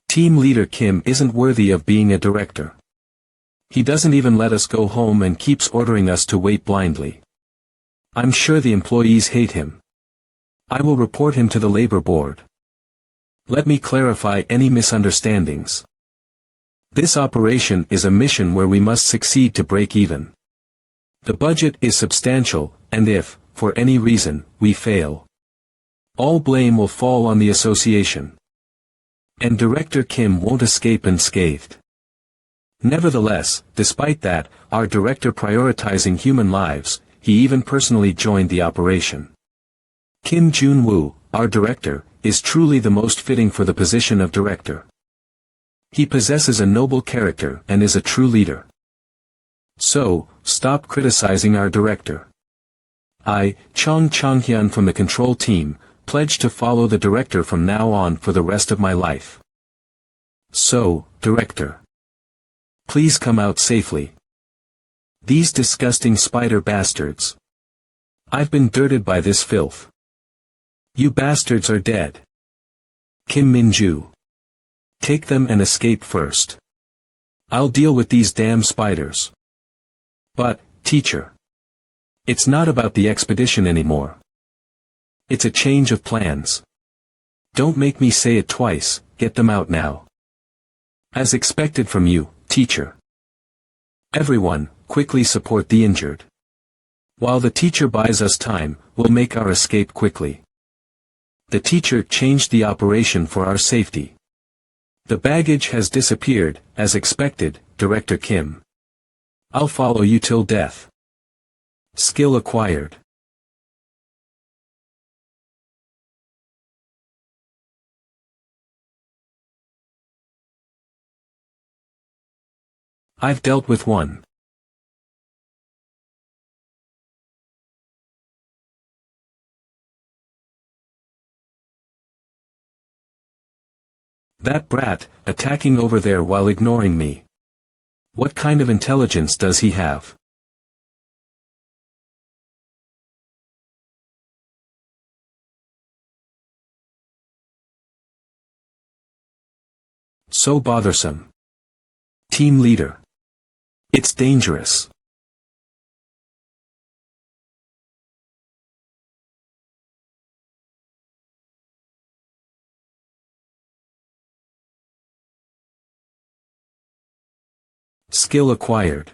Team leader Kim isn't worthy of being a director. He doesn't even let us go home and keeps ordering us to wait blindly. I'm sure the employees hate him. I will report him to the labor board. Let me clarify any misunderstandings. This operation is a mission where we must succeed to break even. The budget is substantial, and if, for any reason, we fail, all blame will fall on the association. And Director Kim won't escape unscathed. Nevertheless, despite that, our director prioritizing human lives, he even personally joined the operation. Kim Jun-woo, our director, is truly the most fitting for the position of director. He possesses a noble character and is a true leader. So, stop criticizing our director. I, Chung Chang-hyun from the control team, pledge to follow the director from now on for the rest of my life. So, director, please come out safely. These disgusting spider bastards. I've been dirted by this filth. You bastards are dead. Kim Min-ju. Take them and escape first. I'll deal with these damn spiders. But, teacher, it's not about the expedition anymore. It's a change of plans. Don't make me say it twice, get them out now. As expected from you, teacher. Everyone, quickly support the injured. While the teacher buys us time, we'll make our escape quickly. The teacher changed the operation for our safety. The baggage has disappeared, as expected, Director Kim. I'll follow you till death. Skill acquired. I've dealt with one. That brat, attacking over there while ignoring me. What kind of intelligence does he have? So bothersome. Team leader. It's dangerous. Skill acquired.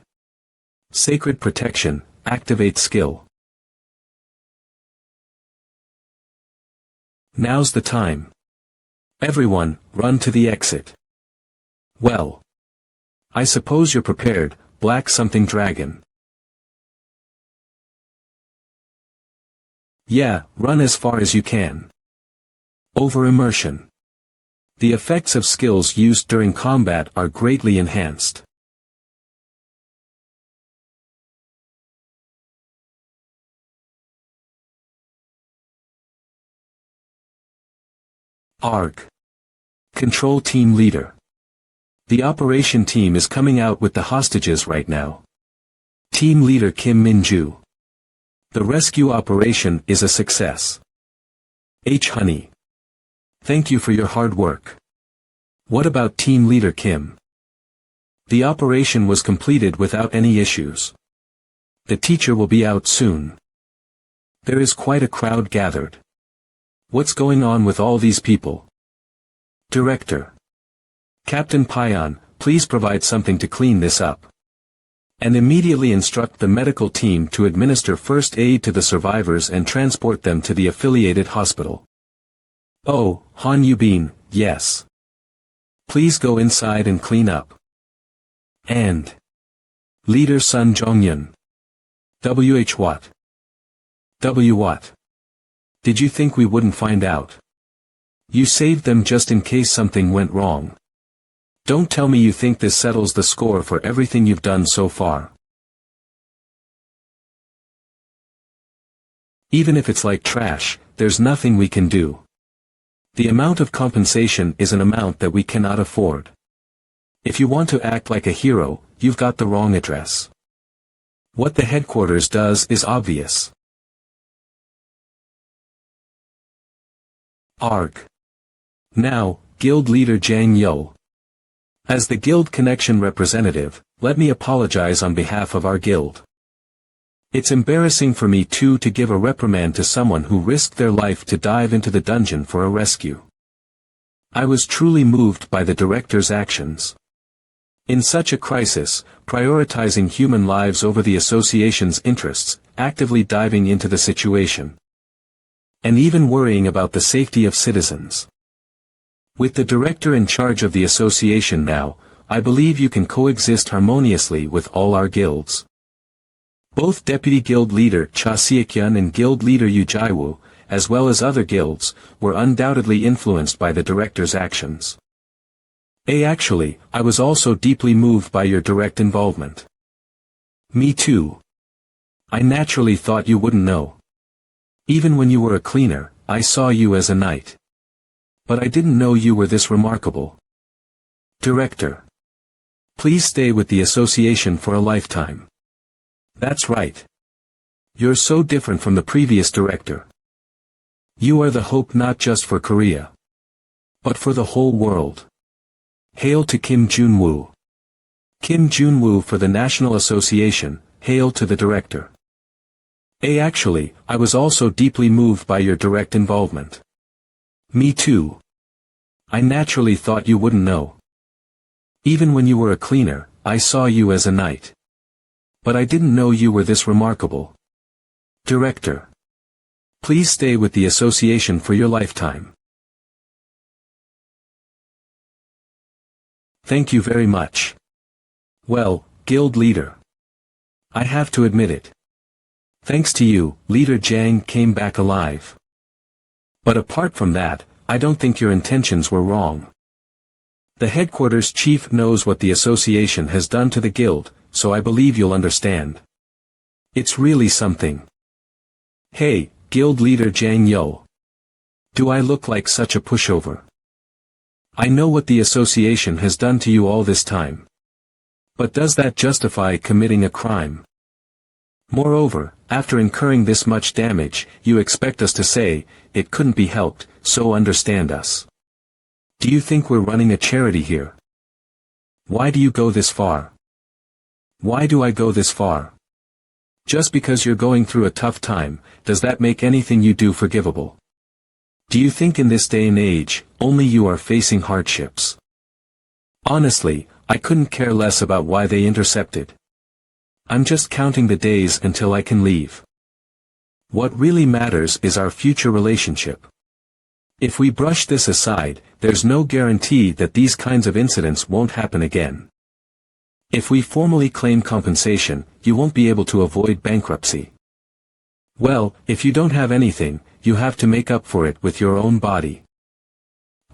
Sacred protection, activate skill. Now's the time. Everyone, run to the exit. Well, I suppose you're prepared, Black Something Dragon. Yeah, run as far as you can. Over immersion. The effects of skills used during combat are greatly enhanced. ARG. Control Team Leader. The operation team is coming out with the hostages right now. Team Leader Kim Min-ju. The rescue operation is a success. Honey. Thank you for your hard work. What about Team Leader Kim? The operation was completed without any issues. The teacher will be out soon. There is quite a crowd gathered. What's going on with all these people? Director. Captain Payan, please provide something to clean this up. And immediately instruct the medical team to administer first aid to the survivors and transport them to the affiliated hospital. Oh, Han Yubin, yes. Please go inside and clean up. And Leader Sun Jongyun. WH what? W what? Did you think we wouldn't find out? You saved them just in case something went wrong. Don't tell me you think this settles the score for everything you've done so far. Even if it's like trash, there's nothing we can do. The amount of compensation is an amount that we cannot afford. If you want to act like a hero, you've got the wrong address. What the headquarters does is obvious. ARG. Now, Guild Leader Yang Minho. As the Guild Connection representative, let me apologize on behalf of our guild. It's embarrassing for me too to give a reprimand to someone who risked their life to dive into the dungeon for a rescue. I was truly moved by the director's actions. In such a crisis, prioritizing human lives over the association's interests, actively diving into the situation, and even worrying about the safety of citizens. With the director in charge of the association now, I believe you can coexist harmoniously with all our guilds. Both Deputy Guild Leader Cha Seok-yeon and Guild Leader Yu Jae-woo, as well as other guilds, were undoubtedly influenced by the director's actions. Actually, I was also deeply moved by your direct involvement. Me too. I naturally thought you wouldn't know. Even when you were a cleaner, I saw you as a knight. But I didn't know you were this remarkable. Director. Please stay with the association for a lifetime. That's right. You're so different from the previous director. You are the hope not just for Korea, but for the whole world. Hail to Kim Jun-woo. Kim Jun-woo for the National Association, hail to the director. Actually, I was also deeply moved by your direct involvement. Me too. I naturally thought you wouldn't know. Even when you were a cleaner, I saw you as a knight. But I didn't know you were this remarkable. Director. Please stay with the association for your lifetime. Thank you very much. Well, Guild Leader. I have to admit it. Thanks to you, Leader Jang came back alive. But apart from that, I don't think your intentions were wrong. The headquarters chief knows what the association has done to the guild, so I believe you'll understand. It's really something. Hey, Guild Leader Yang Minho. Do I look like such a pushover? I know what the association has done to you all this time. But does that justify committing a crime? Moreover, after incurring this much damage, you expect us to say, it couldn't be helped, so understand us. Do you think we're running a charity here? Why do you go this far? Why do I go this far? Just because you're going through a tough time, does that make anything you do forgivable? Do you think in this day and age, only you are facing hardships? Honestly, I couldn't care less about why they intercepted. I'm just counting the days until I can leave. What really matters is our future relationship. If we brush this aside, there's no guarantee that these kinds of incidents won't happen again. If we formally claim compensation, you won't be able to avoid bankruptcy. Well, if you don't have anything, you have to make up for it with your own body.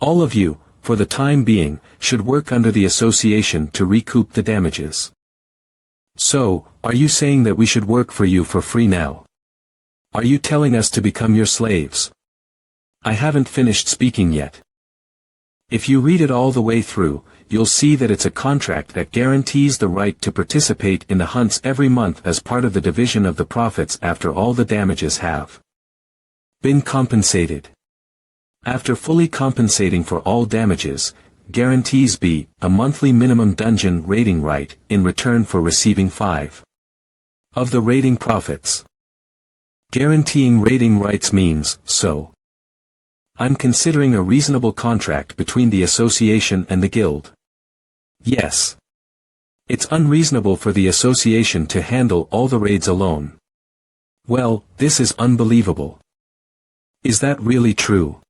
All of you, for the time being, should work under the association to recoup the damages. So, are you saying that we should work for you for free now? Are you telling us to become your slaves? I haven't finished speaking yet. If you read it all the way through, you'll see that it's a contract that guarantees the right to participate in the hunts every month as part of the division of the profits after all the damages have been compensated. After fully compensating for all damages, guarantees B, a monthly minimum dungeon raiding right, in return for receiving 5 of the raiding profits. Guaranteeing raiding rights means, so. I'm considering a reasonable contract between the association and the guild. Yes. It's unreasonable for the association to handle all the raids alone. Well, this is unbelievable. Is that really true?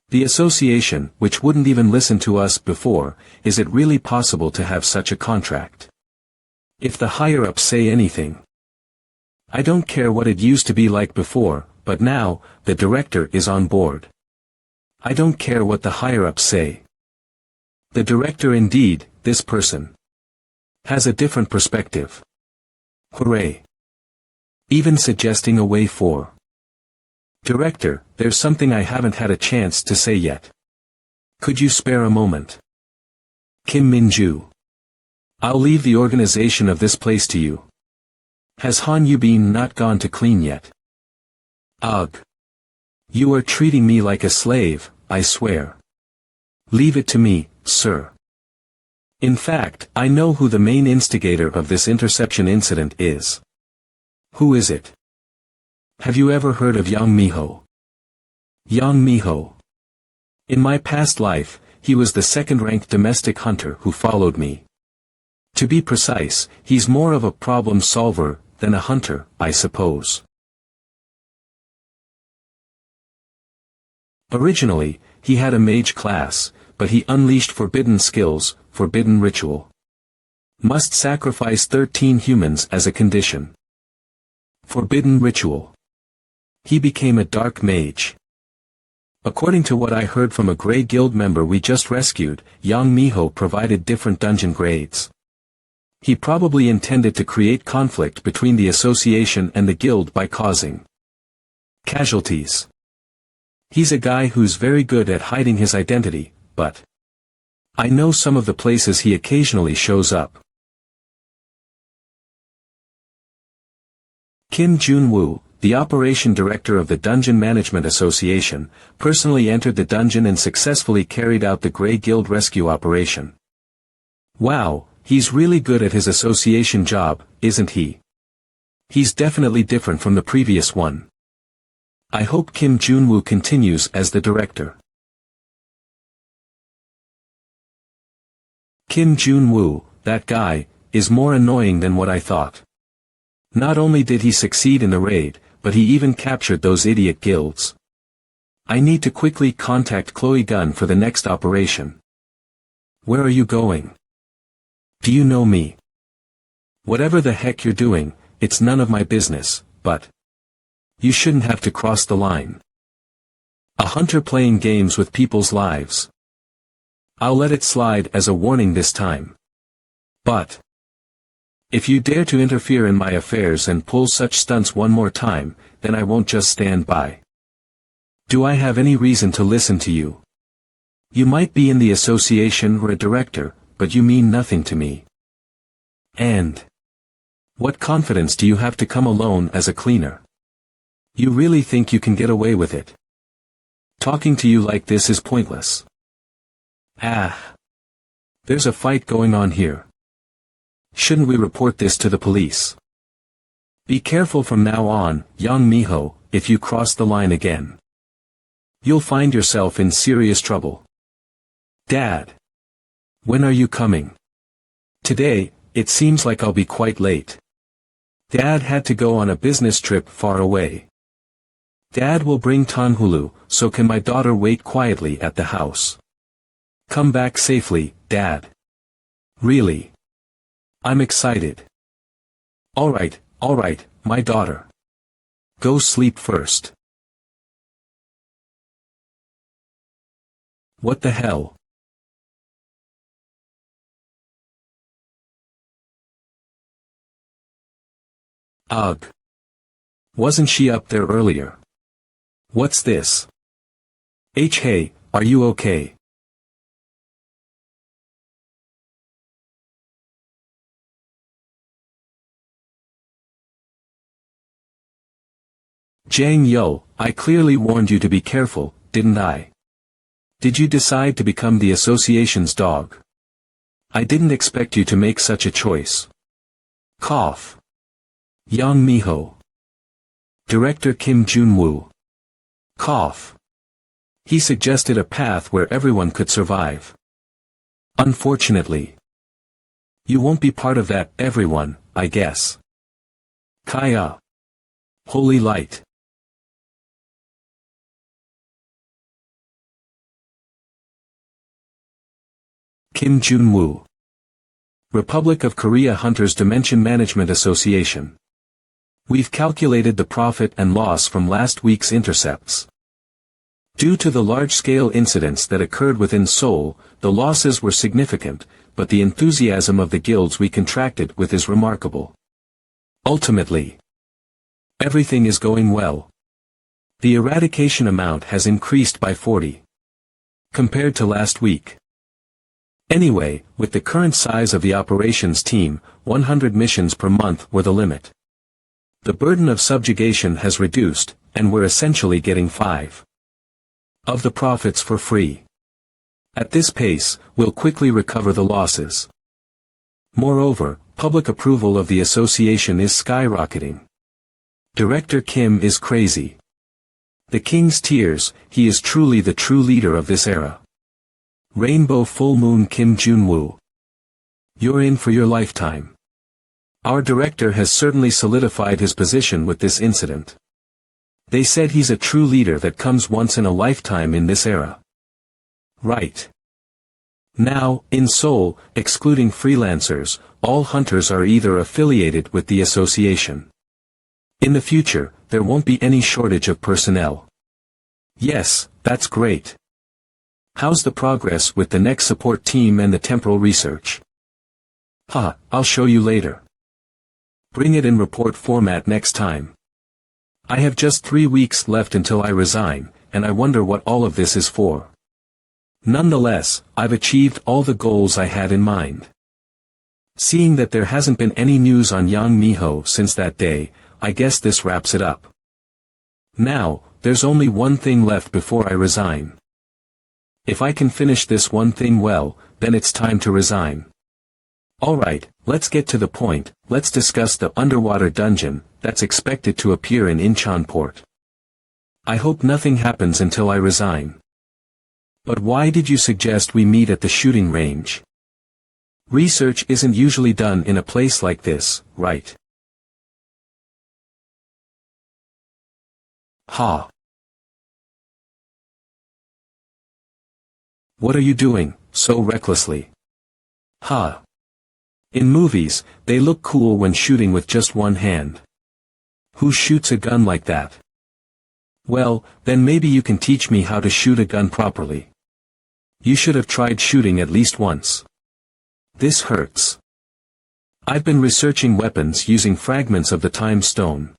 The association, which wouldn't even listen to us before, is it really possible to have such a contract? If the higher-ups say anything. I don't care what it used to be like before, but now, the director is on board. I don't care what the higher-ups say. The director indeed, this person, has a different perspective. Hooray. Even suggesting a way for. Director, there's something I haven't had a chance to say yet. Could you spare a moment? Kim Min-ju. I'll leave the organization of this place to you. Has Han Yubin not gone to clean yet? Ugh. You are treating me like a slave, I swear. Leave it to me, sir. In fact, I know who the main instigator of this interception incident is. Who is it? Have you ever heard of Yang Minho? Yang Minho. In my past life, he was the second-ranked domestic hunter who followed me. To be precise, he's more of a problem solver than a hunter, I suppose. Originally, he had a mage class, but he unleashed forbidden skills, forbidden ritual. Must sacrifice 13 humans as a condition. Forbidden ritual. He became a dark mage. According to what I heard from a Grey Guild member we just rescued, Yang Minho provided different dungeon grades. He probably intended to create conflict between the association and the guild by causing casualties. He's a guy who's very good at hiding his identity, but I know some of the places he occasionally shows up. Kim Jun-woo, the operation director of the Dungeon Management Association, personally entered the dungeon and successfully carried out the Grey Guild rescue operation. Wow, he's really good at his association job, isn't he? He's definitely different from the previous one. I hope Kim Jun-woo continues as the director. Kim Jun-woo, that guy, is more annoying than what I thought. Not only did he succeed in the raid, but he even captured those idiot guilds. I need to quickly contact Chloe Gunn for the next operation. Where are you going? Do you know me? Whatever the heck you're doing, it's none of my business, but you shouldn't have to cross the line. A hunter playing games with people's lives. I'll let it slide as a warning this time. But if you dare to interfere in my affairs and pull such stunts one more time, then I won't just stand by. Do I have any reason to listen to you? You might be in the association or a director, but you mean nothing to me. And what confidence do you have to come alone as a cleaner? You really think you can get away with it? Talking to you like this is pointless. There's a fight going on here. Shouldn't we report this to the police? Be careful from now on, Yang Minho, if you cross the line again. You'll find yourself in serious trouble. Dad. When are you coming? Today, it seems like I'll be quite late. Dad had to go on a business trip far away. Dad will bring Tanhulu, so can my daughter wait quietly at the house. Come back safely, Dad. Really? I'm excited. Alright, my daughter. Go sleep first. What the hell? Ugh. Wasn't she up there earlier? What's this? Hey, are you okay? Jang Yo, I clearly warned you to be careful, didn't I? Did you decide to become the association's dog? I didn't expect you to make such a choice. Cough. Yang Minho. Director Kim Jun-woo. Cough. He suggested a path where everyone could survive. Unfortunately. You won't be part of that, everyone, I guess. Kaya. Holy light. Kim Jun-woo. Republic of Korea Hunters Dimension Management Association. We've calculated the profit and loss from last week's intercepts. Due to the large-scale incidents that occurred within Seoul, the losses were significant, but the enthusiasm of the guilds we contracted with is remarkable. Ultimately, everything is going well. The eradication amount has increased by 40 compared to last week. Anyway, with the current size of the operations team, 100 missions per month were the limit. The burden of subjugation has reduced, and we're essentially getting 5 of the profits for free. At this pace, we'll quickly recover the losses. Moreover, public approval of the association is skyrocketing. Director Kim is crazy. The king's tears, he is truly the true leader of this era. Rainbow Full Moon Kim Jun-woo. You're in for your lifetime. Our director has certainly solidified his position with this incident. They said he's a true leader that comes once in a lifetime in this era. Right. Now, in Seoul, excluding freelancers, all hunters are either affiliated with the association. In the future, there won't be any shortage of personnel. Yes, that's great. How's the progress with the next support team and the temporal research? I'll show you later. Bring it in report format next time. I have just 3 weeks left until I resign, and I wonder what all of this is for. Nonetheless, I've achieved all the goals I had in mind. Seeing that there hasn't been any news on Yang Minho since that day, I guess this wraps it up. Now, there's only one thing left before I resign. If I can finish this one thing well, then it's time to resign. Alright, let's get to the point. Let's discuss the underwater dungeon that's expected to appear in Incheon port. I hope nothing happens until I resign. But why did you suggest we meet at the shooting range? Research isn't usually done in a place like this, right? What are you doing, so recklessly? In movies, they look cool when shooting with just one hand. Who shoots a gun like that? Well, then maybe you can teach me how to shoot a gun properly. You should have tried shooting at least once. This hurts. I've been researching weapons using fragments of the time stone.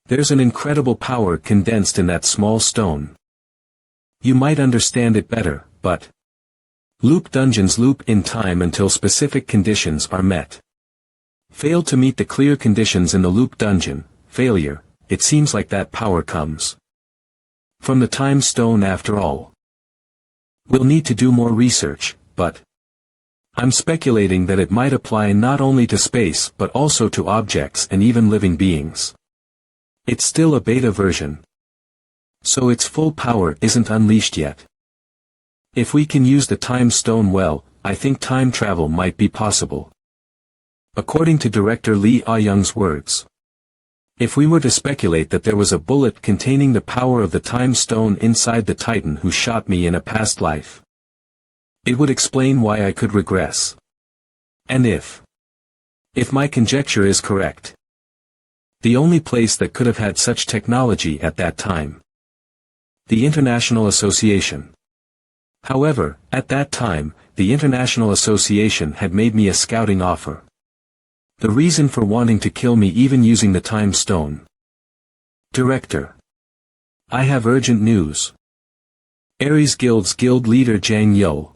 There's an incredible power condensed in that small stone. You might understand it better, but loop dungeons loop in time until specific conditions are met. Fail to meet the clear conditions in the loop dungeon, failure, it seems like that power comes from the time stone after all. We'll need to do more research, but I'm speculating that it might apply not only to space but also to objects and even living beings. It's still a beta version, so its full power isn't unleashed yet. If we can use the time stone well, I think time travel might be possible. According to director Lee Ah-young's words, if we were to speculate that there was a bullet containing the power of the time stone inside the Titan who shot me in a past life, it would explain why I could regress. And if my conjecture is correct, the only place that could have had such technology at that time, the International Association. However, at that time, the International Association had made me a scouting offer. The reason for wanting to kill me even using the time stone. Director. I have urgent news. Ares Guild's guild leader Jang Yo.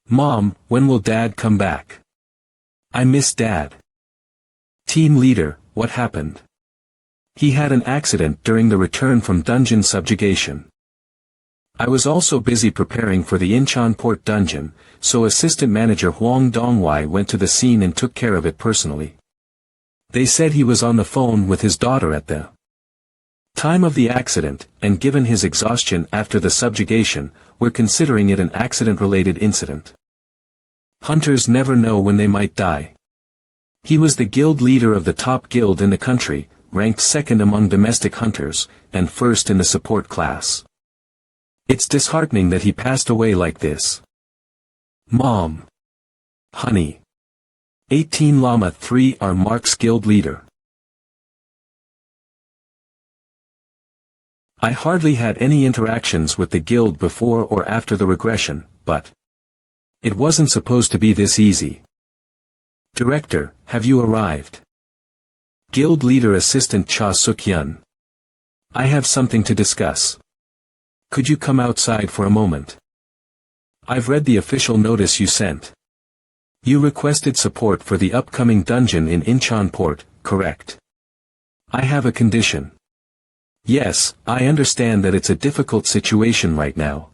Mom, when will Dad come back? I miss Dad. Team leader, what happened? He had an accident during the return from dungeon subjugation. I was also busy preparing for the Incheon port dungeon, so assistant manager Hwang Dongwai went to the scene and took care of it personally. They said he was on the phone with his daughter at the time of the accident, and given his exhaustion after the subjugation, we're considering it an accident-related incident. Hunters never know when they might die. He was the guild leader of the top guild in the country, ranked second among domestic hunters, and first in the support class. It's disheartening that he passed away like this. Mom. Honey. 18 Llama 3 are Mark's guild leader. I hardly had any interactions with the guild before or after the regression, but it wasn't supposed to be this easy. Director, have you arrived? Guild Leader Assistant Cha Suk-hyun. I have something to discuss. Could you come outside for a moment? I've read the official notice you sent. You requested support for the upcoming dungeon in Incheon port, correct? I have a condition. Yes, I understand that it's a difficult situation right now.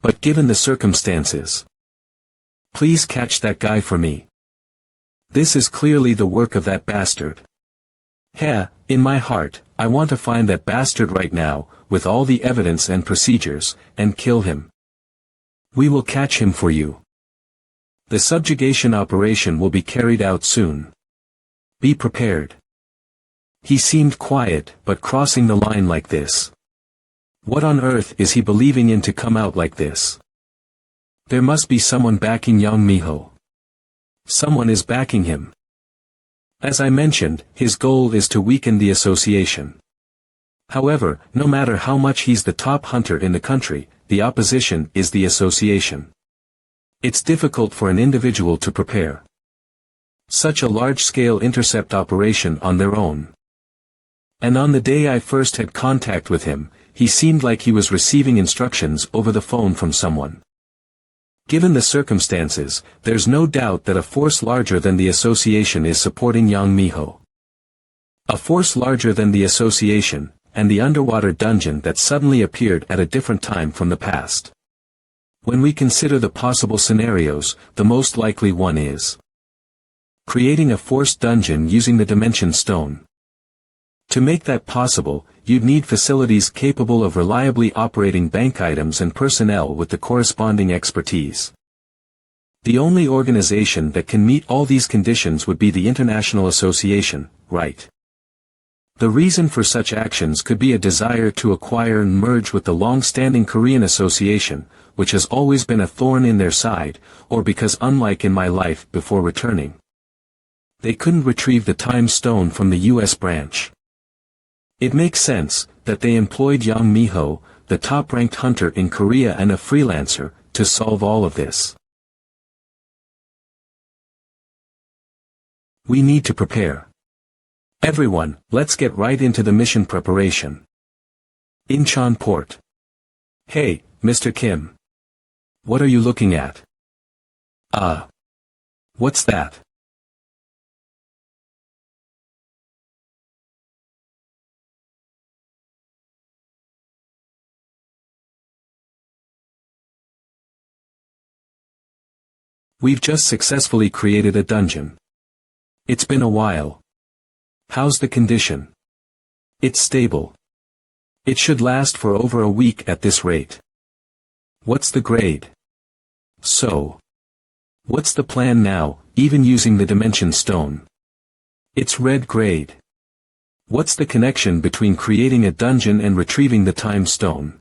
But given the circumstances, please catch that guy for me. This is clearly the work of that bastard. In my heart, I want to find that bastard right now, with all the evidence and procedures, and kill him. We will catch him for you. The subjugation operation will be carried out soon. Be prepared. He seemed quiet, but crossing the line like this. What on earth is he believing in to come out like this? There must be someone backing Yang Minho. Someone is backing him. As I mentioned, his goal is to weaken the association. However, no matter how much he's the top hunter in the country, the opposition is the association. It's difficult for an individual to prepare such a large-scale intercept operation on their own. And on the day I first had contact with him, he seemed like he was receiving instructions over the phone from someone. Given the circumstances, there's no doubt that a force larger than the association is supporting Yang Minho. A force larger than the association, and the underwater dungeon that suddenly appeared at a different time from the past. When we consider the possible scenarios, the most likely one is creating a forced dungeon using the Dimension Stone. To make that possible, you'd need facilities capable of reliably operating bank items and personnel with the corresponding expertise. The only organization that can meet all these conditions would be the International Association, right? The reason for such actions could be a desire to acquire and merge with the long-standing Korean Association, which has always been a thorn in their side, or because unlike in my life before returning, they couldn't retrieve the Time Stone from the US branch. It makes sense that they employed Yang Minho, the top-ranked hunter in Korea and a freelancer, to solve all of this. We need to prepare. Everyone, let's get right into the mission preparation. Incheon Port. Hey, Mr. Kim. What are you looking at? What's that? We've just successfully created a dungeon. It's been a while. How's the condition? It's stable. It should last for over a week at this rate. What's the grade? So, what's the plan now, even using the Dimension Stone? It's red grade. What's the connection between creating a dungeon and retrieving the Time Stone?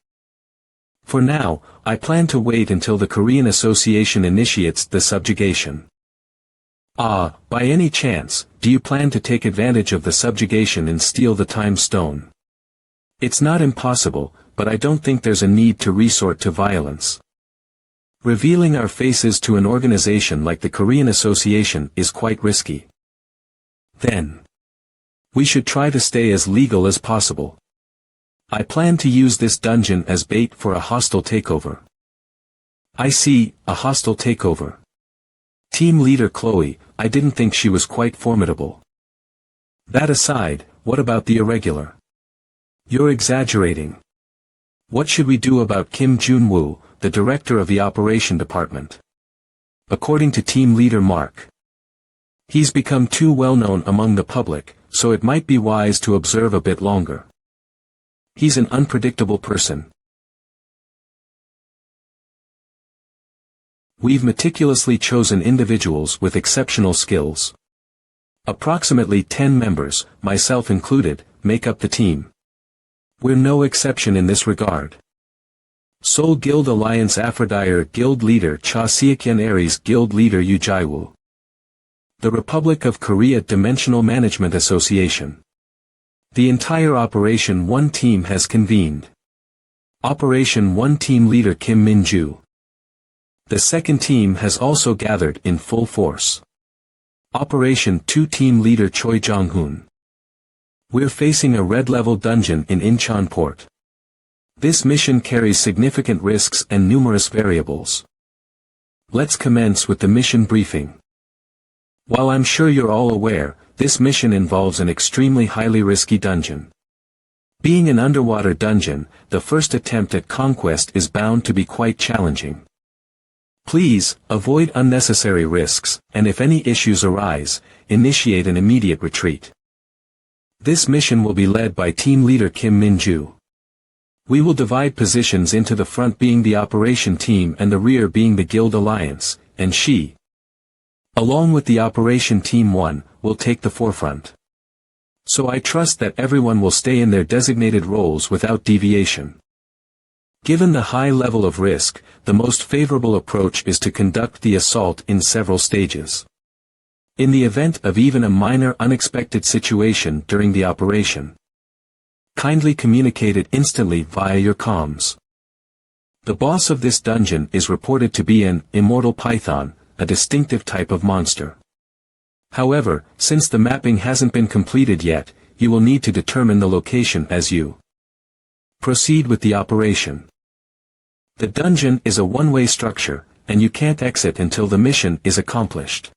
For now, I plan to wait until the Korean Association initiates the subjugation. By any chance, do you plan to take advantage of the subjugation and steal the Time Stone? It's not impossible, but I don't think there's a need to resort to violence. Revealing our faces to an organization like the Korean Association is quite risky. Then, we should try to stay as legal as possible. I plan to use this dungeon as bait for a hostile takeover. I see, a hostile takeover. Team leader Chloe, I didn't think she was quite formidable. That aside, what about the irregular? You're exaggerating. What should we do about Kim Jun-woo, the director of the operation department? According to team leader Mark, he's become too well known among the public, so it might be wise to observe a bit longer. He's an unpredictable person. We've meticulously chosen individuals with exceptional skills. Approximately 10 members, myself included, make up the team. We're no exception in this regard. Seoul Guild Alliance Aphrodite Guild Leader Cha Seokyeon Aries Guild Leader Yu Jae-woo. The Republic of Korea Dimensional Management Association. The entire Operation 1 team has convened. Operation 1 team leader Kim Min-ju. The second team has also gathered in full force. Operation 2 team leader Choi Jong-hoon. We're facing a red-level dungeon in Incheon Port. This mission carries significant risks and numerous variables. Let's commence with the mission briefing. While I'm sure you're all aware, this mission involves an extremely highly risky dungeon. Being an underwater dungeon, the first attempt at conquest is bound to be quite challenging. Please, avoid unnecessary risks, and if any issues arise, initiate an immediate retreat. This mission will be led by team leader Kim Min-ju. We will divide positions into the front being the operation team and the rear being the guild alliance, and she, along with the operation team 1, will take the forefront. So I trust that everyone will stay in their designated roles without deviation. Given the high level of risk, the most favorable approach is to conduct the assault in several stages. In the event of even a minor unexpected situation during the operation, kindly communicate it instantly via your comms. The boss of this dungeon is reported to be an immortal python, a distinctive type of monster. However, since the mapping hasn't been completed yet, you will need to determine the location as you proceed with the operation. The dungeon is a one-way structure, and you can't exit until the mission is accomplished.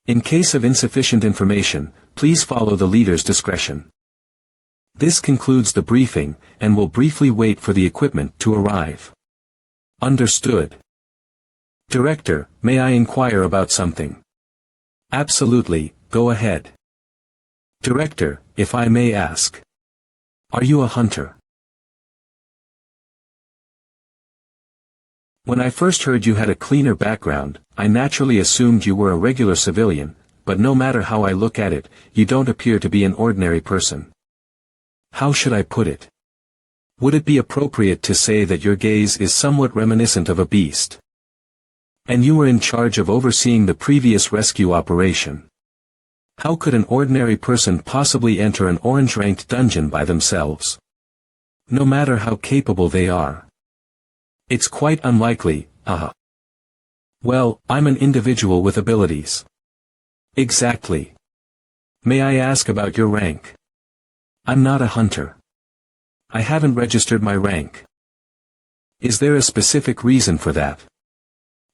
In case of insufficient information, please follow the leader's discretion. This concludes the briefing, and we'll briefly wait for the equipment to arrive. Understood. Director, may I inquire about something? Absolutely, go ahead. Director, if I may ask. Are you a hunter? When I first heard you had a cleaner background, I naturally assumed you were a regular civilian, but no matter how I look at it, you don't appear to be an ordinary person. How should I put it? Would it be appropriate to say that your gaze is somewhat reminiscent of a beast? And you were in charge of overseeing the previous rescue operation. How could an ordinary person possibly enter an orange-ranked dungeon by themselves? No matter how capable they are. It's quite unlikely, Well, I'm an individual with abilities. Exactly. May I ask about your rank? I'm not a hunter. I haven't registered my rank. Is there a specific reason for that?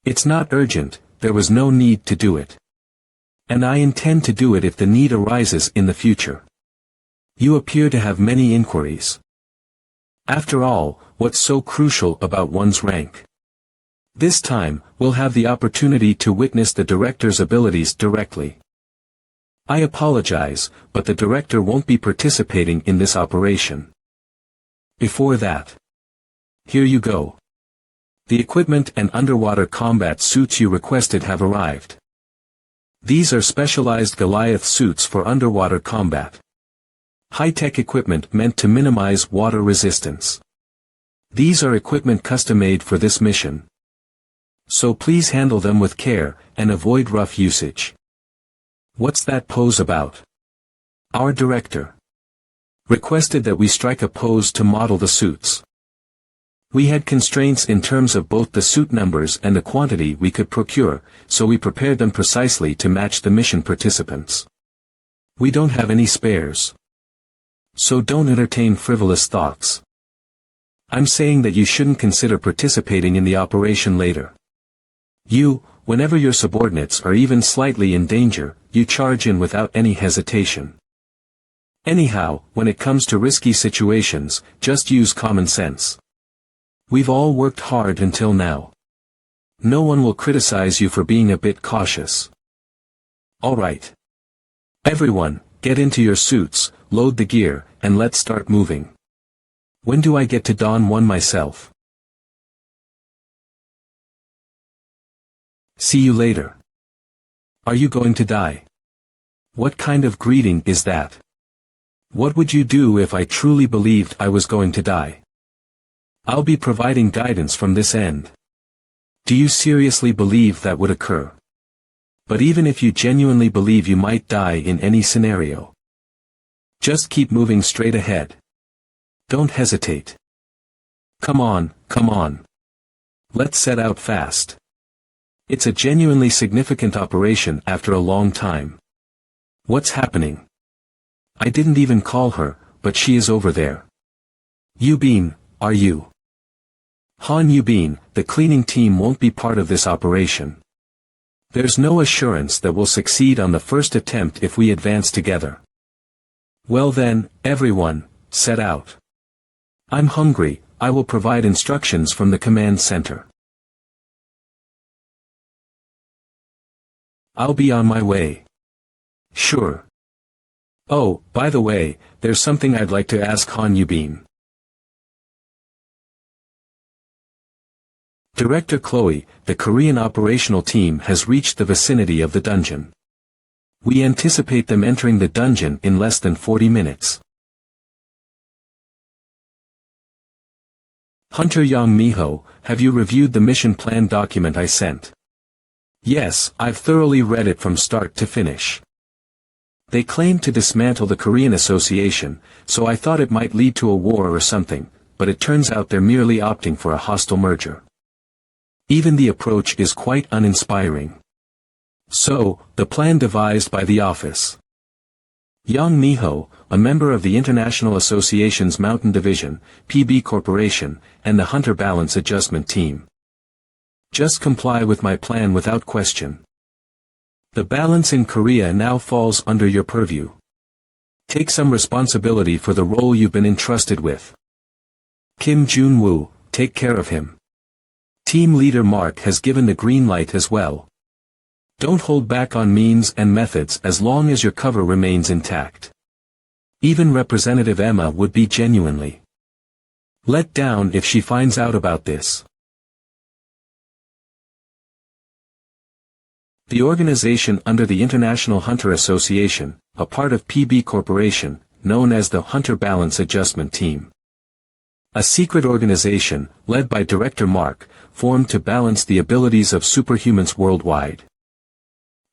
It's not urgent, there was no need to do it. And I intend to do it if the need arises in the future. You appear to have many inquiries. After all, what's so crucial about one's rank? This time, we'll have the opportunity to witness the director's abilities directly. I apologize, but the director won't be participating in this operation. Before that, here you go. The equipment and underwater combat suits you requested have arrived. These are specialized Goliath suits for underwater combat. High-tech equipment meant to minimize water resistance. These are equipment custom-made for this mission. So please handle them with care, and avoid rough usage. What's that pose about? Our director requested that we strike a pose to model the suits. We had constraints in terms of both the suit numbers and the quantity we could procure, so we prepared them precisely to match the mission participants. We don't have any spares. So don't entertain frivolous thoughts. I'm saying that you shouldn't consider participating in the operation later. Whenever your subordinates are even slightly in danger, you charge in without any hesitation. Anyhow, when it comes to risky situations, just use common sense. We've all worked hard until now. No one will criticize you for being a bit cautious. All right. Everyone, get into your suits, load the gear, and let's start moving. When do I get to don one myself? See you later. Are you going to die? What kind of greeting is that? What would you do if I truly believed I was going to die? I'll be providing guidance from this end. Do you seriously believe that would occur? But even if you genuinely believe you might die in any scenario, just keep moving straight ahead. Don't hesitate. Come on, come on. Let's set out fast. It's a genuinely significant operation after a long time. What's happening? I didn't even call her, but she is over there. Are you? Han Yubin, the cleaning team won't be part of this operation. There's no assurance that we'll succeed on the first attempt if we advance together. Well then, everyone, set out. I'm hungry, I will provide instructions from the command center. I'll be on my way. Sure. Oh, by the way, there's something I'd like to ask Han Yubin. Director Chloe, the Korean operational team has reached the vicinity of the dungeon. We anticipate them entering the dungeon in less than 40 minutes. Hunter Yang Minho, have you reviewed the mission plan document I sent? Yes, I've thoroughly read it from start to finish. They claim to dismantle the Korean Association, so I thought it might lead to a war or something, but it turns out they're merely opting for a hostile merger. Even the approach is quite uninspiring. So, the plan devised by the office. Yang Minho, a member of the International Association's Mountain Division, PB Corporation, and the Hunter Balance Adjustment Team. Just comply with my plan without question. The balance in Korea now falls under your purview. Take some responsibility for the role you've been entrusted with. Kim Jun-woo, take care of him. Team leader Mark has given the green light as well. Don't hold back on means and methods as long as your cover remains intact. Even Representative Emma would be genuinely let down if she finds out about this. The organization under the International Hunter Association, a part of PB Corporation, known as the Hunter Balance Adjustment Team. A secret organization, led by Director Mark, formed to balance the abilities of superhumans worldwide.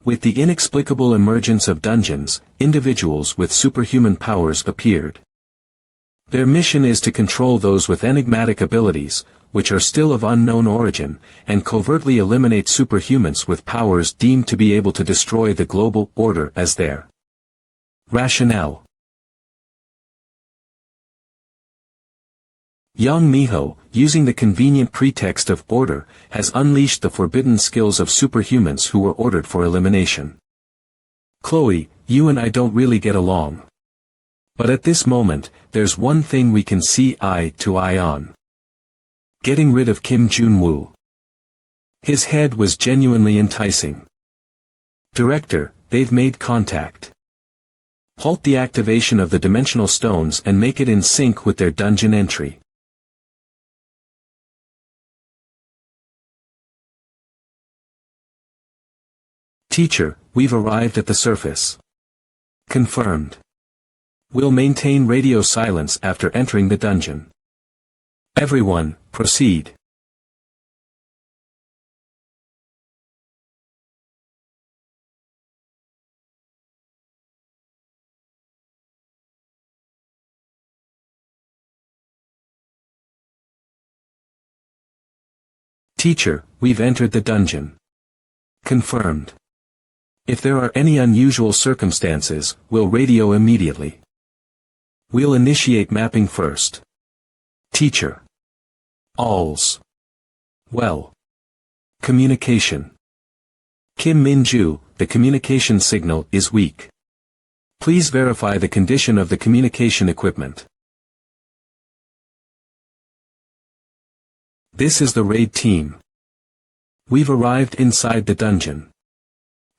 With the inexplicable emergence of dungeons, individuals with superhuman powers appeared. Their mission is to control those with enigmatic abilities, which are still of unknown origin, and covertly eliminate superhumans with powers deemed to be able to destroy the global order as their rationale. Yang Minho, using the convenient pretext of order, has unleashed the forbidden skills of superhumans who were ordered for elimination. Chloe, you and I don't really get along. But at this moment, there's one thing we can see eye to eye on. Getting rid of Kim Jun-woo. His head was genuinely enticing. Director, they've made contact. Halt the activation of the dimensional stones and make it in sync with their dungeon entry. Teacher, we've arrived at the surface. Confirmed. We'll maintain radio silence after entering the dungeon. Everyone, proceed. Teacher, we've entered the dungeon. Confirmed. If there are any unusual circumstances, we'll radio immediately. We'll initiate mapping first. Teacher. Alls. Well. Communication. Kim Min-ju, the communication signal is weak. Please verify the condition of the communication equipment. This is the raid team. We've arrived inside the dungeon.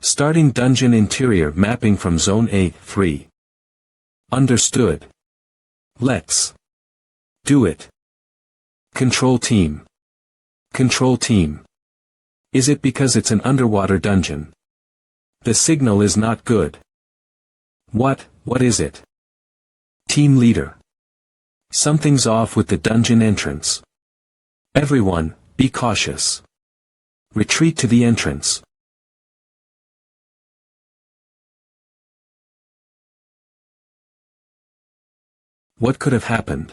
Starting dungeon interior mapping from Zone A3. Understood. Let's do it. Control team. Control team. Is it because it's an underwater dungeon? The signal is not good. What is it? Team leader. Something's off with the dungeon entrance. Everyone, be cautious. Retreat to the entrance. What could have happened?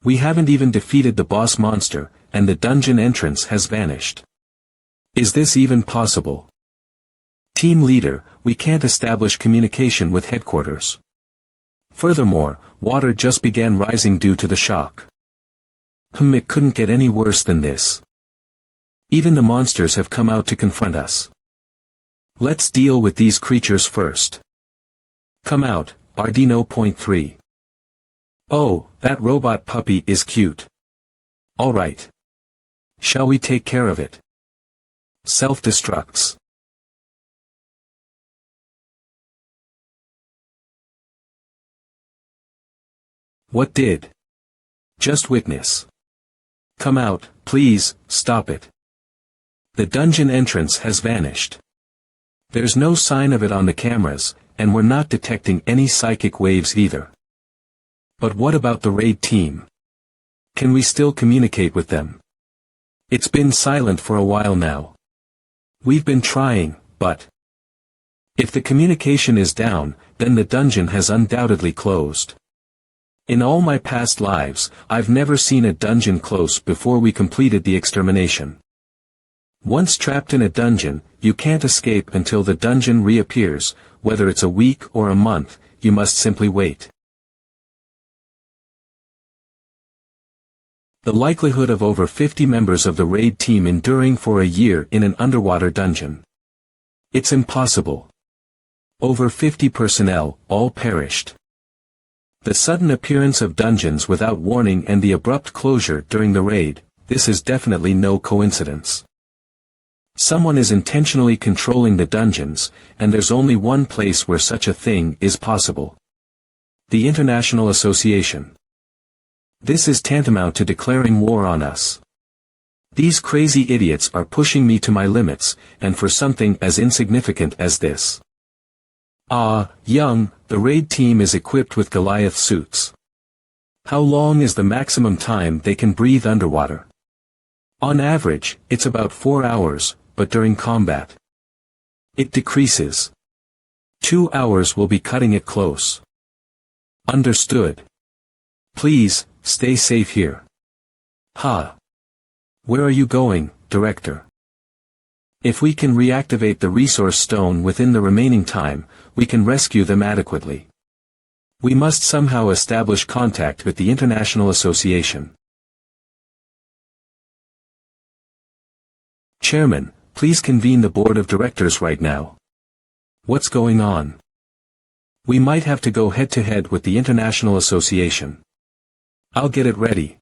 We haven't even defeated the boss monster, and the dungeon entrance has vanished. Is this even possible? Team leader, we can't establish communication with headquarters. Furthermore, water just began rising due to the shock. It couldn't get any worse than this. Even the monsters have come out to confront us. Let's deal with these creatures first. Come out, Ardino.3. Oh, that robot puppy is cute. Alright. Shall we take care of it? Self-destructs. What did? Just witness. Come out, please, stop it. The dungeon entrance has vanished. There's no sign of it on the cameras, and we're not detecting any psychic waves either. But what about the raid team? Can we still communicate with them? It's been silent for a while now. We've been trying, but if the communication is down, then the dungeon has undoubtedly closed. In all my past lives, I've never seen a dungeon close before we completed the extermination. Once trapped in a dungeon, you can't escape until the dungeon reappears, whether it's a week or a month, you must simply wait. The likelihood of over 50 members of the raid team enduring for a year in an underwater dungeon. It's impossible. Over 50 personnel, all perished. The sudden appearance of dungeons without warning and the abrupt closure during the raid, this is definitely no coincidence. Someone is intentionally controlling the dungeons, and there's only one place where such a thing is possible. The International Association. This is tantamount to declaring war on us. These crazy idiots are pushing me to my limits, and for something as insignificant as this. Young, the raid team is equipped with Goliath suits. How long is the maximum time they can breathe underwater? On average, it's about 4 hours, but during combat, it decreases. 2 hours will be cutting it close. Understood. Please, stay safe here. Where are you going, Director? If we can reactivate the resource stone within the remaining time, we can rescue them adequately. We must somehow establish contact with the International Association. Chairman, please convene the board of directors right now. What's going on? We might have to go head-to-head with the International Association. I'll get it ready.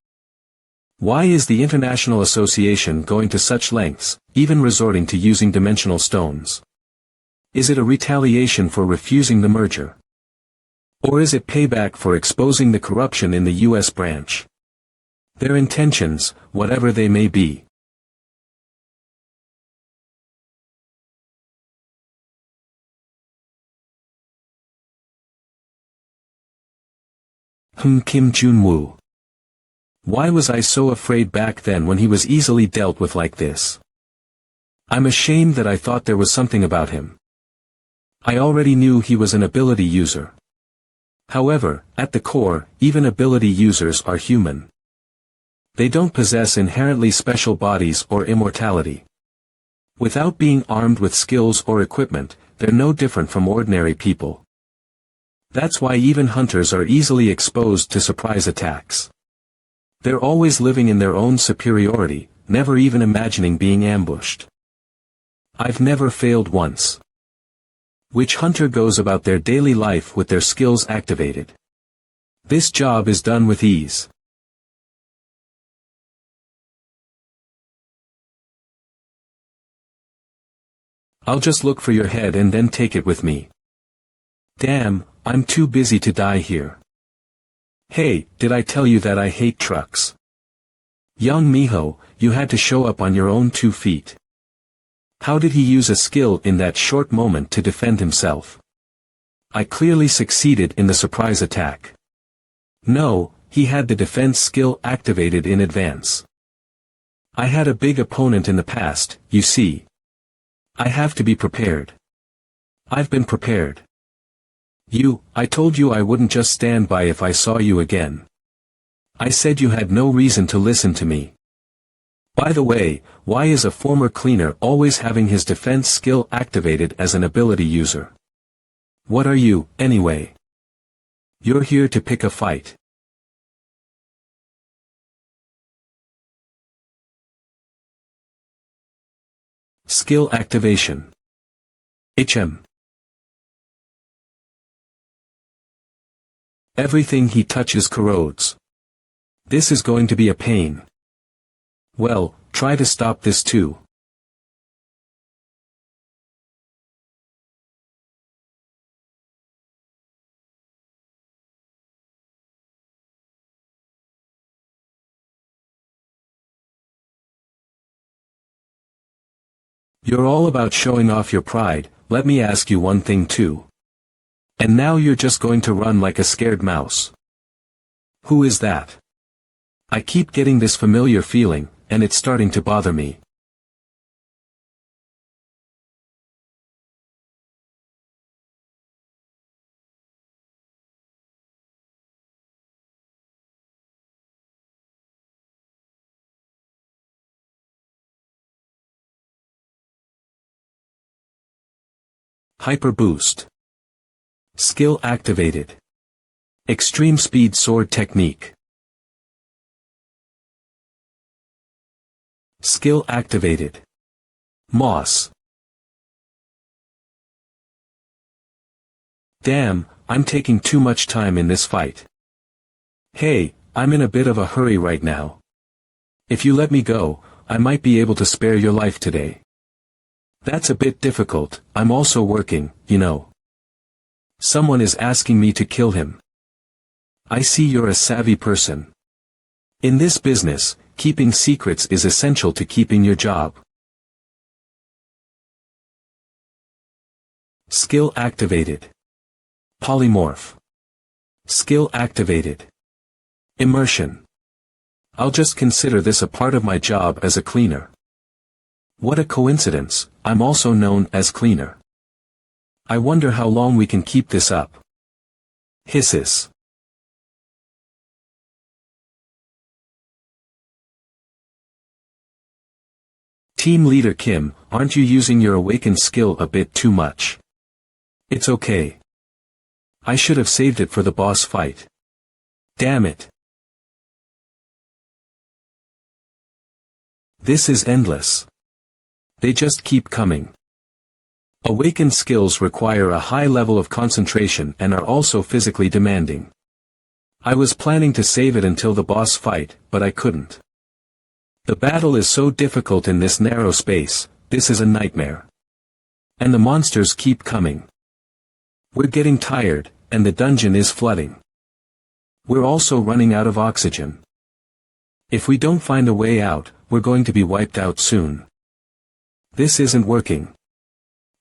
Why is the International Association going to such lengths, even resorting to using dimensional stones? Is it a retaliation for refusing the merger? Or is it payback for exposing the corruption in the U.S. branch? Their intentions, whatever they may be. Kim Jun-woo. Why was I so afraid back then when he was easily dealt with like this? I'm ashamed that I thought there was something about him. I already knew he was an ability user. However, at the core, even ability users are human. They don't possess inherently special bodies or immortality. Without being armed with skills or equipment, they're no different from ordinary people. That's why even hunters are easily exposed to surprise attacks. They're always living in their own superiority, never even imagining being ambushed. I've never failed once. Which hunter goes about their daily life with their skills activated? This job is done with ease. I'll just look for your head and then take it with me. Damn, I'm too busy to die here. Hey, did I tell you that I hate trucks? Yang Minho, you had to show up on your own 2 feet. How did he use a skill in that short moment to defend himself? I clearly succeeded in the surprise attack. No, he had the defense skill activated in advance. I had a big opponent in the past, you see. I have to be prepared. I've been prepared. I told you I wouldn't just stand by if I saw you again. I said you had no reason to listen to me. By the way, why is a former cleaner always having his defense skill activated as an ability user? What are you, anyway? You're here to pick a fight. Skill activation. HM. Everything he touches corrodes. This is going to be a pain. Well, try to stop this too. You're all about showing off your pride, let me ask you one thing too. And now you're just going to run like a scared mouse. Who is that? I keep getting this familiar feeling, and it's starting to bother me. Hyper boost. Skill activated. Extreme speed sword technique. Skill activated. Moss. Damn, I'm taking too much time in this fight. Hey, I'm in a bit of a hurry right now. If you let me go, I might be able to spare your life today. That's a bit difficult, I'm also working, you know. Someone is asking me to kill him. I see you're a savvy person. In this business, keeping secrets is essential to keeping your job. Skill activated. Polymorph. Skill activated. Immersion. I'll just consider this a part of my job as a cleaner. What a coincidence, I'm also known as cleaner. I wonder how long we can keep this up. Hisses. Team Leader Kim, aren't you using your awakened skill a bit too much? It's okay. I should have saved it for the boss fight. Damn it. This is endless. They just keep coming. Awakened skills require a high level of concentration and are also physically demanding. I was planning to save it until the boss fight, but I couldn't. The battle is so difficult in this narrow space, this is a nightmare. And the monsters keep coming. We're getting tired, and the dungeon is flooding. We're also running out of oxygen. If we don't find a way out, we're going to be wiped out soon. This isn't working.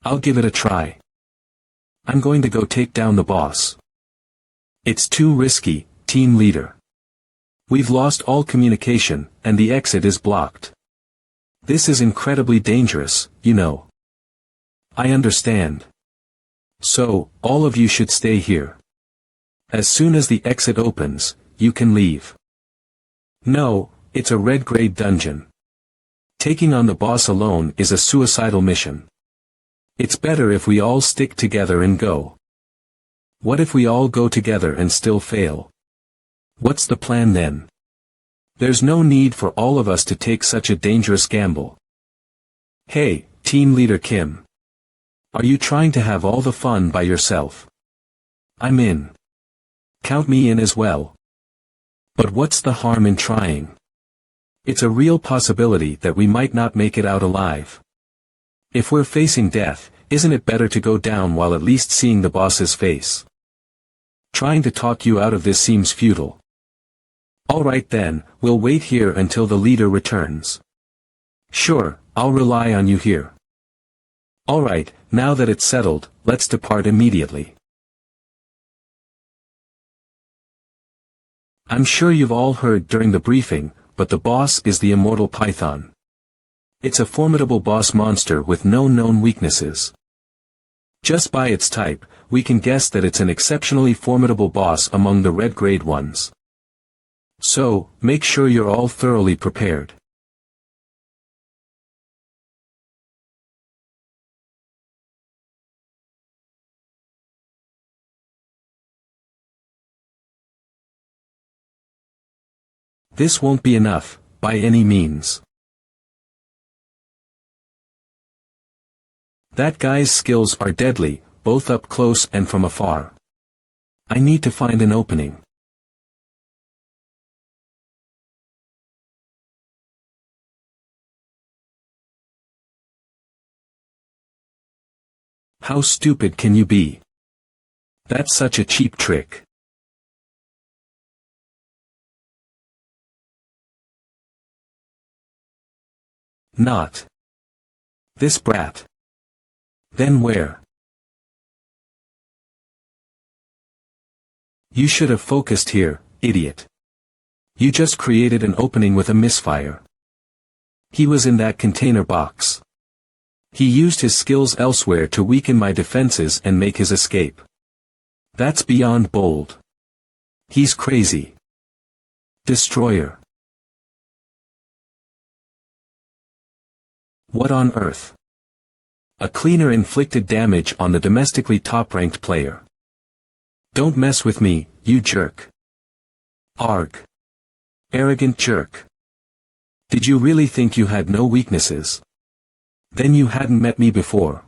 I'll give it a try. I'm going to go take down the boss. It's too risky, team leader. We've lost all communication, and the exit is blocked. This is incredibly dangerous, you know. I understand. So, all of you should stay here. As soon as the exit opens, you can leave. No, it's a red grade dungeon. Taking on the boss alone is a suicidal mission. It's better if we all stick together and go. What if we all go together and still fail? What's the plan then? There's no need for all of us to take such a dangerous gamble. Hey, Team Leader Kim. Are you trying to have all the fun by yourself? I'm in. Count me in as well. But what's the harm in trying? It's a real possibility that we might not make it out alive. If we're facing death, isn't it better to go down while at least seeing the boss's face? Trying to talk you out of this seems futile. Alright then, we'll wait here until the leader returns. Sure, I'll rely on you here. Alright, now that it's settled, let's depart immediately. I'm sure you've all heard during the briefing, but the boss is the immortal python. It's a formidable boss monster with no known weaknesses. Just by its type, we can guess that it's an exceptionally formidable boss among the red grade ones. So, make sure you're all thoroughly prepared. This won't be enough, by any means. That guy's skills are deadly, both up close and from afar. I need to find an opening. How stupid can you be? That's such a cheap trick. Not. This brat. Then where? You should have focused here, idiot. You just created an opening with a misfire. He was in that container box. He used his skills elsewhere to weaken my defenses and make his escape. That's beyond bold. He's crazy. Destroyer. What on earth? A cleaner inflicted damage on the domestically top-ranked player. Don't mess with me, you jerk. Arg. Arrogant jerk. Did you really think you had no weaknesses? Then you hadn't met me before.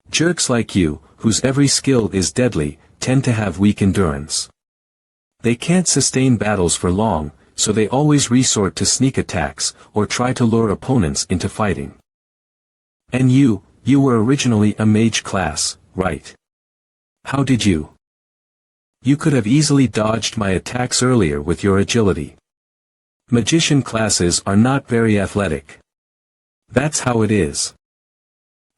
Jerks like you, whose every skill is deadly, tend to have weak endurance. They can't sustain battles for long, so they always resort to sneak attacks, or try to lure opponents into fighting. And you were originally a mage class, right? How did you? You could have easily dodged my attacks earlier with your agility. Magician classes are not very athletic. That's how it is.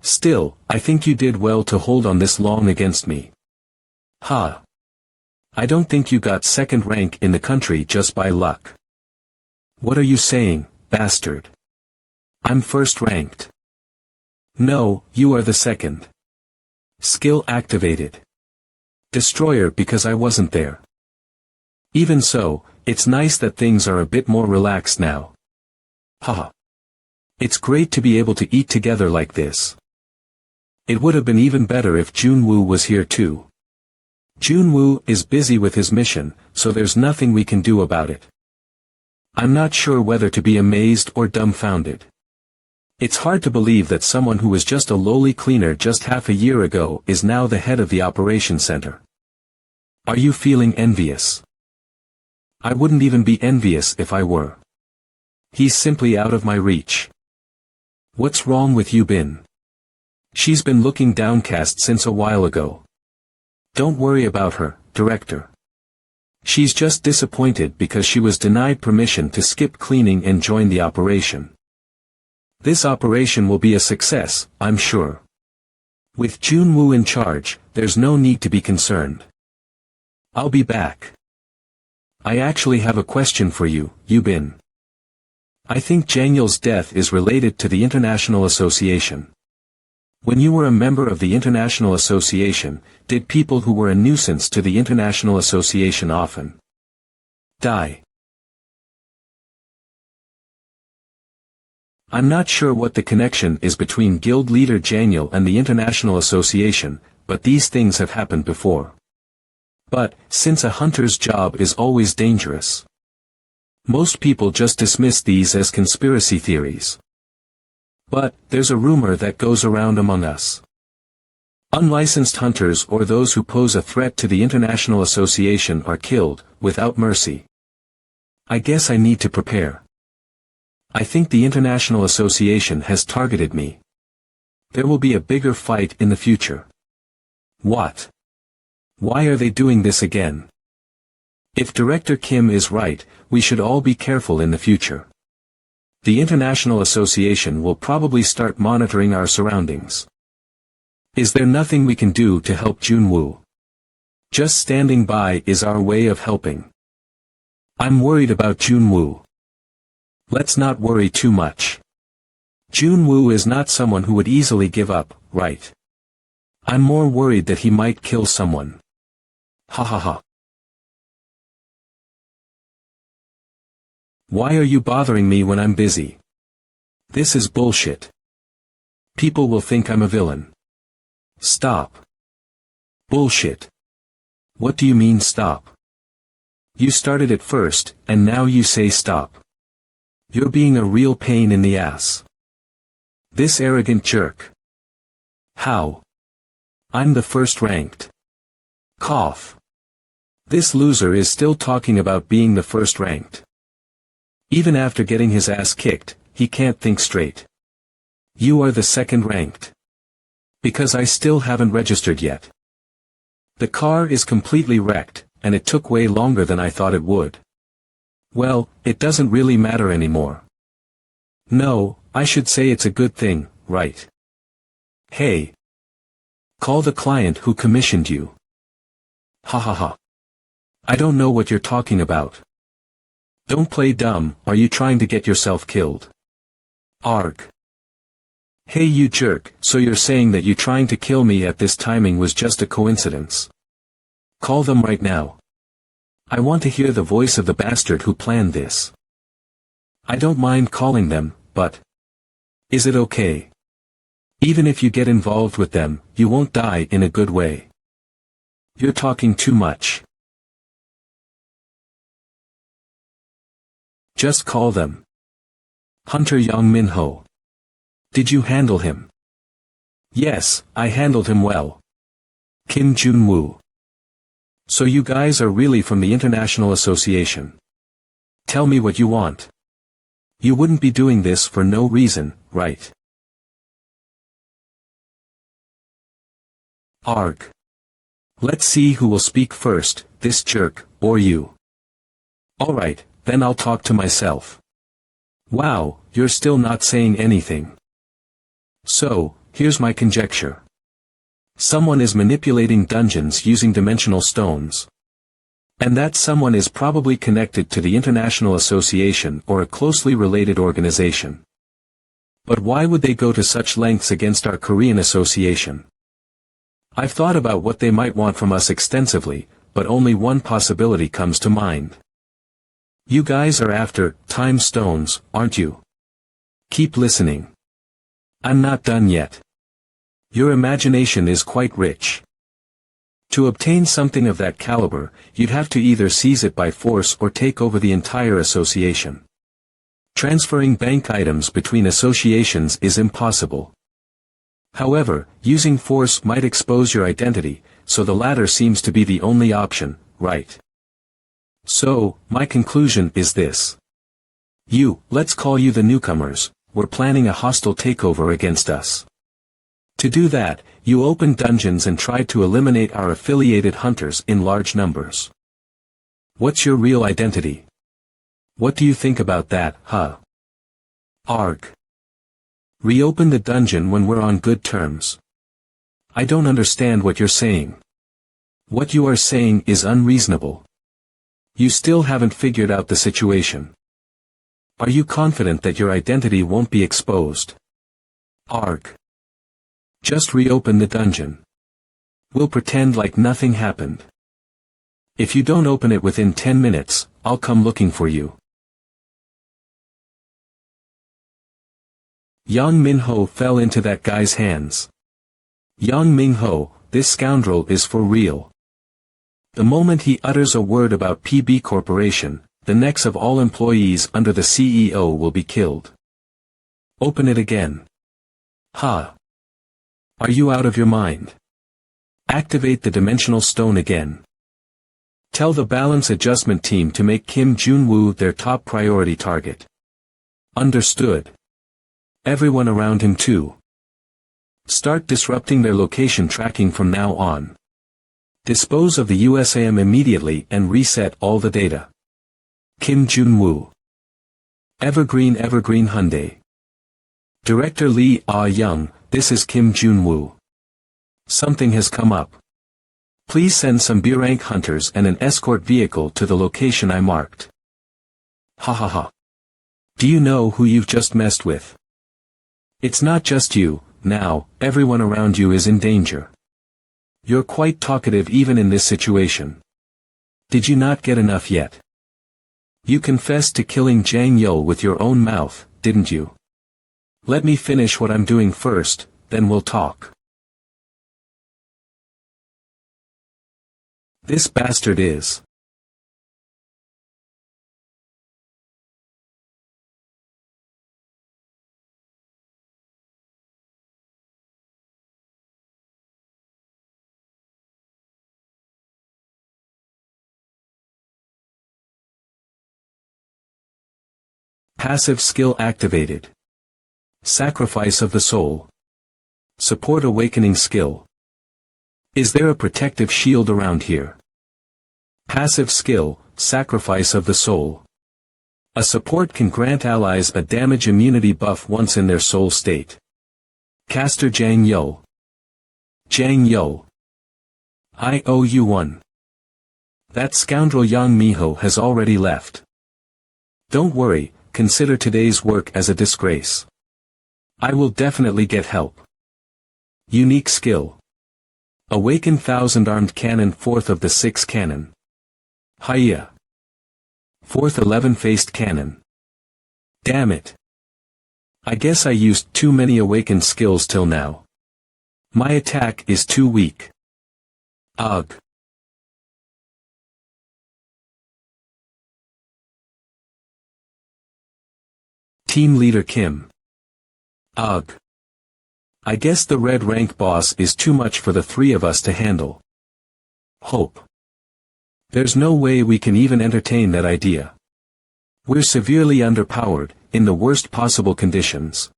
Still, I think you did well to hold on this long against me. Ha! I don't think you got second rank in the country just by luck. What are you saying, bastard? I'm first ranked. No, you are the second. Skill activated. Destroyer because I wasn't there. Even so, it's nice that things are a bit more relaxed now. Haha. It's great to be able to eat together like this. It would have been even better if Junwoo was here too. Junwoo is busy with his mission, so there's nothing we can do about it. I'm not sure whether to be amazed or dumbfounded. It's hard to believe that someone who was just a lowly cleaner just half a year ago is now the head of the operation center. Are you feeling envious? I wouldn't even be envious if I were. He's simply out of my reach. What's wrong with you, Bin? She's been looking downcast since a while ago. Don't worry about her, Director. She's just disappointed because she was denied permission to skip cleaning and join the operation. This operation will be a success, I'm sure. With Junwoo in charge, there's no need to be concerned. I'll be back. I actually have a question for you, Bin. I think Jangyeol's death is related to the International Association. When you were a member of the International Association, did people who were a nuisance to the International Association often die? I'm not sure what the connection is between guild leader Jangyeol and the International Association, but these things have happened before. But, since a hunter's job is always dangerous, most people just dismiss these as conspiracy theories. But, there's a rumor that goes around among us. Unlicensed hunters or those who pose a threat to the International Association are killed, without mercy. I guess I need to prepare. I think the International Association has targeted me. There will be a bigger fight in the future. What? Why are they doing this again? If Director Kim is right, we should all be careful in the future. The International Association will probably start monitoring our surroundings. Is there nothing we can do to help Junwoo? Just standing by is our way of helping. I'm worried about Junwoo. Let's not worry too much. Junwoo is not someone who would easily give up, right? I'm more worried that he might kill someone. Ha ha ha. Why are you bothering me when I'm busy? This is bullshit. People will think I'm a villain. Stop. Bullshit. What do you mean stop? You started it first, and now you say stop. You're being a real pain in the ass. This arrogant jerk. How? I'm the first ranked. Cough. This loser is still talking about being the first ranked. Even after getting his ass kicked, he can't think straight. You are the second ranked. Because I still haven't registered yet. The car is completely wrecked, and it took way longer than I thought it would. Well, it doesn't really matter anymore. No, I should say it's a good thing, right? Hey. Call the client who commissioned you. Ha ha ha. I don't know what you're talking about. Don't play dumb, are you trying to get yourself killed? Arg. Hey you jerk, so you're saying that you trying to kill me at this timing was just a coincidence. Call them right now. I want to hear the voice of the bastard who planned this. I don't mind calling them, but... Is it okay? Even if you get involved with them, you won't die in a good way. You're talking too much. Just call them. Hunter Yang Minho. Did you handle him? Yes, I handled him well. Kim Jun-woo. So you guys are really from the International Association. Tell me what you want. You wouldn't be doing this for no reason, right? Arg. Let's see who will speak first, this jerk, or you. Alright, then I'll talk to myself. Wow, you're still not saying anything. So, here's my conjecture. Someone is manipulating dungeons using dimensional stones. And that someone is probably connected to the International Association or a closely related organization. But why would they go to such lengths against our Korean association? I've thought about what they might want from us extensively, but only one possibility comes to mind. You guys are after time stones, aren't you? Keep listening. I'm not done yet. Your imagination is quite rich. To obtain something of that caliber, you'd have to either seize it by force or take over the entire association. Transferring bank items between associations is impossible. However, using force might expose your identity, so the latter seems to be the only option, right? So, my conclusion is this. Let's call you the newcomers, we're planning a hostile takeover against us. To do that, you open dungeons and try to eliminate our affiliated hunters in large numbers. What's your real identity? What do you think about that, huh? Arg. Reopen the dungeon when we're on good terms. I don't understand what you're saying. What you are saying is unreasonable. You still haven't figured out the situation. Are you confident that your identity won't be exposed? Arg. Just reopen the dungeon. We'll pretend like nothing happened. If you don't open it within 10 minutes, I'll come looking for you. Yang Minho fell into that guy's hands. Yang Minho, this scoundrel is for real. The moment he utters a word about PB Corporation, the necks of all employees under the CEO will be killed. Open it again. Ha! Are you out of your mind? Activate the dimensional stone again. Tell the balance adjustment team to make Kim Jun-woo their top priority target. Understood. Everyone around him too. Start disrupting their location tracking from now on. Dispose of the USAM immediately and reset all the data. Kim Jun-woo. Evergreen Hyundai. Director Lee Ah-young, this is Kim Jun-woo. Something has come up. Please send some B-rank hunters and an escort vehicle to the location I marked. Ha ha ha. Do you know who you've just messed with? It's not just you, now, everyone around you is in danger. You're quite talkative even in this situation. Did you not get enough yet? You confessed to killing Jang Yeol with your own mouth, didn't you? Let me finish what I'm doing first, then we'll talk. This bastard is. Passive skill activated. Sacrifice of the soul. Support awakening skill. Is there a protective shield around here? Passive skill, sacrifice of the soul. A support can grant allies a damage immunity buff once in their soul state. Caster Jang Yo. Jang Yo. I owe you one. That scoundrel Yang Minho has already left. Don't worry, consider today's work as a disgrace. I will definitely get help. Unique skill. Awaken 1000 cannon, 4th of the 6 cannon. Hiya. 4th 11-faced cannon. Damn it. I guess I used too many awakened skills till now. My attack is too weak. Ugh. Team Leader Kim. Ugh. I guess the red rank boss is too much for the three of us to handle. Hope. There's no way we can even entertain that idea. We're severely underpowered, in the worst possible conditions.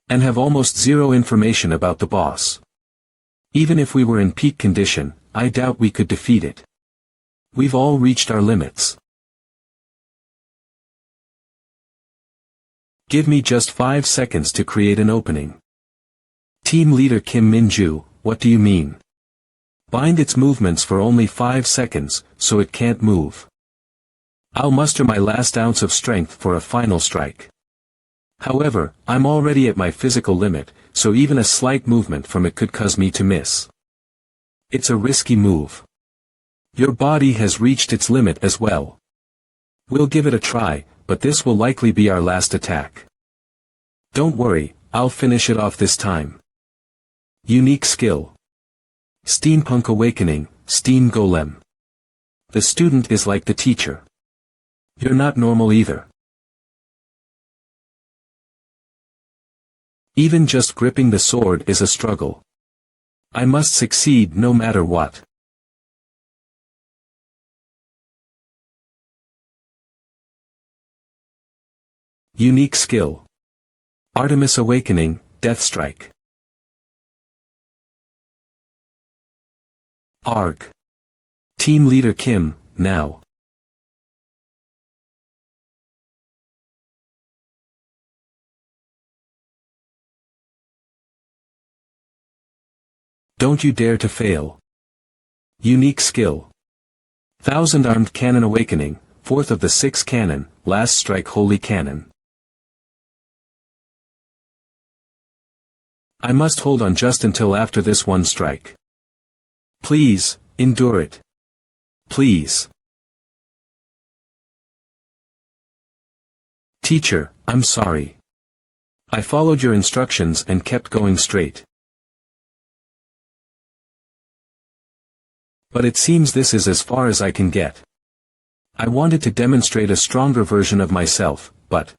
And have almost zero information about the boss. Even if we were in peak condition, I doubt we could defeat it. We've all reached our limits. Give me just 5 seconds to create an opening. Team Leader Kim Min-ju, what do you mean? Bind its movements for only 5 seconds, so it can't move. I'll muster my last ounce of strength for a final strike. However, I'm already at my physical limit, so even a slight movement from it could cause me to miss. It's a risky move. Your body has reached its limit as well. We'll give it a try, but this will likely be our last attack. Don't worry, I'll finish it off this time. Unique skill. Steampunk Awakening, Steam Golem. The student is like the teacher. You're not normal either. Even just gripping the sword is a struggle. I must succeed no matter what. Unique skill. Artemis Awakening, Death Strike. Arg. Team Leader Kim, now. Don't you dare to fail. Unique skill. 1000 Cannon Awakening, 4th of the 6 cannon, Last Strike Holy Cannon. I must hold on just until after this one strike. Please, endure it. Please. Teacher, I'm sorry. I followed your instructions and kept going straight. But it seems this is as far as I can get. I wanted to demonstrate a stronger version of myself, but...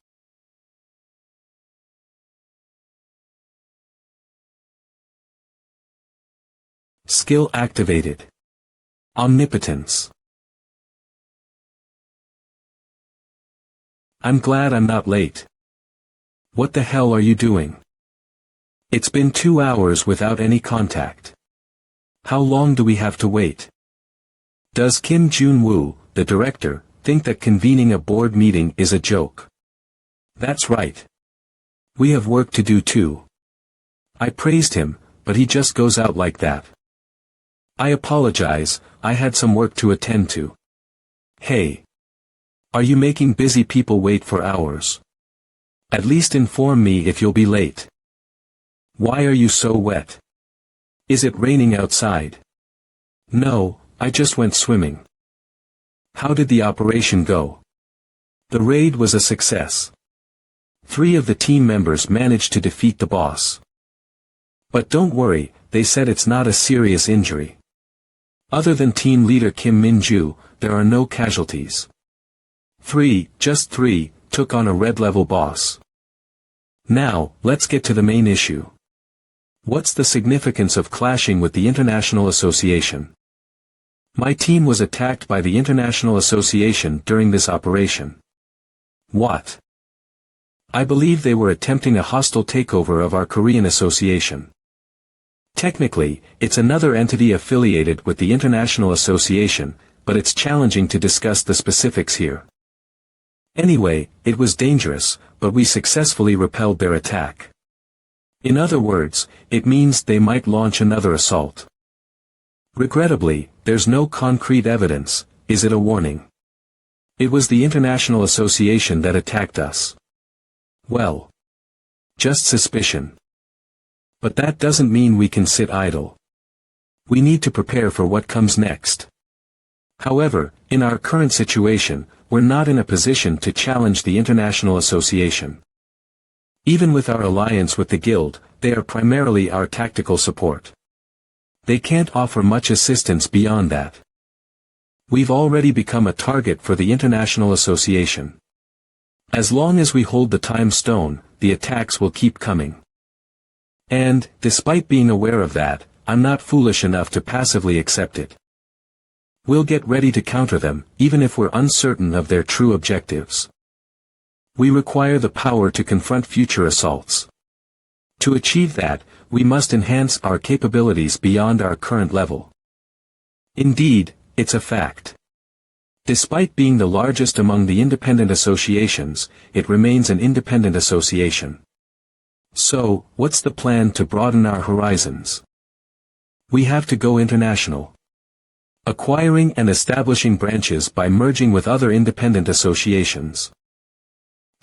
Skill activated. Omnipotence. I'm glad I'm not late. What the hell are you doing? It's been 2 hours without any contact. How long do we have to wait? Does Kim Jun-woo, the director, think that convening a board meeting is a joke? That's right. We have work to do too. I praised him, but he just goes out like that. I apologize, I had some work to attend to. Hey. Are you making busy people wait for hours? At least inform me if you'll be late. Why are you so wet? Is it raining outside? No, I just went swimming. How did the operation go? The raid was a success. 3 of the team members managed to defeat the boss. But don't worry, they said it's not a serious injury. Other than team leader Kim Min-ju, there are no casualties. 3, just 3, took on a red-level boss. Now, let's get to the main issue. What's the significance of clashing with the International Association? My team was attacked by the International Association during this operation. What? I believe they were attempting a hostile takeover of our Korean association. Technically, it's another entity affiliated with the International Association, but it's challenging to discuss the specifics here. Anyway, it was dangerous, but we successfully repelled their attack. In other words, it means they might launch another assault. Regrettably, there's no concrete evidence. Is it a warning? It was the International Association that attacked us. Well, just suspicion. But that doesn't mean we can sit idle. We need to prepare for what comes next. However, in our current situation, we're not in a position to challenge the International Association. Even with our alliance with the Guild, they are primarily our tactical support. They can't offer much assistance beyond that. We've already become a target for the International Association. As long as we hold the time stone, the attacks will keep coming. And, despite being aware of that, I'm not foolish enough to passively accept it. We'll get ready to counter them, even if we're uncertain of their true objectives. We require the power to confront future assaults. To achieve that, we must enhance our capabilities beyond our current level. Indeed, it's a fact. Despite being the largest among the independent associations, it remains an independent association. So, what's the plan to broaden our horizons? We have to go international. Acquiring and establishing branches by merging with other independent associations.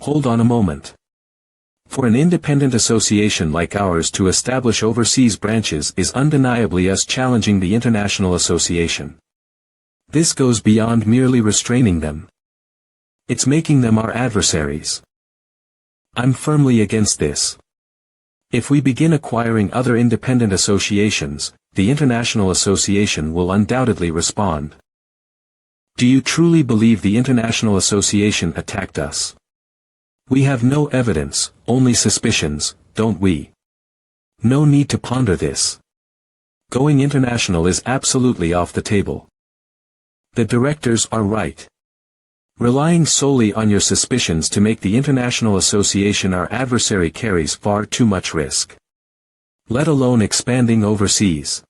Hold on a moment. For an independent association like ours to establish overseas branches is undeniably us challenging the International Association. This goes beyond merely restraining them. It's making them our adversaries. I'm firmly against this. If we begin acquiring other independent associations, the International Association will undoubtedly respond. Do you truly believe the International Association attacked us? We have no evidence, only suspicions, don't we? No need to ponder this. Going international is absolutely off the table. The directors are right. Relying solely on your suspicions to make the International Association our adversary carries far too much risk. Let alone expanding overseas.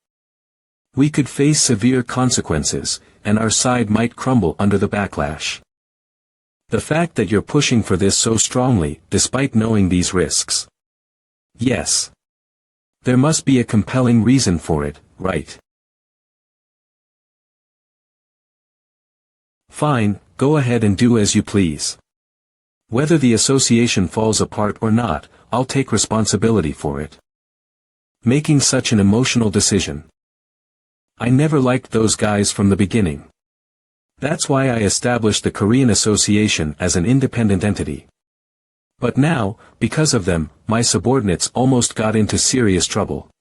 We could face severe consequences, and our side might crumble under the backlash. The fact that you're pushing for this so strongly, despite knowing these risks. Yes. There must be a compelling reason for it, right? Fine, go ahead and do as you please. Whether the association falls apart or not, I'll take responsibility for it. Making such an emotional decision. I never liked those guys from the beginning. That's why I established the Korean Association as an independent entity. But now, because of them, my subordinates almost got into serious trouble.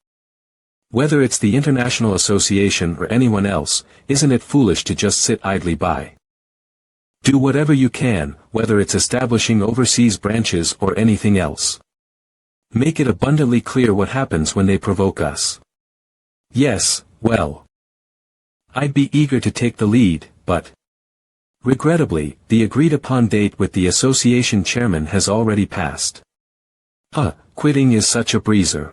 Whether it's the International Association or anyone else, isn't it foolish to just sit idly by? Do whatever you can, whether it's establishing overseas branches or anything else. Make it abundantly clear what happens when they provoke us. Yes, well. I'd be eager to take the lead, but regrettably, the agreed-upon date with the association chairman has already passed. Quitting is such a breezer.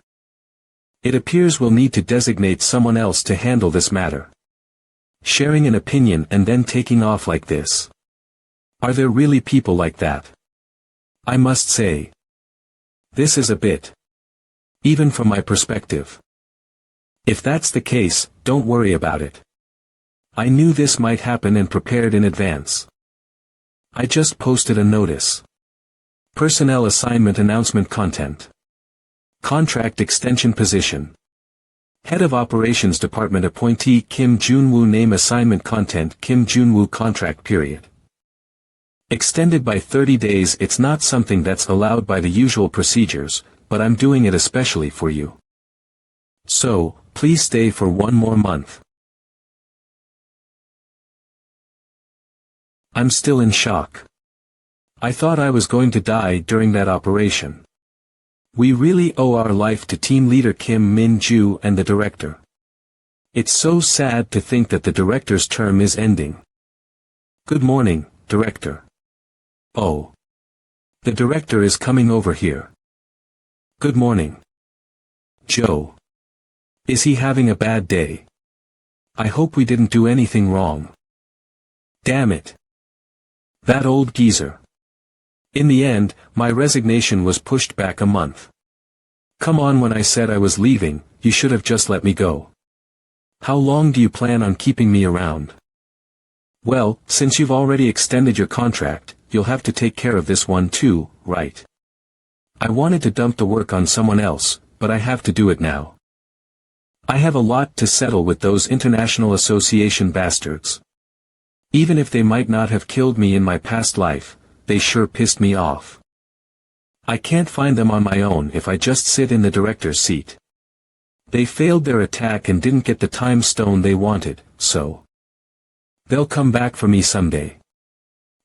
It appears we'll need to designate someone else to handle this matter. Sharing an opinion and then taking off like this. Are there really people like that? I must say. This is a bit. Even from my perspective. If that's the case, don't worry about it. I knew this might happen and prepared in advance. I just posted a notice. Personnel assignment announcement content. Contract extension position. Head of Operations Department appointee Kim Jun-woo name assignment content Kim Jun-woo contract period. Extended by 30 days. It's not something that's allowed by the usual procedures, but I'm doing it especially for you. So, please stay for one more month. I'm still in shock. I thought I was going to die during that operation. We really owe our life to team leader Kim Min-ju and the director. It's so sad to think that the director's term is ending. Good morning, director. Oh. The director is coming over here. Good morning. Joe. Is he having a bad day? I hope we didn't do anything wrong. Damn it. That old geezer. In the end, my resignation was pushed back a month. Come on, when I said I was leaving, you should have just let me go. How long do you plan on keeping me around? Well, since you've already extended your contract, you'll have to take care of this one too, right? I wanted to dump the work on someone else, but I have to do it now. I have a lot to settle with those International Association bastards. Even if they might not have killed me in my past life, they sure pissed me off. I can't find them on my own if I just sit in the director's seat. They failed their attack and didn't get the time stone they wanted, so they'll come back for me someday.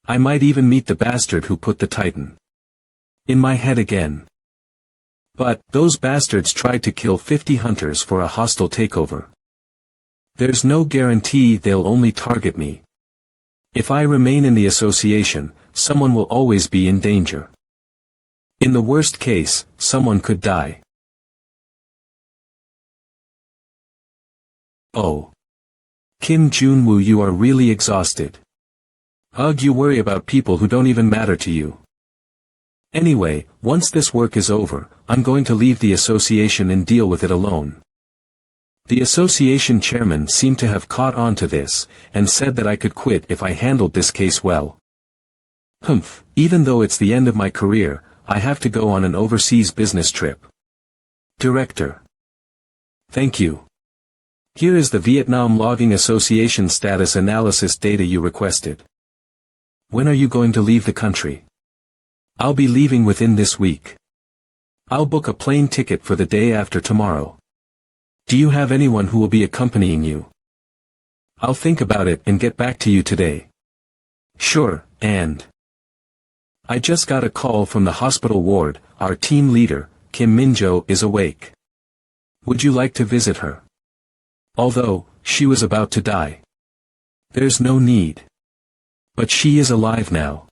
I might even meet the bastard who put the Titan in my head again. But those bastards tried to kill 50 hunters for a hostile takeover. There's no guarantee they'll only target me. If I remain in the association, someone will always be in danger. In the worst case, someone could die. Oh. Kim Jun-woo, you are really exhausted. Ugh, you worry about people who don't even matter to you. Anyway, once this work is over, I'm going to leave the association and deal with it alone. The association chairman seemed to have caught on to this, and said that I could quit if I handled this case well. Humph, even though it's the end of my career, I have to go on an overseas business trip. Director. Thank you. Here is the Vietnam Logging Association status analysis data you requested. When are you going to leave the country? I'll be leaving within this week. I'll book a plane ticket for the day after tomorrow. Do you have anyone who will be accompanying you? I'll think about it and get back to you today. Sure, and I just got a call from the hospital ward. Our team leader, Kim Minho, is awake. Would you like to visit her? Although, she was about to die. There's no need. But she is alive now.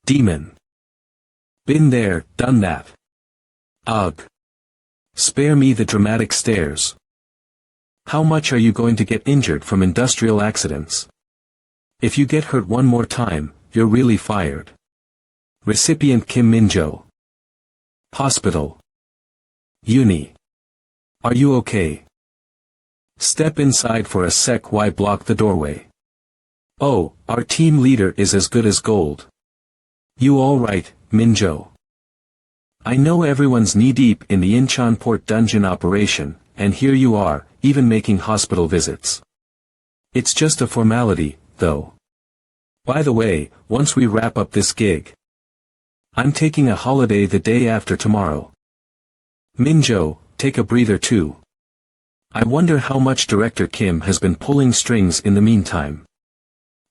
Demon. Been there, done that. Ugh. Spare me the dramatic stares. How much are you going to get injured from industrial accidents? If you get hurt one more time, you're really fired. Recipient Kim Minho. Hospital. Uni. Are you okay? Step inside for a sec. Why block the doorway? Oh, our team leader is as good as gold. You all right, Minho? I know everyone's knee-deep in the Incheon port dungeon operation, and here you are, even making hospital visits. It's just a formality, though. By the way, once we wrap up this gig, I'm taking a holiday the day after tomorrow. Minho, take a breather too. I wonder how much Director Kim has been pulling strings in the meantime.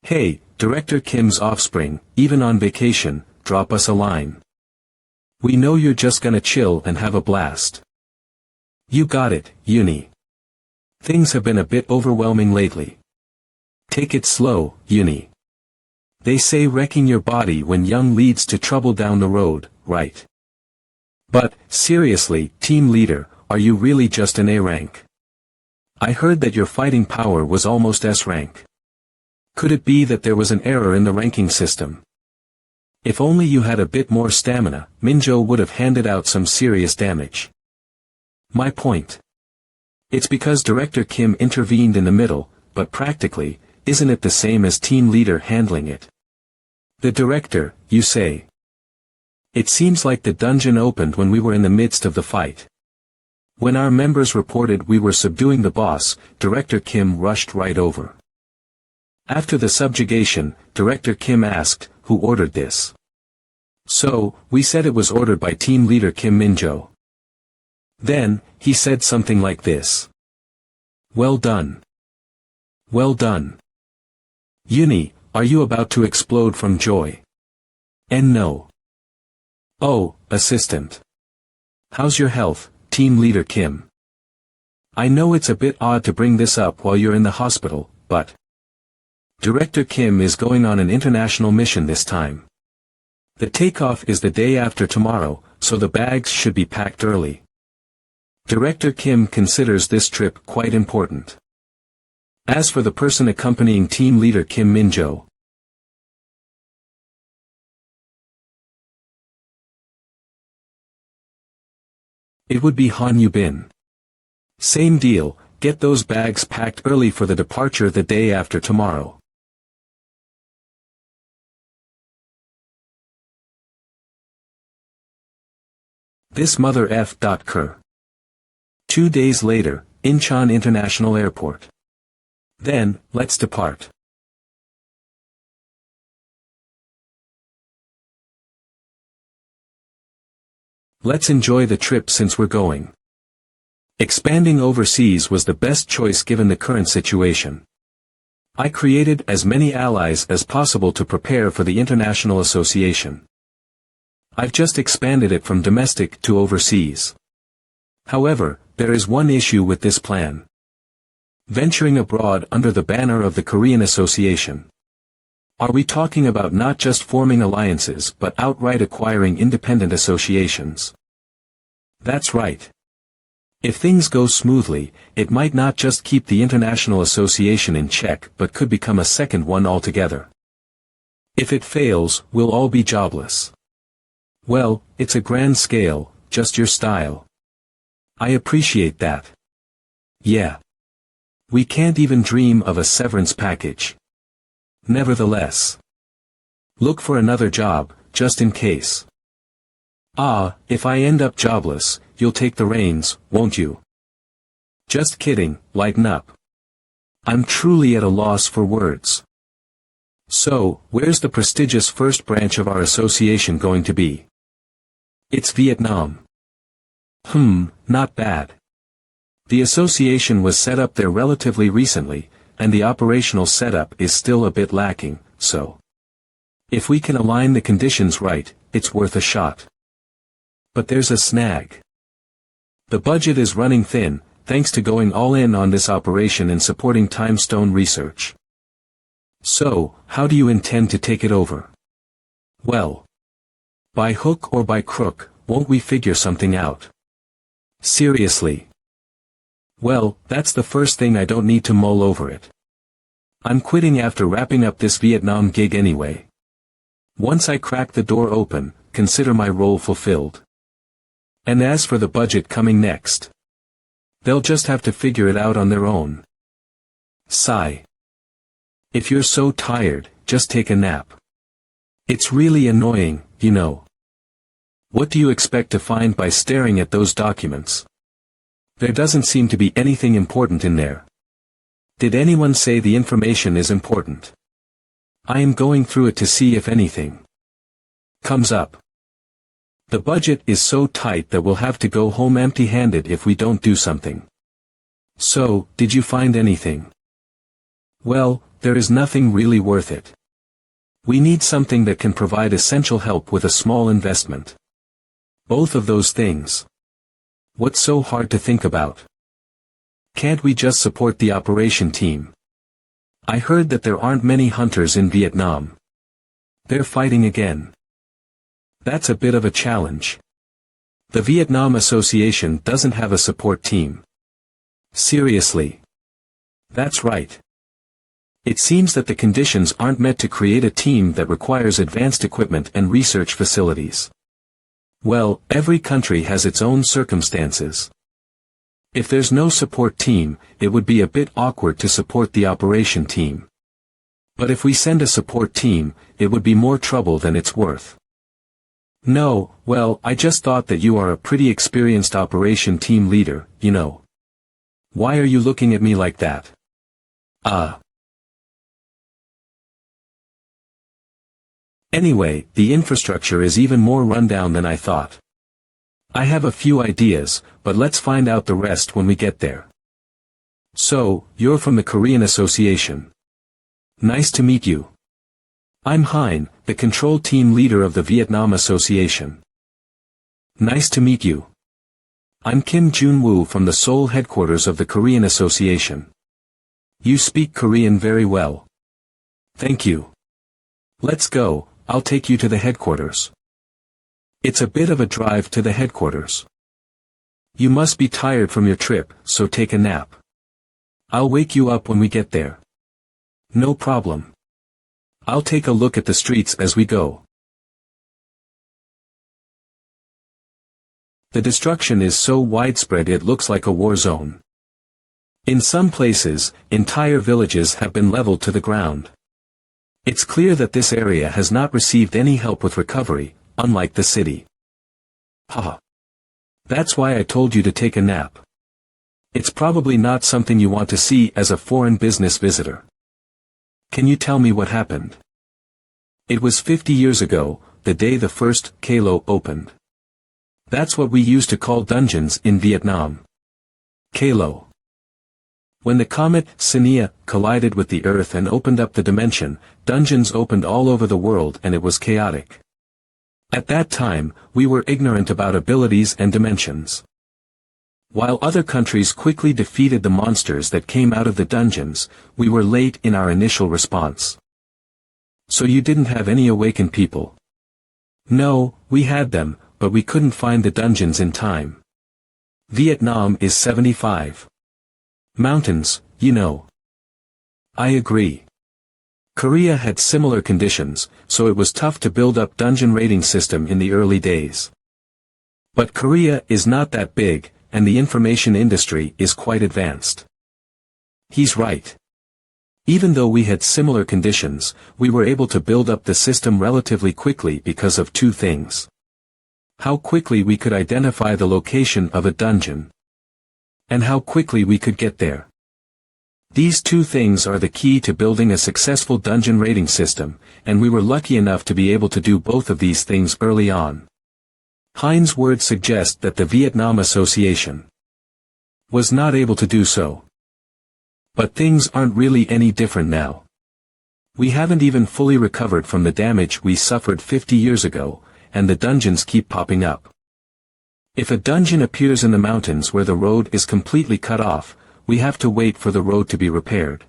Hey, Director Kim's offspring, even on vacation, drop us a line. We know you're just gonna chill and have a blast. You got it, Uni. Things have been a bit overwhelming lately. Take it slow, Uni. They say wrecking your body when young leads to trouble down the road, right? But, seriously, team leader, are you really just an A rank? I heard that your fighting power was almost S rank. Could it be that there was an error in the ranking system? If only you had a bit more stamina, Minho would have handed out some serious damage. My point. It's because Director Kim intervened in the middle, but practically, isn't it the same as team leader handling it? The director, you say? It seems like the dungeon opened when we were in the midst of the fight. When our members reported we were subduing the boss, Director Kim rushed right over. After the subjugation, Director Kim asked, who ordered this? So, we said it was ordered by team leader Kim Minho. Then, he said something like this. Well done. Well done. Uni, are you about to explode from joy? And no. Oh, assistant. How's your health, team leader Kim? I know it's a bit odd to bring this up while you're in the hospital, but Director Kim is going on an international mission this time. The takeoff is the day after tomorrow, so the bags should be packed early. Director Kim considers this trip quite important. As for the person accompanying team leader Kim Minho, it would be Han Yubin. Same deal, get those bags packed early for the departure the day after tomorrow. This mother F.Ker. 2 days later, Incheon International Airport. Then, let's depart. Let's enjoy the trip since we're going. Expanding overseas was the best choice given the current situation. I created as many allies as possible to prepare for the international association. I've just expanded it from domestic to overseas. However, there is one issue with this plan. Venturing abroad under the banner of the Korean Association. Are we talking about not just forming alliances but outright acquiring independent associations? That's right. If things go smoothly, it might not just keep the international association in check but could become a second one altogether. If it fails, we'll all be jobless. Well, it's a grand scale, just your style. I appreciate that. Yeah. We can't even dream of a severance package. Nevertheless. Look for another job, just in case. If I end up jobless, you'll take the reins, won't you? Just kidding, lighten up. I'm truly at a loss for words. So, where's the prestigious first branch of our association going to be? It's Vietnam. Not bad. The association was set up there relatively recently, and the operational setup is still a bit lacking, so. If we can align the conditions right, it's worth a shot. But there's a snag. The budget is running thin, thanks to going all in on this operation and supporting Timestone research. So, how do you intend to take it over? Well. By hook or by crook, won't we figure something out? Seriously. Well, that's the first thing. I don't need to mull over it. I'm quitting after wrapping up this Vietnam gig anyway. Once I crack the door open, consider my role fulfilled. And as for the budget coming next, they'll just have to figure it out on their own. Sigh. If you're so tired, just take a nap. It's really annoying, you know. What do you expect to find by staring at those documents? There doesn't seem to be anything important in there. Did anyone say the information is important? I am going through it to see if anything comes up. The budget is so tight that we'll have to go home empty-handed if we don't do something. So, did you find anything? Well, there is nothing really worth it. We need something that can provide essential help with a small investment. Both of those things. What's so hard to think about? Can't we just support the operation team? I heard that there aren't many hunters in Vietnam. They're fighting again. That's a bit of a challenge. The Vietnam Association doesn't have a support team. Seriously. That's right. It seems that the conditions aren't met to create a team that requires advanced equipment and research facilities. Well, every country has its own circumstances. If there's no support team, it would be a bit awkward to support the operation team. But if we send a support team, it would be more trouble than it's worth. No, well, I just thought that you are a pretty experienced operation team leader, you know. Why are you looking at me like that? Anyway, the infrastructure is even more rundown than I thought. I have a few ideas, but let's find out the rest when we get there. So, you're from the Korean Association. Nice to meet you. I'm Hein, the control team leader of the Vietnam Association. Nice to meet you. I'm Kim Jun-woo from the Seoul headquarters of the Korean Association. You speak Korean very well. Thank you. Let's go, I'll take you to the headquarters. It's a bit of a drive to the headquarters. You must be tired from your trip, so take a nap. I'll wake you up when we get there. No problem. I'll take a look at the streets as we go. The destruction is so widespread it looks like a war zone. In some places, entire villages have been leveled to the ground. It's clear that this area has not received any help with recovery, unlike the city. Haha. That's why I told you to take a nap. It's probably not something you want to see as a foreign business visitor. Can you tell me what happened? It was 50 years ago, the day the first Kalo opened. That's what we used to call dungeons in Vietnam. Kalo. When the comet Sunin collided with the Earth and opened up the dimension, dungeons opened all over the world and it was chaotic. At that time, we were ignorant about abilities and dimensions. While other countries quickly defeated the monsters that came out of the dungeons, we were late in our initial response. So you didn't have any awakened people? No, we had them, but we couldn't find the dungeons in time. Vietnam is 75 mountains, you know. I agree. Korea had similar conditions, so it was tough to build up dungeon rating system in the early days. But Korea is not that big, and the information industry is quite advanced. He's right. Even though we had similar conditions, we were able to build up the system relatively quickly because of two things. How quickly we could identify the location of a dungeon. And how quickly we could get there. These two things are the key to building a successful dungeon rating system, and we were lucky enough to be able to do both of these things early on. Hein's words suggest that the Vietnam Association was not able to do so. But things aren't really any different now. We haven't even fully recovered from the damage we suffered 50 years ago, and the dungeons keep popping up. If a dungeon appears in the mountains where the road is completely cut off, we have to wait for the road to be repaired.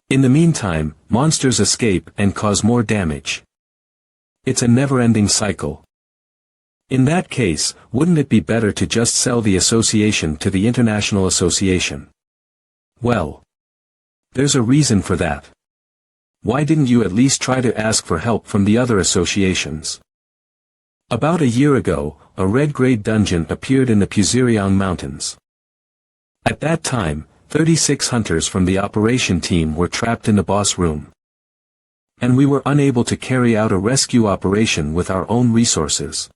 In the meantime, monsters escape and cause more damage. It's a never-ending cycle. In that case, wouldn't it be better to just sell the association to the International Association? Well, there's a reason for that. Why didn't you at least try to ask for help from the other associations? About a year ago, a red-grade dungeon appeared in the Persuading Mountains. At that time, 36 hunters from the operation team were trapped in the boss room. And we were unable to carry out a rescue operation with our own resources.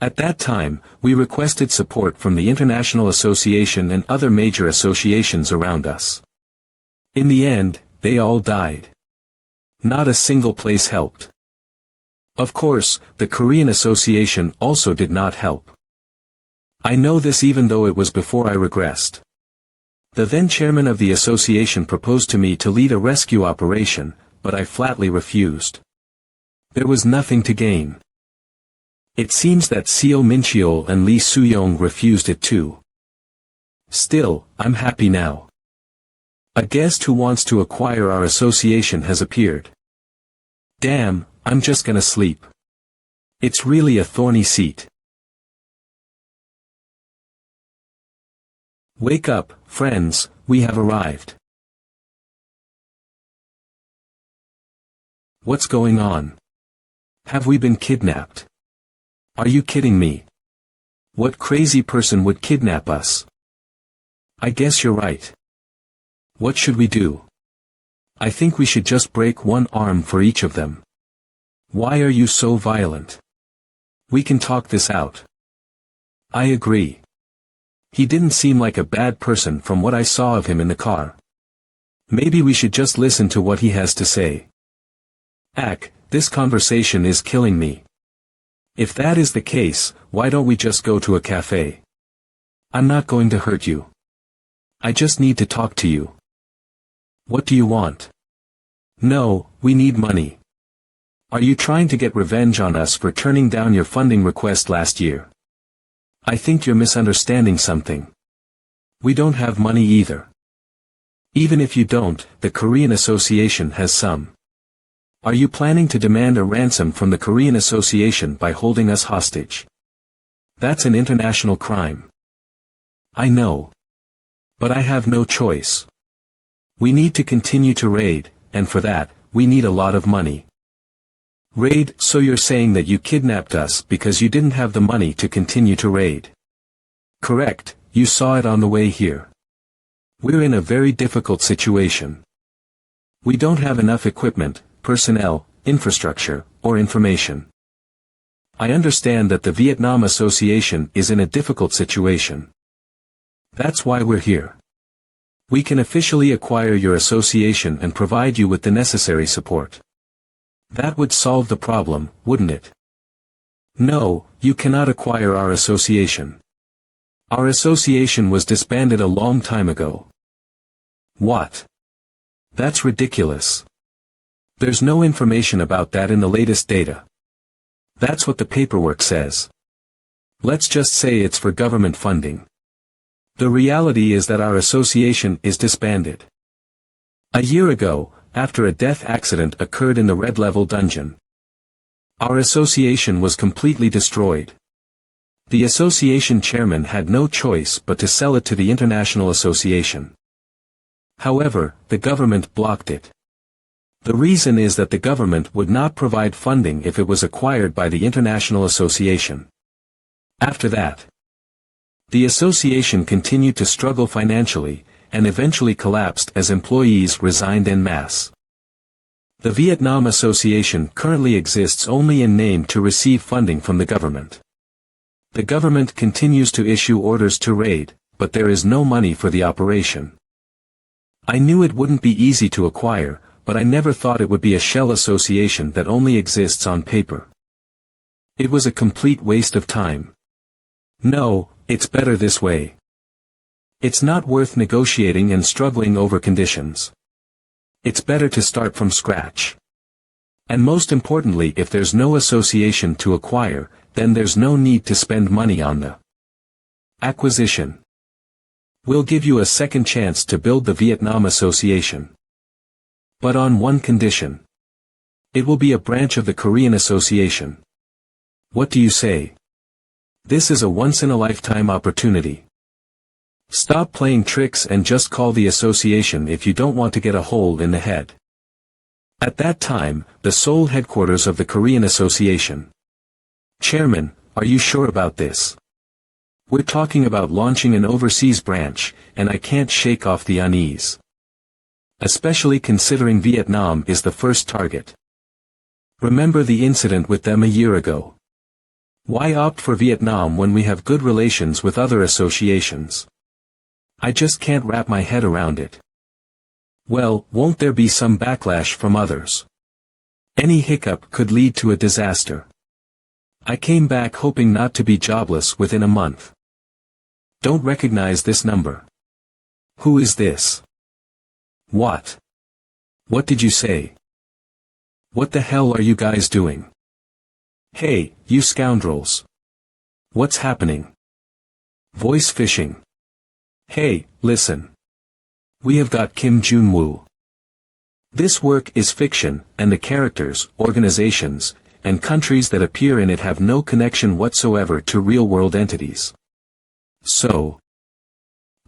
At that time, we requested support from the International Association and other major associations around us. In the end, they all died. Not a single place helped. Of course, the Korean Association also did not help. I know this even though it was before I regressed. The then chairman of the association proposed to me to lead a rescue operation, but I flatly refused. There was nothing to gain. It seems that Seo Mincheol and Lee Soo-young refused it too. Still, I'm happy now. A guest who wants to acquire our association has appeared. Damn, I'm just gonna sleep. It's really a thorny seat. Wake up, friends, we have arrived. What's going on? Have we been kidnapped? Are you kidding me? What crazy person would kidnap us? I guess you're right. What should we do? I think we should just break one arm for each of them. Why are you so violent? We can talk this out. I agree. He didn't seem like a bad person from what I saw of him in the car. Maybe we should just listen to what he has to say. This conversation is killing me. If that is the case, why don't we just go to a cafe? I'm not going to hurt you. I just need to talk to you. What do you want? No, we need money. Are you trying to get revenge on us for turning down your funding request last year? I think you're misunderstanding something. We don't have money either. Even if you don't, the Korean Association has some. Are you planning to demand a ransom from the Korean Association by holding us hostage? That's an international crime. I know. But I have no choice. We need to continue to raid, and for that, we need a lot of money. Raid, so you're saying that you kidnapped us because you didn't have the money to continue to raid. Correct, you saw it on the way here. We're in a very difficult situation. We don't have enough equipment, personnel, infrastructure, or information. I understand that the Vietnam Association is in a difficult situation. That's why we're here. We can officially acquire your association and provide you with the necessary support. That would solve the problem, wouldn't it? No, you cannot acquire our association. Our association was disbanded a long time ago. What? That's ridiculous. There's no information about that in the latest data. That's what the paperwork says. Let's just say it's for government funding. The reality is that our association is disbanded. A year ago, after a death accident occurred in the Red Level dungeon, our association was completely destroyed. The association chairman had no choice but to sell it to the International Association. However, the government blocked it. The reason is that the government would not provide funding if it was acquired by the International Association. After that, the association continued to struggle financially, and eventually collapsed as employees resigned en masse. The Vietnam Association currently exists only in name to receive funding from the government. The government continues to issue orders to raid, but there is no money for the operation. I knew it wouldn't be easy to acquire, but I never thought it would be a shell association that only exists on paper. It was a complete waste of time. No, it's better this way. It's not worth negotiating and struggling over conditions. It's better to start from scratch. And most importantly, if there's no association to acquire, then there's no need to spend money on the acquisition. We'll give you a second chance to build the Vietnam Association. But on one condition. It will be a branch of the Korean Association. What do you say? This is a once-in-a-lifetime opportunity. Stop playing tricks and just call the association if you don't want to get a hole in the head. At that time, the Seoul headquarters of the Korean Association. Chairman, are you sure about this? We're talking about launching an overseas branch, and I can't shake off the unease. Especially considering Vietnam is the first target. Remember the incident with them a year ago. Why opt for Vietnam when we have good relations with other associations? I just can't wrap my head around it. Well, won't there be some backlash from others? Any hiccup could lead to a disaster. I came back hoping not to be jobless within a month. Don't recognize this number. Who is this? What? What did you say? What the hell are you guys doing? Hey, you scoundrels. What's happening? Voice phishing. Hey, listen. We have got Kim Jun-woo. This work is fiction, and the characters, organizations, and countries that appear in it have no connection whatsoever to real-world entities. So,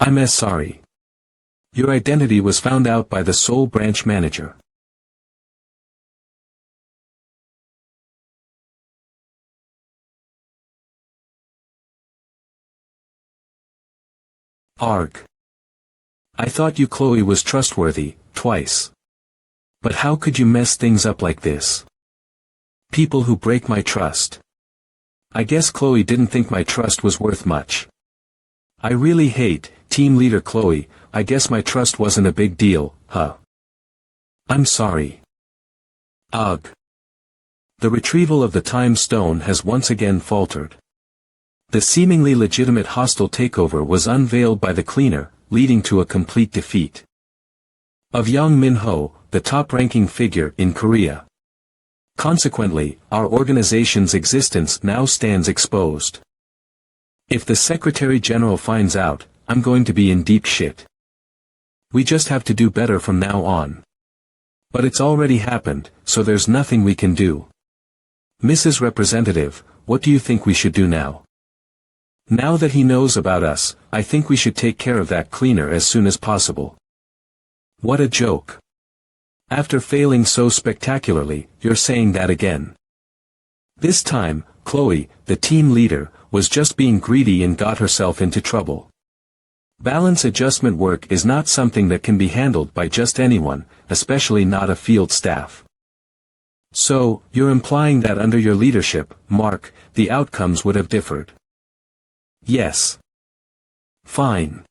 I'm sorry. Your identity was found out by the Seoul branch manager. Arg. I thought you Chloe was trustworthy, twice. But how could you mess things up like this? People who break my trust. I guess Chloe didn't think my trust was worth much. I really hate, team leader Chloe, I guess my trust wasn't a big deal, huh? I'm sorry. Ugh. The retrieval of the time stone has once again faltered. The seemingly legitimate hostile takeover was unveiled by the cleaner, leading to a complete defeat of Yang Minho, the top-ranking figure in Korea. Consequently, our organization's existence now stands exposed. If the Secretary General finds out, I'm going to be in deep shit. We just have to do better from now on. But it's already happened, so there's nothing we can do. Mrs. Representative, what do you think we should do now? Now that he knows about us, I think we should take care of that cleaner as soon as possible. What a joke. After failing so spectacularly, you're saying that again. This time, Chloe, the team leader, was just being greedy and got herself into trouble. Balance adjustment work is not something that can be handled by just anyone, especially not a field staff. So, you're implying that under your leadership, Mark, the outcomes would have differed. Yes. Fine.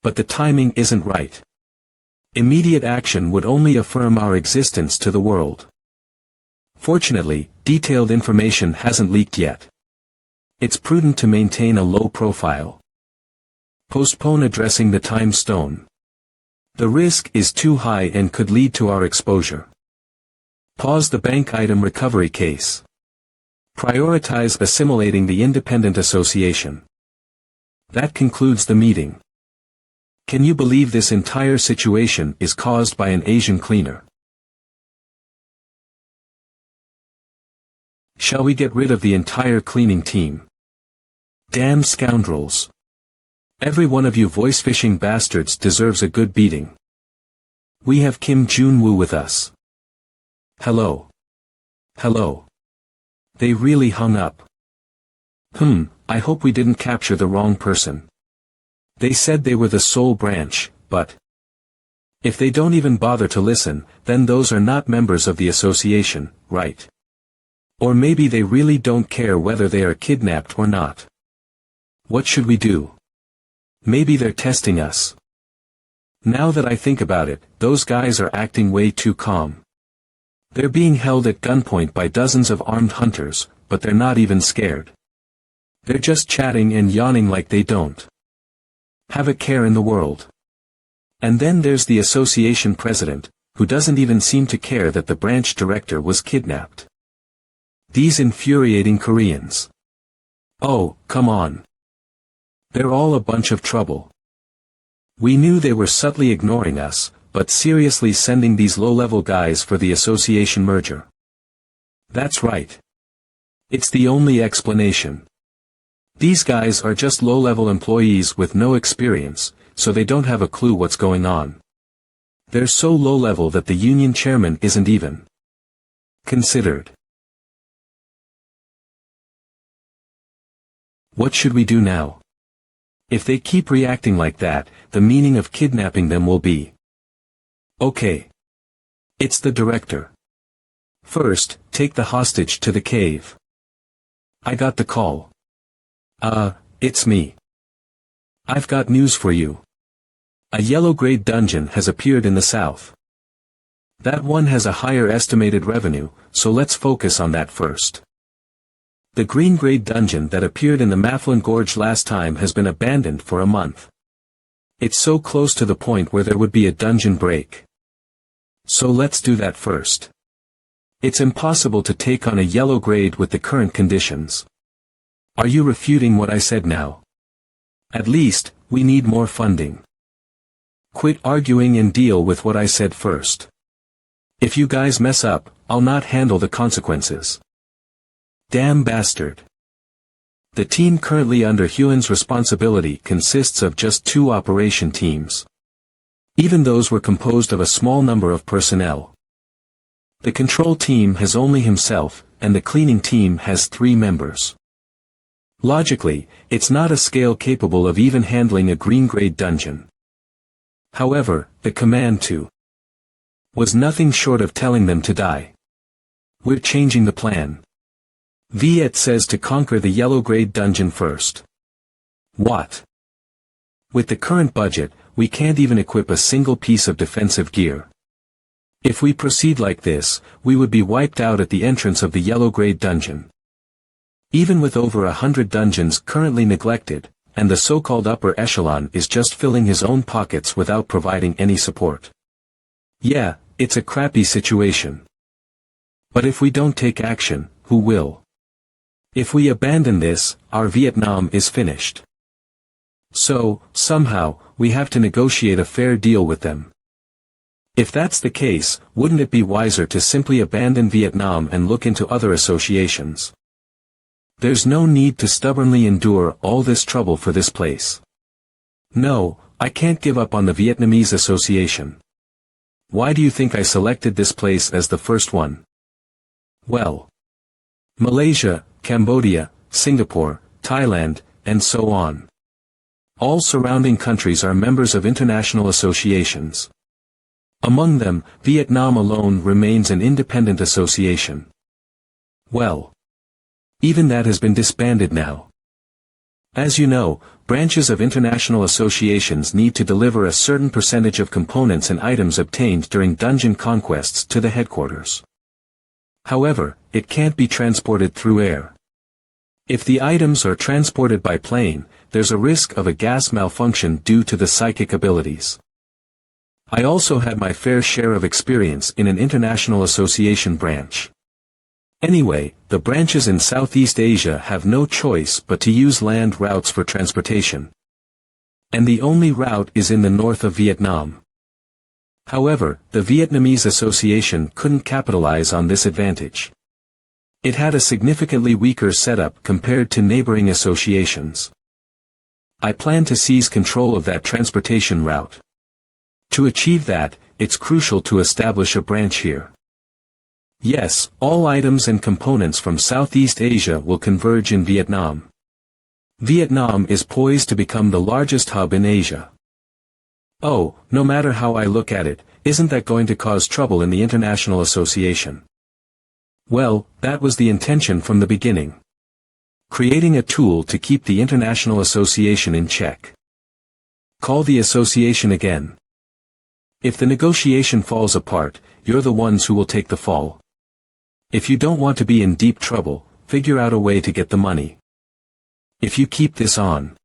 But the timing isn't right. Immediate action would only affirm our existence to the world. Fortunately, detailed information hasn't leaked yet. It's prudent to maintain a low profile. Postpone addressing the time stone. The risk is too high and could lead to our exposure. Pause the bank item recovery case. Prioritize assimilating the independent association. That concludes the meeting. Can you believe this entire situation is caused by an Asian cleaner? Shall we get rid of the entire cleaning team? Damn scoundrels. Every one of you voice-fishing bastards deserves a good beating. We have Kim Jun-woo with us. Hello. Hello. They really hung up. I hope we didn't capture the wrong person. They said they were the sole branch, but if they don't even bother to listen, then those are not members of the association, right? Or maybe they really don't care whether they are kidnapped or not. What should we do? Maybe they're testing us. Now that I think about it, those guys are acting way too calm. They're being held at gunpoint by dozens of armed hunters, but they're not even scared. They're just chatting and yawning like they don't have a care in the world. And then there's the association president, who doesn't even seem to care that the branch director was kidnapped. These infuriating Koreans. Oh, come on. They're all a bunch of trouble. We knew they were subtly ignoring us, but seriously sending these low-level guys for the association merger. That's right. It's the only explanation. These guys are just low-level employees with no experience, so they don't have a clue what's going on. They're so low-level that the union chairman isn't even considered. What should we do now? If they keep reacting like that, the meaning of kidnapping them will be. Okay. It's the director. First, take the hostage to the cave. I got the call. It's me. I've got news for you. A yellow-grade dungeon has appeared in the south. That one has a higher estimated revenue, so let's focus on that first. The green-grade dungeon that appeared in the Maflin Gorge last time has been abandoned for a month. It's so close to the point where there would be a dungeon break. So let's do that first. It's impossible to take on a yellow grade with the current conditions. Are you refuting what I said now? At least, we need more funding. Quit arguing and deal with what I said first. If you guys mess up, I'll not handle the consequences. Damn bastard. The team currently under Hyun's responsibility consists of just 2 operation teams. Even those were composed of a small number of personnel. The control team has only himself, and the cleaning team has 3 members. Logically, it's not a scale capable of even handling a green-grade dungeon. However, the command to was nothing short of telling them to die. We're changing the plan. Viet says to conquer the yellow-grade dungeon first. What? With the current budget, we can't even equip a single piece of defensive gear. If we proceed like this, we would be wiped out at the entrance of the yellow-grade dungeon. Even with over 100 dungeons currently neglected, and the so-called upper echelon is just filling his own pockets without providing any support. Yeah, it's a crappy situation. But if we don't take action, who will? If we abandon this, our Vietnam is finished. So, somehow, we have to negotiate a fair deal with them. If that's the case, wouldn't it be wiser to simply abandon Vietnam and look into other associations? There's no need to stubbornly endure all this trouble for this place. No, I can't give up on the Vietnamese association. Why do you think I selected this place as the first one? Well, Malaysia, Cambodia, Singapore, Thailand, and so on. All surrounding countries are members of international associations. Among them, Vietnam alone remains an independent association. Well, even that has been disbanded now. As you know, branches of international associations need to deliver a certain percentage of components and items obtained during dungeon conquests to the headquarters. However, it can't be transported through air. If the items are transported by plane, there's a risk of a gas malfunction due to the psychic abilities. I also had my fair share of experience in an international association branch. Anyway, the branches in Southeast Asia have no choice but to use land routes for transportation. And the only route is in the north of Vietnam. However, the Vietnamese association couldn't capitalize on this advantage. It had a significantly weaker setup compared to neighboring associations. I plan to seize control of that transportation route. To achieve that, it's crucial to establish a branch here. Yes, all items and components from Southeast Asia will converge in Vietnam. Vietnam is poised to become the largest hub in Asia. Oh, no matter how I look at it, isn't that going to cause trouble in the international association? Well, that was the intention from the beginning. Creating a tool to keep the international association in check. Call the association again. If the negotiation falls apart, you're the ones who will take the fall. If you don't want to be in deep trouble, figure out a way to get the money. If you keep this on,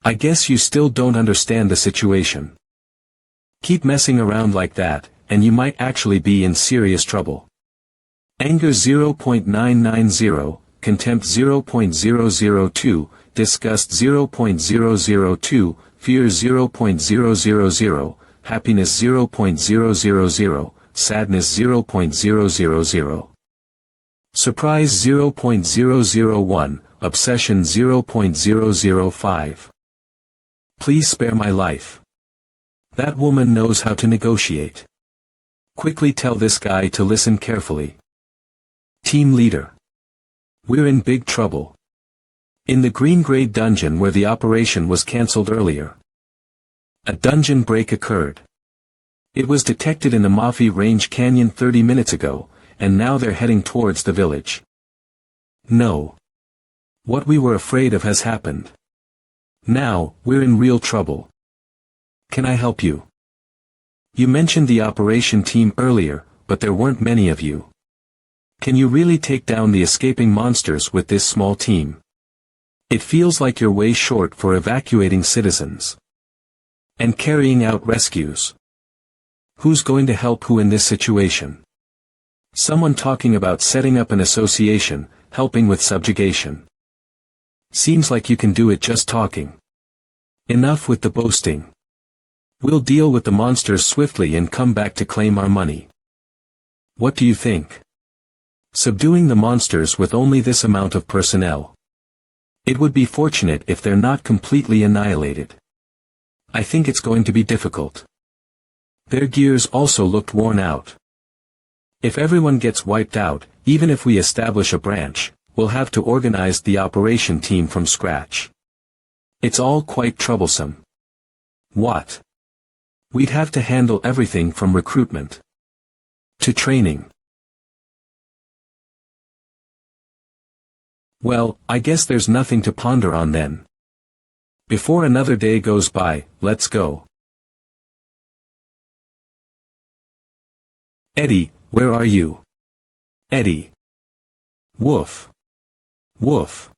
I guess you still don't understand the situation. Keep messing around like that, and you might actually be in serious trouble. Anger 0.990, contempt 0.002, disgust 0.002, fear 0.000, happiness 0.000, sadness 0.000. Surprise 0.001, obsession 0.005. Please spare my life. That woman knows how to negotiate. Quickly tell this guy to listen carefully. Team leader. We're in big trouble. In the green grade dungeon where the operation was cancelled earlier, a dungeon break occurred. It was detected in the Mafi Range Canyon 30 minutes ago, and now they're heading towards the village. No. What we were afraid of has happened. Now, we're in real trouble. Can I help you? You mentioned the operation team earlier, but there weren't many of you. Can you really take down the escaping monsters with this small team? It feels like you're way short for evacuating citizens and carrying out rescues. Who's going to help who in this situation? Someone talking about setting up an association, helping with subjugation. Seems like you can do it just talking. Enough with the boasting. We'll deal with the monsters swiftly and come back to claim our money. What do you think? Subduing the monsters with only this amount of personnel. It would be fortunate if they're not completely annihilated. I think it's going to be difficult. Their gears also looked worn out. If everyone gets wiped out, even if we establish a branch, we'll have to organize the operation team from scratch. It's all quite troublesome. What? We'd have to handle everything from recruitment to training. Well, I guess there's nothing to ponder on then. Before another day goes by, let's go. Eddie, where are you? Eddie. Woof. Woof.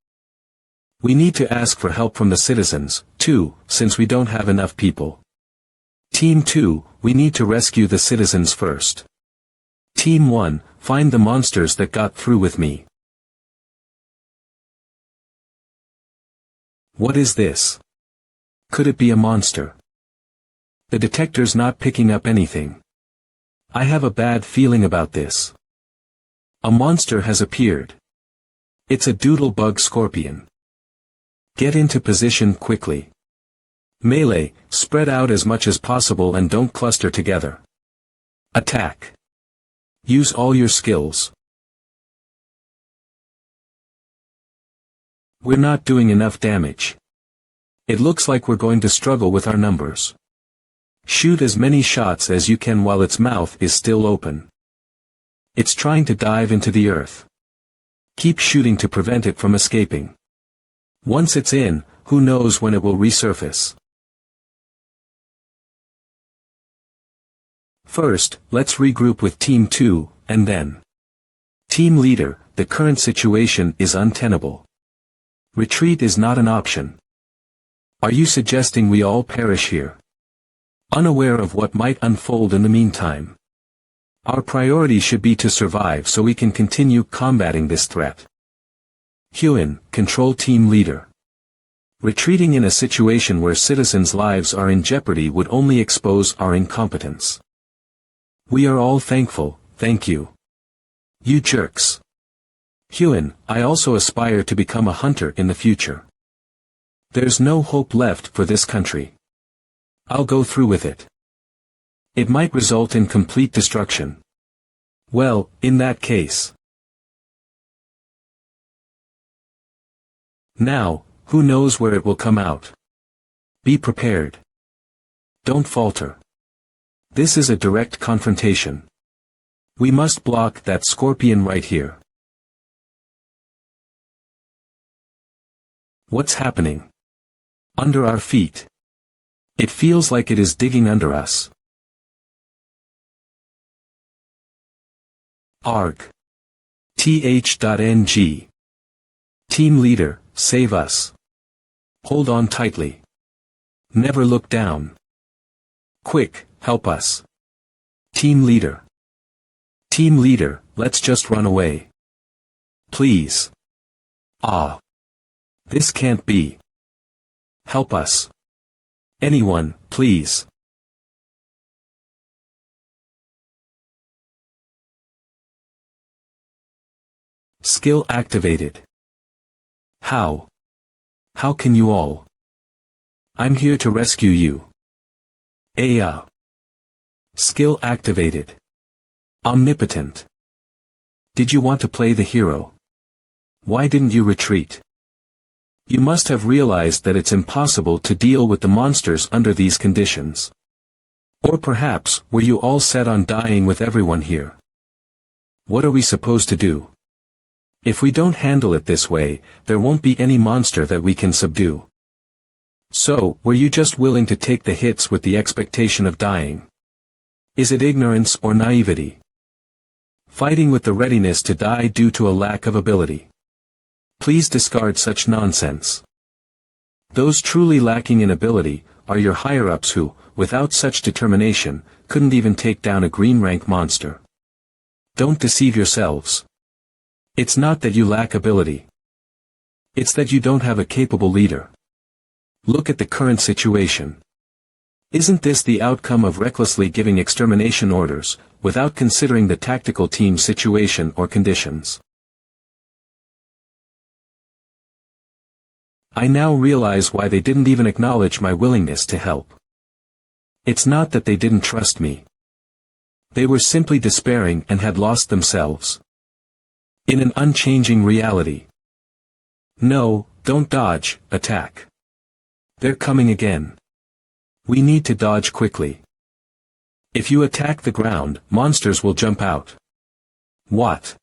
We need to ask for help from the citizens, too, since we don't have enough people. Team 2, we need to rescue the citizens first. Team 1, find the monsters that got through with me. What is this? Could it be a monster? The detector's not picking up anything. I have a bad feeling about this. A monster has appeared. It's a doodle-bug scorpion. Get into position quickly. Melee, spread out as much as possible and don't cluster together. Attack. Use all your skills. We're not doing enough damage. It looks like we're going to struggle with our numbers. Shoot as many shots as you can while its mouth is still open. It's trying to dive into the earth. Keep shooting to prevent it from escaping. Once it's in, who knows when it will resurface. First, let's regroup with Team 2, and then. Team Leader, the current situation is untenable. Retreat is not an option. Are you suggesting we all perish here? Unaware of what might unfold in the meantime. Our priority should be to survive so we can continue combating this threat. Hyun, Control Team Leader. Retreating in a situation where citizens' lives are in jeopardy would only expose our incompetence. We are all thankful, thank you. You jerks. Hyun, I also aspire to become a hunter in the future. There's no hope left for this country. I'll go through with it. It might result in complete destruction. Well, in that case. Now, who knows where it will come out? Be prepared. Don't falter. This is a direct confrontation. We must block that scorpion right here. What's happening? Under our feet. It feels like it is digging under us. Arg. th.ng. Team Leader, save us. Hold on tightly. Never look down. Quick, help us. Team Leader. Team Leader, let's just run away. Please. Ah. This can't be. Help us. Anyone, please. Skill activated. How? How can you all? I'm here to rescue you. Aya. Skill activated. Omnipotent. Did you want to play the hero? Why didn't you retreat? You must have realized that it's impossible to deal with the monsters under these conditions. Or perhaps, were you all set on dying with everyone here? What are we supposed to do? If we don't handle it this way, there won't be any monster that we can subdue. So, were you just willing to take the hits with the expectation of dying? Is it ignorance or naivety? Fighting with the readiness to die due to a lack of ability. Please discard such nonsense. Those truly lacking in ability are your higher-ups who, without such determination, couldn't even take down a green rank monster. Don't deceive yourselves. It's not that you lack ability. It's that you don't have a capable leader. Look at the current situation. Isn't this the outcome of recklessly giving extermination orders, without considering the tactical team situation or conditions? I now realize why they didn't even acknowledge my willingness to help. It's not that they didn't trust me. They were simply despairing and had lost themselves. In an unchanging reality. No, don't dodge, attack. They're coming again. We need to dodge quickly. If you attack the ground, monsters will jump out. What?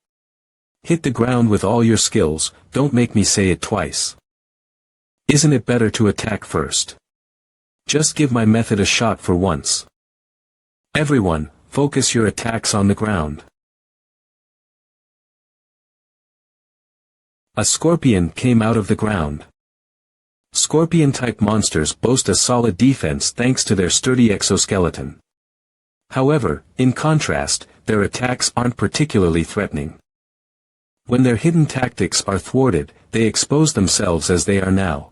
Hit the ground with all your skills, don't make me say it twice. Isn't it better to attack first? Just give my method a shot for once. Everyone, focus your attacks on the ground. A scorpion came out of the ground. Scorpion-type monsters boast a solid defense thanks to their sturdy exoskeleton. However, in contrast, their attacks aren't particularly threatening. When their hidden tactics are thwarted, they expose themselves as they are now.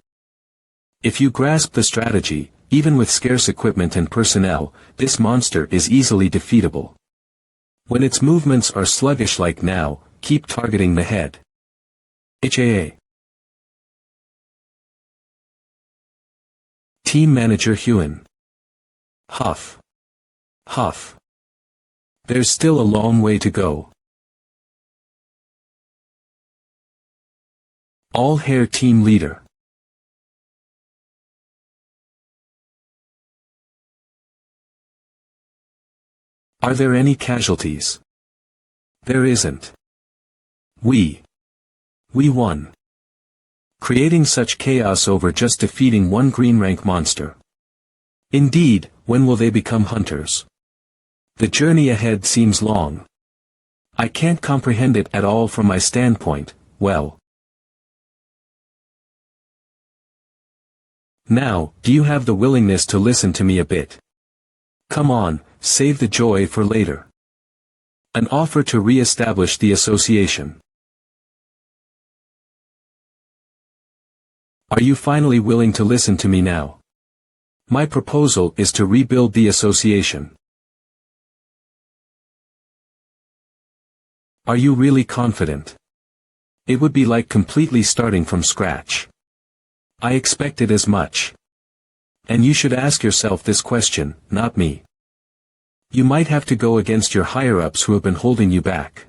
If you grasp the strategy, even with scarce equipment and personnel, this monster is easily defeatable. When its movements are sluggish like now, keep targeting the head. HAA. Team Manager Hyun. Huff. Huff. There's still a long way to go. All Hair Team Leader. Are there any casualties? There isn't. We won. Creating such chaos over just defeating one green rank monster. Indeed, when will they become hunters? The journey ahead seems long. I can't comprehend it at all from my standpoint. Well. Now, do you have the willingness to listen to me a bit? Come on, save the joy for later. An offer to re-establish the association. Are you finally willing to listen to me now? My proposal is to rebuild the association. Are you really confident? It would be like completely starting from scratch. I expected as much. And you should ask yourself this question, not me. You might have to go against your higher-ups who have been holding you back.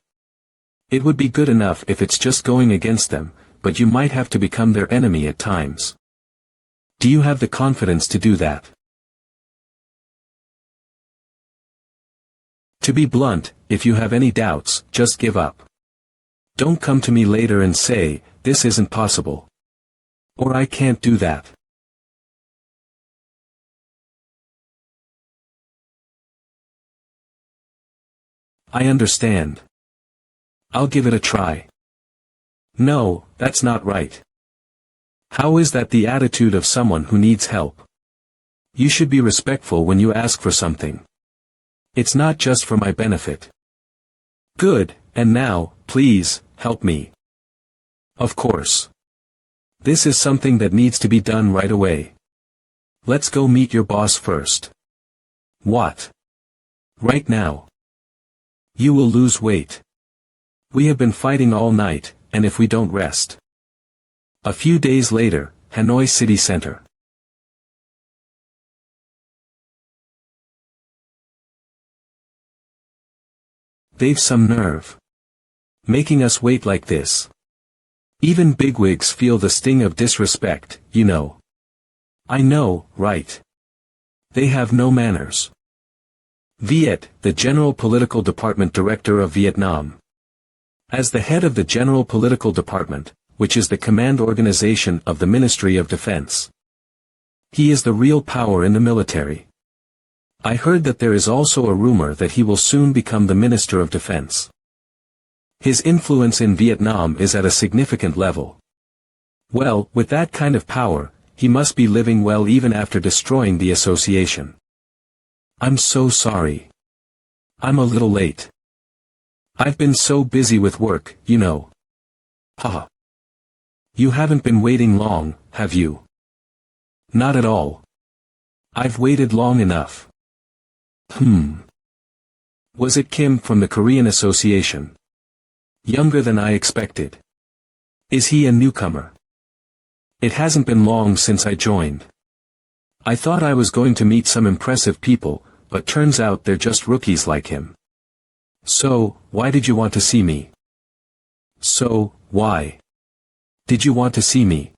It would be good enough if it's just going against them, but you might have to become their enemy at times. Do you have the confidence to do that? To be blunt, if you have any doubts, just give up. Don't come to me later and say, this isn't possible. Or I can't do that. I understand. I'll give it a try. No, that's not right. How is that the attitude of someone who needs help? You should be respectful when you ask for something. It's not just for my benefit. Good, and now, please, help me. Of course. This is something that needs to be done right away. Let's go meet your boss first. What? Right now. You will lose weight. We have been fighting all night, and if we don't rest. A few days later, Hanoi City Center. They've some nerve. Making us wait like this. Even bigwigs feel the sting of disrespect, you know. I know, right? They have no manners. Viet, the General Political Department Director of Vietnam. As the head of the General Political Department, which is the command organization of the Ministry of Defense. He is the real power in the military. I heard that there is also a rumor that he will soon become the Minister of Defense. His influence in Vietnam is at a significant level. Well, with that kind of power, he must be living well even after destroying the association. I'm so sorry. I'm a little late. I've been so busy with work, you know. Haha. You haven't been waiting long, have you? Not at all. I've waited long enough. Was it Kim from the Korean Association? Younger than I expected. Is he a newcomer? It hasn't been long since I joined. I thought I was going to meet some impressive people, but turns out they're just rookies like him. So, why did you want to see me? So, why did you want to see me?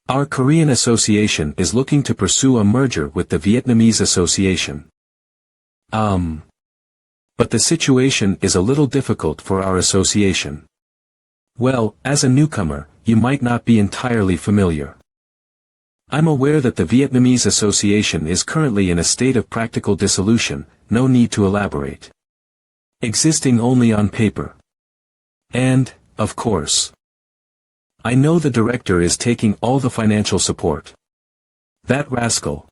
Our Korean Association is looking to pursue a merger with the Vietnamese Association. But the situation is a little difficult for our association. Well, as a newcomer, you might not be entirely familiar. I'm aware that the Vietnamese Association is currently in a state of practical dissolution, no need to elaborate. Existing only on paper. And, of course, I know the director is taking all the financial support. That rascal.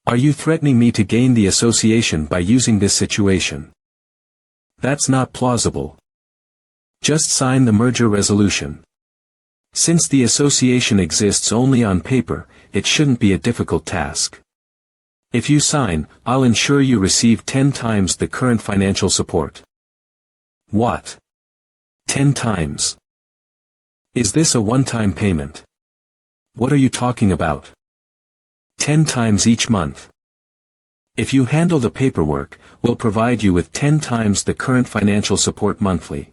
Are you threatening me to gain the association by using this situation? That's not plausible. Just sign the merger resolution. Since the association exists only on paper, it shouldn't be a difficult task. If you sign, I'll ensure you receive 10 times the current financial support. What? 10 times? Is this a one-time payment? What are you talking about? 10 times each month. If you handle the paperwork, we'll provide you with 10 times the current financial support monthly.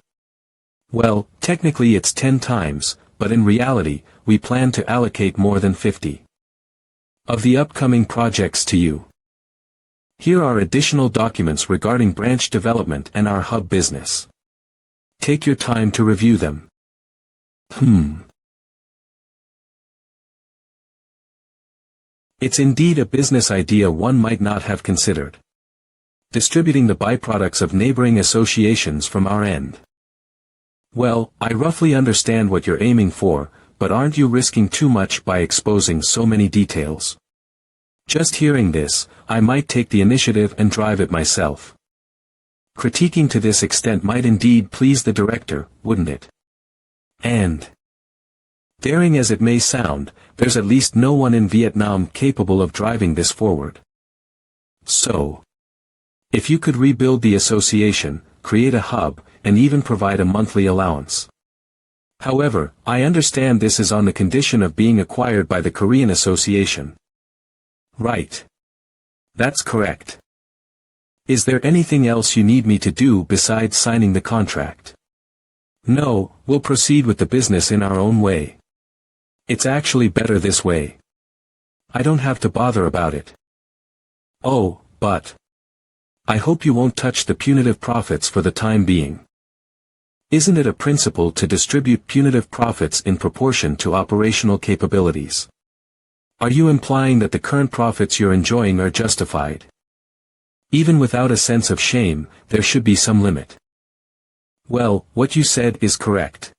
Well, technically it's 10 times, but in reality, we plan to allocate more than 50 of the upcoming projects to you. Here are additional documents regarding branch development and our hub business. Take your time to review them. It's indeed a business idea one might not have considered. Distributing the byproducts of neighboring associations from our end. Well, I roughly understand what you're aiming for, but aren't you risking too much by exposing so many details? Just hearing this, I might take the initiative and drive it myself. Critiquing to this extent might indeed please the director, wouldn't it? And, daring as it may sound, there's at least no one in Vietnam capable of driving this forward. So, if you could rebuild the association, create a hub, and even provide a monthly allowance. However, I understand this is on the condition of being acquired by the Korean Association. Right. That's correct. Is there anything else you need me to do besides signing the contract? No, we'll proceed with the business in our own way. It's actually better this way. I don't have to bother about it. Oh, but I hope you won't touch the punitive profits for the time being. Isn't it a principle to distribute punitive profits in proportion to operational capabilities? Are you implying that the current profits you're enjoying are justified? Even without a sense of shame, there should be some limit. Well, what you said is correct.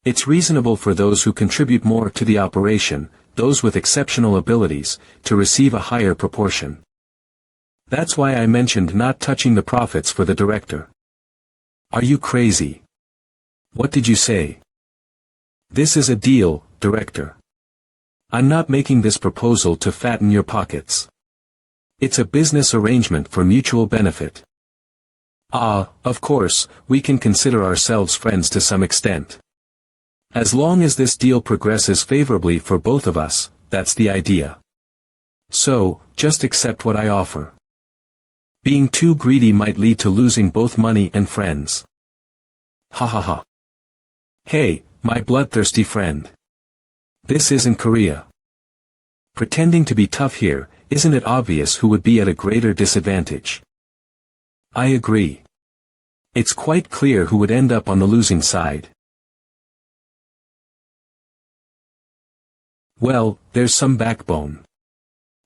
It's reasonable for those who contribute more to the operation, those with exceptional abilities, to receive a higher proportion. That's why I mentioned not touching the profits for the director. Are you crazy? What did you say? This is a deal, director. I'm not making this proposal to fatten your pockets. It's a business arrangement for mutual benefit. Of course, we can consider ourselves friends to some extent. As long as this deal progresses favorably for both of us, that's the idea. So, just accept what I offer. Being too greedy might lead to losing both money and friends. Ha ha ha. Hey, my bloodthirsty friend. This isn't Korea. Pretending to be tough here, isn't it obvious who would be at a greater disadvantage? I agree. It's quite clear who would end up on the losing side. Well, there's some backbone.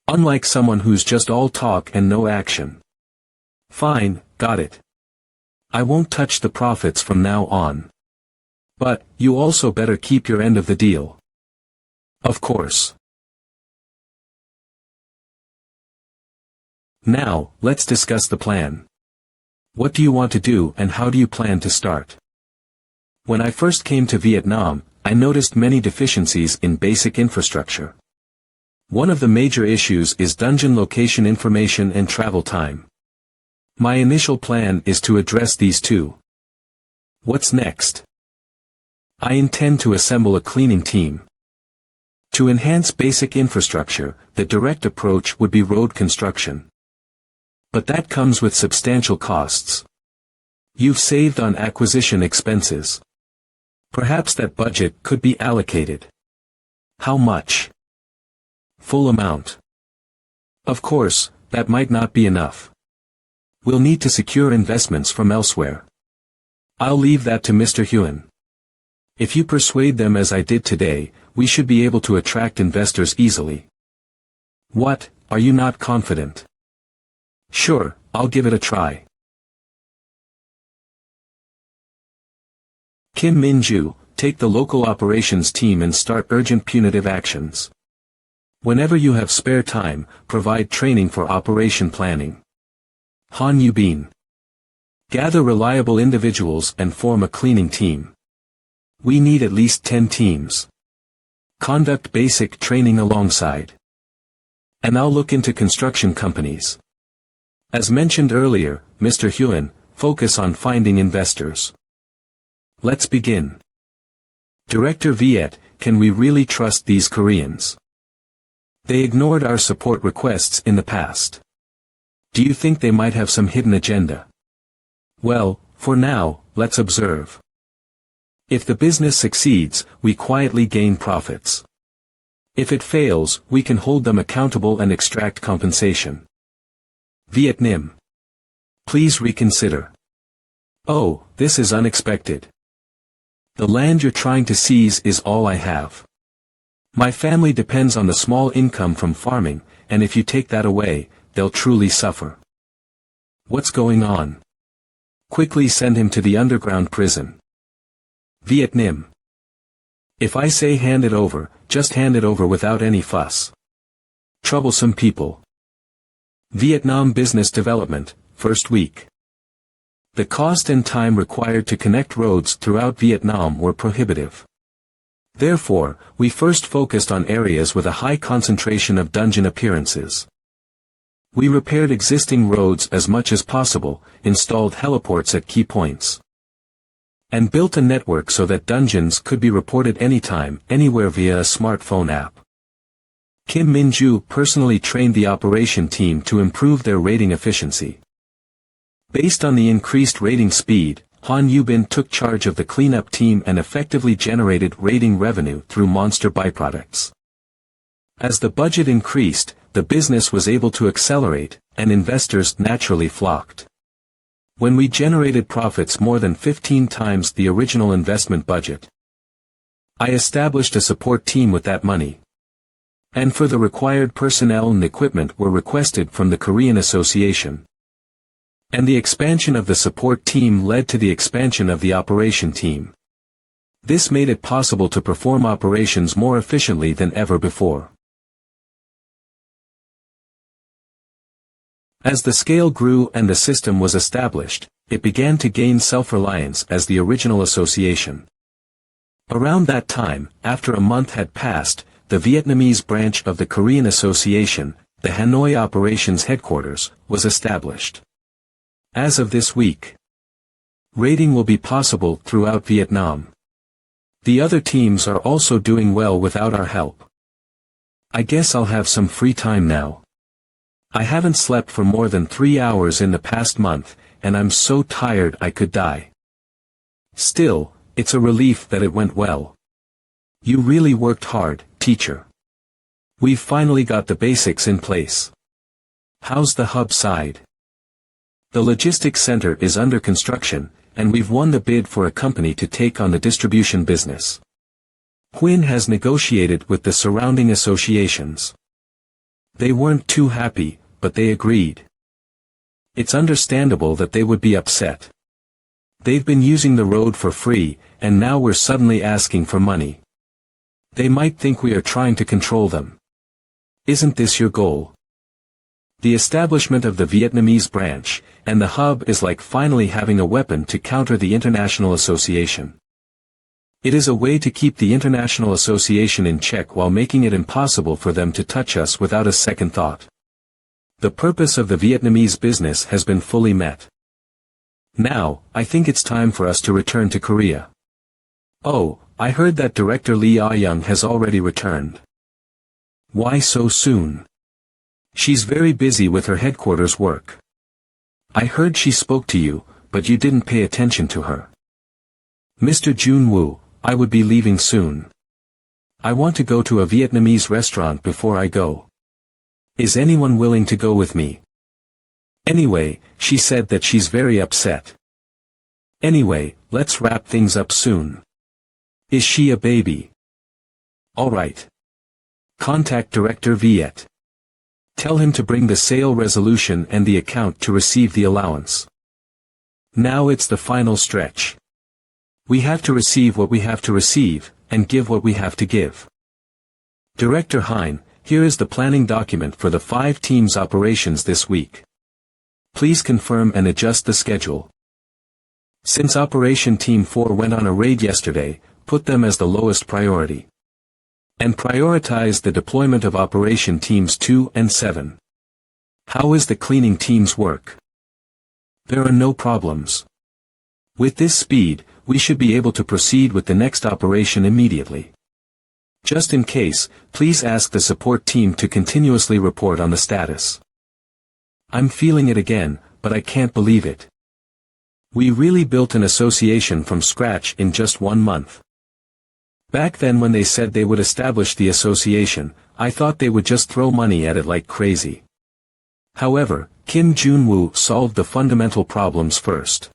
Unlike someone who's just all talk and no action. Fine, got it. I won't touch the profits from now on. But, you also better keep your end of the deal. Of course. Now, let's discuss the plan. What do you want to do and how do you plan to start? When I first came to Vietnam, I noticed many deficiencies in basic infrastructure. One of the major issues is dungeon location information and travel time. My initial plan is to address these two. What's next? I intend to assemble a cleaning team. To enhance basic infrastructure, the direct approach would be road construction. But that comes with substantial costs. You've saved on acquisition expenses. Perhaps that budget could be allocated. How much? Full amount. Of course, that might not be enough. We'll need to secure investments from elsewhere. I'll leave that to Mr. Huan. If you persuade them as I did today, we should be able to attract investors easily. What, are you not confident? Sure, I'll give it a try. Kim Min-ju, take the local operations team and start urgent punitive actions. Whenever you have spare time, provide training for operation planning. Han Yubin. Gather reliable individuals and form a cleaning team. We need at least 10 teams. Conduct basic training alongside. And I'll look into construction companies. As mentioned earlier, Mr. Hyun, focus on finding investors. Let's begin. Director Viet, can we really trust these Koreans? They ignored our support requests in the past. Do you think they might have some hidden agenda? Well, for now, let's observe. If the business succeeds, we quietly gain profits. If it fails, we can hold them accountable and extract compensation. Vietnam. Please reconsider. Oh, this is unexpected. The land you're trying to seize is all I have. My family depends on the small income from farming, and if you take that away, they'll truly suffer. What's going on? Quickly send him to the underground prison. Vietnam. If I say hand it over, just hand it over without any fuss. Troublesome people. Vietnam Business Development, first week. The cost and time required to connect roads throughout Vietnam were prohibitive. Therefore, we first focused on areas with a high concentration of dungeon appearances. We repaired existing roads as much as possible, installed heliports at key points, and built a network so that dungeons could be reported anytime, anywhere via a smartphone app. Kim Min-ju personally trained the operation team to improve their raiding efficiency. Based on the increased raiding speed, Han Yubin took charge of the cleanup team and effectively generated raiding revenue through monster byproducts. As the budget increased, the business was able to accelerate, and investors naturally flocked. When we generated profits more than 15 times the original investment budget, I established a support team with that money. And for the required personnel and equipment were requested from the Korean Association. And the expansion of the support team led to the expansion of the operation team. This made it possible to perform operations more efficiently than ever before. As the scale grew and the system was established, it began to gain self-reliance as the original association. Around that time, after a month had passed, the Vietnamese branch of the Korean Association, the Hanoi Operations Headquarters, was established. As of this week, raiding will be possible throughout Vietnam. The other teams are also doing well without our help. I guess I'll have some free time now. I haven't slept for more than 3 hours in the past month, and I'm so tired I could die. Still, it's a relief that it went well. You really worked hard, teacher. We've finally got the basics in place. How's the hub side? The logistics center is under construction, and we've won the bid for a company to take on the distribution business. Huynh has negotiated with the surrounding associations. They weren't too happy, but they agreed. It's understandable that they would be upset. They've been using the road for free, and now we're suddenly asking for money. They might think we are trying to control them. Isn't this your goal? The establishment of the Vietnamese branch, and the hub is like finally having a weapon to counter the International Association. It is a way to keep the International Association in check while making it impossible for them to touch us without a second thought. The purpose of the Vietnamese business has been fully met. Now, I think it's time for us to return to Korea. Oh, I heard that Director Lee Ah-young has already returned. Why so soon? She's very busy with her headquarters work. I heard she spoke to you, but you didn't pay attention to her. Mr. Jun-woo, I would be leaving soon. I want to go to a Vietnamese restaurant before I go. Is anyone willing to go with me? Anyway, she said that she's very upset. Anyway, let's wrap things up soon. Is she a baby? Alright. Contact Director Viet. Tell him to bring the sale resolution and the account to receive the allowance. Now it's the final stretch. We have to receive what we have to receive, and give what we have to give. Director Hein, here is the planning document for the 5 teams' operations this week. Please confirm and adjust the schedule. Since Operation Team 4 went on a raid yesterday, put them as the lowest priority. And prioritize the deployment of Operation Teams 2 and 7. How is the cleaning team's work? There are no problems. With this speed, we should be able to proceed with the next operation immediately. Just in case, please ask the support team to continuously report on the status. I'm feeling it again, but I can't believe it. We really built an association from scratch in just 1 month. Back then when they said they would establish the association, I thought they would just throw money at it like crazy. However, Kim Jun-woo solved the fundamental problems first.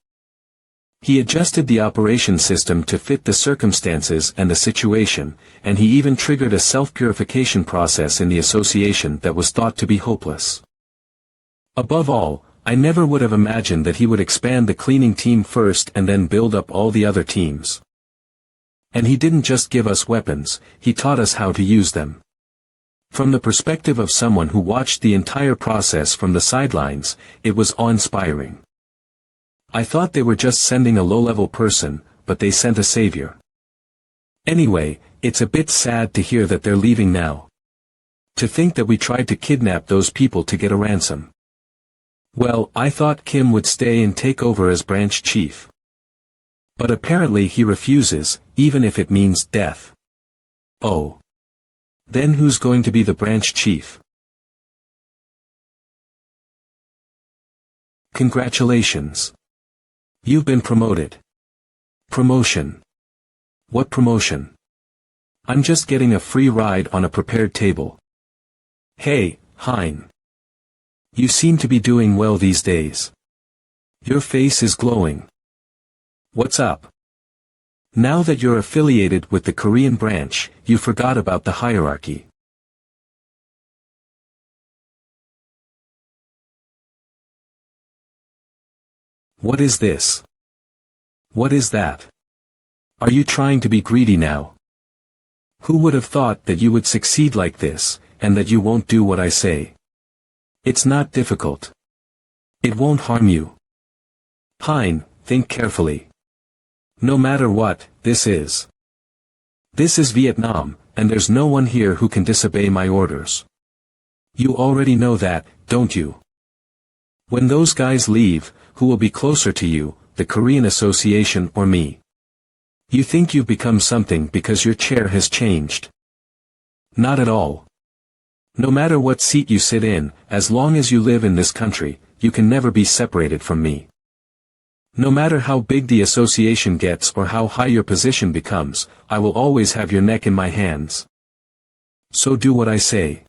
He adjusted the operation system to fit the circumstances and the situation, and he even triggered a self-purification process in the association that was thought to be hopeless. Above all, I never would have imagined that he would expand the cleaning team first and then build up all the other teams. And he didn't just give us weapons, he taught us how to use them. From the perspective of someone who watched the entire process from the sidelines, it was awe-inspiring. I thought they were just sending a low-level person, but they sent a savior. Anyway, it's a bit sad to hear that they're leaving now. To think that we tried to kidnap those people to get a ransom. Well, I thought Kim would stay and take over as branch chief. But apparently he refuses, even if it means death. Oh. Then who's going to be the branch chief? Congratulations. You've been promoted. Promotion. What promotion? I'm just getting a free ride on a prepared table. Hey, Hein. You seem to be doing well these days. Your face is glowing. What's up? Now that you're affiliated with the Korean branch, you forgot about the hierarchy. What is this? What is that? Are you trying to be greedy now? Who would have thought that you would succeed like this, and that you won't do what I say? It's not difficult. It won't harm you. Hein, think carefully. No matter what, this is Vietnam, and there's no one here who can disobey my orders. You already know that, don't you? When those guys leave, who will be closer to you, the Korean Association or me? You think you've become something because your chair has changed. Not at all. No matter what seat you sit in, as long as you live in this country, you can never be separated from me. No matter how big the association gets or how high your position becomes, I will always have your neck in my hands. So do what I say.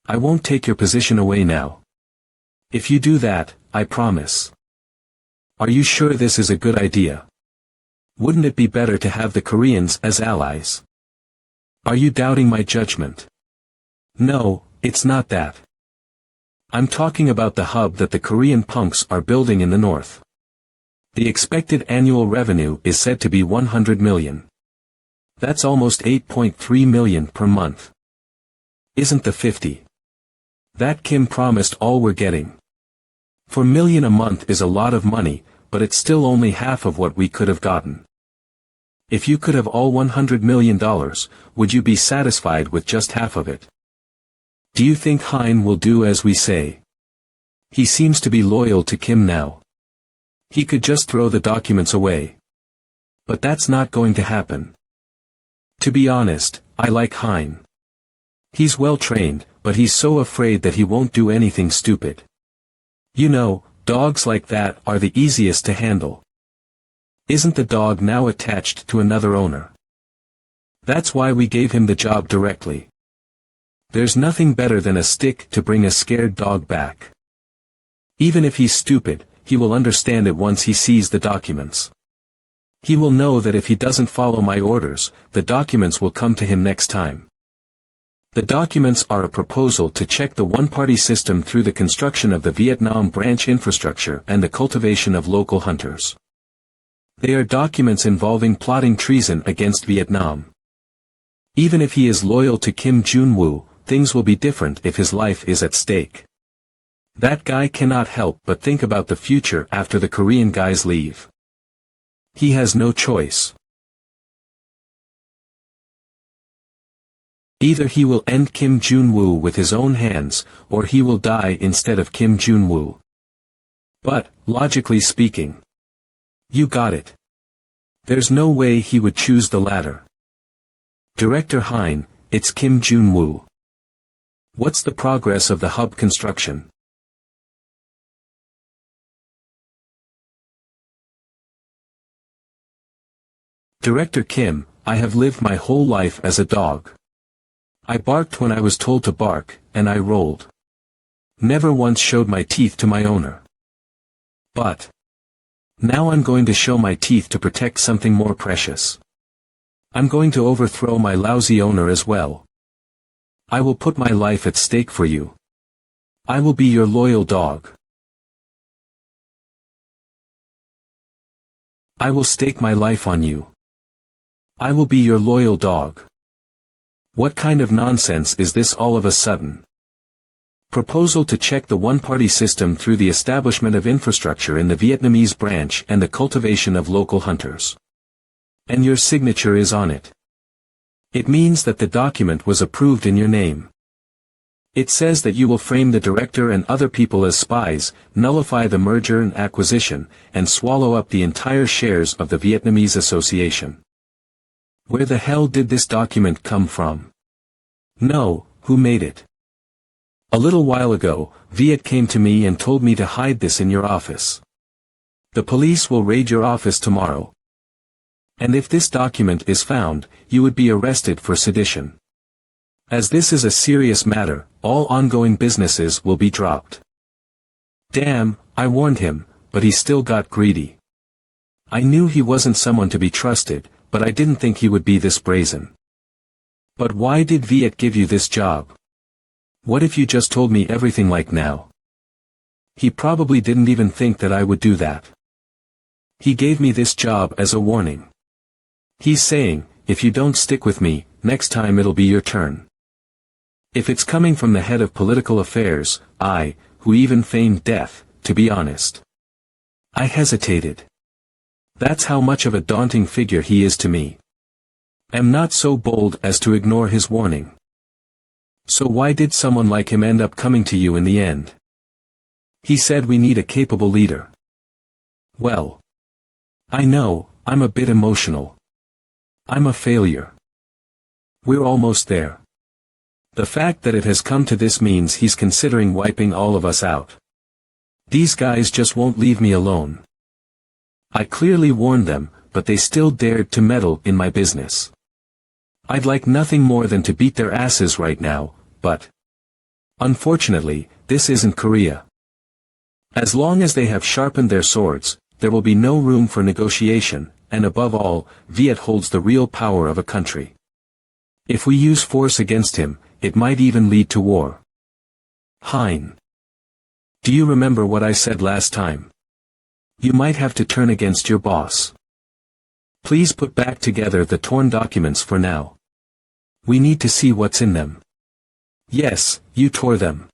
I won't take your position away now. If you do that, I promise. Are you sure this is a good idea? Wouldn't it be better to have the Koreans as allies? Are you doubting my judgment? No, it's not that. I'm talking about the hub that the Korean punks are building in the north. The expected annual revenue is said to be 100 million. That's almost 8.3 million per month. Isn't the 50? That Kim promised all we're getting. $4 million a month is a lot of money, but it's still only half of what we could have gotten. If you could have all $100 million, would you be satisfied with just half of it? Do you think Hein will do as we say? He seems to be loyal to Kim now. He could just throw the documents away. But that's not going to happen. To be honest, I like Hein. He's well trained, but he's so afraid that he won't do anything stupid. You know, dogs like that are the easiest to handle. Isn't the dog now attached to another owner? That's why we gave him the job directly. There's nothing better than a stick to bring a scared dog back. Even if he's stupid, he will understand it once he sees the documents. He will know that if he doesn't follow my orders, the documents will come to him next time. The documents are a proposal to check the one-party system through the construction of the Vietnam branch infrastructure and the cultivation of local hunters. They are documents involving plotting treason against Vietnam. Even if he is loyal to Kim Jun-woo, things will be different if his life is at stake. That guy cannot help but think about the future after the Korean guys leave. He has no choice. Either he will end Kim Jun-woo with his own hands, or he will die instead of Kim Jun-woo. But, logically speaking, you got it. There's no way he would choose the latter. Director Hein, it's Kim Jun-woo. What's the progress of the hub construction? Director Kim, I have lived my whole life as a dog. I barked when I was told to bark, and I rolled. Never once showed my teeth to my owner. But now I'm going to show my teeth to protect something more precious. I'm going to overthrow my lousy owner as well. I will put my life at stake for you. I will be your loyal dog. I will stake my life on you. I will be your loyal dog. What kind of nonsense is this all of a sudden? Proposal to check the one-party system through the establishment of infrastructure in the Vietnamese branch and the cultivation of local hunters. And your signature is on it. It means that the document was approved in your name. It says that you will frame the director and other people as spies, nullify the merger and acquisition, and swallow up the entire shares of the Vietnamese Association. Where the hell did this document come from? No, who made it? A little while ago, Viet came to me and told me to hide this in your office. The police will raid your office tomorrow. And if this document is found, you would be arrested for sedition. As this is a serious matter, all ongoing businesses will be dropped. Damn, I warned him, but he still got greedy. I knew he wasn't someone to be trusted, but I didn't think he would be this brazen. But why did Viet give you this job? What if you just told me everything like now? He probably didn't even think that I would do that. He gave me this job as a warning. He's saying, if you don't stick with me, next time it'll be your turn. If it's coming from the head of political affairs, who even feigned death, to be honest. I hesitated. That's how much of a daunting figure he is to me. Am not so bold as to ignore his warning. So why did someone like him end up coming to you in the end? He said we need a capable leader. Well, I know, I'm a bit emotional. I'm a failure. We're almost there. The fact that it has come to this means he's considering wiping all of us out. These guys just won't leave me alone. I clearly warned them, but they still dared to meddle in my business. I'd like nothing more than to beat their asses right now, but unfortunately, this isn't Korea. As long as they have sharpened their swords, there will be no room for negotiation, and above all, Viet holds the real power of a country. If we use force against him, it might even lead to war. Hein. Do you remember what I said last time? You might have to turn against your boss. Please put back together the torn documents for now. We need to see what's in them. Yes, you tore them.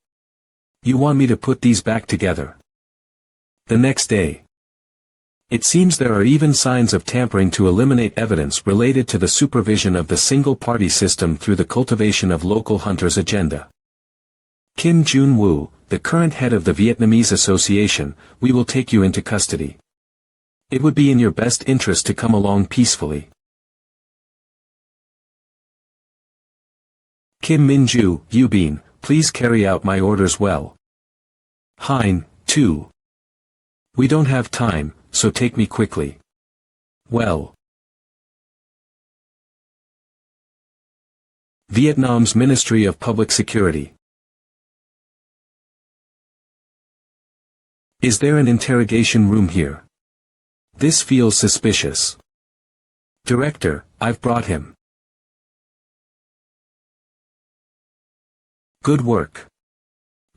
You want me to put these back together? The next day. It seems there are even signs of tampering to eliminate evidence related to the supervision of the single-party system through the cultivation of local hunters' agenda. Kim Jun-woo, the current head of the Vietnamese Association, we will take you into custody. It would be in your best interest to come along peacefully. Kim Min-ju, Yubin, please carry out my orders well. Hein, too. We don't have time, so take me quickly. Well. Vietnam's Ministry of Public Security. Is there an interrogation room here? This feels suspicious. Director, I've brought him. Good work.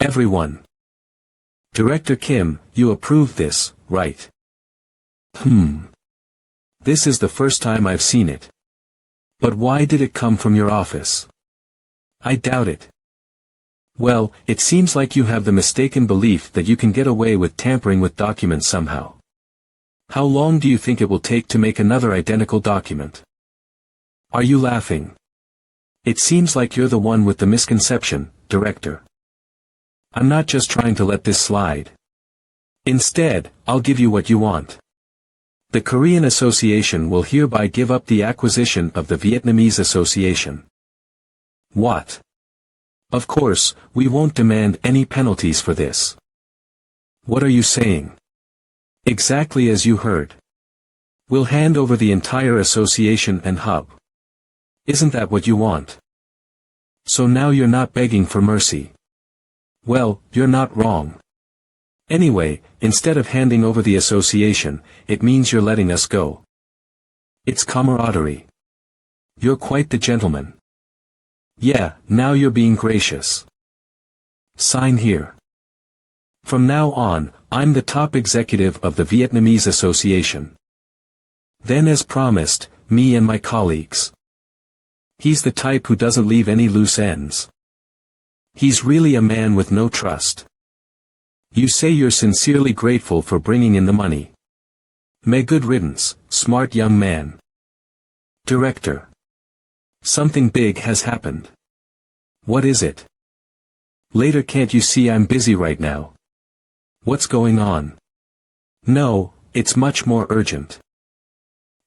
Everyone. Director Kim, you approved this, right? This is the first time I've seen it. But why did it come from your office? I doubt it. Well, it seems like you have the mistaken belief that you can get away with tampering with documents somehow. How long do you think it will take to make another identical document? Are you laughing? It seems like you're the one with the misconception, Director. I'm not just trying to let this slide. Instead, I'll give you what you want. The Korean Association will hereby give up the acquisition of the Vietnamese Association. What? Of course, we won't demand any penalties for this. What are you saying? Exactly as you heard. We'll hand over the entire association and hub. Isn't that what you want? So now you're not begging for mercy. Well, you're not wrong. Anyway, instead of handing over the association, it means you're letting us go. It's camaraderie. You're quite the gentleman. Yeah, now you're being gracious. Sign here. From now on, I'm the top executive of the Vietnamese Association. Then as promised, me and my colleagues. He's the type who doesn't leave any loose ends. He's really a man with no trust. You say you're sincerely grateful for bringing in the money. May good riddance, smart young man. Director. Something big has happened. What is it? Later, can't you see I'm busy right now? What's going on? No, it's much more urgent.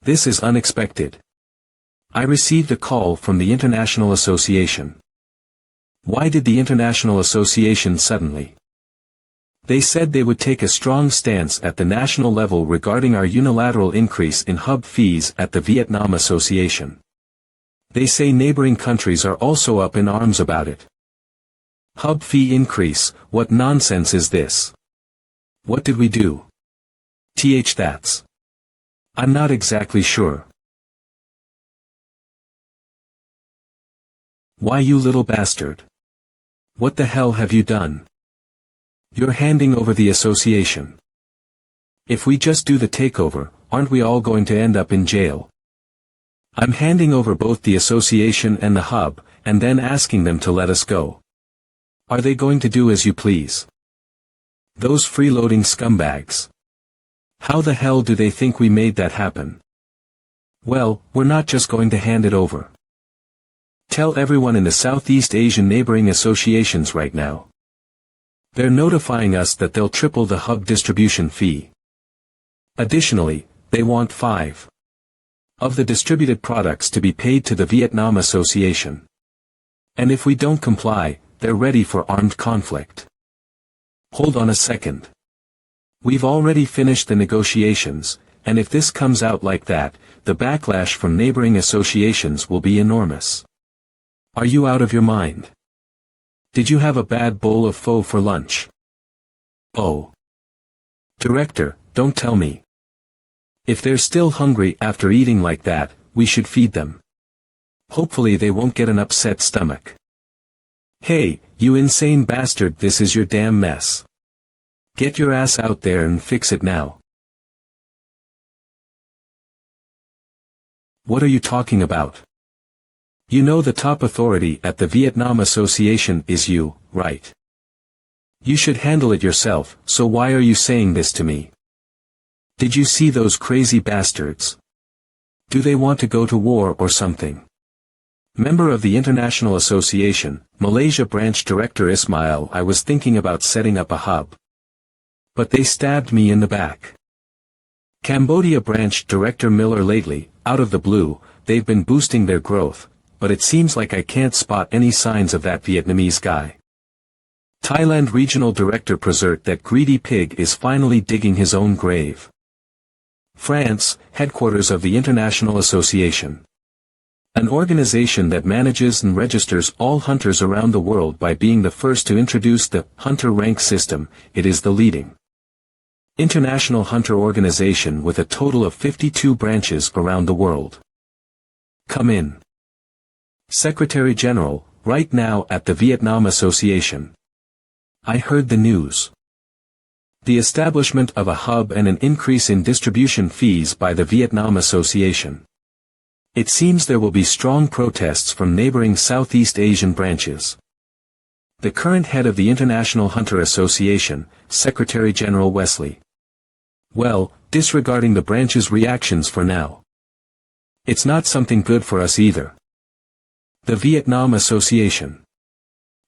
This is unexpected. I received a call from the International Association. Why did the International Association suddenly? They said they would take a strong stance at the national level regarding our unilateral increase in hub fees at the Vietnam Association. They say neighboring countries are also up in arms about it. Hub fee increase, what nonsense is this? What did we do? That's. I'm not exactly sure. Why, you little bastard? What the hell have you done? You're handing over the association. If we just do the takeover, aren't we all going to end up in jail? I'm handing over both the association and the hub, and then asking them to let us go. Are they going to do as you please? Those freeloading scumbags. How the hell do they think we made that happen? Well, we're not just going to hand it over. Tell everyone in the Southeast Asian neighboring associations right now. They're notifying us that they'll triple the hub distribution fee. Additionally, they want 5 of the distributed products to be paid to the Vietnam Association. And if we don't comply, they're ready for armed conflict. Hold on a second. We've already finished the negotiations, and if this comes out like that, the backlash from neighboring associations will be enormous. Are you out of your mind? Did you have a bad bowl of pho for lunch? Oh. Director, don't tell me. If they're still hungry after eating like that, we should feed them. Hopefully they won't get an upset stomach. Hey, you insane bastard, this is your damn mess. Get your ass out there and fix it now. What are you talking about? You know the top authority at the Vietnam Association is you, right? You should handle it yourself, so why are you saying this to me? Did you see those crazy bastards? Do they want to go to war or something? Member of the International Association, Malaysia Branch Director Ismail, I was thinking about setting up a hub. But they stabbed me in the back. Cambodia Branch Director Miller, lately, out of the blue, they've been boosting their growth, but it seems like I can't spot any signs of that Vietnamese guy. Thailand Regional Director Presert, that greedy pig, is finally digging his own grave. France, headquarters of the International Association. An organization that manages and registers all hunters around the world by being the first to introduce the hunter rank system. It is the leading international hunter organization with a total of 52 branches around the world. Come in. Secretary General, right now at the Vietnam Association. I heard the news. The establishment of a hub and an increase in distribution fees by the Vietnam Association. It seems there will be strong protests from neighboring Southeast Asian branches. The current head of the International Hunter Association, Secretary General Wesley. Well, disregarding the branch's reactions for now. It's not something good for us either. The Vietnam Association.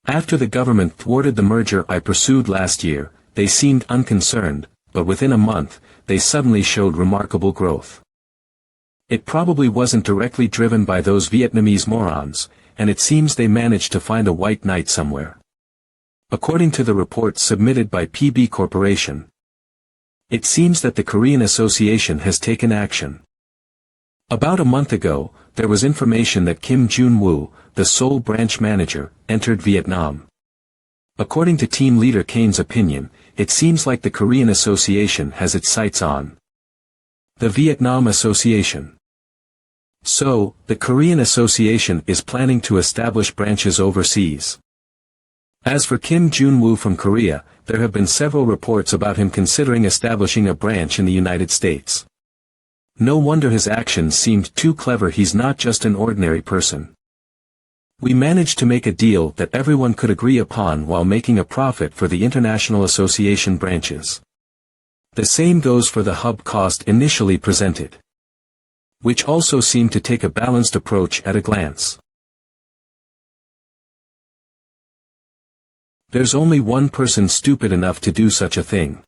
After the government thwarted the merger I pursued last year, they seemed unconcerned, but within a month, they suddenly showed remarkable growth. It probably wasn't directly driven by those Vietnamese morons, and it seems they managed to find a white knight somewhere. According to the report submitted by PB Corporation, it seems that the Korean Association has taken action. About a month ago, there was information that Kim Jun-woo, the Seoul branch manager, entered Vietnam. According to team leader Kane's opinion, it seems like the Korean Association has its sights on the Vietnam Association. So, the Korean Association is planning to establish branches overseas. As for Kim Jun-woo from Korea, there have been several reports about him considering establishing a branch in the United States. No wonder his actions seemed too clever. He's not just an ordinary person. We managed to make a deal that everyone could agree upon while making a profit for the International Association branches. The same goes for the hub cost initially presented, which also seemed to take a balanced approach at a glance. There's only one person stupid enough to do such a thing.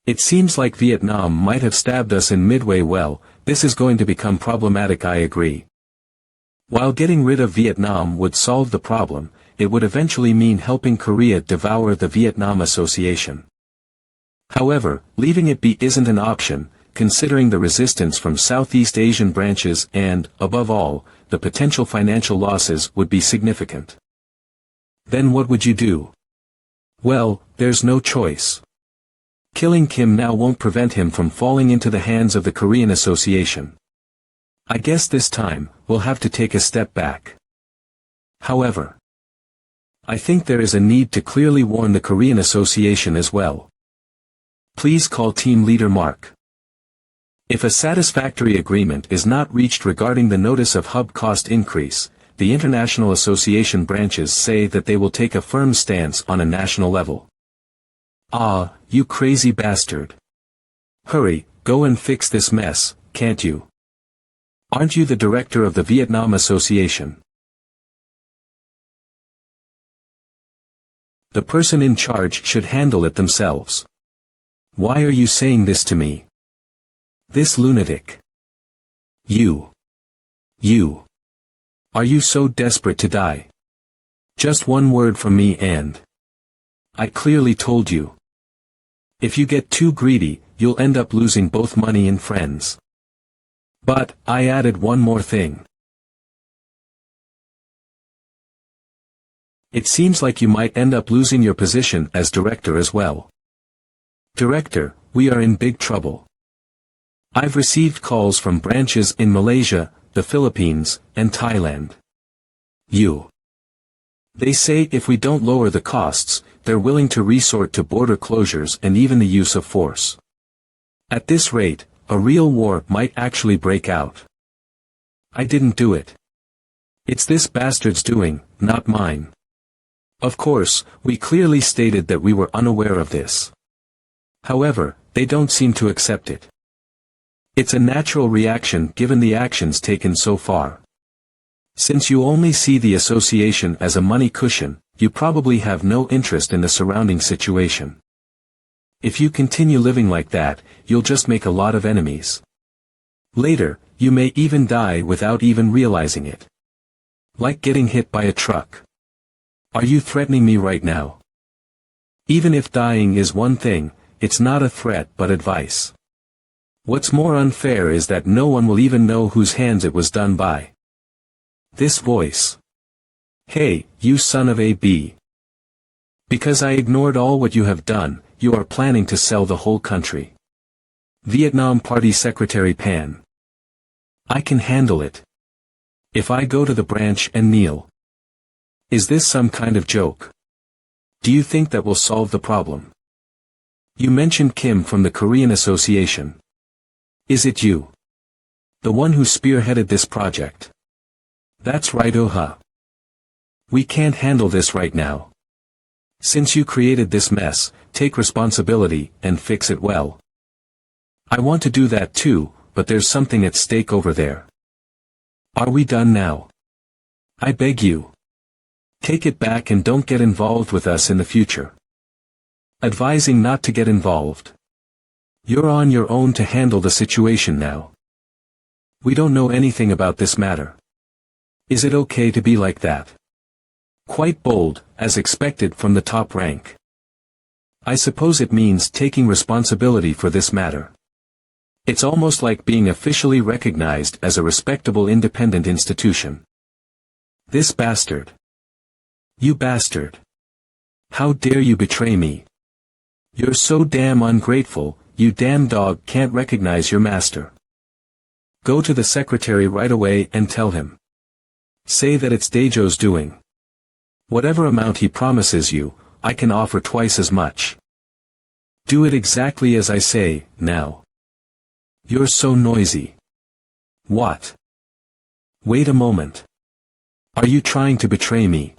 It seems like Vietnam might have stabbed us in midway. Well, this is going to become problematic, I agree. While getting rid of Vietnam would solve the problem, it would eventually mean helping Korea devour the Vietnam Association. However, leaving it be isn't an option, considering the resistance from Southeast Asian branches and, above all, the potential financial losses would be significant. Then what would you do? Well, there's no choice. Killing Kim now won't prevent him from falling into the hands of the Korean Association. I guess this time, we'll have to take a step back. However, I think there is a need to clearly warn the Korean Association as well. Please call Team Leader Mark. If a satisfactory agreement is not reached regarding the notice of hub cost increase, the International Association branches say that they will take a firm stance on a national level. Ah, you crazy bastard. Hurry, go and fix this mess, can't you? Aren't you the director of the Vietnam Association? The person in charge should handle it themselves. Why are you saying this to me? This lunatic. You. Are you so desperate to die? Just one word from me and I clearly told you. If you get too greedy, you'll end up losing both money and friends. But, I added one more thing. It seems like you might end up losing your position as director as well. Director, we are in big trouble. I've received calls from branches in Malaysia, the Philippines, and Thailand. They say if we don't lower the costs, they're willing to resort to border closures and even the use of force. At this rate, a real war might actually break out. I didn't do it. It's this bastard's doing, not mine. Of course, we clearly stated that we were unaware of this. However, they don't seem to accept it. It's a natural reaction given the actions taken so far. Since you only see the association as a money cushion, you probably have no interest in the surrounding situation. If you continue living like that, you'll just make a lot of enemies. Later, you may even die without even realizing it. Like getting hit by a truck. Are you threatening me right now? Even if dying is one thing, it's not a threat but advice. What's more unfair is that no one will even know whose hands it was done by. This voice. Hey, you son of a b. Because I ignored all what you have done, you are planning to sell the whole country. Vietnam Party Secretary Pan. I can handle it. If I go to the branch and kneel. Is this some kind of joke? Do you think that will solve the problem? You mentioned Kim from the Korean Association. Is it you? The one who spearheaded this project? That's right. We can't handle this right now. Since you created this mess, take responsibility and fix it well. I want to do that too, but there's something at stake over there. Are we done now? I beg you. Take it back and don't get involved with us in the future. Advising not to get involved. You're on your own to handle the situation now. We don't know anything about this matter. Is it okay to be like that? Quite bold, as expected from the top rank. I suppose it means taking responsibility for this matter. It's almost like being officially recognized as a respectable independent institution. This bastard. You bastard. How dare you betray me? You're so damn ungrateful, you damn dog can't recognize your master. Go to the secretary right away and tell him. Say that it's Daejo's doing. Whatever amount he promises you, I can offer twice as much. Do it exactly as I say, now. You're so noisy. What? Wait a moment. Are you trying to betray me?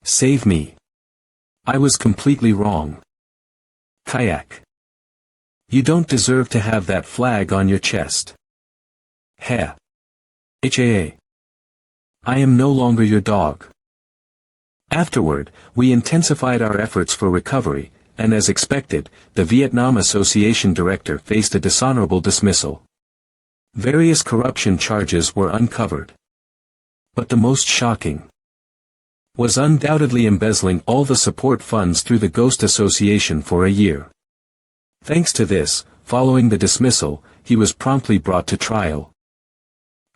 Save me. I was completely wrong. Kayak. You don't deserve to have that flag on your chest. Heh. HAA. I am no longer your dog. Afterward, we intensified our efforts for recovery, and as expected, the Vietnam Association director faced a dishonorable dismissal. Various corruption charges were uncovered. But the most shocking was undoubtedly embezzling all the support funds through the Ghost Association for a year. Thanks to this, following the dismissal, he was promptly brought to trial.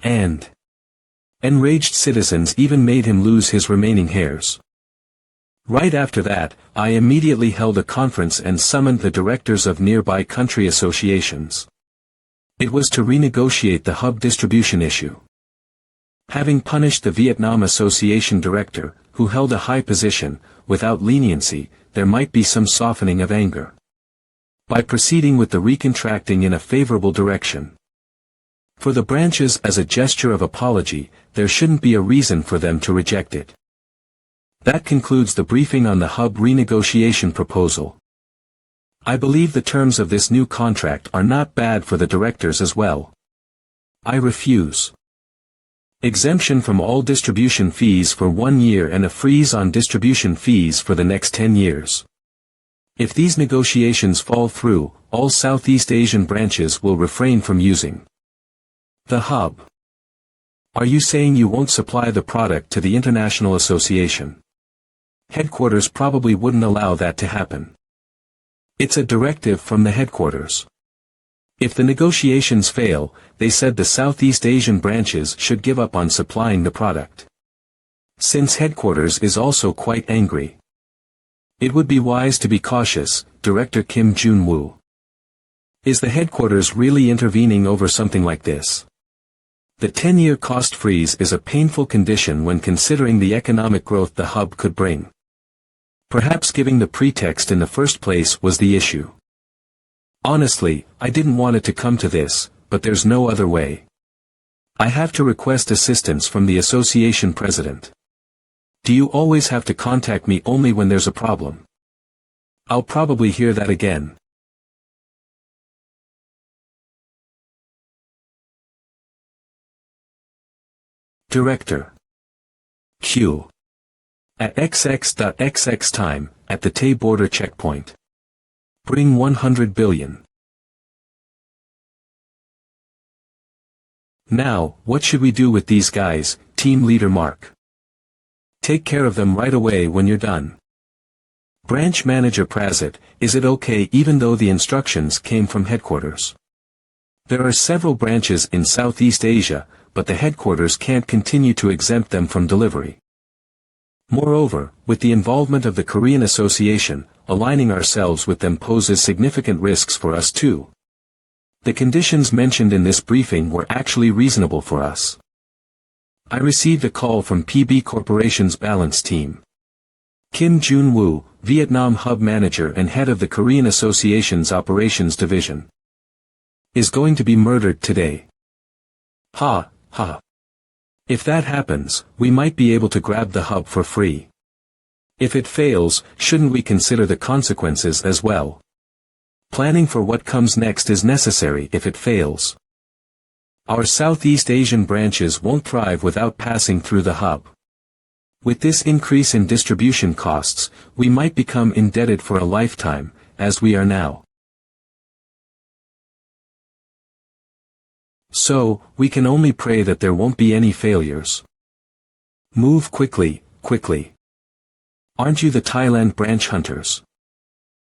And enraged citizens even made him lose his remaining hairs. Right after that, I immediately held a conference and summoned the directors of nearby country associations. It was to renegotiate the hub distribution issue. Having punished the Vietnam Association director, who held a high position, without leniency, there might be some softening of anger. By proceeding with the recontracting in a favorable direction. For the branches as a gesture of apology, there shouldn't be a reason for them to reject it. That concludes the briefing on the hub renegotiation proposal. I believe the terms of this new contract are not bad for the directors as well. I refuse. Exemption from all distribution fees for 1 year and a freeze on distribution fees for the next 10 years. If these negotiations fall through, all Southeast Asian branches will refrain from using the hub. Are you saying you won't supply the product to the International Association? Headquarters probably wouldn't allow that to happen. It's a directive from the headquarters. If the negotiations fail, they said the Southeast Asian branches should give up on supplying the product. Since headquarters is also quite angry. It would be wise to be cautious, Director Kim Jun-woo. Is the headquarters really intervening over something like this? The 10-year cost freeze is a painful condition when considering the economic growth the hub could bring. Perhaps giving the pretext in the first place was the issue. Honestly, I didn't want it to come to this, but there's no other way. I have to request assistance from the association president. Do you always have to contact me only when there's a problem? I'll probably hear that again. Director. Q. At XX.XX time, at the Tay border checkpoint. Bring 100 billion. Now, what should we do with these guys, Team Leader Mark? Take care of them right away when you're done. Branch Manager Prazit, is it okay even though the instructions came from headquarters? There are several branches in Southeast Asia, but the headquarters can't continue to exempt them from delivery. Moreover, with the involvement of the Korean Association, aligning ourselves with them poses significant risks for us too. The conditions mentioned in this briefing were actually reasonable for us. I received a call from PB Corporation's balance team. Kim Jun-woo, Vietnam Hub Manager and head of the Korean Association's Operations Division, is going to be murdered today. Ha, ha. If that happens, we might be able to grab the hub for free. If it fails, shouldn't we consider the consequences as well? Planning for what comes next is necessary if it fails. Our Southeast Asian branches won't thrive without passing through the hub. With this increase in distribution costs, we might become indebted for a lifetime, as we are now. So, we can only pray that there won't be any failures. Move quickly, quickly. Aren't you the Thailand branch hunters?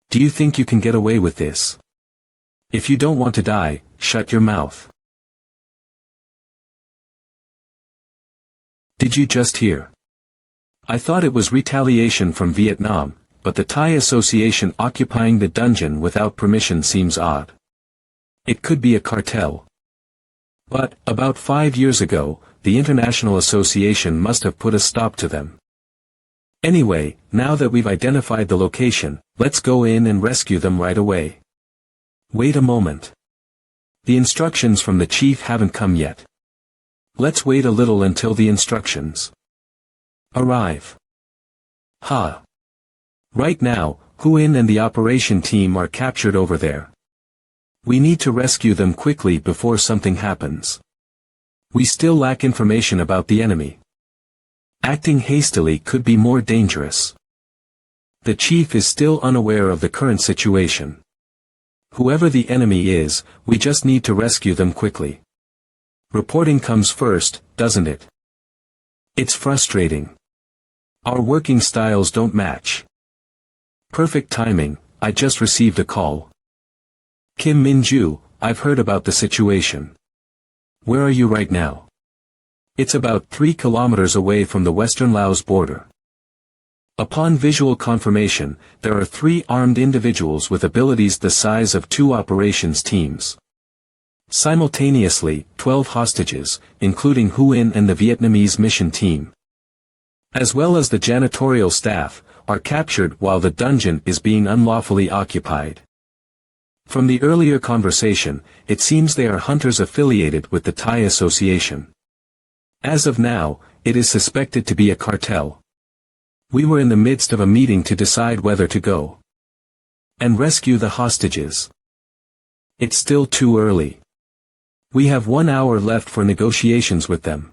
Do you think you can get away with this? If you don't want to die, shut your mouth. Did you just hear? I thought it was retaliation from Vietnam, but the Thai association occupying the dungeon without permission seems odd. It could be a cartel. But, about 5 years ago, the International Association must have put a stop to them. Anyway, now that we've identified the location, let's go in and rescue them right away. Wait a moment. The instructions from the chief haven't come yet. Let's wait a little until the instructions arrive. Ha! Right now, Huin and the operation team are captured over there. We need to rescue them quickly before something happens. We still lack information about the enemy. Acting hastily could be more dangerous. The chief is still unaware of the current situation. Whoever the enemy is, we just need to rescue them quickly. Reporting comes first, doesn't it? It's frustrating. Our working styles don't match. Perfect timing, I just received a call. Kim Min-ju, I've heard about the situation. Where are you right now? It's about 3 kilometers away from the western Laos border. Upon visual confirmation, there are 3 armed individuals with abilities the size of 2 operations teams. Simultaneously, 12 hostages, including Huin and the Vietnamese mission team, as well as the janitorial staff, are captured while the dungeon is being unlawfully occupied. From the earlier conversation, it seems they are hunters affiliated with the Thai Association. As of now, it is suspected to be a cartel. We were in the midst of a meeting to decide whether to go and rescue the hostages. It's still too early. We have 1 hour left for negotiations with them.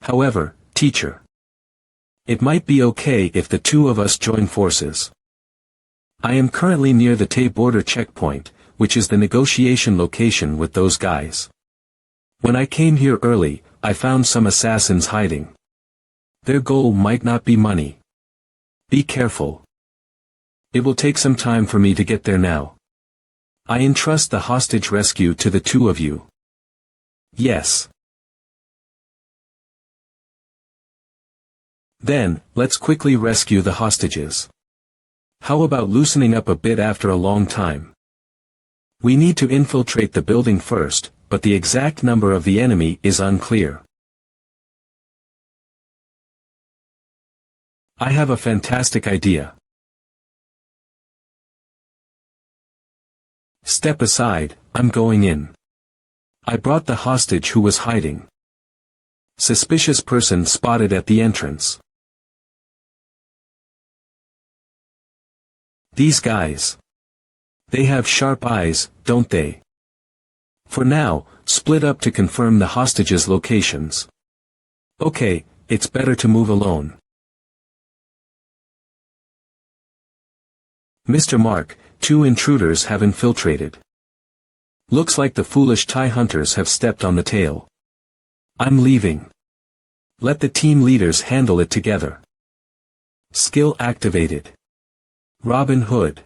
However, teacher, it might be okay if the 2 of us join forces. I am currently near the Tay border checkpoint, which is the negotiation location with those guys. When I came here early, I found some assassins hiding. Their goal might not be money. Be careful. It will take some time for me to get there now. I entrust the hostage rescue to the 2 of you. Yes. Then, let's quickly rescue the hostages. How about loosening up a bit after a long time? We need to infiltrate the building first, but the exact number of the enemy is unclear. I have a fantastic idea. Step aside, I'm going in. I brought the hostage who was hiding. Suspicious person spotted at the entrance. These guys. They have sharp eyes, don't they? For now, split up to confirm the hostages' locations. Okay, it's better to move alone. Mr. Mark, 2 intruders have infiltrated. Looks like the foolish Thai hunters have stepped on the tail. I'm leaving. Let the team leaders handle it together. Skill activated. Robin Hood.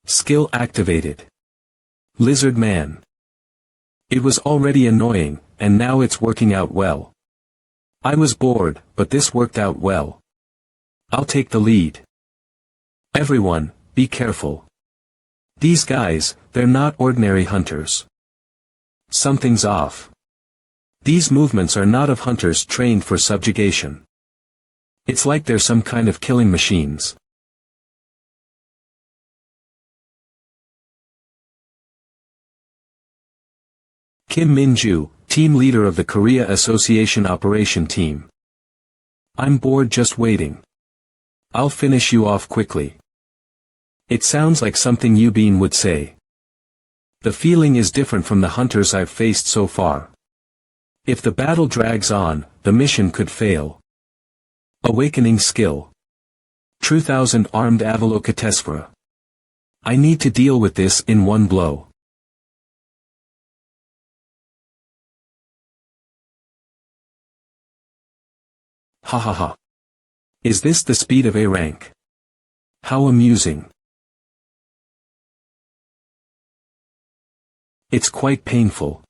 Skill activated. Lizard Man. It was already annoying, and now it's working out well. I was bored, but this worked out well. I'll take the lead. Everyone, be careful. These guys, they're not ordinary hunters. Something's off. These movements are not of hunters trained for subjugation. It's like they're some kind of killing machines. Kim Min-ju, team leader of the Korea Association Operation Team. I'm bored just waiting. I'll finish you off quickly. It sounds like something Yubin would say. The feeling is different from the hunters I've faced so far. If the battle drags on, the mission could fail. Awakening skill. 3000 armed Avalokitesvara. I need to deal with this in one blow. Ha ha ha. Is this the speed of A rank? How amusing. It's quite painful.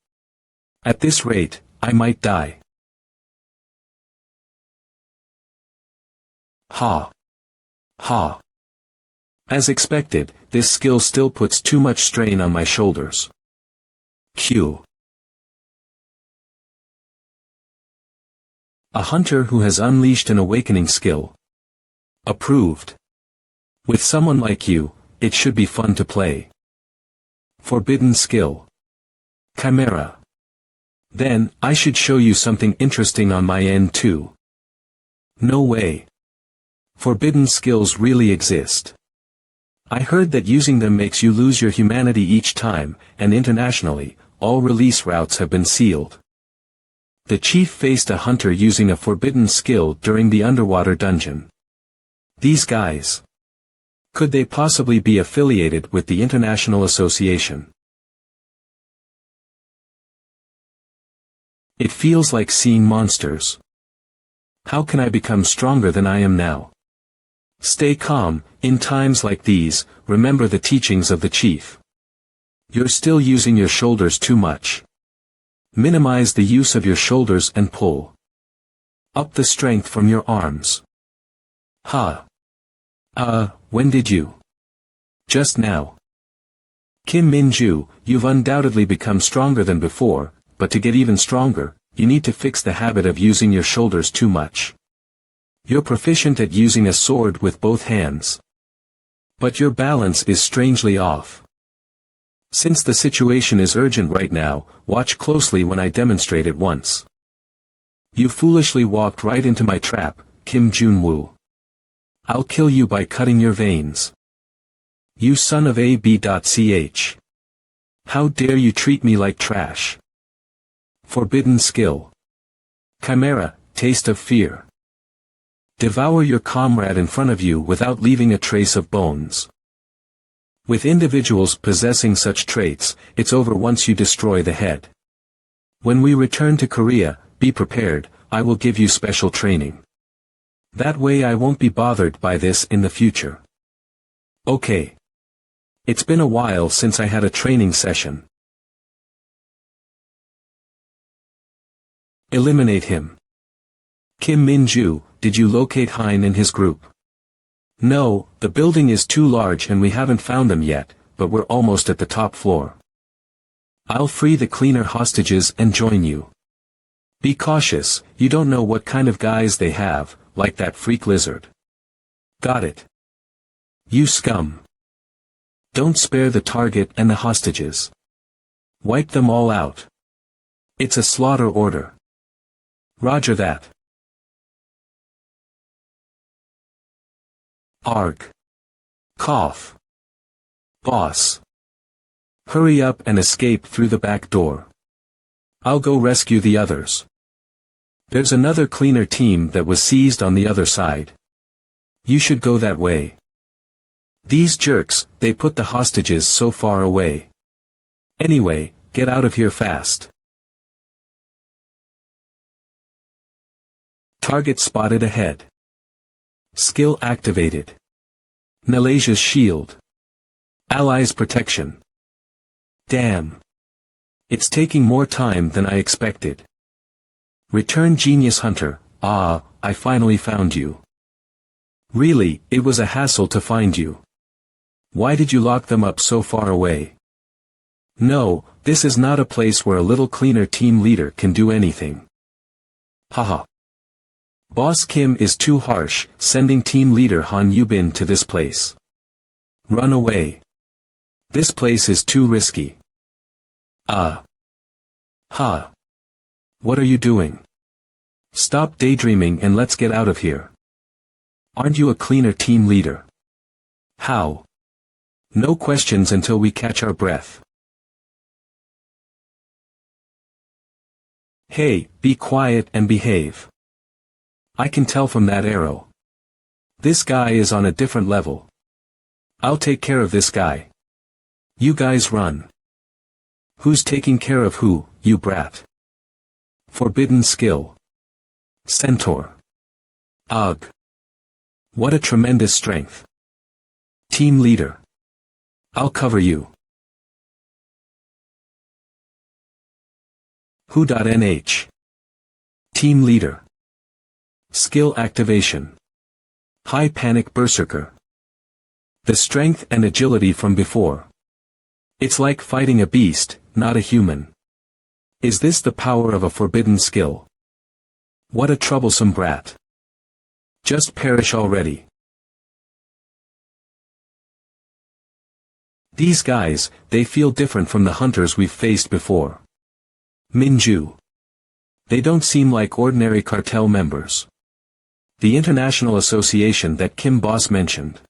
At this rate, I might die. Ha. Ha. As expected, this skill still puts too much strain on my shoulders. Q. A hunter who has unleashed an awakening skill. Approved. With someone like you, it should be fun to play. Forbidden skill. Chimera. Then, I should show you something interesting on my end too. No way. Forbidden skills really exist. I heard that using them makes you lose your humanity each time, and internationally, all release routes have been sealed. The chief faced a hunter using a forbidden skill during the underwater dungeon. These guys. Could they possibly be affiliated with the International Association? It feels like seeing monsters. How can I become stronger than I am now? Stay calm. In times like these, remember the teachings of the chief. You're still using your shoulders too much. Minimize the use of your shoulders and pull up the strength from your arms. Ha. When did you? Just now. Kim Min-ju, you've undoubtedly become stronger than before, but to get even stronger, you need to fix the habit of using your shoulders too much. You're proficient at using a sword with both hands. But your balance is strangely off. Since the situation is urgent right now, watch closely when I demonstrate it once. You foolishly walked right into my trap, Kim Jun-woo. I'll kill you by cutting your veins. You son of a b.ch. How dare you treat me like trash? Forbidden skill. Chimera, taste of fear. Devour your comrade in front of you without leaving a trace of bones. With individuals possessing such traits, it's over once you destroy the head. When we return to Korea, be prepared, I will give you special training. That way I won't be bothered by this in the future. Okay. It's been a while since I had a training session. Eliminate him. Kim Min-ju, did you locate Hein and his group? No, the building is too large and we haven't found them yet, but we're almost at the top floor. I'll free the cleaner hostages and join you. Be cautious, you don't know what kind of guys they have, like that freak lizard. Got it. You scum. Don't spare the target and the hostages. Wipe them all out. It's a slaughter order. Roger that. Arg. Cough. Boss. Hurry up and escape through the back door. I'll go rescue the others. There's another cleaner team that was seized on the other side. You should go that way. These jerks, they put the hostages so far away. Anyway, get out of here fast. Target spotted ahead. Skill activated. Malaysia's shield. Allies protection. Damn. It's taking more time than I expected. Return Genius Hunter, I finally found you. Really, it was a hassle to find you. Why did you lock them up so far away? No, this is not a place where a little cleaner team leader can do anything. Haha. Boss Kim is too harsh, sending team leader Han Yubin to this place. Run away. This place is too risky. Ha. What are you doing? Stop daydreaming and let's get out of here. Aren't you a cleaner team leader? How? No questions until we catch our breath. Hey, be quiet and behave. I can tell from that arrow. This guy is on a different level. I'll take care of this guy. You guys run. Who's taking care of who, you brat? Forbidden skill. Centaur. Ugh. What a tremendous strength. Team leader. I'll cover you. Who.nh. Team leader. Skill activation. High panic berserker. The strength and agility from before. It's like fighting a beast, not a human. Is this the power of a forbidden skill? What a troublesome brat. Just perish already. These guys, they feel different from the hunters we've faced before. Minju. They don't seem like ordinary cartel members. The international association that Kim boss mentioned.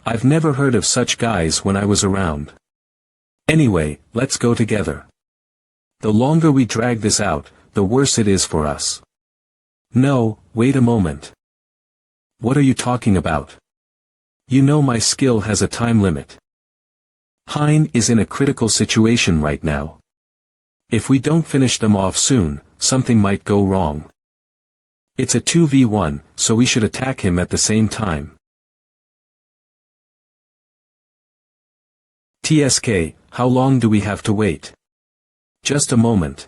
I've never heard of such guys when I was around. Anyway, let's go together. The longer we drag this out, the worse it is for us. No, wait a moment. What are you talking about? You know my skill has a time limit. Hein is in a critical situation right now. If we don't finish them off soon, something might go wrong. It's a 2v1, so we should attack him at the same time. TSK, how long do we have to wait? Just a moment.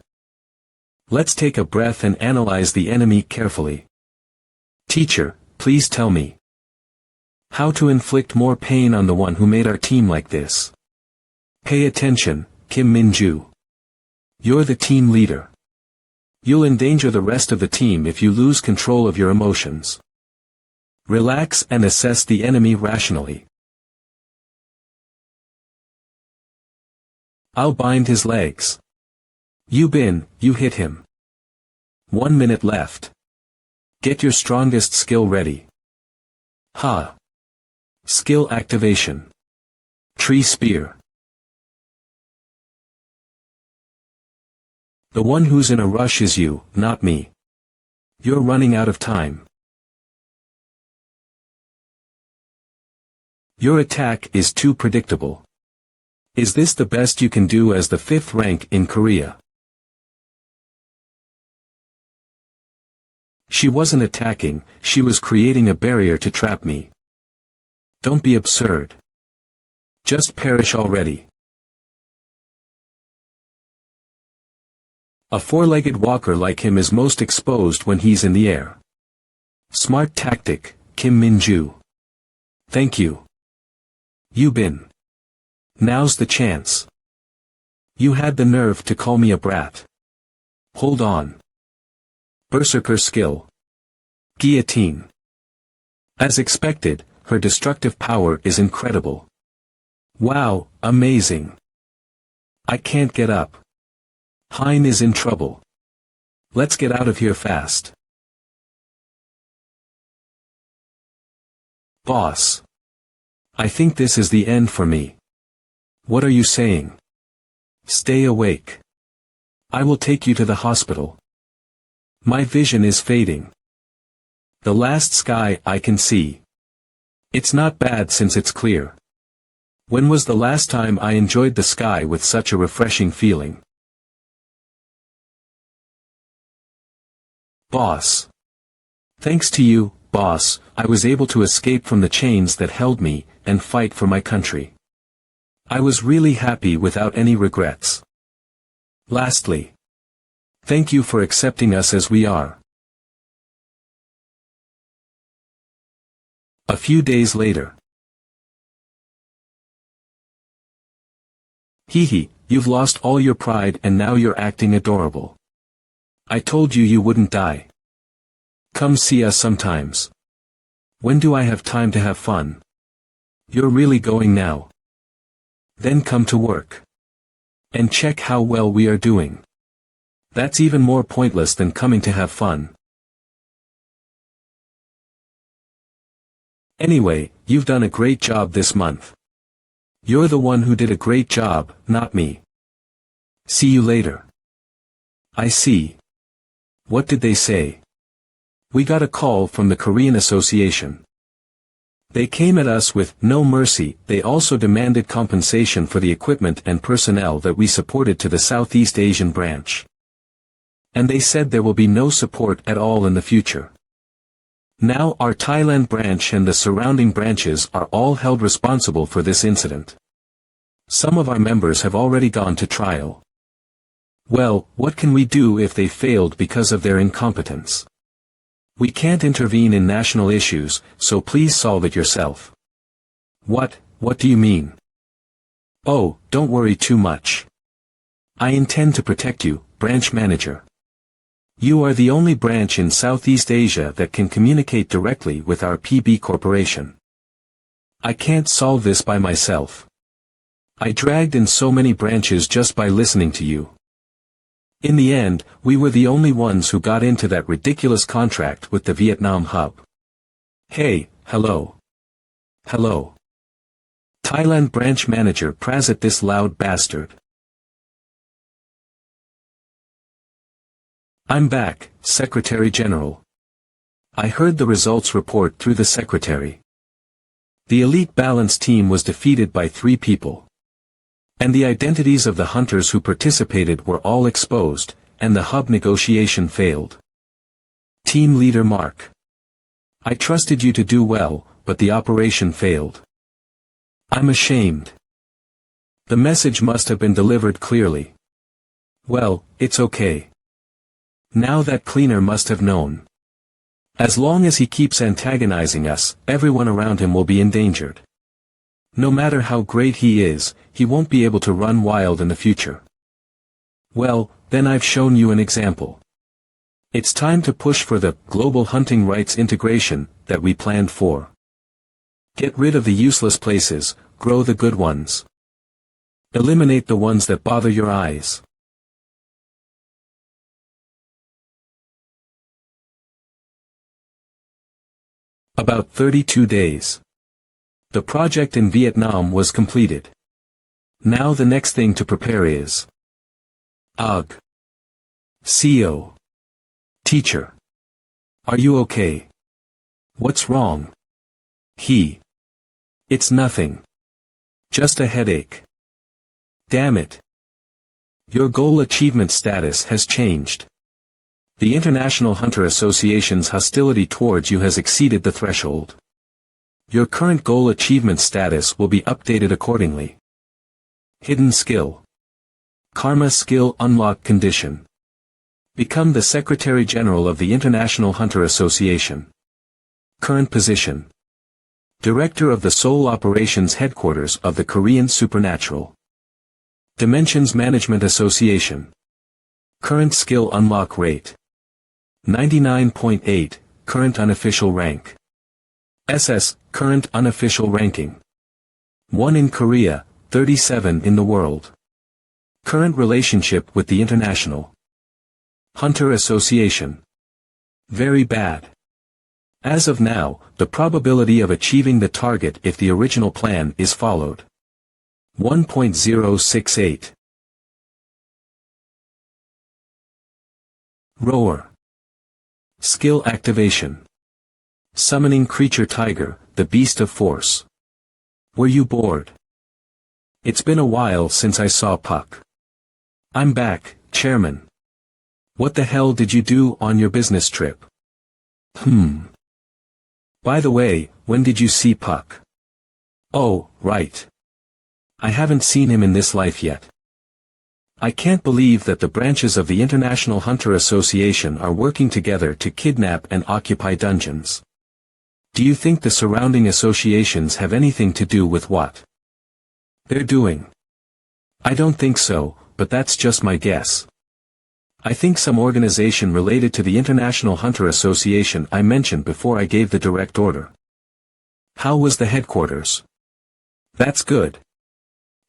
Let's take a breath and analyze the enemy carefully. Teacher, please tell me. How to inflict more pain on the one who made our team like this. Pay attention, Kim Minju. You're the team leader. You'll endanger the rest of the team if you lose control of your emotions. Relax and assess the enemy rationally. I'll bind his legs. You hit him. 1 minute left. Get your strongest skill ready. Ha. Skill activation. Tree spear. The one who's in a rush is you, not me. You're running out of time. Your attack is too predictable. Is this the best you can do as the 5th rank in Korea? She wasn't attacking, she was creating a barrier to trap me. Don't be absurd. Just perish already. A 4-legged walker like him is most exposed when he's in the air. Smart tactic, Kim Minju. Thank you. Yubin. Now's the chance. You had the nerve to call me a brat. Hold on. Berserker skill. Guillotine. As expected, her destructive power is incredible. Wow, amazing. I can't get up. Hein is in trouble. Let's get out of here fast. Boss. I think this is the end for me. What are you saying? Stay awake. I will take you to the hospital. My vision is fading. The last sky I can see. It's not bad since it's clear. When was the last time I enjoyed the sky with such a refreshing feeling? Boss. Thanks to you, boss, I was able to escape from the chains that held me, and fight for my country. I was really happy without any regrets. Lastly. Thank you for accepting us as we are. A few days later. Hee, you've lost all your pride and now you're acting adorable. I told you wouldn't die. Come see us sometimes. When do I have time to have fun? You're really going now. Then come to work. And check how well we are doing. That's even more pointless than coming to have fun. Anyway, you've done a great job this month. You're the one who did a great job, not me. See you later. I see. What did they say? We got a call from the Korean Association. They came at us with no mercy. They also demanded compensation for the equipment and personnel that we supported to the Southeast Asian branch. And they said there will be no support at all in the future. Now our Thailand branch and the surrounding branches are all held responsible for this incident. Some of our members have already gone to trial. Well, what can we do if they failed because of their incompetence? We can't intervene in national issues, so please solve it yourself. What do you mean? Oh, don't worry too much. I intend to protect you, branch manager. You are the only branch in Southeast Asia that can communicate directly with our PB Corporation. I can't solve this by myself. I dragged in so many branches just by listening to you. In the end, we were the only ones who got into that ridiculous contract with the Vietnam hub. Hey, hello. Hello. Thailand branch manager Prazit this loud bastard. I'm back, Secretary General. I heard the results report through the Secretary. The elite balance team was defeated by 3 people. And the identities of the hunters who participated were all exposed, and the hub negotiation failed. Team Leader Mark. I trusted you to do well, but the operation failed. I'm ashamed. The message must have been delivered clearly. Well, it's okay. Now that cleaner must have known. As long as he keeps antagonizing us, everyone around him will be endangered. No matter how great he is, he won't be able to run wild in the future. Well, then I've shown you an example. It's time to push for the global hunting rights integration that we planned for. Get rid of the useless places, grow the good ones. Eliminate the ones that bother your eyes. About 32 days. The project in Vietnam was completed. Now the next thing to prepare is UG. CO. Teacher. Are you okay? What's wrong? It's nothing. Just a headache. Damn it. Your goal achievement status has changed. The International Hunter Association's hostility towards you has exceeded the threshold. Your current goal achievement status will be updated accordingly. Hidden skill. Karma skill unlock condition. Become the Secretary General of the International Hunter Association. Current position. Director of the Seoul Operations Headquarters of the Korean Supernatural. Dimensions Management Association. Current skill unlock rate. 99.8, current unofficial rank. SS, current unofficial ranking. 1 in Korea, 37 in the world. Current relationship with the International Hunter Association. Very bad. As of now, the probability of achieving the target if the original plan is followed. 1.068. Roar. Skill activation. Summoning creature tiger, the beast of force. Were you bored? It's been a while since I saw Puck. I'm back, Chairman. What the hell did you do on your business trip? By the way, when did you see Puck? Oh, right. I haven't seen him in this life yet. I can't believe that the branches of the International Hunter Association are working together to kidnap and occupy dungeons. Do you think the surrounding associations have anything to do with what they're doing? I don't think so, but that's just my guess. I think some organization related to the International Hunter Association I mentioned before I gave the direct order. How was the headquarters? That's good.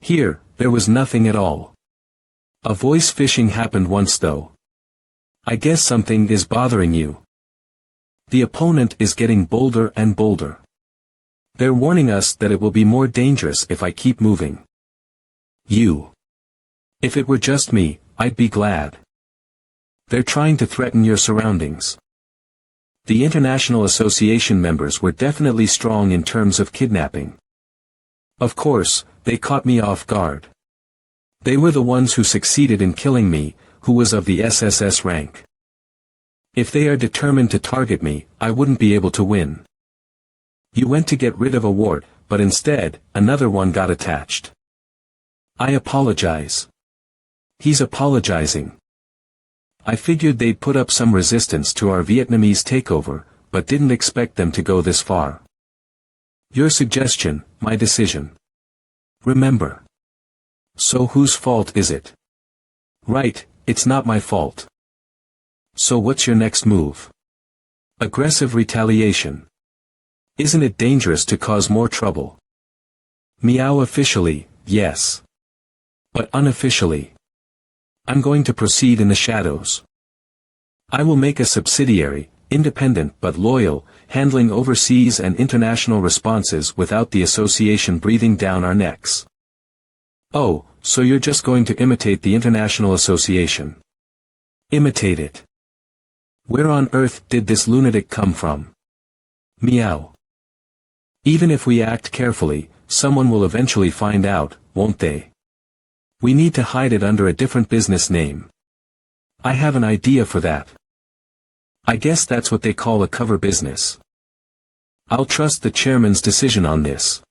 Here, there was nothing at all. A voice phishing happened once though. I guess something is bothering you. The opponent is getting bolder and bolder. They're warning us that it will be more dangerous if I keep moving. If it were just me, I'd be glad. They're trying to threaten your surroundings. The International Association members were definitely strong in terms of kidnapping. Of course, they caught me off guard. They were the ones who succeeded in killing me, who was of the SSS rank. If they are determined to target me, I wouldn't be able to win. You went to get rid of a wart, but instead, another one got attached. I apologize. He's apologizing. I figured they'd put up some resistance to our Vietnamese takeover, but didn't expect them to go this far. Your suggestion, my decision. Remember. So whose fault is it? Right, it's not my fault. So what's your next move? Aggressive retaliation. Isn't it dangerous to cause more trouble? Meow officially, yes. But unofficially. I'm going to proceed in the shadows. I will make a subsidiary, independent but loyal, handling overseas and international responses without the association breathing down our necks. Oh, so you're just going to imitate the International Association? Imitate it. Where on earth did this lunatic come from? Meow. Even if we act carefully, someone will eventually find out, won't they? We need to hide it under a different business name. I have an idea for that. I guess that's what they call a cover business. I'll trust the chairman's decision on this.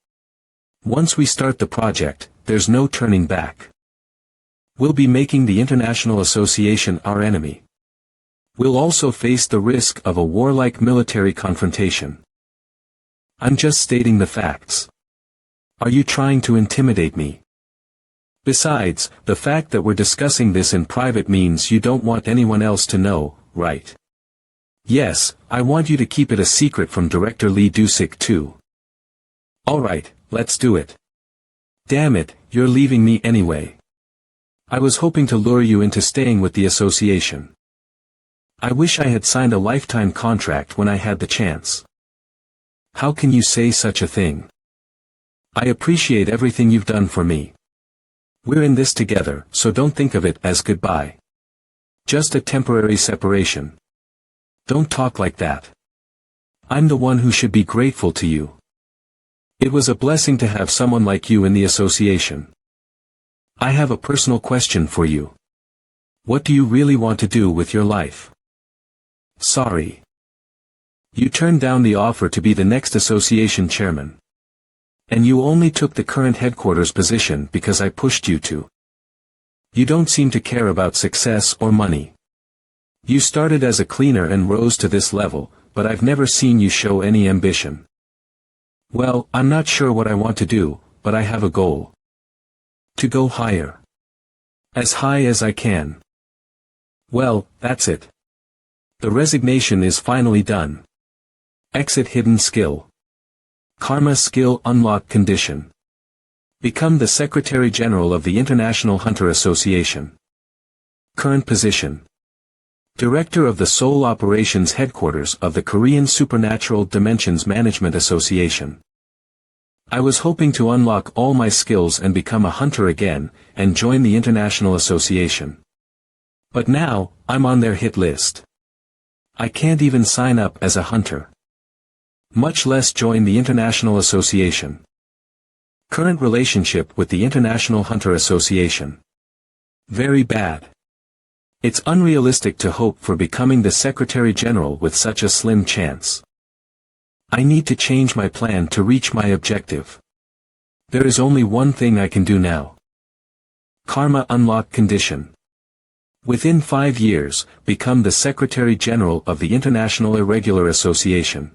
Once we start the project, there's no turning back. We'll be making the International Association our enemy. We'll also face the risk of a warlike military confrontation. I'm just stating the facts. Are you trying to intimidate me? Besides, the fact that we're discussing this in private means you don't want anyone else to know, right? Yes, I want you to keep it a secret from Director Lee Dusik too. Alright, let's do it. Damn it, you're leaving me anyway. I was hoping to lure you into staying with the association. I wish I had signed a lifetime contract when I had the chance. How can you say such a thing? I appreciate everything you've done for me. We're in this together, so don't think of it as goodbye. Just a temporary separation. Don't talk like that. I'm the one who should be grateful to you. It was a blessing to have someone like you in the association. I have a personal question for you. What do you really want to do with your life? Sorry. You turned down the offer to be the next association chairman. And you only took the current headquarters position because I pushed you to. You don't seem to care about success or money. You started as a cleaner and rose to this level, but I've never seen you show any ambition. Well, I'm not sure what I want to do, but I have a goal. To go higher. As high as I can. Well, that's it. The resignation is finally done. Exit hidden skill. Karma skill unlock condition. Become the Secretary General of the International Hunter Association. Current position. Director of the Seoul Operations Headquarters of the Korean Supernatural Dimensions Management Association. I was hoping to unlock all my skills and become a hunter again, and join the International Association. But now, I'm on their hit list. I can't even sign up as a hunter. Much less join the International Association. Current relationship with the International Hunter Association. Very bad. It's unrealistic to hope for becoming the Secretary General with such a slim chance. I need to change my plan to reach my objective. There is only one thing I can do now. Karma unlock condition. Within 5 years, become the Secretary General of the International Irregular Association.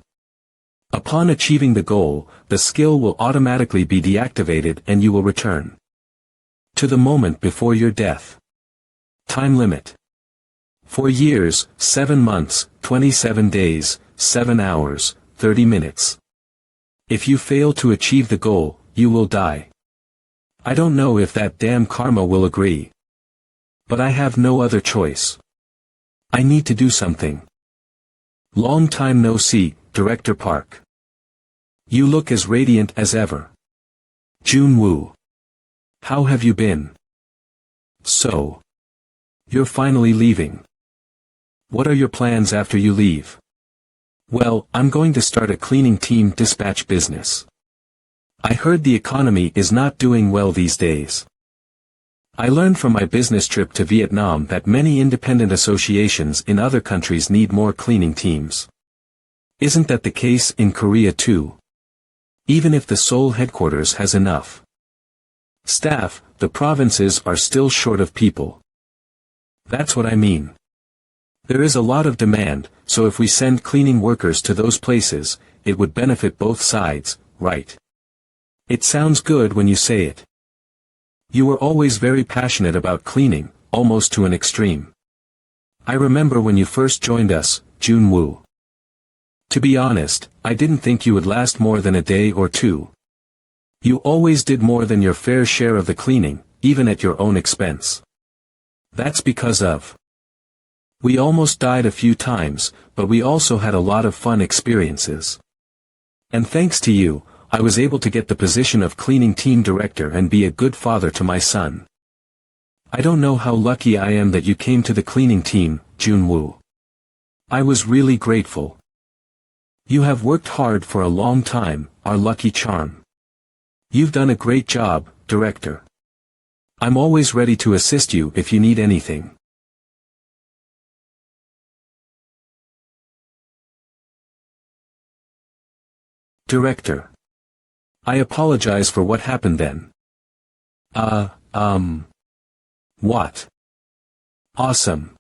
Upon achieving the goal, the skill will automatically be deactivated and you will return to the moment before your death. Time limit. 4 years, 7 months, 27 days, 7 hours, 30 minutes. If you fail to achieve the goal, you will die. I don't know if that damn karma will agree. But I have no other choice. I need to do something. Long time no see, Director Park. You look as radiant as ever. Jun Woo. How have you been? So. You're finally leaving. What are your plans after you leave? Well, I'm going to start a cleaning team dispatch business. I heard the economy is not doing well these days. I learned from my business trip to Vietnam that many independent associations in other countries need more cleaning teams. Isn't that the case in Korea too? Even if the Seoul headquarters has enough staff, the provinces are still short of people. That's what I mean. There is a lot of demand, so if we send cleaning workers to those places, it would benefit both sides, right? It sounds good when you say it. You were always very passionate about cleaning, almost to an extreme. I remember when you first joined us, Jun-woo. To be honest, I didn't think you would last more than a day or two. You always did more than your fair share of the cleaning, even at your own expense. That's because of. We almost died a few times, but we also had a lot of fun experiences. And thanks to you, I was able to get the position of cleaning team director and be a good father to my son. I don't know how lucky I am that you came to the cleaning team, Jun-woo. I was really grateful. You have worked hard for a long time, our lucky charm. You've done a great job, director. I'm always ready to assist you if you need anything. Director. I apologize for what happened then. What? Awesome.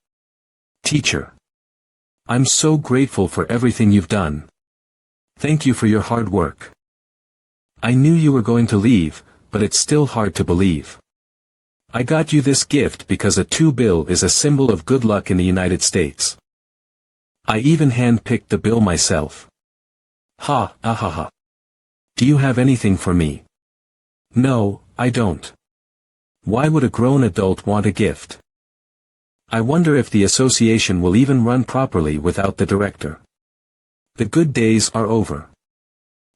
Teacher. I'm so grateful for everything you've done. Thank you for your hard work. I knew you were going to leave, but it's still hard to believe. I got you this gift because a 2 bill is a symbol of good luck in the United States. I even hand-picked the bill myself. Ha, ha. Do you have anything for me? No, I don't. Why would a grown adult want a gift? I wonder if the association will even run properly without the director. The good days are over.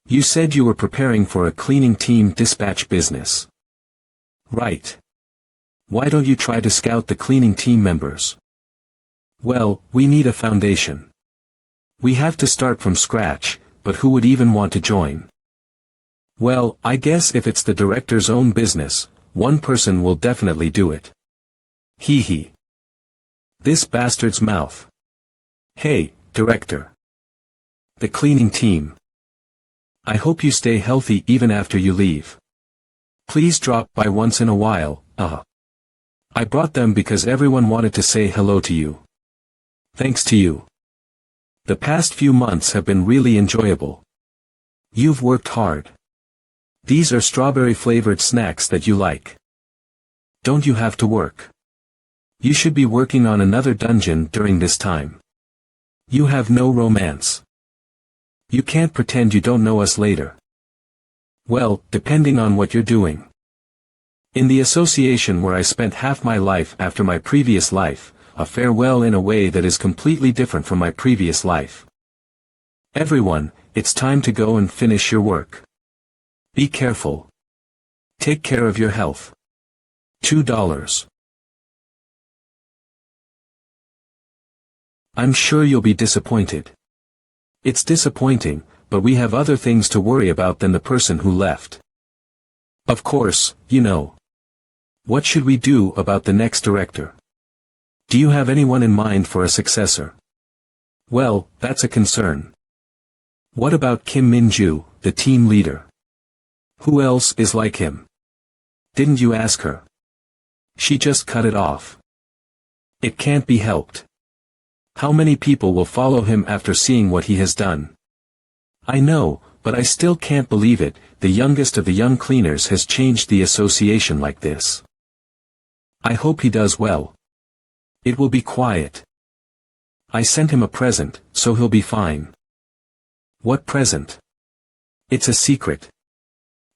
You said you were preparing for a cleaning team dispatch business. Right. Why don't you try to scout the cleaning team members? Well, we need a foundation. We have to start from scratch, but who would even want to join? Well, I guess if it's the director's own business, one person will definitely do it. Hee. This bastard's mouth. Hey, director. The cleaning team. I hope you stay healthy even after you leave. Please drop by once in a while, I brought them because everyone wanted to say hello to you. Thanks to you. The past few months have been really enjoyable. You've worked hard. These are strawberry-flavored snacks that you like. Don't you have to work? You should be working on another dungeon during this time. You have no romance. You can't pretend you don't know us later. Well, depending on what you're doing. In the association where I spent half my life after my previous life, a farewell in a way that is completely different from my previous life. Everyone, it's time to go and finish your work. Be careful. Take care of your health. $2. I'm sure you'll be disappointed. It's disappointing, but we have other things to worry about than the person who left. Of course, you know. What should we do about the next director? Do you have anyone in mind for a successor? Well, that's a concern. What about Kim Min-ju, the team leader? Who else is like him? Didn't you ask her? She just cut it off. It can't be helped. How many people will follow him after seeing what he has done? I know, but I still can't believe it, the youngest of the young cleaners has changed the association like this. I hope he does well. It will be quiet. I sent him a present, so he'll be fine. What present? It's a secret.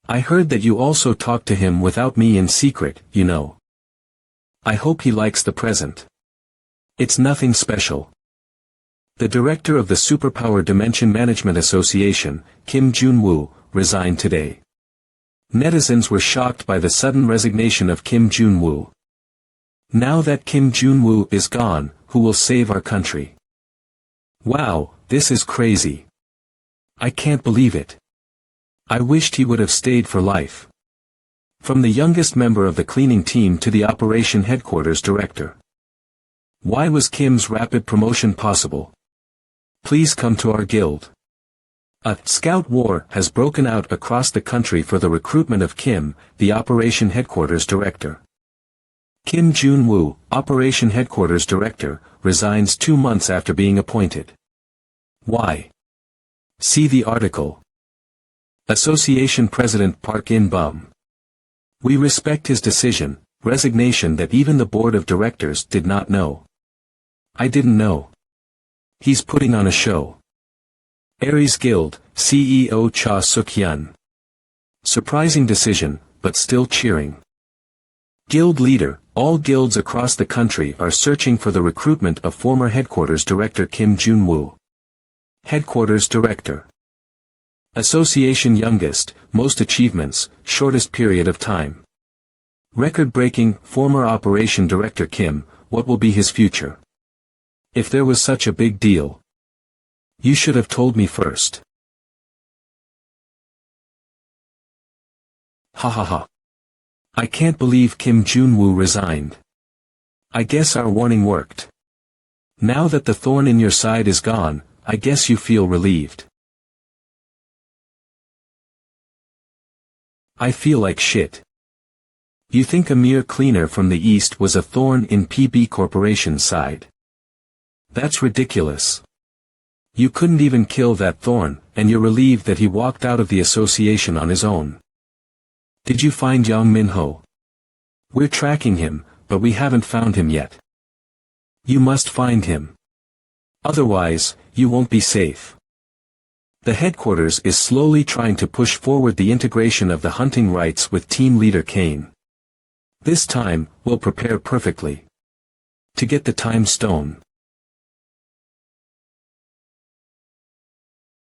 I heard that you also talked to him without me in secret, you know. I hope he likes the present. It's nothing special. The director of the Superpower Dimension Management Association, Kim Jun-woo, resigned today. Netizens were shocked by the sudden resignation of Kim Jun-woo. Now that Kim Jun-woo is gone, who will save our country. Wow, this is crazy. I can't believe it. I wished he would have stayed for life. From the youngest member of the cleaning team to the operation headquarters director. Why was Kim's rapid promotion possible? Please come to our guild. A scout war has broken out across the country for the recruitment of Kim, the operation headquarters director. Kim Jun-woo, operation headquarters director, resigns 2 months after being appointed. Why? See the article. Association President Park In-bum. We respect his decision, resignation that even the board of directors did not know. I didn't know. He's putting on a show. Aries Guild, CEO Cha Suk-hyun. Surprising decision, but still cheering. Guild leader, all guilds across the country are searching for the recruitment of former headquarters director Kim Jun-woo. Headquarters director. Association youngest, most achievements, shortest period of time. Record-breaking, former operation director Kim, what will be his future? If there was such a big deal. You should have told me first. Ha ha ha. I can't believe Kim Jun-woo resigned. I guess our warning worked. Now that the thorn in your side is gone, I guess you feel relieved. I feel like shit. You think a mere cleaner from the East was a thorn in PB Corporation's side? That's ridiculous. You couldn't even kill that thorn, and you're relieved that he walked out of the association on his own. Did you find Yang Minho? We're tracking him, but we haven't found him yet. You must find him. Otherwise, you won't be safe. The headquarters is slowly trying to push forward the integration of the hunting rights with team leader Kane. This time, we'll prepare perfectly. To get the time stone.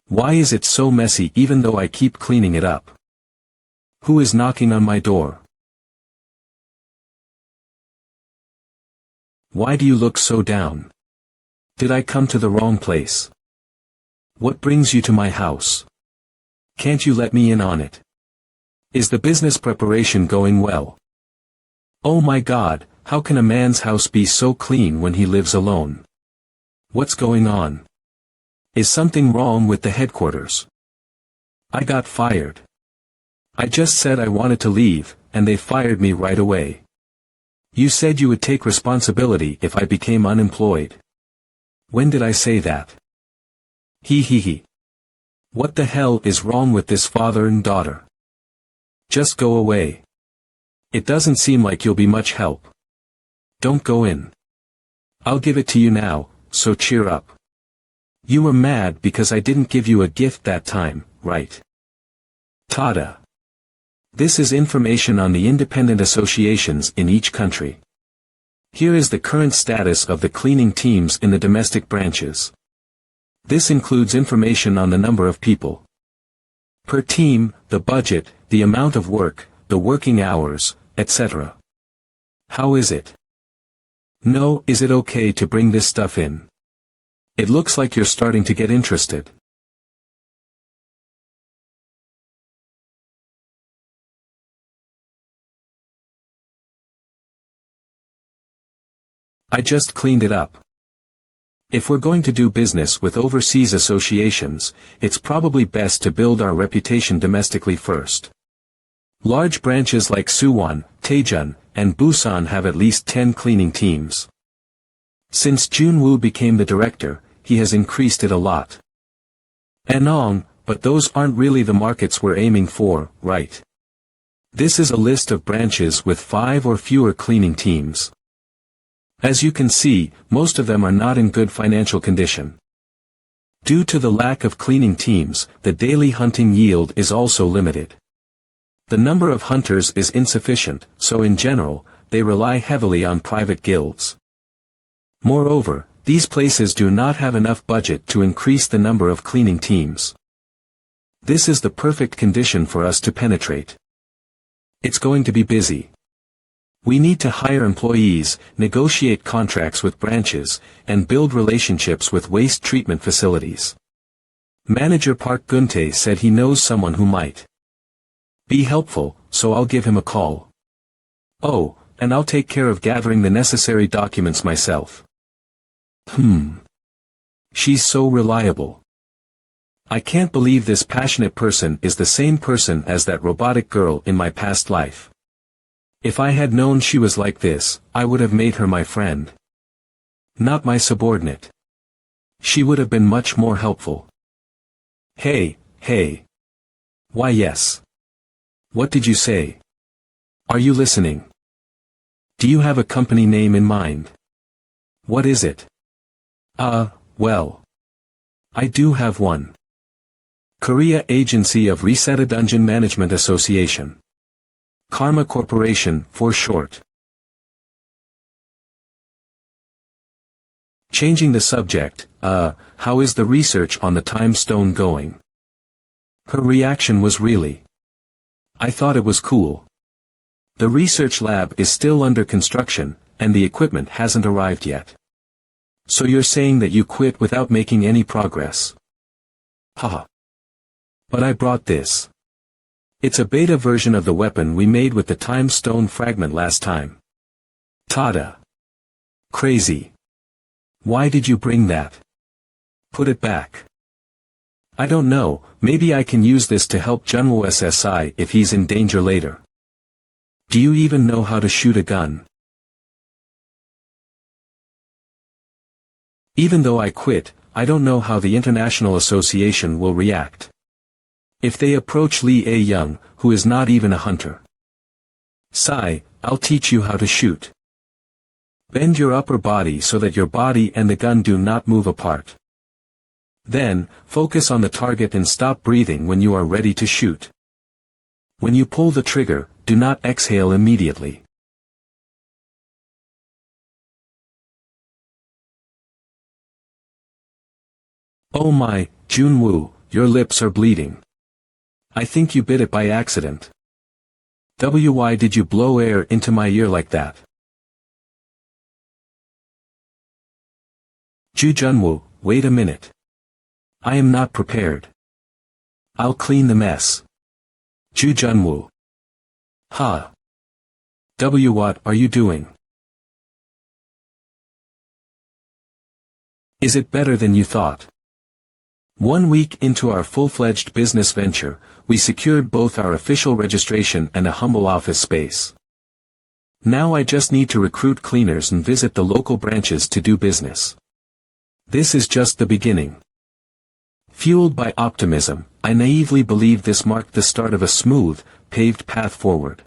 Why is it so messy even though I keep cleaning it up? Who is knocking on my door? Why do you look so down? Did I come to the wrong place? What brings you to my house? Can't you let me in on it? Is the business preparation going well? Oh my God, how can a man's house be so clean when he lives alone? What's going on? Is something wrong with the headquarters? I got fired. I just said I wanted to leave, and they fired me right away. You said you would take responsibility if I became unemployed. When did I say that? He. What the hell is wrong with this father and daughter? Just go away. It doesn't seem like you'll be much help. Don't go in. I'll give it to you now, so cheer up. You were mad because I didn't give you a gift that time, right? Tada. This is information on the independent associations in each country. Here is the current status of the cleaning teams in the domestic branches. This includes information on the number of people per team, the budget, the amount of work, the working hours, etc. How is it? No, is it okay to bring this stuff in? It looks like you're starting to get interested. I just cleaned it up. If we're going to do business with overseas associations, it's probably best to build our reputation domestically first. Large branches like Suwon, Daejeon, and Busan have at least 10 cleaning teams. Since Jun-woo became the director, he has increased it a lot. Anong, but those aren't really the markets we're aiming for, right? This is a list of branches with 5 or fewer cleaning teams. As you can see, most of them are not in good financial condition. Due to the lack of cleaning teams, the daily hunting yield is also limited. The number of hunters is insufficient, so in general, they rely heavily on private guilds. Moreover, these places do not have enough budget to increase the number of cleaning teams. This is the perfect condition for us to penetrate. It's going to be busy. We need to hire employees, negotiate contracts with branches, and build relationships with waste treatment facilities. Manager Park Guntae said he knows someone who might be helpful, so I'll give him a call. Oh, and I'll take care of gathering the necessary documents myself. She's so reliable. I can't believe this passionate person is the same person as that robotic girl in my past life. If I had known she was like this, I would have made her my friend. Not my subordinate. She would have been much more helpful. Hey. Why yes. What did you say? Are you listening? Do you have a company name in mind? What is it? Well. I do have one. Korea Agency of Reset Dungeon Management Association. Karma Corporation, for short. Changing the subject, how is the research on the time stone going? Her reaction was really. I thought it was cool. The research lab is still under construction, and the equipment hasn't arrived yet. So you're saying that you quit without making any progress? Haha. But I brought this. It's a beta version of the weapon we made with the time stone fragment last time. Tada. Crazy. Why did you bring that? Put it back. I don't know, maybe I can use this to help Junwoo SSI if he's in danger later. Do you even know how to shoot a gun? Even though I quit, I don't know how the International Association will react. If they approach Lee A-young, who is not even a hunter. Sigh, I'll teach you how to shoot. Bend your upper body so that your body and the gun do not move apart. Then, focus on the target and stop breathing when you are ready to shoot. When you pull the trigger, do not exhale immediately. Oh my, Junwoo, your lips are bleeding. I think you bit it by accident. Why did you blow air into my ear like that? Junwoo, wait a minute. I am not prepared. I'll clean the mess. Junwoo. Ha. What are you doing? Is it better than you thought? 1 week into our full-fledged business venture, we secured both our official registration and a humble office space. Now I just need to recruit cleaners and visit the local branches to do business. This is just the beginning. Fueled by optimism, I naively believed this marked the start of a smooth, paved path forward.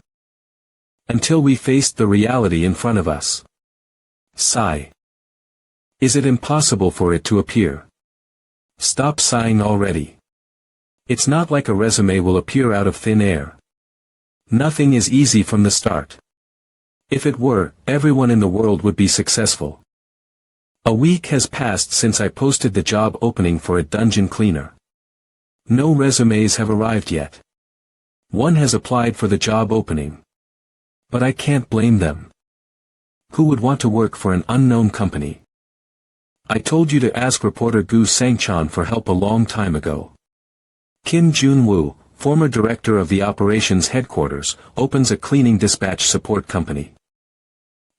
Until we faced the reality in front of us. Sigh. Is it impossible for it to appear? Stop sighing already. It's not like a resume will appear out of thin air. Nothing is easy from the start. If it were, everyone in the world would be successful. A week has passed since I posted the job opening for a dungeon cleaner. No resumes have arrived yet. One has applied for the job opening. But I can't blame them. Who would want to work for an unknown company? I told you to ask reporter Gu Sangchan for help a long time ago. Kim Junwoo, former director of the operations headquarters, opens a cleaning dispatch support company.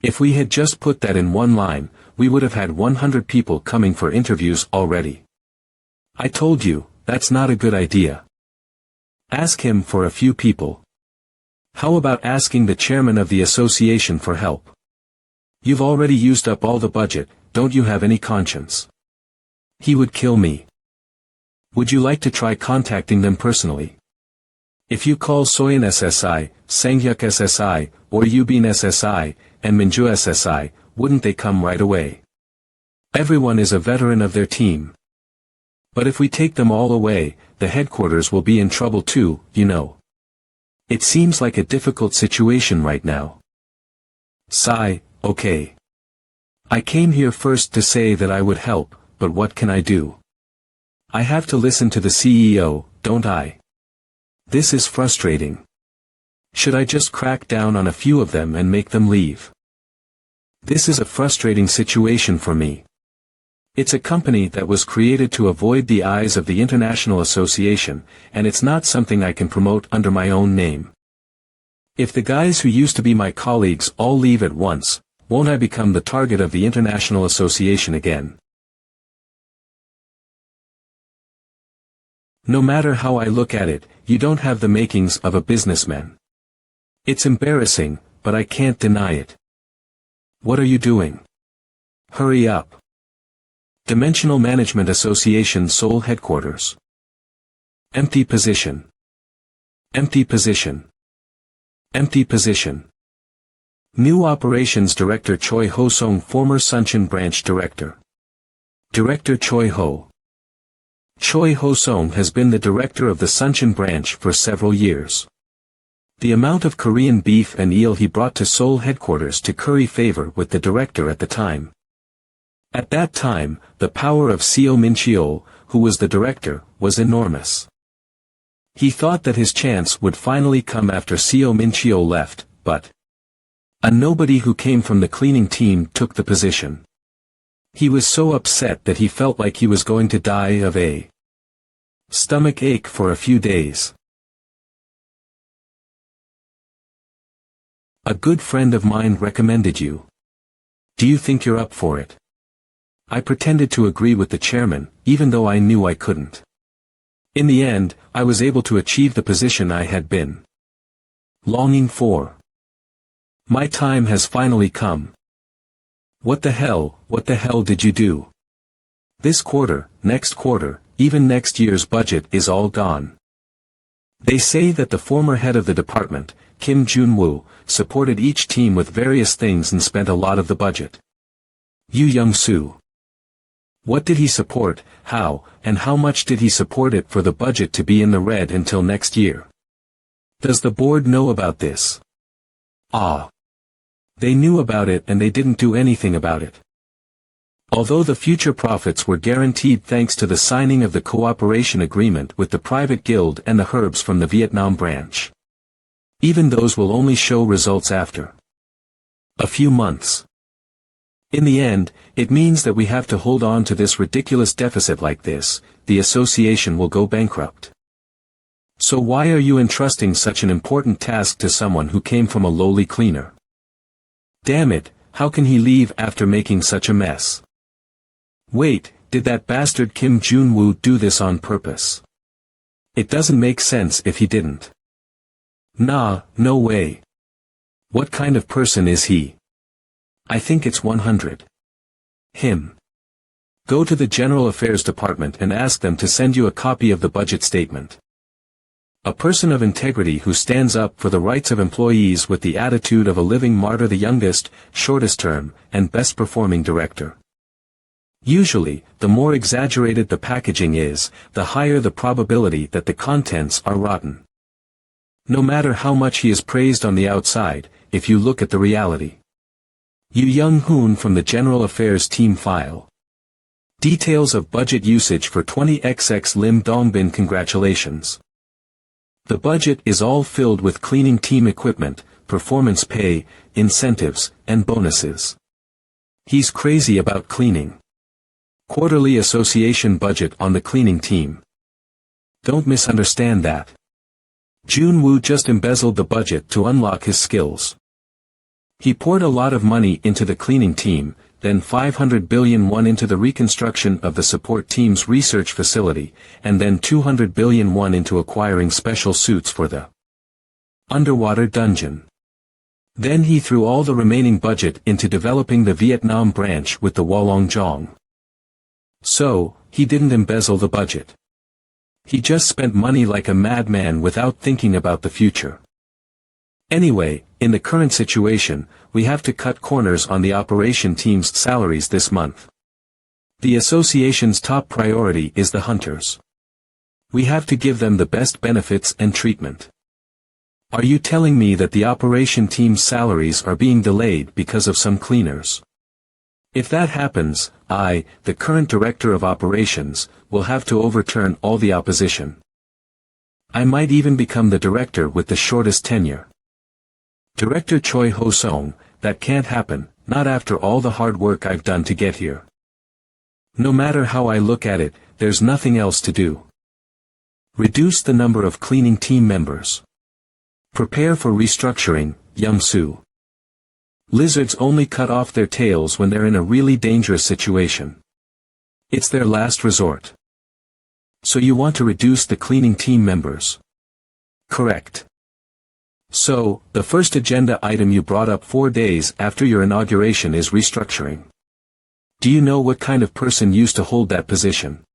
If we had just put that in one line, we would have had 100 people coming for interviews already. I told you, that's not a good idea. Ask him for a few people. How about asking the chairman of the association for help? You've already used up all the budget, don't you have any conscience? He would kill me. Would you like to try contacting them personally? If you call Soyeon SSI, Sanghyuk SSI, or Yubin SSI, and Minju SSI, wouldn't they come right away? Everyone is a veteran of their team. But if we take them all away, the headquarters will be in trouble too, you know. It seems like a difficult situation right now. Sigh, okay. I came here first to say that I would help, but what can I do? I have to listen to the CEO, don't I? This is frustrating. Should I just crack down on a few of them and make them leave? This is a frustrating situation for me. It's a company that was created to avoid the eyes of the International Association, and it's not something I can promote under my own name. If the guys who used to be my colleagues all leave at once, won't I become the target of the International Association again? No matter how I look at it, you don't have the makings of a businessman. It's embarrassing, but I can't deny it. What are you doing? Hurry up. Dimensional Management Association Seoul Headquarters. Empty position. Empty position. Empty position. New Operations Director Choi Ho-sung, former Sunin Branch Director. Director Choi Ho. Choi Ho-sung has been the director of the Sunin Branch for several years. The amount of Korean beef and eel he brought to Seoul headquarters to curry favor with the director at the time. At that time, the power of Seo Min-cheol, who was the director, was enormous. He thought that his chance would finally come after Seo Min-cheol left, but a nobody who came from the cleaning team took the position. He was so upset that he felt like he was going to die of a stomach ache for a few days. A good friend of mine recommended you. Do you think you're up for it? I pretended to agree with the chairman, even though I knew I couldn't. In the end, I was able to achieve the position I had been longing for. My time has finally come. What the hell did you do? This quarter, next quarter, even next year's budget is all gone. They say that the former head of the department, Kim Jun-woo, supported each team with various things and spent a lot of the budget. Yu Young-soo. What did he support, how, and how much did he support it for the budget to be in the red until next year? Does the board know about this? They knew about it and they didn't do anything about it. Although the future profits were guaranteed thanks to the signing of the cooperation agreement with the private guild and the herbs from the Vietnam branch. Even those will only show results after a few months. In the end, it means that we have to hold on to this ridiculous deficit like this, the association will go bankrupt. So why are you entrusting such an important task to someone who came from a lowly cleaner? Damn it, how can he leave after making such a mess? Wait, did that bastard Kim Jun-woo do this on purpose? It doesn't make sense if he didn't. Nah, no way. What kind of person is he? I think it's 100. Him. Go to the General Affairs Department and ask them to send you a copy of the budget statement. A person of integrity who stands up for the rights of employees with the attitude of a living martyr, the youngest, shortest term, and best performing director. Usually, the more exaggerated the packaging is, the higher the probability that the contents are rotten. No matter how much he is praised on the outside, if you look at the reality. Yu Young-hoon from the General Affairs Team file. Details of budget usage for 20XX Lim Dongbin. Congratulations. The budget is all filled with cleaning team equipment, performance pay, incentives, and bonuses. He's crazy about cleaning. Quarterly association budget on the cleaning team. Don't misunderstand that. Jun-woo just embezzled the budget to unlock his skills. He poured a lot of money into the cleaning team, then 500 billion won into the reconstruction of the support team's research facility, and then 200 billion won into acquiring special suits for the underwater dungeon. Then he threw all the remaining budget into developing the Vietnam branch with the Wolong-jong. So, he didn't embezzle the budget. He just spent money like a madman without thinking about the future. Anyway, in the current situation, we have to cut corners on the operation team's salaries this month. The association's top priority is the hunters. We have to give them the best benefits and treatment. Are you telling me that the operation team's salaries are being delayed because of some cleaners? If that happens, I, the current director of operations, will have to overturn all the opposition. I might even become the director with the shortest tenure. Director Choi Ho-sung, that can't happen, not after all the hard work I've done to get here. No matter how I look at it, there's nothing else to do. Reduce the number of cleaning team members. Prepare for restructuring, Young-soo. Lizards only cut off their tails when they're in a really dangerous situation. It's their last resort. So you want to reduce the cleaning team members? Correct. So, the first agenda item you brought up 4 days after your inauguration is restructuring. Do you know what kind of person used to hold that position?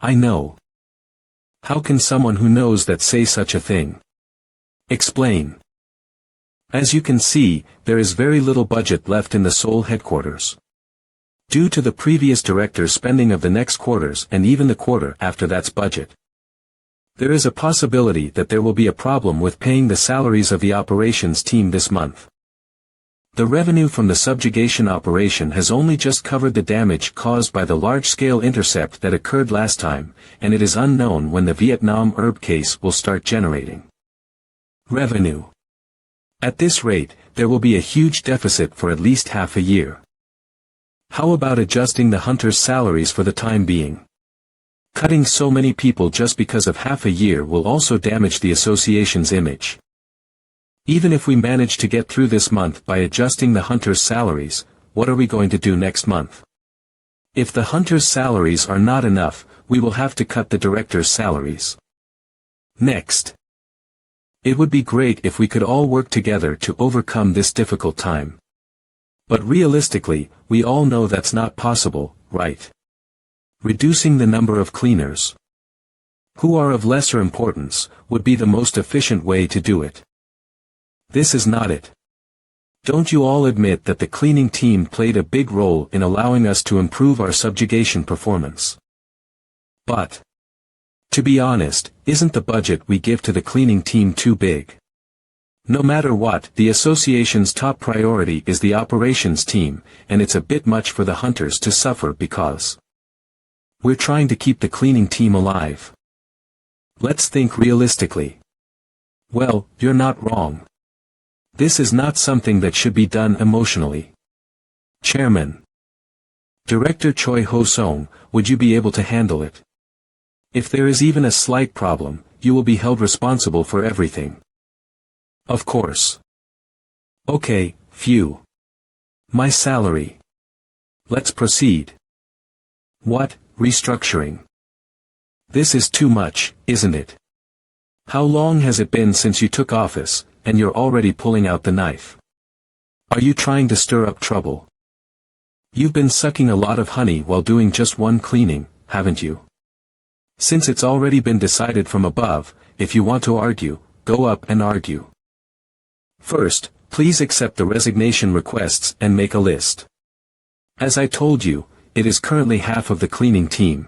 I know. How can someone who knows that say such a thing? Explain. As you can see, there is very little budget left in the Seoul headquarters. Due to the previous director's spending of the next quarters and even the quarter after that's budget. There is a possibility that there will be a problem with paying the salaries of the operations team this month. The revenue from the subjugation operation has only just covered the damage caused by the large-scale intercept that occurred last time, and it is unknown when the Vietnam herb case will start generating revenue. At this rate, there will be a huge deficit for at least half a year. How about adjusting the hunters' salaries for the time being? Cutting so many people just because of half a year will also damage the association's image. Even if we manage to get through this month by adjusting the hunters' salaries, what are we going to do next month? If the hunters' salaries are not enough, we will have to cut the directors' salaries. Next. It would be great if we could all work together to overcome this difficult time. But realistically, we all know that's not possible, right? Reducing the number of cleaners, who are of lesser importance, would be the most efficient way to do it. This is not it. Don't you all admit that the cleaning team played a big role in allowing us to improve our subjugation performance? But, to be honest, isn't the budget we give to the cleaning team too big? No matter what, the association's top priority is the operations team, and it's a bit much for the hunters to suffer because we're trying to keep the cleaning team alive. Let's think realistically. Well, you're not wrong. This is not something that should be done emotionally. Chairman. Director Choi Ho-sung, would you be able to handle it? If there is even a slight problem, you will be held responsible for everything. Of course. Okay, phew. My salary. Let's proceed. What? Restructuring. This is too much, isn't it? How long has it been since you took office, and you're already pulling out the knife? Are you trying to stir up trouble? You've been sucking a lot of honey while doing just one cleaning, haven't you? Since it's already been decided from above, if you want to argue, go up and argue. First, please accept the resignation requests and make a list. As I told you, it is currently half of the cleaning team.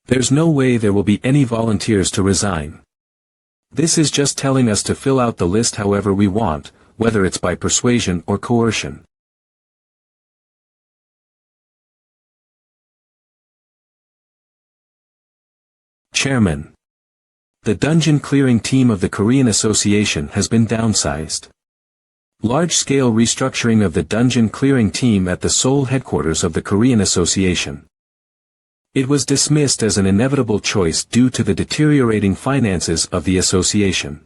There's no way there will be any volunteers to resign. This is just telling us to fill out the list however we want, whether it's by persuasion or coercion. Chairman. The dungeon clearing team of the Korean Association has been downsized. Large-scale restructuring of the dungeon clearing team at the Seoul headquarters of the Korean Association. It was dismissed as an inevitable choice due to the deteriorating finances of the association.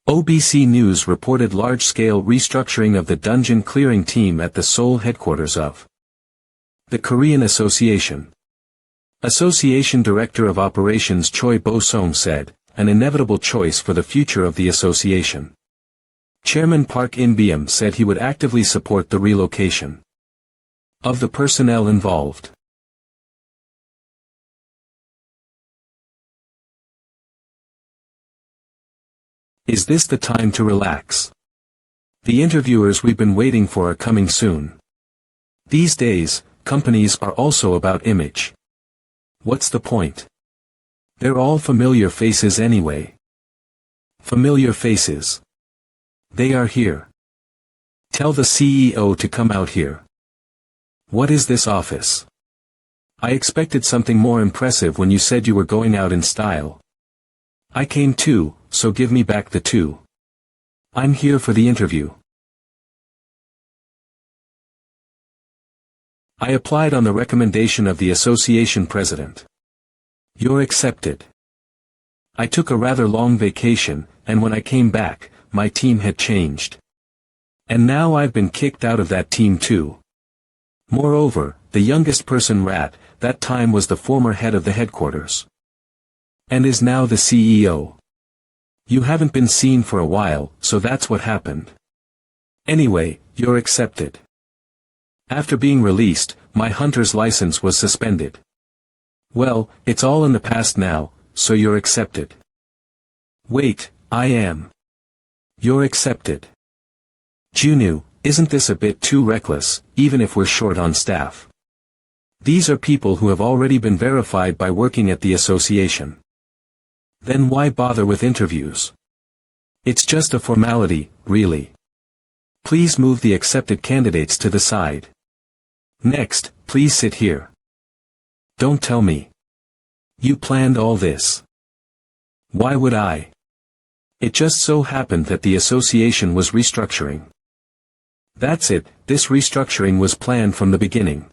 OBC News reported large-scale restructuring of the dungeon clearing team at the Seoul headquarters of the Korean Association. Association Director of Operations Choi Bo-sung said, an inevitable choice for the future of the association. Chairman Park In-beom said he would actively support the relocation of the personnel involved. Is this the time to relax? The interviewers we've been waiting for are coming soon. These days, companies are also about image. What's the point? They're all familiar faces anyway. Familiar faces. They are here. Tell the CEO to come out here. What is this office? I expected something more impressive when you said you were going out in style. I came too, so give me back the 2. I'm here for the interview. I applied on the recommendation of the association president. You're accepted. I took a rather long vacation, and when I came back, my team had changed. And now I've been kicked out of that team too. Moreover, the youngest person that time was the former head of the headquarters. And is now the CEO. You haven't been seen for a while, so that's what happened. Anyway, you're accepted. After being released, my hunter's license was suspended. Well, it's all in the past now, so you're accepted. Wait, I am. You're accepted. Junoo, isn't this a bit too reckless, even if we're short on staff? These are people who have already been verified by working at the association. Then why bother with interviews? It's just a formality, really. Please move the accepted candidates to the side. Next, please sit here. Don't tell me. You planned all this. Why would I? It just so happened that the association was restructuring. That's it, this restructuring was planned from the beginning.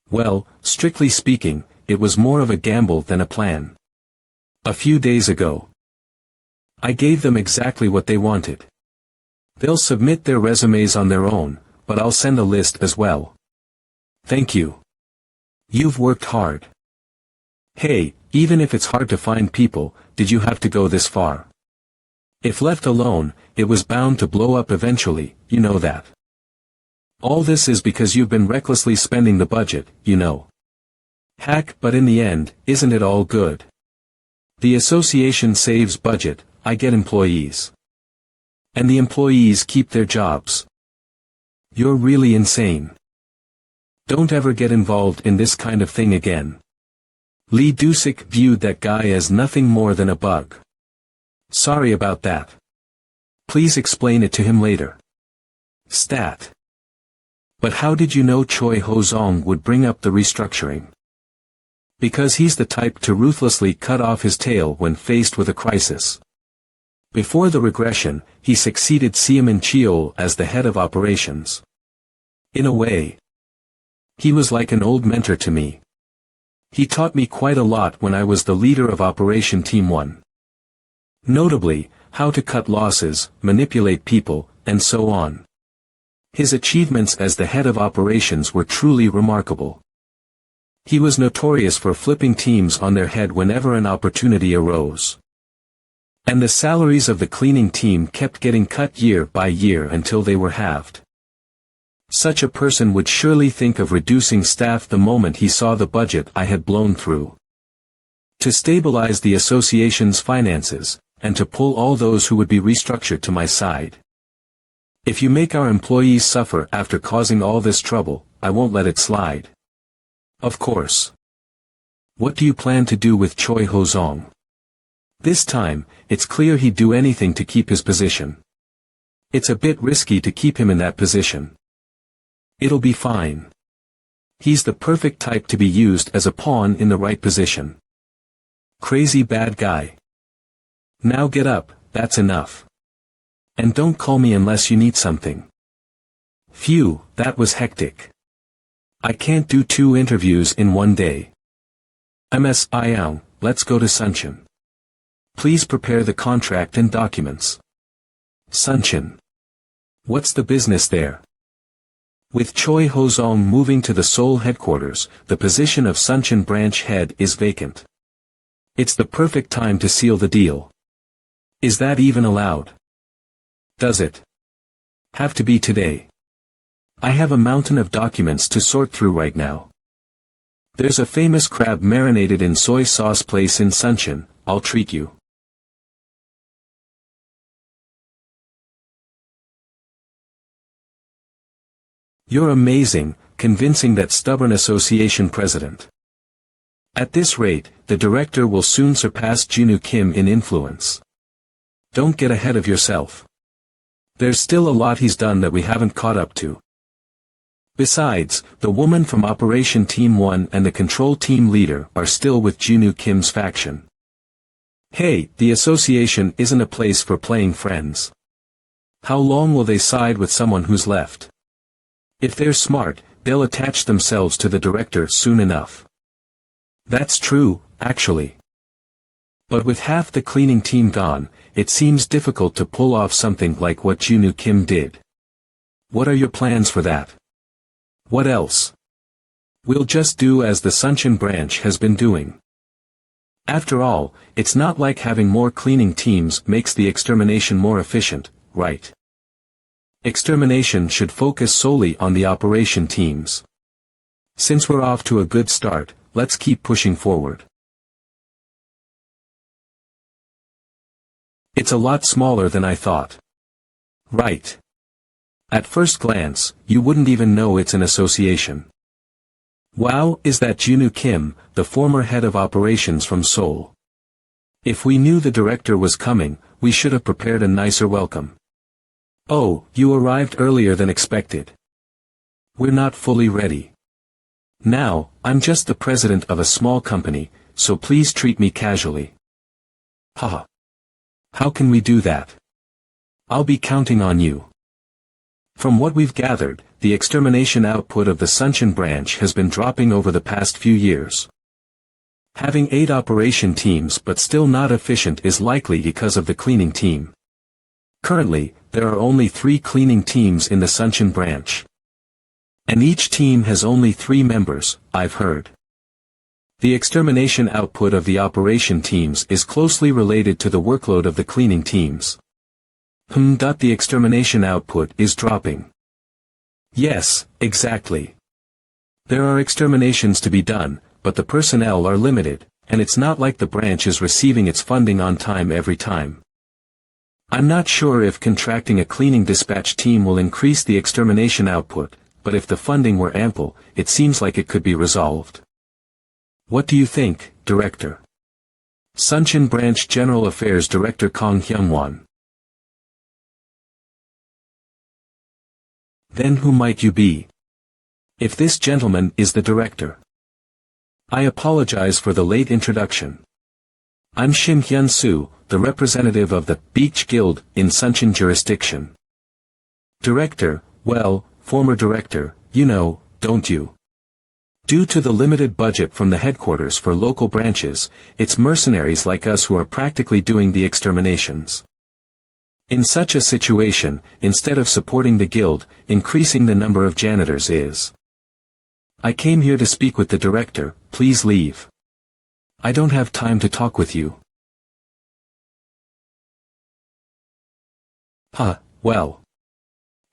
Well, strictly speaking, it was more of a gamble than a plan. A few days ago, I gave them exactly what they wanted. They'll submit their resumes on their own, but I'll send a list as well. Thank you. You've worked hard. Hey, even if it's hard to find people, did you have to go this far? If left alone, it was bound to blow up eventually, you know that. All this is because you've been recklessly spending the budget, you know. Heck, but in the end, isn't it all good? The association saves budget, I get employees. And the employees keep their jobs. You're really insane. Don't ever get involved in this kind of thing again. Lee Dusik viewed that guy as nothing more than a bug. Sorry about that. Please explain it to him later. Stat. But how did you know Choi Ho-song would bring up the restructuring? Because he's the type to ruthlessly cut off his tail when faced with a crisis. Before the regression, he succeeded Seaman Cheol as the head of operations. In a way, he was like an old mentor to me. He taught me quite a lot when I was the leader of Operation Team 1. Notably, how to cut losses, manipulate people, and so on. His achievements as the head of operations were truly remarkable. He was notorious for flipping teams on their head whenever an opportunity arose. And the salaries of the cleaning team kept getting cut year by year until they were halved. Such a person would surely think of reducing staff the moment he saw the budget I had blown through. To stabilize the association's finances, and to pull all those who would be restructured to my side. If you make our employees suffer after causing all this trouble, I won't let it slide. Of course. What do you plan to do with Choi Ho-song? This time, it's clear he'd do anything to keep his position. It's a bit risky to keep him in that position. It'll be fine. He's the perfect type to be used as a pawn in the right position. Crazy bad guy. Now get up, that's enough. And don't call me unless you need something. Phew, that was hectic. I can't do 2 interviews in one day. Iang, let's go to Sunshin. Please prepare the contract and documents. Sunshin. What's the business there? With Choi Ho-song moving to the Seoul headquarters, the position of Sunshin branch head is vacant. It's the perfect time to seal the deal. Is that even allowed? Does it have to be today? I have a mountain of documents to sort through right now. There's a famous crab marinated in soy sauce place in Sunshin, I'll treat you. You're amazing, convincing that stubborn association president. At this rate, the director will soon surpass Junoo Kim in influence. Don't get ahead of yourself. There's still a lot he's done that we haven't caught up to. Besides, the woman from Operation Team 1 and the control team leader are still with Junoo Kim's faction. Hey, the association isn't a place for playing friends. How long will they side with someone who's left? If they're smart, they'll attach themselves to the director soon enough. That's true, actually. But with half the cleaning team gone, it seems difficult to pull off something like what Junwoo Kim did. What are your plans for that? What else? We'll just do as the Sunin branch has been doing. After all, it's not like having more cleaning teams makes the extermination more efficient, right? Extermination should focus solely on the operation teams. Since we're off to a good start, let's keep pushing forward. It's a lot smaller than I thought. Right. At first glance, you wouldn't even know it's an association. Wow, is that Junwoo Kim, the former head of operations from Seoul? If we knew the director was coming, we should have prepared a nicer welcome. Oh, you arrived earlier than expected. We're not fully ready. Now, I'm just the president of a small company, so please treat me casually. Haha. How can we do that? I'll be counting on you. From what we've gathered, the extermination output of the Sunin branch has been dropping over the past few years. Having 8 operation teams but still not efficient is likely because of the cleaning team. Currently, there are only 3 cleaning teams in the Sunin branch. And each team has only 3 members, I've heard. The extermination output of the operation teams is closely related to the workload of the cleaning teams. The extermination output is dropping. Yes, exactly. There are exterminations to be done, but the personnel are limited, and it's not like the branch is receiving its funding on time every time. I'm not sure if contracting a cleaning dispatch team will increase the extermination output, but if the funding were ample, it seems like it could be resolved. What do you think, Director? Sunin Branch General Affairs Director Kang Hyungwon. Then who might you be? If this gentleman is the director. I apologize for the late introduction. I'm Shim Hyun-soo, the representative of the Beach Guild in Sunin jurisdiction. Director, well, former director, you know, don't you? Due to the limited budget from the headquarters for local branches, it's mercenaries like us who are practically doing the exterminations. In such a situation, instead of supporting the guild, increasing the number of janitors is. I came here to speak with the director, please leave. I don't have time to talk with you. Well.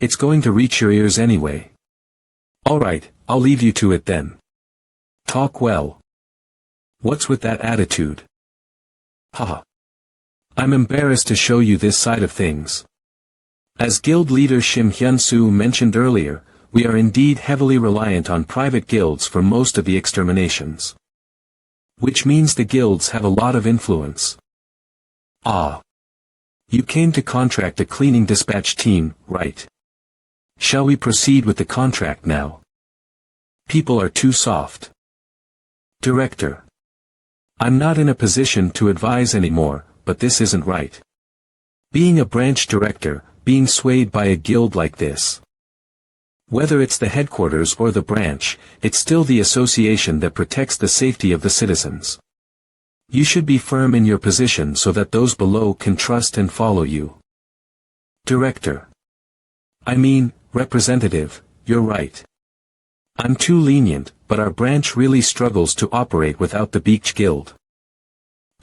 It's going to reach your ears anyway. Alright, I'll leave you to it then. Talk well. What's with that attitude? I'm embarrassed to show you this side of things. As guild leader Shim Hyun-soo mentioned earlier, we are indeed heavily reliant on private guilds for most of the exterminations. Which means the guilds have a lot of influence. You came to contract a cleaning dispatch team, right? Shall we proceed with the contract now? People are too soft. Director. I'm not in a position to advise anymore, but this isn't right. Being a branch director, being swayed by a guild like this. Whether it's the headquarters or the branch, it's still the association that protects the safety of the citizens. You should be firm in your position so that those below can trust and follow you. Director. I mean, representative, you're right. I'm too lenient, but our branch really struggles to operate without the Beach Guild.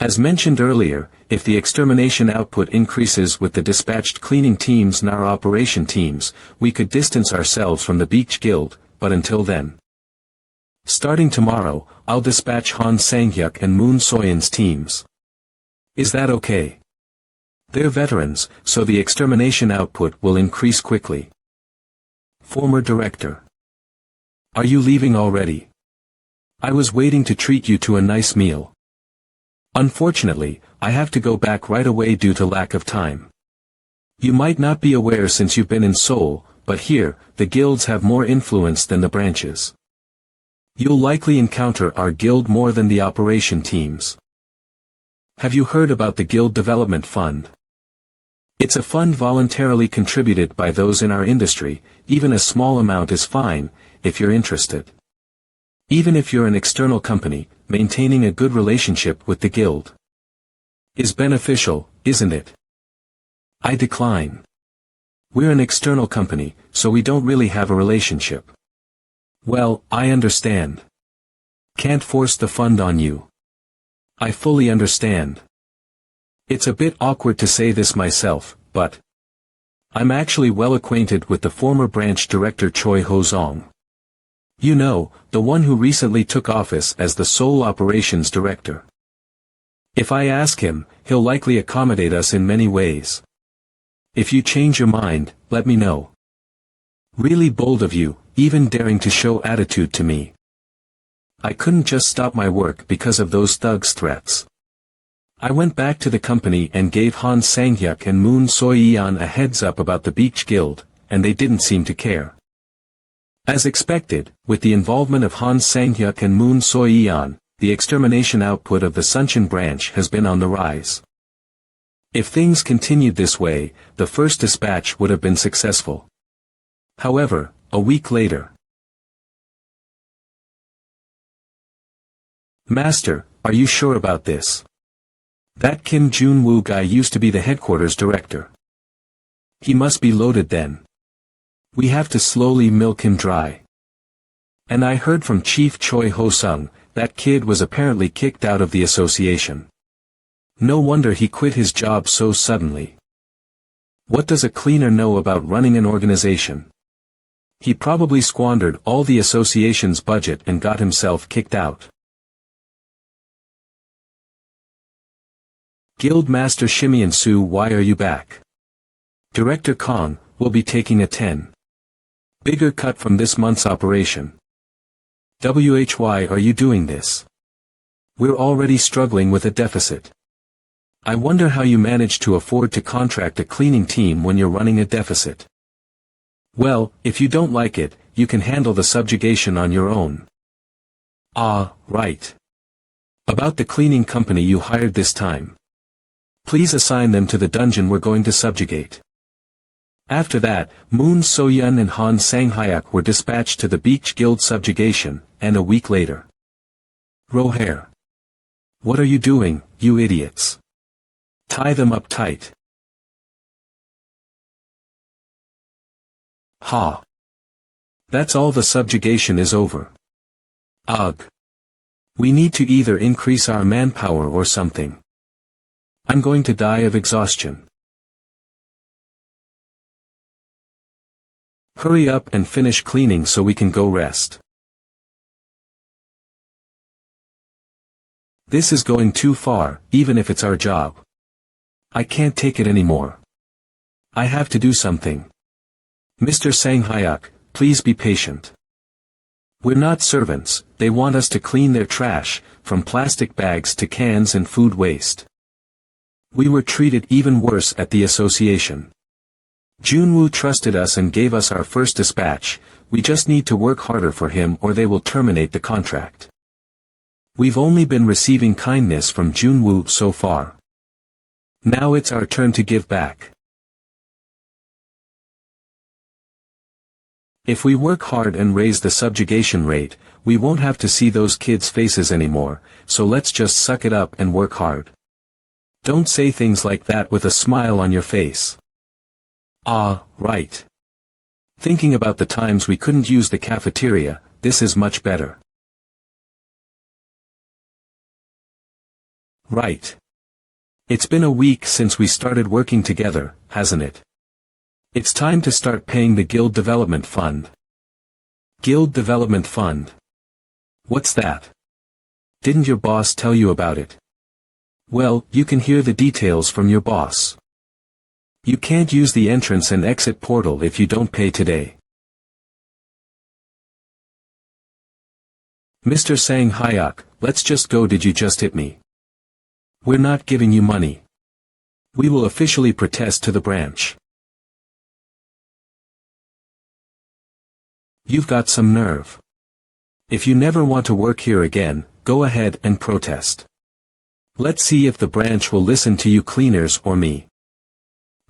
As mentioned earlier, if the extermination output increases with the dispatched cleaning teams and our operation teams, we could distance ourselves from the Beach Guild, but until then. Starting tomorrow, I'll dispatch Han Sang-hyuk and Moon Soyeon's teams. Is that okay? They're veterans, so the extermination output will increase quickly. Former Director. Are you leaving already? I was waiting to treat you to a nice meal. Unfortunately, I have to go back right away due to lack of time. You might not be aware since you've been in Seoul, but here, the guilds have more influence than the branches. You'll likely encounter our guild more than the operation teams. Have you heard about the Guild Development Fund? It's a fund voluntarily contributed by those in our industry. Even a small amount is fine, if you're interested. Even if you're an external company, maintaining a good relationship with the guild is beneficial, isn't it? I decline. We're an external company, so we don't really have a relationship. Well, I understand. Can't force the fund on you. I fully understand. It's a bit awkward to say this myself, but I'm actually well acquainted with the former branch director Choi Ho-song. You know, the one who recently took office as the sole operations director. If I ask him, he'll likely accommodate us in many ways. If you change your mind, let me know. Really bold of you, even daring to show attitude to me. I couldn't just stop my work because of those thugs' threats. I went back to the company and gave Han Sang-hyuk and Moon So-yeon a heads up about the Beach Guild, and they didn't seem to care. As expected, with the involvement of Han Sang-hyuk and Moon So-yeon, the extermination output of the Sunshin branch has been on the rise. If things continued this way, the first dispatch would have been successful. However, a week later. Master, are you sure about this? That Kim Jun-woo guy used to be the headquarters director. He must be loaded then. We have to slowly milk him dry. And I heard from Chief Choi Ho-sung, that kid was apparently kicked out of the association. No wonder he quit his job so suddenly. What does a cleaner know about running an organization? He probably squandered all the association's budget and got himself kicked out. Guild Master Shimian Su, why are you back? Director Kong will be taking a 10. Bigger cut from this month's operation. Why are you doing this? We're already struggling with a deficit. I wonder how you manage to afford to contract a cleaning team when you're running a deficit. Well, if you don't like it, you can handle the subjugation on your own. Ah, right. About the cleaning company you hired this time. Please assign them to the dungeon we're going to subjugate. After that, Moon So-yeon and Han Sang-hyuk were dispatched to the Beach Guild subjugation, and a week later. Rohair. What are you doing, you idiots? Tie them up tight. Ha. That's all, the subjugation is over. Ugh. We need to either increase our manpower or something. I'm going to die of exhaustion. Hurry up and finish cleaning so we can go rest. This is going too far, even if it's our job. I can't take it anymore. I have to do something. Mr. Sang-hyuk, please be patient. We're not servants, they want us to clean their trash, from plastic bags to cans and food waste. We were treated even worse at the association. Jun-woo trusted us and gave us our first dispatch. We just need to work harder for him or they will terminate the contract. We've only been receiving kindness from Jun-woo so far. Now it's our turn to give back. If we work hard and raise the subjugation rate, we won't have to see those kids' faces anymore, so let's just suck it up and work hard. Don't say things like that with a smile on your face. Ah, right. Thinking about the times we couldn't use the cafeteria, this is much better. Right. It's been a week since we started working together, hasn't it? It's time to start paying the Guild Development Fund. Guild Development Fund. What's that? Didn't your boss tell you about it? Well, you can hear the details from your boss. You can't use the entrance and exit portal if you don't pay today. Mr. Sang-hyuk, let's just go. Did you just hit me? We're not giving you money. We will officially protest to the branch. You've got some nerve. If you never want to work here again, go ahead and protest. Let's see if the branch will listen to you cleaners or me.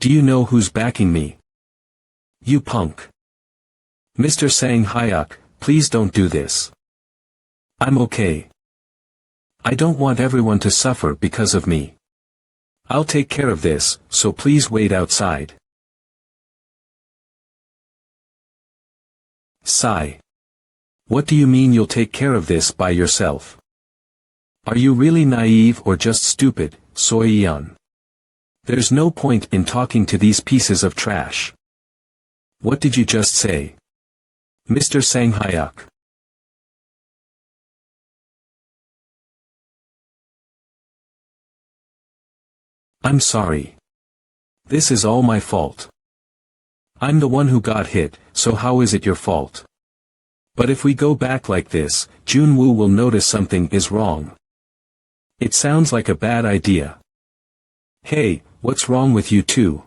Do you know who's backing me? You punk. Mr. Sang Hyuk, please don't do this. I'm okay. I don't want everyone to suffer because of me. I'll take care of this, so please wait outside. Sigh. What do you mean you'll take care of this by yourself? Are you really naive or just stupid, Soyeon? There's no point in talking to these pieces of trash. What did you just say? Mr. Sang Hyuk. I'm sorry. This is all my fault. I'm the one who got hit, so how is it your fault? But if we go back like this, Junwoo will notice something is wrong. It sounds like a bad idea. Hey, what's wrong with you two?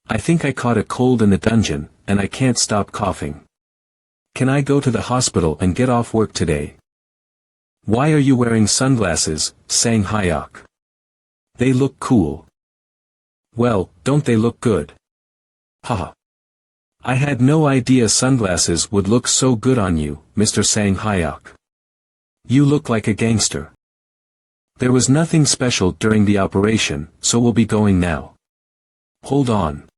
I think I caught a cold in the dungeon, and I can't stop coughing. Can I go to the hospital and get off work today? Why are you wearing sunglasses, Sang Hyuk? They look cool. Well, don't they look good? Haha. I had no idea sunglasses would look so good on you, Mr. Sang Hyuk. You look like a gangster. There was nothing special during the operation, so we'll be going now. Hold on.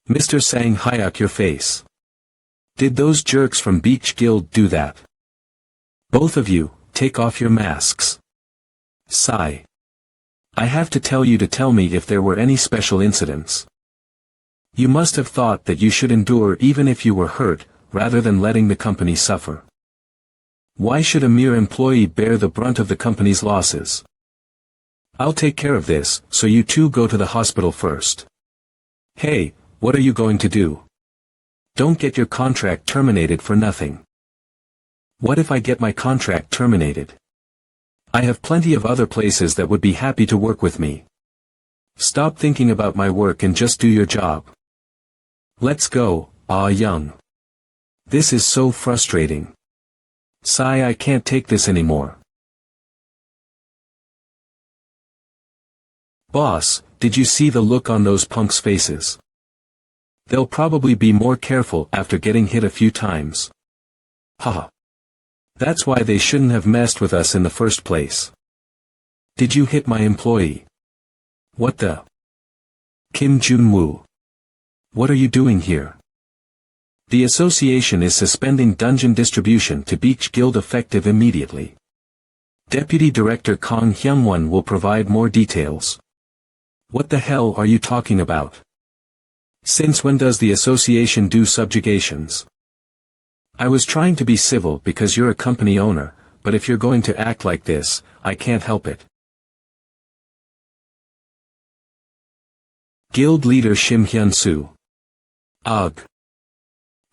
Mr. Sang Hyuk, your face. Did those jerks from Beach Guild do that? Both of you, take off your masks. Sigh. I have to tell you to tell me if there were any special incidents. You must have thought that you should endure even if you were hurt, rather than letting the company suffer. Why should a mere employee bear the brunt of the company's losses? I'll take care of this, so you two go to the hospital first. Hey, what are you going to do? Don't get your contract terminated for nothing. What if I get my contract terminated? I have plenty of other places that would be happy to work with me. Stop thinking about my work and just do your job. Let's go, Ah Young. This is so frustrating. Sigh, I can't take this anymore. Boss, did you see the look on those punks' faces? They'll probably be more careful after getting hit a few times. Haha. That's why they shouldn't have messed with us in the first place. Did you hit my employee? What the? Kim Junwoo. What are you doing here? The association is suspending dungeon distribution to Beach Guild effective immediately. Deputy Director Kang Hyungwon will provide more details. What the hell are you talking about? Since when does the association do subjugations? I was trying to be civil because you're a company owner, but if you're going to act like this, I can't help it. Guild Leader Shim Hyun-soo. Ugh.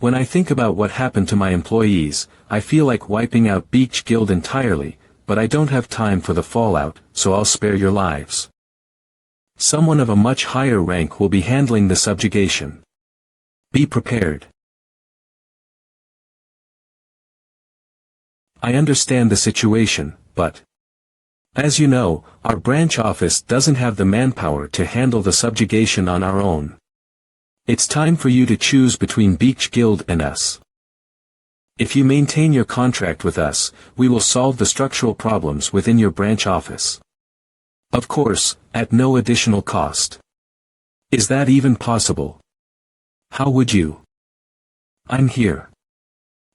When I think about what happened to my employees, I feel like wiping out Beach Guild entirely, but I don't have time for the fallout, so I'll spare your lives. Someone of a much higher rank will be handling the subjugation. Be prepared. I understand the situation, but as you know, our branch office doesn't have the manpower to handle the subjugation on our own. It's time for you to choose between Beach Guild and us. If you maintain your contract with us, we will solve the structural problems within your branch office. Of course, at no additional cost. Is that even possible? How would you? I'm here.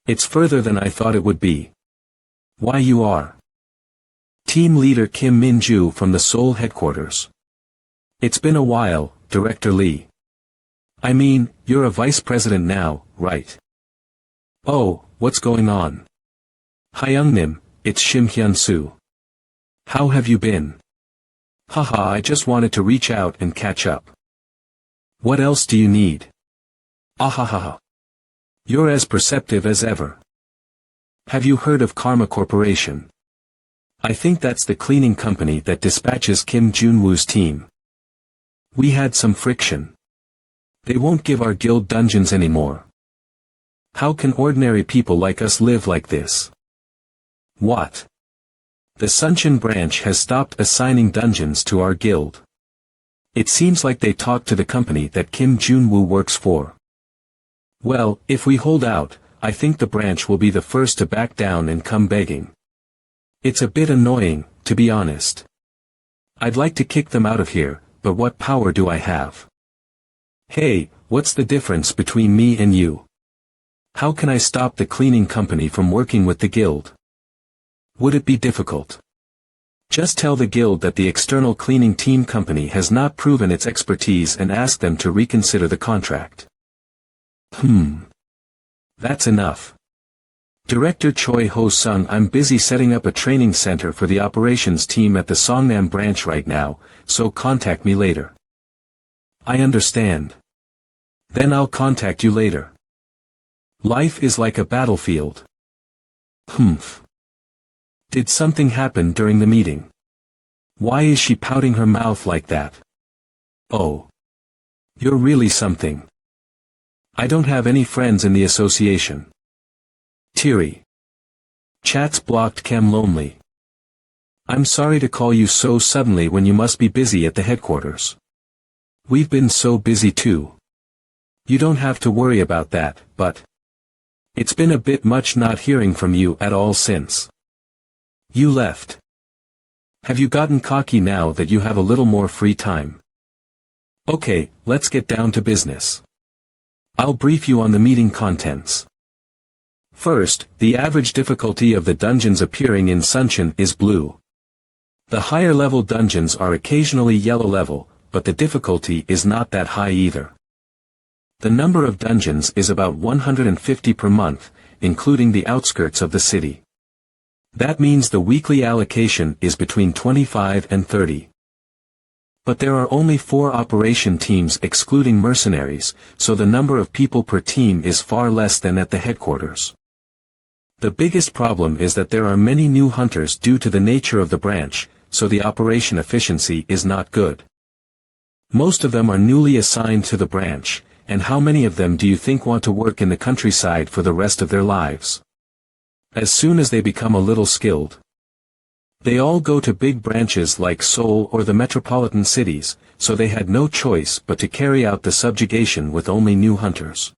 It's further than I thought it would be. Why you are? Team Leader Kim Min-ju from the Seoul headquarters. It's been a while, Director Lee. I mean, you're a vice president now, right? Oh, what's going on? Hyungnim, it's Shim Hyun-soo. How have you been? Haha, I just wanted to reach out and catch up. What else do you need? Ahahaha. You're as perceptive as ever. Have you heard of Karma Corporation? I think that's the cleaning company that dispatches Kim Junwoo's team. We had some friction. They won't give our guild dungeons anymore. How can ordinary people like us live like this? What? The Sunshin branch has stopped assigning dungeons to our guild. It seems like they talked to the company that Kim Jun-woo works for. Well, if we hold out, I think the branch will be the first to back down and come begging. It's a bit annoying, to be honest. I'd like to kick them out of here, but what power do I have? Hey, what's the difference between me and you? How can I stop the cleaning company from working with the guild? Would it be difficult? Just tell the guild that the external cleaning team company has not proven its expertise and ask them to reconsider the contract. That's enough. Director Choi Ho-sung, I'm busy setting up a training center for the operations team at the Songnam branch right now, so contact me later. I understand. Then I'll contact you later. Life is like a battlefield. Did something happen during the meeting? Why is she pouting her mouth like that? Oh. You're really something. I don't have any friends in the association. Teary. Chats blocked Chem lonely. I'm sorry to call you so suddenly when you must be busy at the headquarters. We've been so busy too. You don't have to worry about that, but it's been a bit much not hearing from you at all since you left. Have you gotten cocky now that you have a little more free time? Okay, let's get down to business. I'll brief you on the meeting contents. First, the average difficulty of the dungeons appearing in Sunshin is blue. The higher level dungeons are occasionally yellow level, but the difficulty is not that high either. The number of dungeons is about 150 per month, including the outskirts of the city. That means the weekly allocation is between 25 and 30. But there are only 4 operation teams excluding mercenaries, so the number of people per team is far less than at the headquarters. The biggest problem is that there are many new hunters due to the nature of the branch, so the operation efficiency is not good. Most of them are newly assigned to the branch, and how many of them do you think want to work in the countryside for the rest of their lives? As soon as they become a little skilled, they all go to big branches like Seoul or the metropolitan cities, so they had no choice but to carry out the subjugation with only new hunters.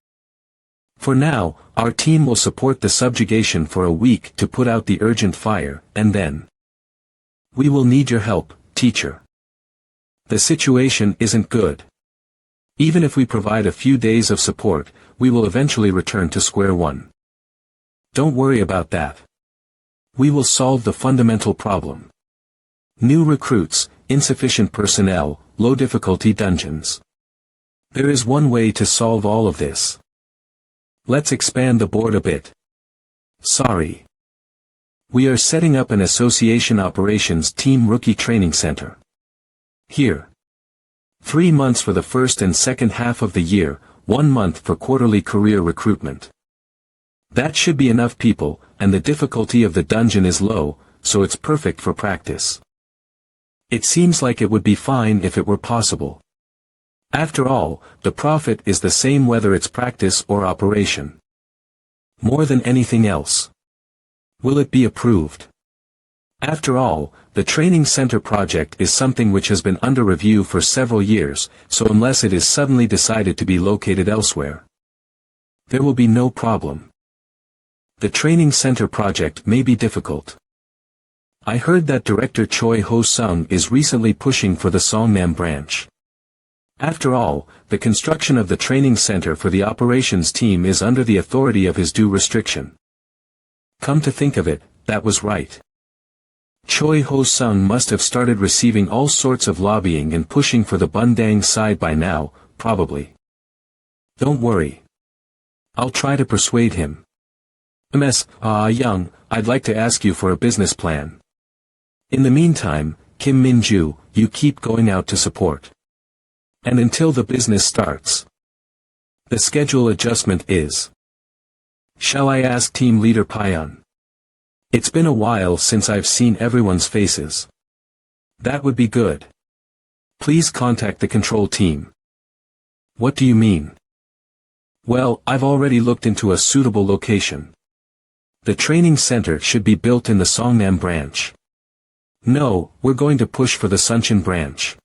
For now, our team will support the subjugation for a week to put out the urgent fire, and then we will need your help, teacher. The situation isn't good. Even if we provide a few days of support, we will eventually return to square one. Don't worry about that. We will solve the fundamental problem. New recruits, insufficient personnel, low difficulty dungeons. There is one way to solve all of this. Let's expand the board a bit. Sorry. We are setting up an association operations team rookie training center. Here. 3 months for the first and second half of the year, 1 month for quarterly career recruitment. That should be enough people, and the difficulty of the dungeon is low, so it's perfect for practice. It seems like it would be fine if it were possible. After all, the profit is the same whether it's practice or operation. More than anything else. Will it be approved? After all, the training center project is something which has been under review for several years, so unless it is suddenly decided to be located elsewhere, there will be no problem. The training center project may be difficult. I heard that Director Choi Ho-sung is recently pushing for the Songnam branch. After all, the construction of the training center for the operations team is under the authority of his due restriction. Come to think of it, that was right. Choi Ho-sung must have started receiving all sorts of lobbying and pushing for the Bundang side by now, probably. Don't worry. I'll try to persuade him. Young, I'd like to ask you for a business plan. In the meantime, Kim Min-ju, you keep going out to support. And until the business starts. The schedule adjustment is. Shall I ask team leader Pyeon? It's been a while since I've seen everyone's faces. That would be good. Please contact the control team. What do you mean? Well, I've already looked into a suitable location. The training center should be built in the Songnam branch. No, we're going to push for the Sunshin branch.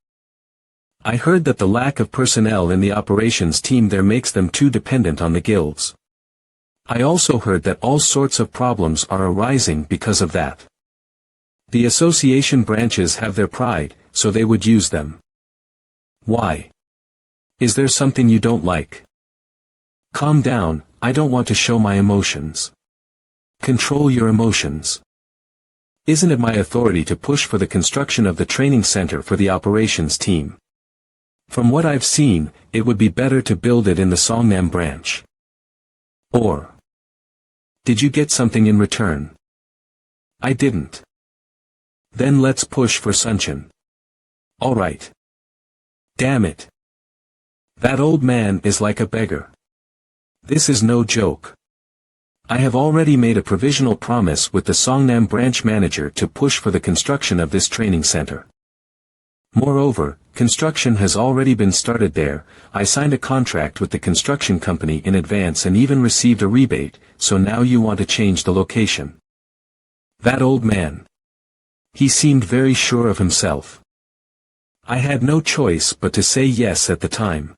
I heard that the lack of personnel in the operations team there makes them too dependent on the guilds. I also heard that all sorts of problems are arising because of that. The association branches have their pride, so they would use them. Why? Is there something you don't like? Calm down, I don't want to show my emotions. Control your emotions. Isn't it my authority to push for the construction of the training center for the operations team? From what I've seen, it would be better to build it in the Songnam branch. Or did you get something in return? I didn't. Then let's push for Sunshin. Alright. Damn it. That old man is like a beggar. This is no joke. I have already made a provisional promise with the Songnam branch manager to push for the construction of this training center. Moreover, construction has already been started there. I signed a contract with the construction company in advance and even received a rebate, so now you want to change the location. That old man. He seemed very sure of himself. I had no choice but to say yes at the time.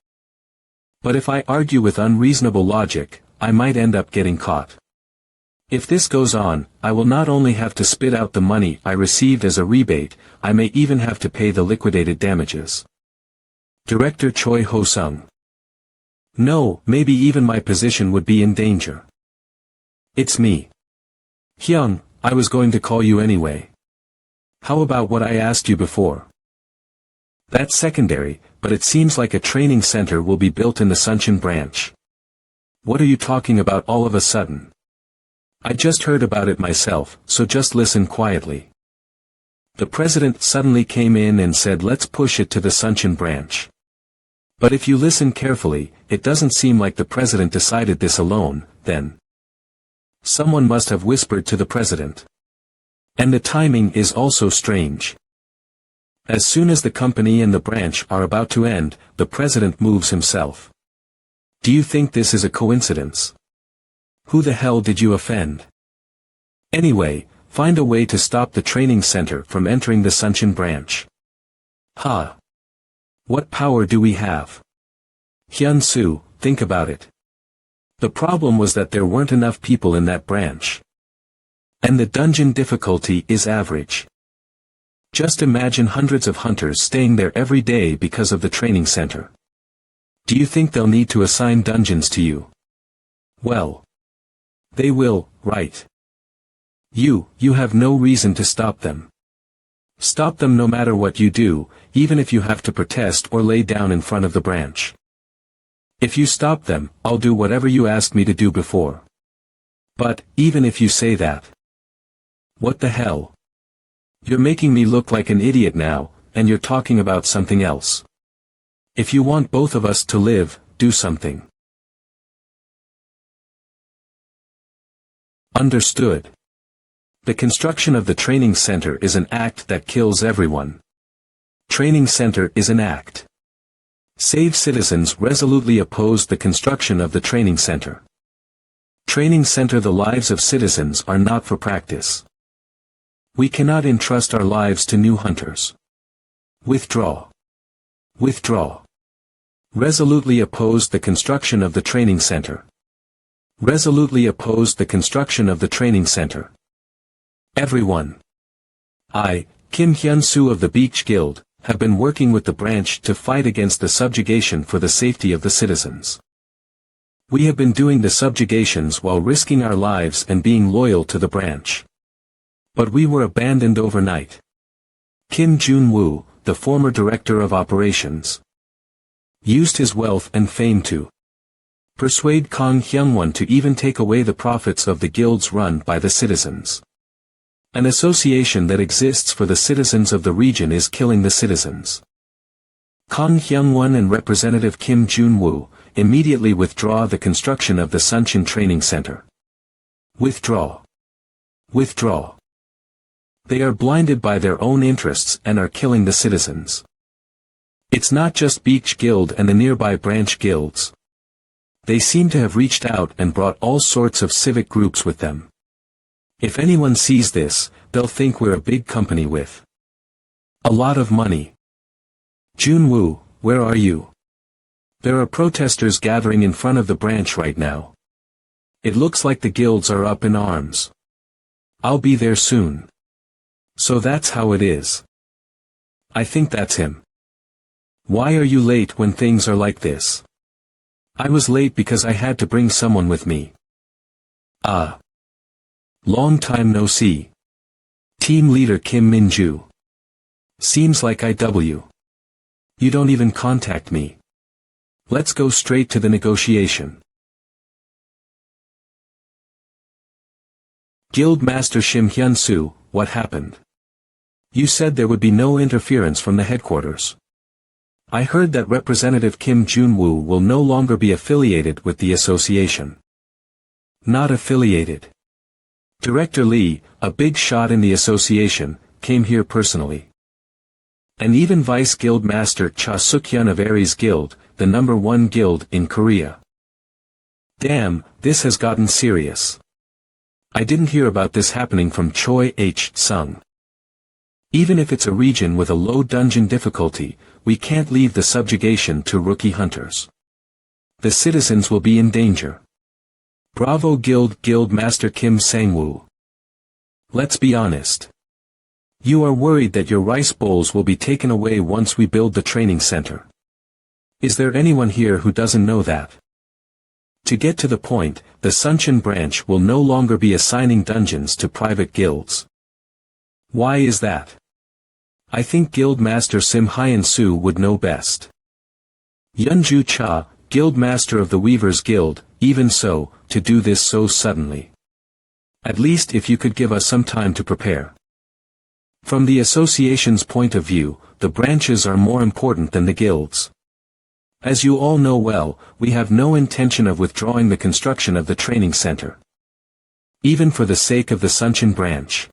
But if I argue with unreasonable logic, I might end up getting caught. If this goes on, I will not only have to spit out the money I received as a rebate, I may even have to pay the liquidated damages. Director Choi Ho-sung. No, maybe even my position would be in danger. It's me. Hyung, I was going to call you anyway. How about what I asked you before? That's secondary, but it seems like a training center will be built in the Sunshin branch. What are you talking about all of a sudden? I just heard about it myself, so just listen quietly. The president suddenly came in and said let's push it to the Sunshin branch. But if you listen carefully, it doesn't seem like the president decided this alone, then. Someone must have whispered to the president. And the timing is also strange. As soon as the company and the branch are about to end, the president moves himself. Do you think this is a coincidence? Who the hell did you offend? Anyway, find a way to stop the training center from entering the Sunshin branch. Ha! What power do we have? Hyun-soo, think about it. The problem was that there weren't enough people in that branch. And the dungeon difficulty is average. Just imagine hundreds of hunters staying there every day because of the training center. Do you think they'll need to assign dungeons to you? Well, they will, right? You have no reason to stop them. Stop them no matter what you do, even if you have to protest or lay down in front of the branch. If you stop them, I'll do whatever you asked me to do before. But, even if you say that. What the hell? You're making me look like an idiot now, and you're talking about something else. If you want both of us to live, do something. Understood. The construction of the training center is an act that kills everyone. Training center is an act. Save citizens resolutely opposed the construction of the training center. Training center. The lives of citizens are not for practice. We cannot entrust our lives to new hunters. Withdraw. Withdraw. Resolutely opposed the construction of the training center. Resolutely opposed the construction of the training center. Everyone. I, Kim Hyun-soo of the Beach Guild, have been working with the branch to fight against the subjugation for the safety of the citizens. We have been doing the subjugations while risking our lives and being loyal to the branch. But we were abandoned overnight. Kim Jun-woo, the former director of operations, used his wealth and fame to persuade Kang Hyung-won to even take away the profits of the guilds run by the citizens. An association that exists for the citizens of the region is killing the citizens. Kang Hyung-won and Representative Kim Jun-woo immediately withdraw the construction of the Sunshin Training Center. Withdraw. Withdraw. They are blinded by their own interests and are killing the citizens. It's not just Beach Guild and the nearby branch guilds. They seem to have reached out and brought all sorts of civic groups with them. If anyone sees this, they'll think we're a big company with A lot of money. Junwoo, where are you? There are protesters gathering in front of the branch right now. It looks like the guilds are up in arms. I'll be there soon. So that's how it is. I think that's him. Why are you late when things are like this? I was late because I had to bring someone with me. Ah. Long time no see. Team leader Kim Minju. Seems like IW. You don't even contact me. Let's go straight to the negotiation. Guild Master Shim Hyun-soo, what happened? You said there would be no interference from the headquarters. I heard that Representative Kim Junwoo will no longer be affiliated with the association. Not affiliated. Director Lee, a big shot in the association, came here personally. And even Vice Guild Master Cha Suk-hyun of Aries Guild, the #1 guild in Korea. Damn, this has gotten serious. I didn't hear about this happening from Choi H-sung. Even if it's a region with a low dungeon difficulty, we can't leave the subjugation to rookie hunters. The citizens will be in danger. Bravo Guild Master Kim Sang-woo. Let's be honest. You are worried that your rice bowls will be taken away once we build the training center. Is there anyone here who doesn't know that? To get to the point, the Sunshin branch will no longer be assigning dungeons to private guilds. Why is that? I think Guild Master Sim Hyun-soo would know best. Yunju Cha, Guild Master of the Weavers Guild, even so, to do this so suddenly. At least if you could give us some time to prepare. From the association's point of view, the branches are more important than the guilds. As you all know well, we have no intention of withdrawing the construction of the training center. Even for the sake of the Sunshin branch.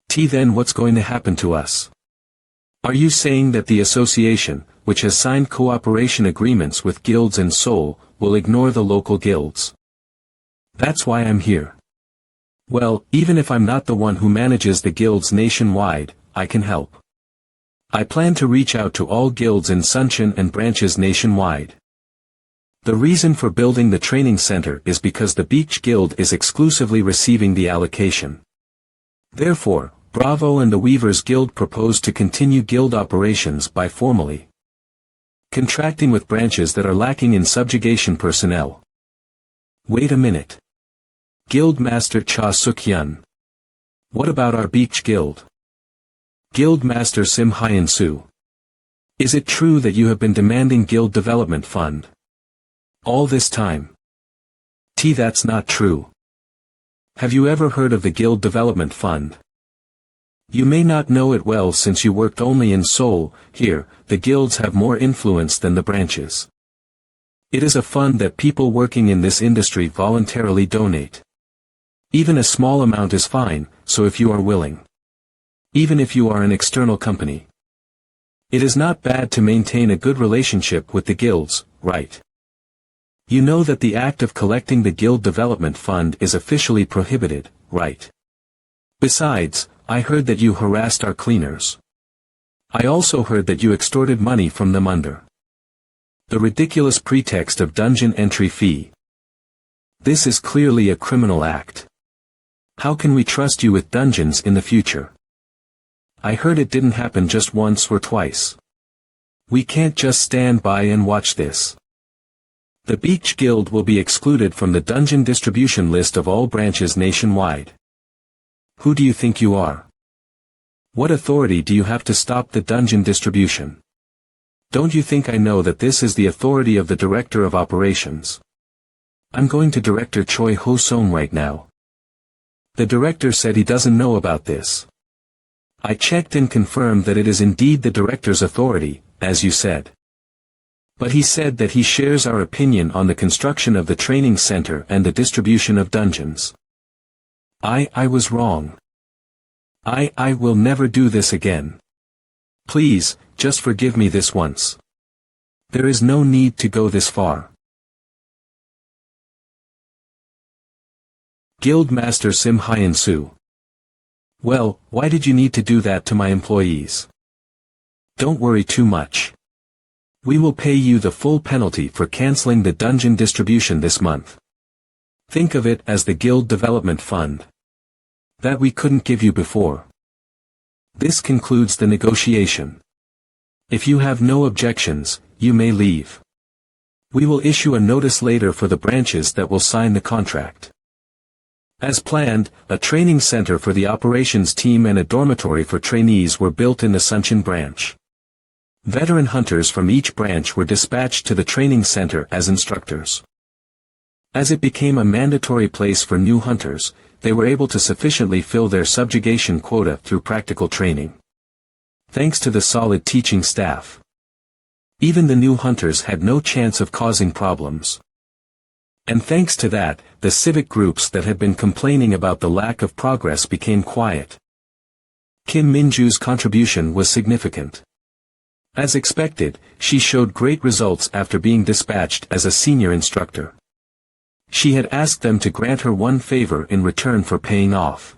Then what's going to happen to us? Are you saying that the association, which has signed cooperation agreements with guilds in Seoul, will ignore the local guilds? That's why I'm here. Well, even if I'm not the one who manages the guilds nationwide, I can help. I plan to reach out to all guilds in Sunshin and branches nationwide. The reason for building the training center is because the Beach Guild is exclusively receiving the allocation. Therefore, Bravo and the Weavers Guild propose to continue guild operations by formally contracting with branches that are lacking in subjugation personnel. Wait a minute. Guild Master Cha Suk-hyun. What about our Beach Guild? Guild Master Sim Hyun-soo. Is it true that you have been demanding Guild Development Fund all this time? That's not true. Have you ever heard of the Guild Development Fund? You may not know it well since you worked only in Seoul. Here, the guilds have more influence than the branches. It is a fund that people working in this industry voluntarily donate. Even a small amount is fine, so if you are willing. Even if you are an external company. It is not bad to maintain a good relationship with the guilds, right? You know that the act of collecting the Guild Development Fund is officially prohibited, right? Besides, I heard that you harassed our cleaners. I also heard that you extorted money from them under the ridiculous pretext of dungeon entry fee. This is clearly a criminal act. How can we trust you with dungeons in the future? I heard it didn't happen just once or twice. We can't just stand by and watch this. The Beach Guild will be excluded from the dungeon distribution list of all branches nationwide. Who do you think you are? What authority do you have to stop the dungeon distribution? Don't you think I know that this is the authority of the Director of Operations? I'm going to Director Choi Ho-sung right now. The director said he doesn't know about this. I checked and confirmed that it is indeed the director's authority, as you said. But he said that he shares our opinion on the construction of the training center and the distribution of dungeons. I was wrong. I will never do this again. Please, just forgive me this once. There is no need to go this far. Guild Master Sim Hyun-soo. Well, why did you need to do that to my employees? Don't worry too much. We will pay you the full penalty for canceling the dungeon distribution this month. Think of it as the guild development fund that we couldn't give you before. This concludes the negotiation. If you have no objections, you may leave. We will issue a notice later for the branches that will sign the contract. As planned, a training center for the operations team and a dormitory for trainees were built in the Sunin branch. Veteran hunters from each branch were dispatched to the training center as instructors. As it became a mandatory place for new hunters, they were able to sufficiently fill their subjugation quota through practical training. Thanks to the solid teaching staff. Even the new hunters had no chance of causing problems. And thanks to that, the civic groups that had been complaining about the lack of progress became quiet. Kim Minju's contribution was significant. As expected, she showed great results after being dispatched as a senior instructor. She had asked them to grant her one favor in return for paying off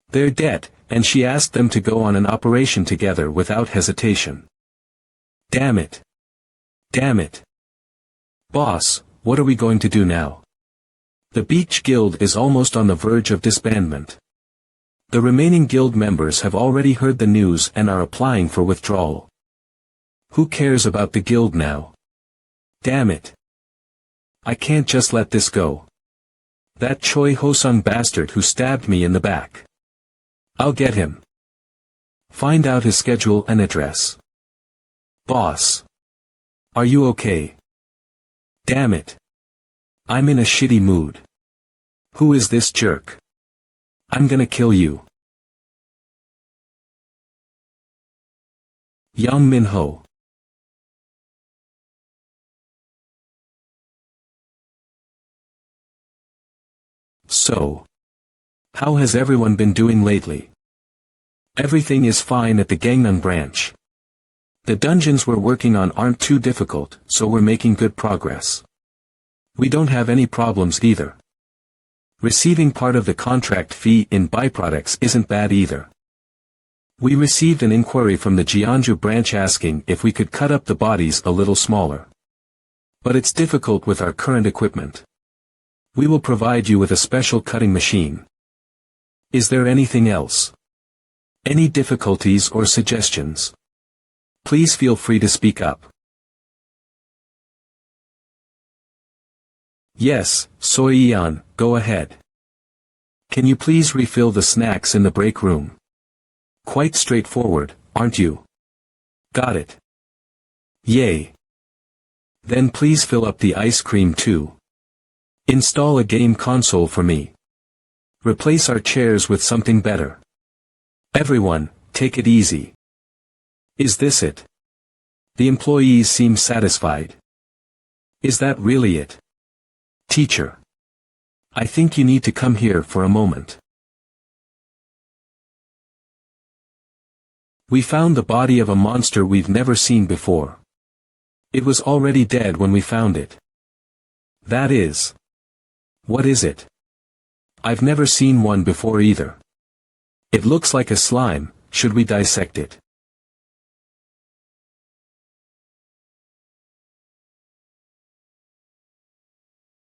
their debt, and she asked them to go on an operation together without hesitation. Damn it. Damn it. Boss, what are we going to do now? The Beach Guild is almost on the verge of disbandment. The remaining guild members have already heard the news and are applying for withdrawal. Who cares about the guild now? Damn it. I can't just let this go. That Choi Hosung bastard who stabbed me in the back. I'll get him. Find out his schedule and address. Boss. Are you okay? Damn it. I'm in a shitty mood. Who is this jerk? I'm gonna kill you. Yang Minho. So, how has everyone been doing lately? Everything is fine at the Gangnam branch. The dungeons we're working on aren't too difficult, so we're making good progress. We don't have any problems either. Receiving part of the contract fee in byproducts isn't bad either. We received an inquiry from the Jeonju branch asking if we could cut up the bodies a little smaller. But it's difficult with our current equipment. We will provide you with a special cutting machine. Is there anything else? Any difficulties or suggestions? Please feel free to speak up. Yes, Soyeon, go ahead. Can you please refill the snacks in the break room? Quite straightforward, aren't you? Got it. Yay. Then please fill up the ice cream too. Install a game console for me. Replace our chairs with something better. Everyone, take it easy. Is this it? The employees seem satisfied. Is that really it? Teacher. I think you need to come here for a moment. We found the body of a monster we've never seen before. It was already dead when we found it. That is. What is it? I've never seen one before either. It looks like a slime, should we dissect it?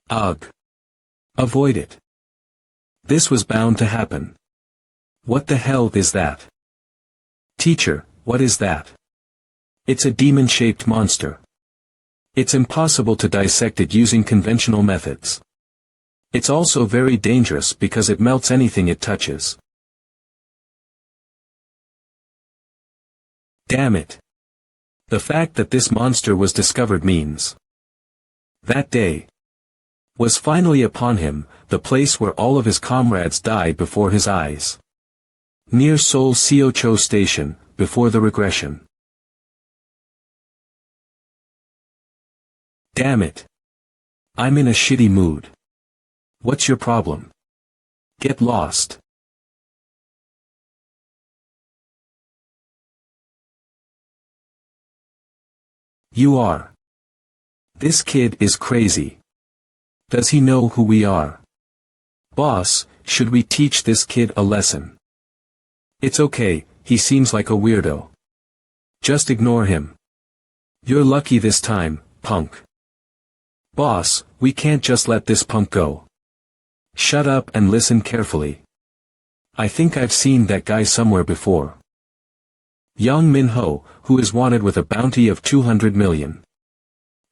Ugh. Avoid it. This was bound to happen. What the hell is that? Teacher, what is that? It's a demon-shaped monster. It's impossible to dissect it using conventional methods. It's also very dangerous because it melts anything it touches. Damn it. The fact that this monster was discovered means that day was finally upon him, the place where all of his comrades died before his eyes. Near Seoul Seocho Station, before the regression. Damn it. I'm in a shitty mood. What's your problem? Get lost. You are. This kid is crazy. Does he know who we are? Boss, should we teach this kid a lesson? It's okay, he seems like a weirdo. Just ignore him. You're lucky this time, punk. Boss, we can't just let this punk go. Shut up and listen carefully. I think I've seen that guy somewhere before. Yang Minho, who is wanted with a bounty of 200 million.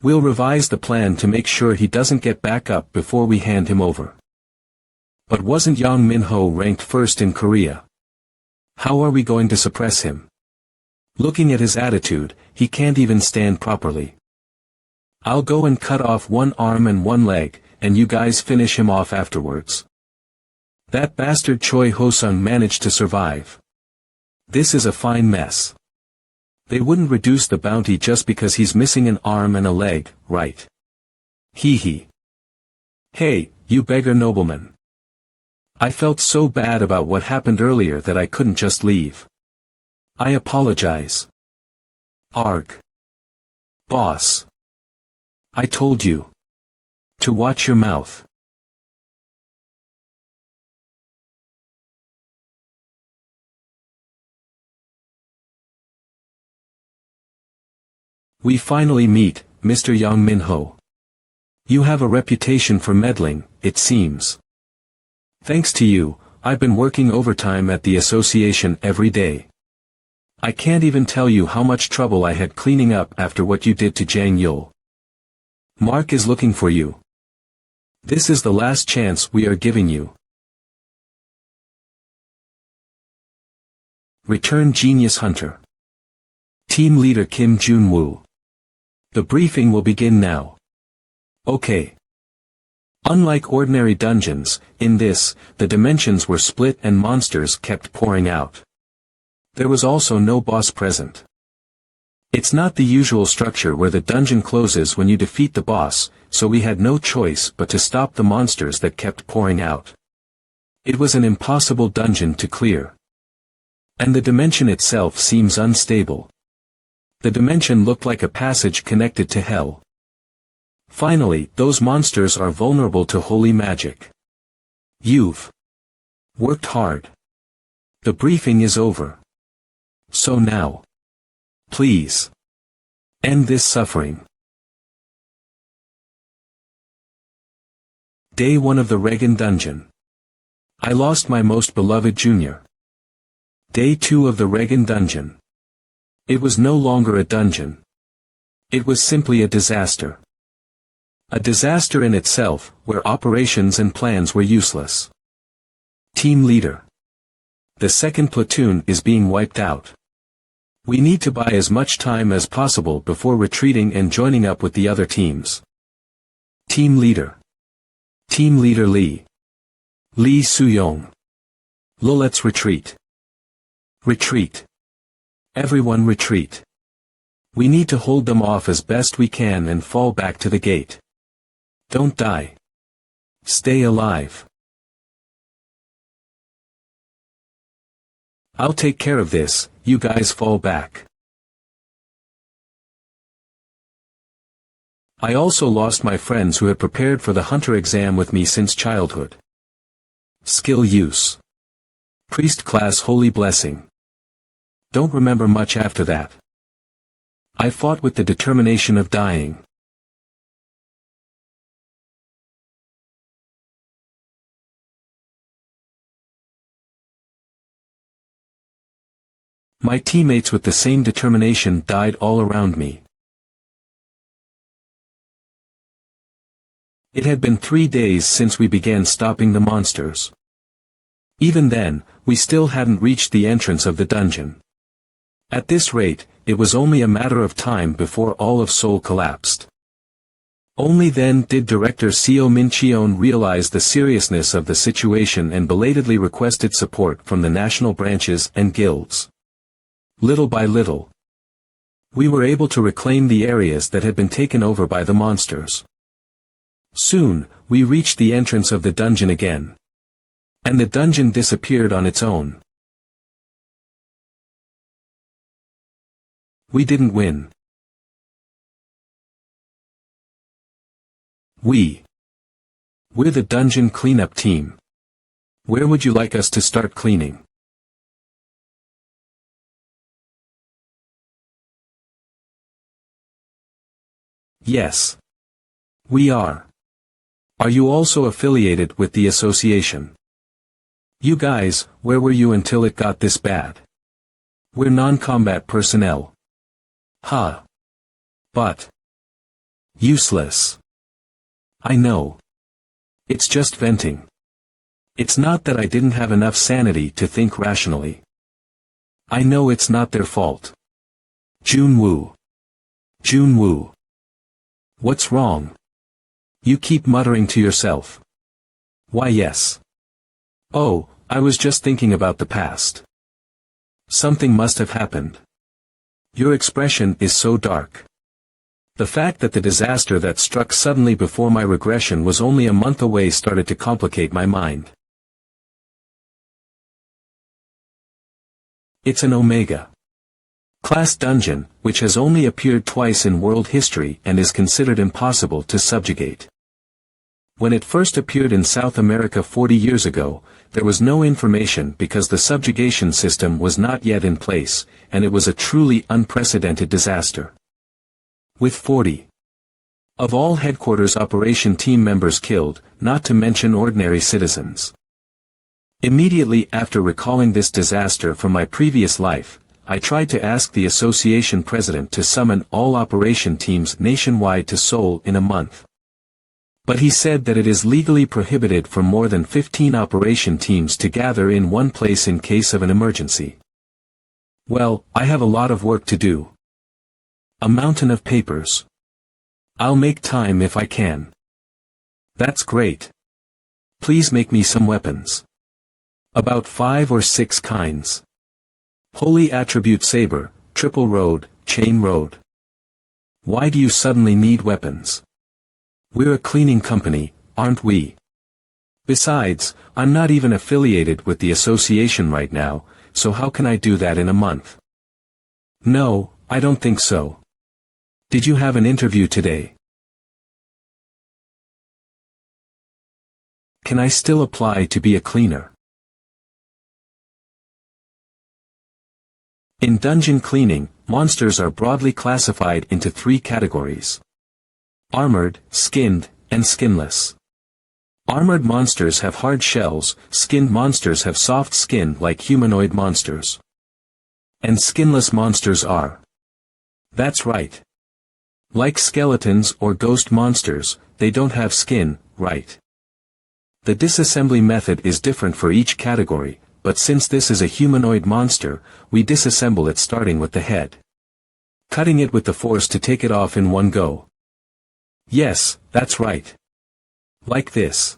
We'll revise the plan to make sure he doesn't get back up before we hand him over. But wasn't Yang Minho ranked first in Korea? How are we going to suppress him? Looking at his attitude, he can't even stand properly. I'll go and cut off one arm and one leg, and you guys finish him off afterwards. That bastard Choi Ho-sung managed to survive. This is a fine mess. They wouldn't reduce the bounty just because he's missing an arm and a leg, right? Hee hee. Hey, you beggar nobleman. I felt so bad about what happened earlier that I couldn't just leave. I apologize. Arg. Boss. I told you. To watch your mouth. We finally meet, Mr. Yang Minho. You have a reputation for meddling, it seems. Thanks to you, I've been working overtime at the association every day. I can't even tell you how much trouble I had cleaning up after what you did to Jang Yul. Mark is looking for you. This is the last chance we are giving you. Return Genius Hunter. Team Leader Kim Jun-woo. The briefing will begin now. Okay. Unlike ordinary dungeons, in this, the dimensions were split and monsters kept pouring out. There was also no boss present. It's not the usual structure where the dungeon closes when you defeat the boss, so we had no choice but to stop the monsters that kept pouring out. It was an impossible dungeon to clear. And the dimension itself seems unstable. The dimension looked like a passage connected to hell. Finally, those monsters are vulnerable to holy magic. You've worked hard. The briefing is over. So now, please, end this suffering. Day 1 of the Regan Dungeon. I lost my most beloved junior. Day 2 of the Regan Dungeon. It was no longer a dungeon. It was simply a disaster. A disaster in itself, where operations and plans were useless. Team Leader. The second platoon is being wiped out. We need to buy as much time as possible before retreating and joining up with the other teams. Team Leader. Team Leader Lee. Lee Soo-young. Let's retreat. Retreat. Everyone retreat. We need to hold them off as best we can and fall back to the gate. Don't die. Stay alive. I'll take care of this, you guys fall back. I also lost my friends who had prepared for the hunter exam with me since childhood. Skill use. Priest class holy blessing. Don't remember much after that. I fought with the determination of dying. My teammates with the same determination died all around me. It had been 3 days since we began stopping the monsters. Even then, we still hadn't reached the entrance of the dungeon. At this rate, it was only a matter of time before all of Seoul collapsed. Only then did director Seo Min-cheon realize the seriousness of the situation and belatedly requested support from the national branches and guilds. Little by little, we were able to reclaim the areas that had been taken over by the monsters. Soon, we reached the entrance of the dungeon again. And the dungeon disappeared on its own. We didn't win. We're the dungeon cleanup team. Where would you like us to start cleaning? Yes. We are. Are you also affiliated with the association? You guys, where were you until it got this bad? We're non-combat personnel. Huh. But. Useless. I know. It's just venting. It's not that I didn't have enough sanity to think rationally. I know it's not their fault. Junwoo. Junwoo. What's wrong? You keep muttering to yourself. Why yes. Oh, I was just thinking about the past. Something must have happened. Your expression is so dark. The fact that the disaster that struck suddenly before my regression was only a month away started to complicate my mind. It's an Omega class dungeon, which has only appeared twice in world history and is considered impossible to subjugate. When it first appeared in South America 40 years ago, there was no information because the subjugation system was not yet in place, and it was a truly unprecedented disaster. With 40 of all headquarters operation team members killed, not to mention ordinary citizens. Immediately after recalling this disaster from my previous life, I tried to ask the association president to summon all operation teams nationwide to Seoul in a month. But he said that it is legally prohibited for more than 15 operation teams to gather in one place in case of an emergency. Well, I have a lot of work to do. A mountain of papers. I'll make time if I can. That's great. Please make me some weapons. About 5 or 6 kinds. Holy attribute saber, triple road, chain road. Why do you suddenly need weapons? We're a cleaning company, aren't we? Besides, I'm not even affiliated with the association right now, so how can I do that in a month? No, I don't think so. Did you have an interview today? Can I still apply to be a cleaner? In dungeon cleaning, monsters are broadly classified into 3 categories. Armored, skinned, and skinless. Armored monsters have hard shells, skinned monsters have soft skin like humanoid monsters. And skinless monsters are. That's right. Like skeletons or ghost monsters, they don't have skin, right? The disassembly method is different for each category, but since this is a humanoid monster, we disassemble it starting with the head. Cutting it with the force to take it off in one go. Yes, that's right. Like this.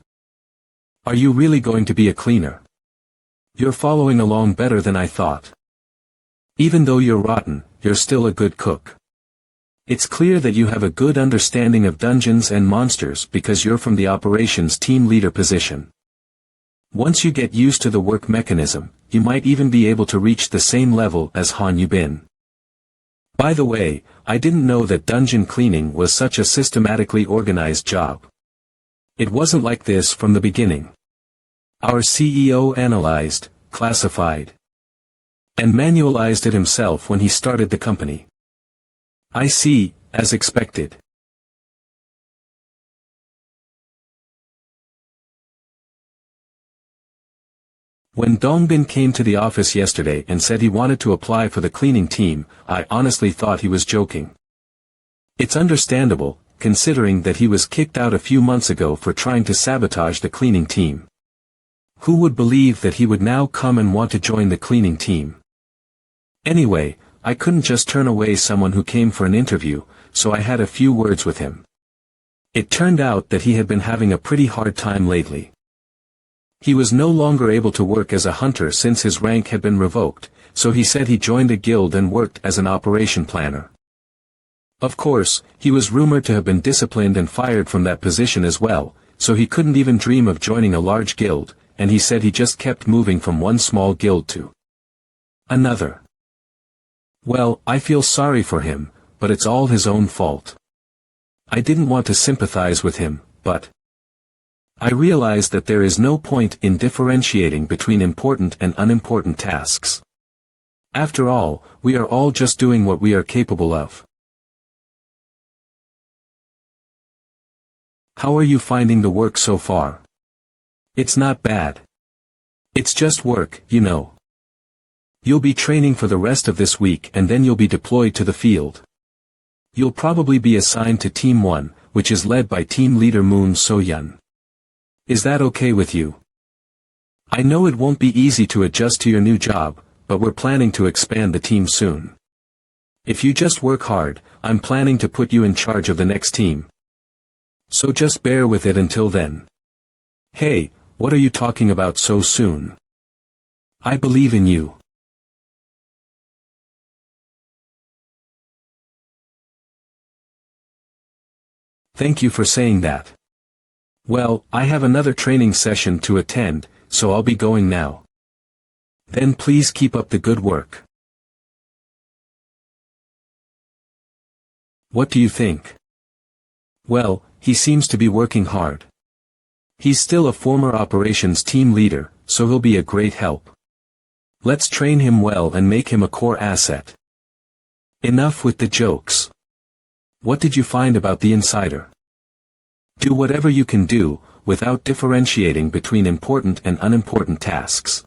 Are you really going to be a cleaner? You're following along better than I thought. Even though you're rotten, you're still a good cook. It's clear that you have a good understanding of dungeons and monsters because you're from the operations team leader position. Once you get used to the work mechanism, you might even be able to reach the same level as Han Yubin. By the way, I didn't know that dungeon cleaning was such a systematically organized job. It wasn't like this from the beginning. Our CEO analyzed, classified, and manualized it himself when he started the company. I see, as expected. When Dongbin came to the office yesterday and said he wanted to apply for the cleaning team, I honestly thought he was joking. It's understandable, considering that he was kicked out a few months ago for trying to sabotage the cleaning team. Who would believe that he would now come and want to join the cleaning team? Anyway, I couldn't just turn away someone who came for an interview, so I had a few words with him. It turned out that he had been having a pretty hard time lately. He was no longer able to work as a hunter since his rank had been revoked, so he said he joined a guild and worked as an operation planner. Of course, he was rumored to have been disciplined and fired from that position as well, so he couldn't even dream of joining a large guild, and he said he just kept moving from one small guild to another. Well, I feel sorry for him, but it's all his own fault. I didn't want to sympathize with him, but I realized that there is no point in differentiating between important and unimportant tasks. After all, we are all just doing what we are capable of. How are you finding the work so far? It's not bad. It's just work, you know. You'll be training for the rest of this week and then you'll be deployed to the field. You'll probably be assigned to Team 1, which is led by Team Leader Moon So-yeon. Is that okay with you? I know it won't be easy to adjust to your new job, but we're planning to expand the team soon. If you just work hard, I'm planning to put you in charge of the next team. So just bear with it until then. Hey, what are you talking about so soon? I believe in you. Thank you for saying that. Well, I have another training session to attend, so I'll be going now. Then please keep up the good work. What do you think? Well, he seems to be working hard. He's still a former operations team leader, so he'll be a great help. Let's train him well and make him a core asset. Enough with the jokes. What did you find about the insider? Do whatever you can do, without differentiating between important and unimportant tasks.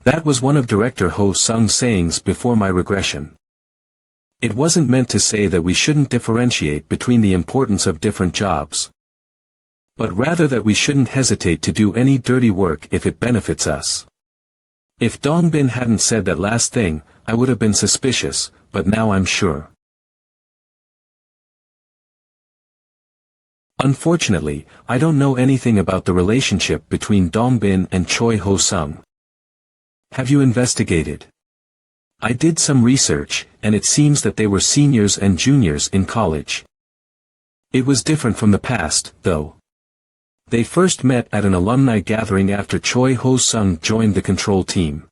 That was one of Director Ho Sung's sayings before my regression. It wasn't meant to say that we shouldn't differentiate between the importance of different jobs. But rather that we shouldn't hesitate to do any dirty work if it benefits us. If Dongbin hadn't said that last thing, I would have been suspicious, but now I'm sure. Unfortunately, I don't know anything about the relationship between Dongbin and Choi Ho Sung. Have you investigated? I did some research, and it seems that they were seniors and juniors in college. It was different from the past, though. They first met at an alumni gathering after Choi Ho Sung joined the control team.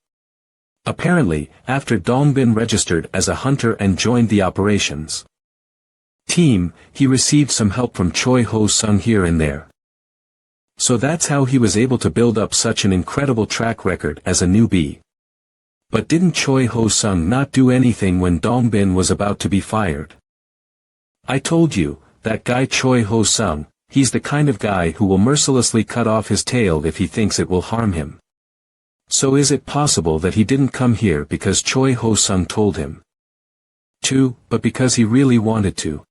Apparently, after Dongbin registered as a hunter and joined the operations team, he received some help from Choi Ho Sung here and there. So that's how he was able to build up such an incredible track record as a newbie. But didn't Choi Ho Sung not do anything when Dongbin was about to be fired? I told you, that guy Choi Ho Sung, he's the kind of guy who will mercilessly cut off his tail if he thinks it will harm him. So is it possible that he didn't come here because Choi Ho Sung told him to, but because he really wanted to?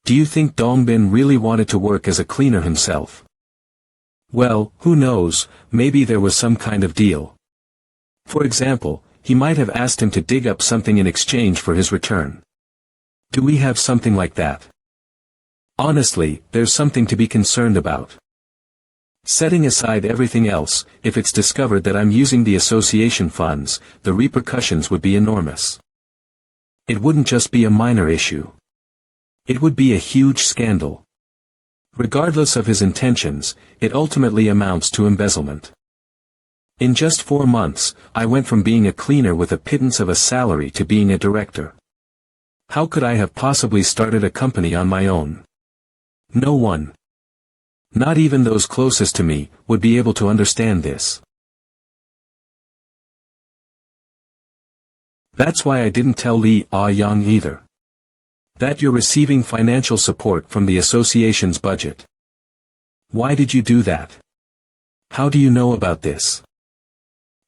Do you think Dongbin really wanted to work as a cleaner himself? Well, who knows, maybe there was some kind of deal. For example, he might have asked him to dig up something in exchange for his return. Do we have something like that? Honestly, there's something to be concerned about. Setting aside everything else, if it's discovered that I'm using the association funds, the repercussions would be enormous. It wouldn't just be a minor issue. It would be a huge scandal. Regardless of his intentions, it ultimately amounts to embezzlement. In just 4 months, I went from being a cleaner with a pittance of a salary to being a director. How could I have possibly started a company on my own? No one, not even those closest to me, would be able to understand this. That's why I didn't tell Lee Ah-young either. That you're receiving financial support from the association's budget. Why did you do that? How do you know about this?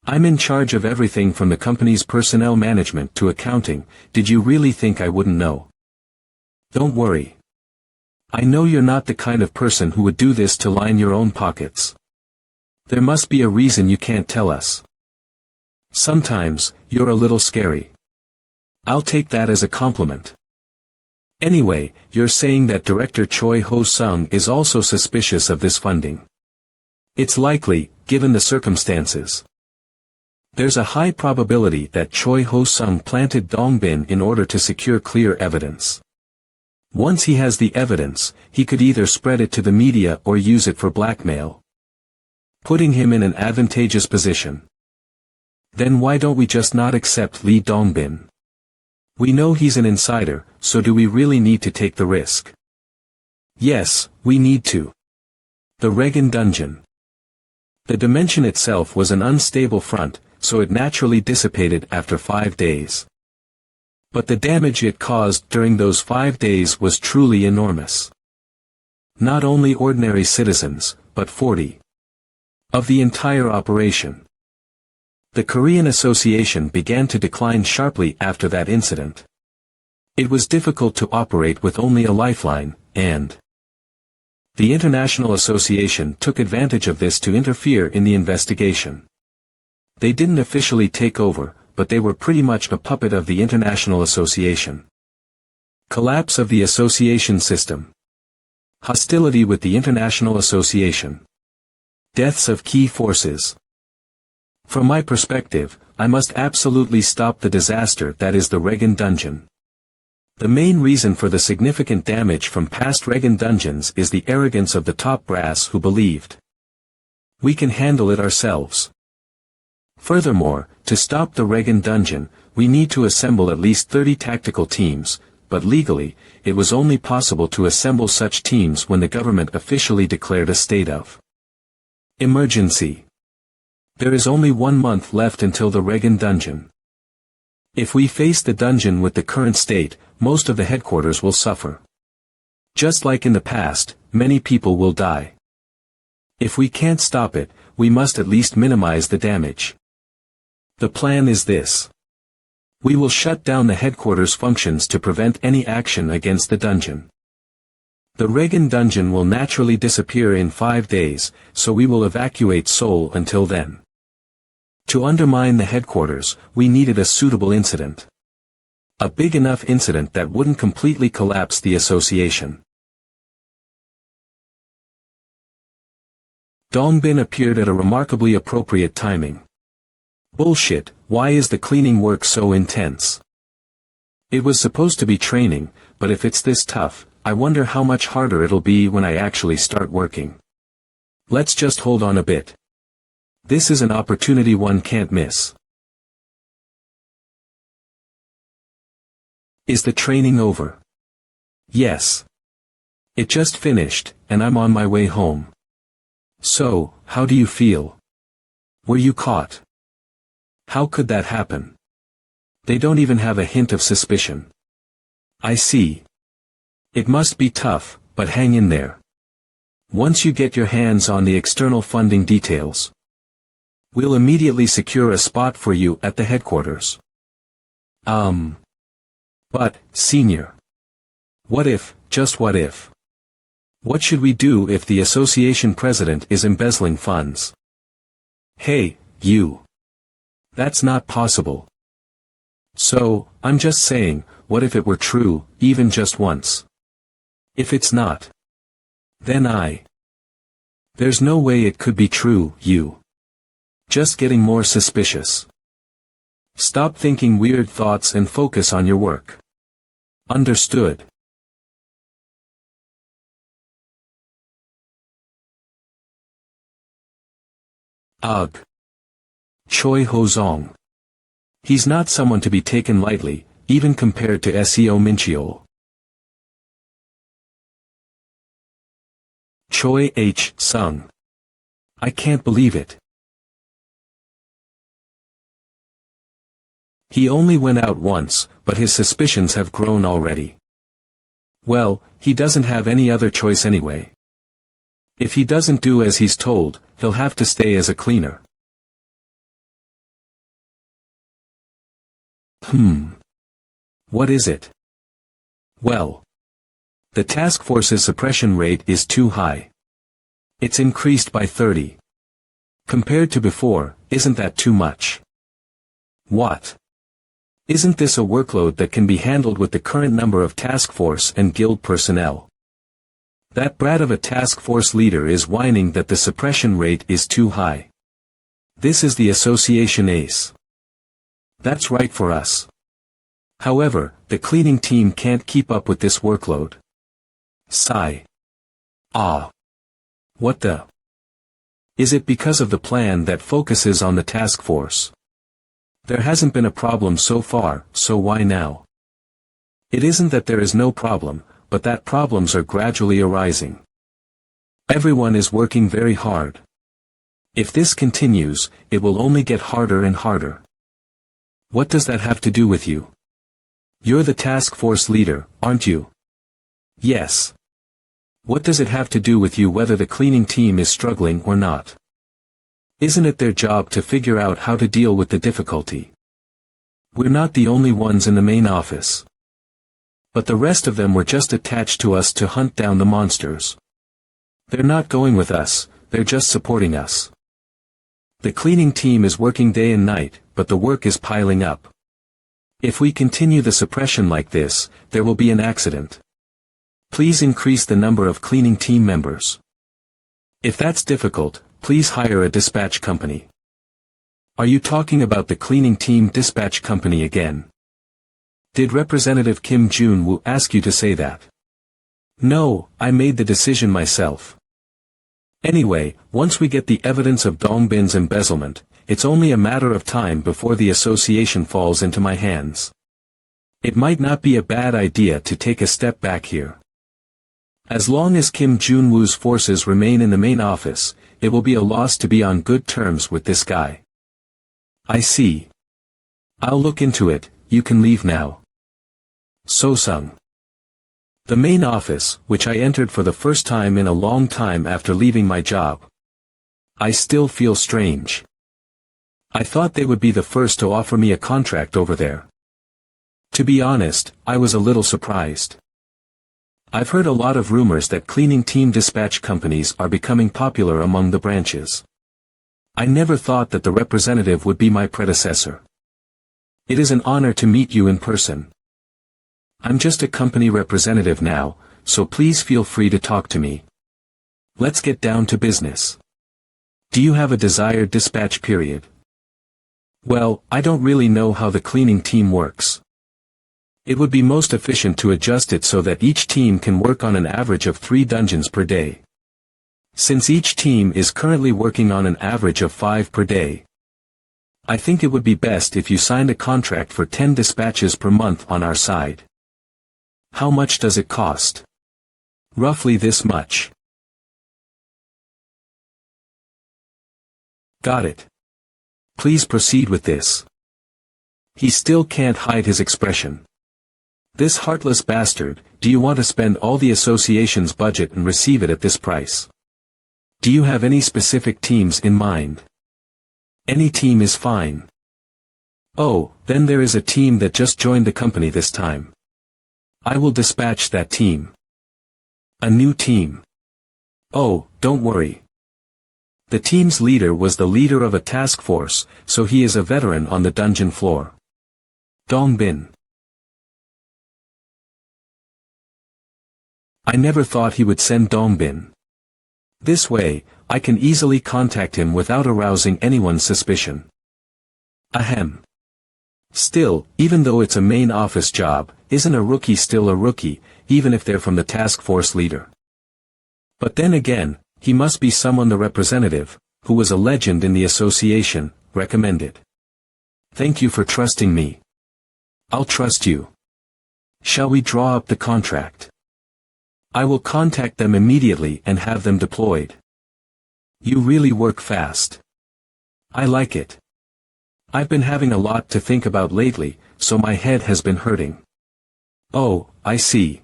I'm in charge of everything from the company's personnel management to accounting. Did you really think I wouldn't know? Don't worry. I know you're not the kind of person who would do this to line your own pockets. There must be a reason you can't tell us. Sometimes, you're a little scary. I'll take that as a compliment. Anyway, you're saying that Director Choi Ho Sung is also suspicious of this funding. It's likely, given the circumstances. There's a high probability that Choi Ho Sung planted Dongbin in order to secure clear evidence. Once he has the evidence, he could either spread it to the media or use it for blackmail, putting him in an advantageous position. Then why don't we just not accept Lee Dongbin? We know he's an insider, so do we really need to take the risk? Yes, we need to. The Regan dungeon. The dimension itself was an unstable front, so it naturally dissipated after 5 days. But the damage it caused during those 5 days was truly enormous. Not only ordinary citizens, but 40 of the entire operation. The Korean association began to decline sharply after that incident. It was difficult to operate with only a lifeline, and the International Association took advantage of this to interfere in the investigation. They didn't officially take over, but they were pretty much a puppet of the International Association. Collapse of the association system. Hostility with the International Association. Deaths of key forces. From my perspective, I must absolutely stop the disaster that is the Reagan dungeon. The main reason for the significant damage from past Reagan dungeons is the arrogance of the top brass who believed we can handle it ourselves. Furthermore, to stop the Reagan dungeon, we need to assemble at least 30 tactical teams, but legally, it was only possible to assemble such teams when the government officially declared a state of emergency. There is only 1 month left until the Reagan dungeon. If we face the dungeon with the current state, most of the headquarters will suffer. Just like in the past, many people will die. If we can't stop it, we must at least minimize the damage. The plan is this. We will shut down the headquarters functions to prevent any action against the dungeon. The Reagan dungeon will naturally disappear in 5 days, so we will evacuate Seoul until then. To undermine the headquarters, we needed a suitable incident. A big enough incident that wouldn't completely collapse the association. Dongbin appeared at a remarkably appropriate timing. Bullshit, why is the cleaning work so intense? It was supposed to be training, but if it's this tough, I wonder how much harder it'll be when I actually start working. Let's just hold on a bit. This is an opportunity one can't miss. Is the training over? Yes. It just finished, and I'm on my way home. So, how do you feel? Were you caught? How could that happen? They don't even have a hint of suspicion. I see. It must be tough, but hang in there. Once you get your hands on the external funding details, we'll immediately secure a spot for you at the headquarters. But, senior. What if, just what if? What should we do if the association president is embezzling funds? Hey, you. That's not possible. So, I'm just saying, what if it were true, even just once? If it's not, then there's no way it could be true, you. Just getting more suspicious. Stop thinking weird thoughts and focus on your work. Understood. Ugh. Choi Ho-zong. He's not someone to be taken lightly, even compared to Seo Mincheol. Choi H-sung. I can't believe it. He only went out once, but his suspicions have grown already. Well, he doesn't have any other choice anyway. If he doesn't do as he's told, he'll have to stay as a cleaner. What is it? Well, the task force's suppression rate is too high. It's increased by 30. Compared to before, isn't that too much? What? Isn't this a workload that can be handled with the current number of task force and guild personnel? That brat of a task force leader is whining that the suppression rate is too high. This is the association ace. That's right for us. However, the cleaning team can't keep up with this workload. Sigh. Ah. What the? Is it because of the plan that focuses on the task force? There hasn't been a problem so far, so why now? It isn't that there is no problem, but that problems are gradually arising. Everyone is working very hard. If this continues, it will only get harder and harder. What does that have to do with you? You're the task force leader, aren't you? Yes. What does it have to do with you whether the cleaning team is struggling or not? Isn't it their job to figure out how to deal with the difficulty? We're not the only ones in the main office. But the rest of them were just attached to us to hunt down the monsters. They're not going with us, they're just supporting us. The cleaning team is working day and night, but the work is piling up. If we continue the suppression like this, there will be an accident. Please increase the number of cleaning team members. If that's difficult, please hire a dispatch company. Are you talking about the cleaning team dispatch company again? Did Representative Kim Jun-woo ask you to say that? No, I made the decision myself. Anyway, once we get the evidence of Dongbin's embezzlement, it's only a matter of time before the association falls into my hands. It might not be a bad idea to take a step back here. As long as Kim Jun-woo's forces remain in the main office, it will be a loss to be on good terms with this guy. I see. I'll look into it, you can leave now. So-sung. The main office, which I entered for the first time in a long time after leaving my job. I still feel strange. I thought they would be the first to offer me a contract over there. To be honest, I was a little surprised. I've heard a lot of rumors that cleaning team dispatch companies are becoming popular among the branches. I never thought that the representative would be my predecessor. It is an honor to meet you in person. I'm just a company representative now, so please feel free to talk to me. Let's get down to business. Do you have a desired dispatch period? Well, I don't really know how the cleaning team works. It would be most efficient to adjust it so that each team can work on an average of 3 dungeons per day. Since each team is currently working on an average of 5 per day, I think it would be best if you signed a contract for 10 dispatches per month on our side. How much does it cost? Roughly this much. Got it. Please proceed with this. He still can't hide his expression. This heartless bastard, do you want to spend all the association's budget and receive it at this price? Do you have any specific teams in mind? Any team is fine. Oh, then there is a team that just joined the company this time. I will dispatch that team. A new team. Oh, don't worry. The team's leader was the leader of a task force, so he is a veteran on the dungeon floor. Dongbin. I never thought he would send Dongbin. This way, I can easily contact him without arousing anyone's suspicion. Ahem. Still, even though it's a main office job, isn't a rookie still a rookie, even if they're from the task force leader? But then again, he must be someone the representative, who was a legend in the association, recommended. Thank you for trusting me. I'll trust you. Shall we draw up the contract? I will contact them immediately and have them deployed. You really work fast. I like it. I've been having a lot to think about lately, so my head has been hurting. Oh, I see.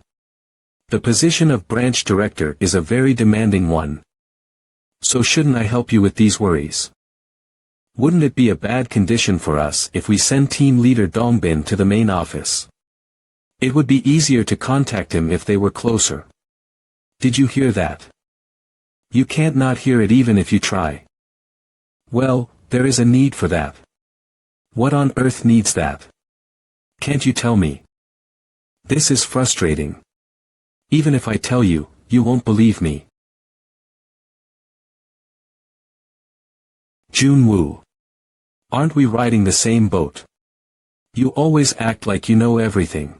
The position of branch director is a very demanding one. So shouldn't I help you with these worries? Wouldn't it be a bad condition for us if we send team leader Dongbin to the main office? It would be easier to contact him if they were closer. Did you hear that? You can't not hear it even if you try. Well, there is a need for that. What on earth needs that? Can't you tell me? This is frustrating. Even if I tell you, you won't believe me. Jun-woo. Aren't we riding the same boat? You always act like you know everything.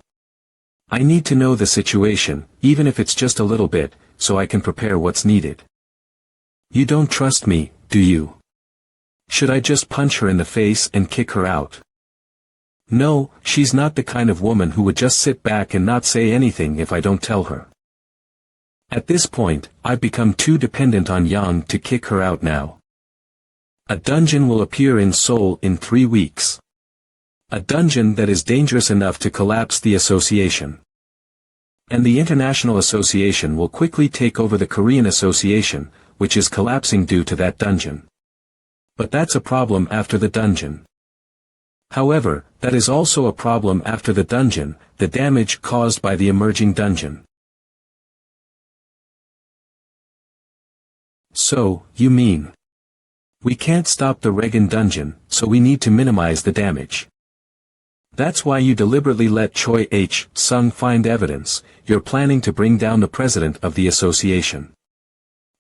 I need to know the situation, even if it's just a little bit, so I can prepare what's needed. You don't trust me, do you? Should I just punch her in the face and kick her out? No, she's not the kind of woman who would just sit back and not say anything if I don't tell her. At this point, I've become too dependent on Yang to kick her out now. A dungeon will appear in Seoul in 3 weeks. A dungeon that is dangerous enough to collapse the association. And the international association will quickly take over the Korean association, which is collapsing due to that dungeon. But that's a problem after the dungeon. However, that is also a problem after the dungeon, the damage caused by the emerging dungeon. So, you mean? We can't stop the Regan dungeon, so we need to minimize the damage. That's why you deliberately let Choi H-sung find evidence. You're planning to bring down the president of the association.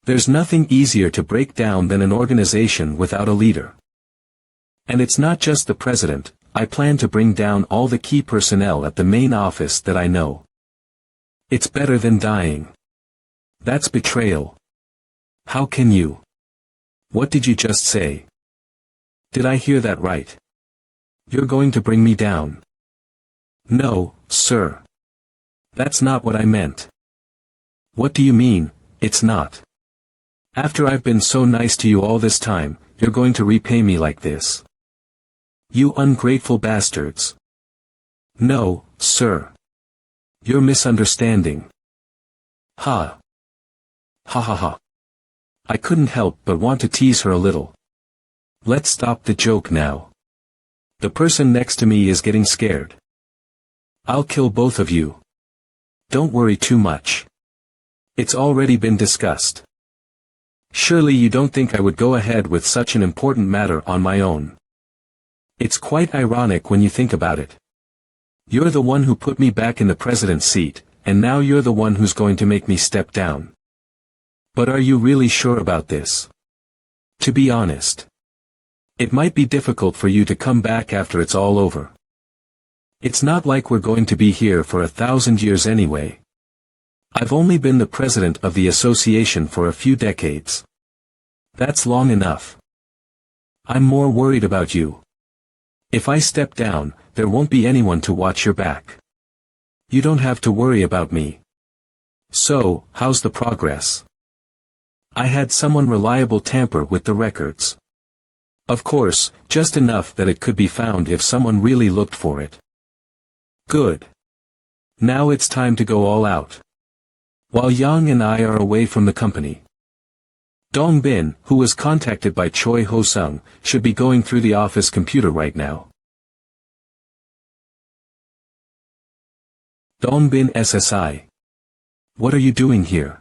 There's nothing easier to break down than an organization without a leader. And it's not just the president, I plan to bring down all the key personnel at the main office that I know. It's better than dying. That's betrayal. How can you? What did you just say? Did I hear that right? You're going to bring me down. No, sir. That's not what I meant. What do you mean, it's not? After I've been so nice to you all this time, you're going to repay me like this? You ungrateful bastards. No, sir. You're misunderstanding. Ha. Ha ha ha. I couldn't help but want to tease her a little. Let's stop the joke now. The person next to me is getting scared. I'll kill both of you. Don't worry too much. It's already been discussed. Surely you don't think I would go ahead with such an important matter on my own. It's quite ironic when you think about it. You're the one who put me back in the president's seat, and now you're the one who's going to make me step down. But are you really sure about this? To be honest. It might be difficult for you to come back after it's all over. It's not like we're going to be here for 1,000 years anyway. I've only been the president of the association for a few decades. That's long enough. I'm more worried about you. If I step down, there won't be anyone to watch your back. You don't have to worry about me. So, how's the progress? I had someone reliable tamper with the records. Of course, just enough that it could be found if someone really looked for it. Good. Now it's time to go all out. While Yang and I are away from the company. Dong Bin, who was contacted by Choi Ho-sung, should be going through the office computer right now. Dong Bin SSI. What are you doing here?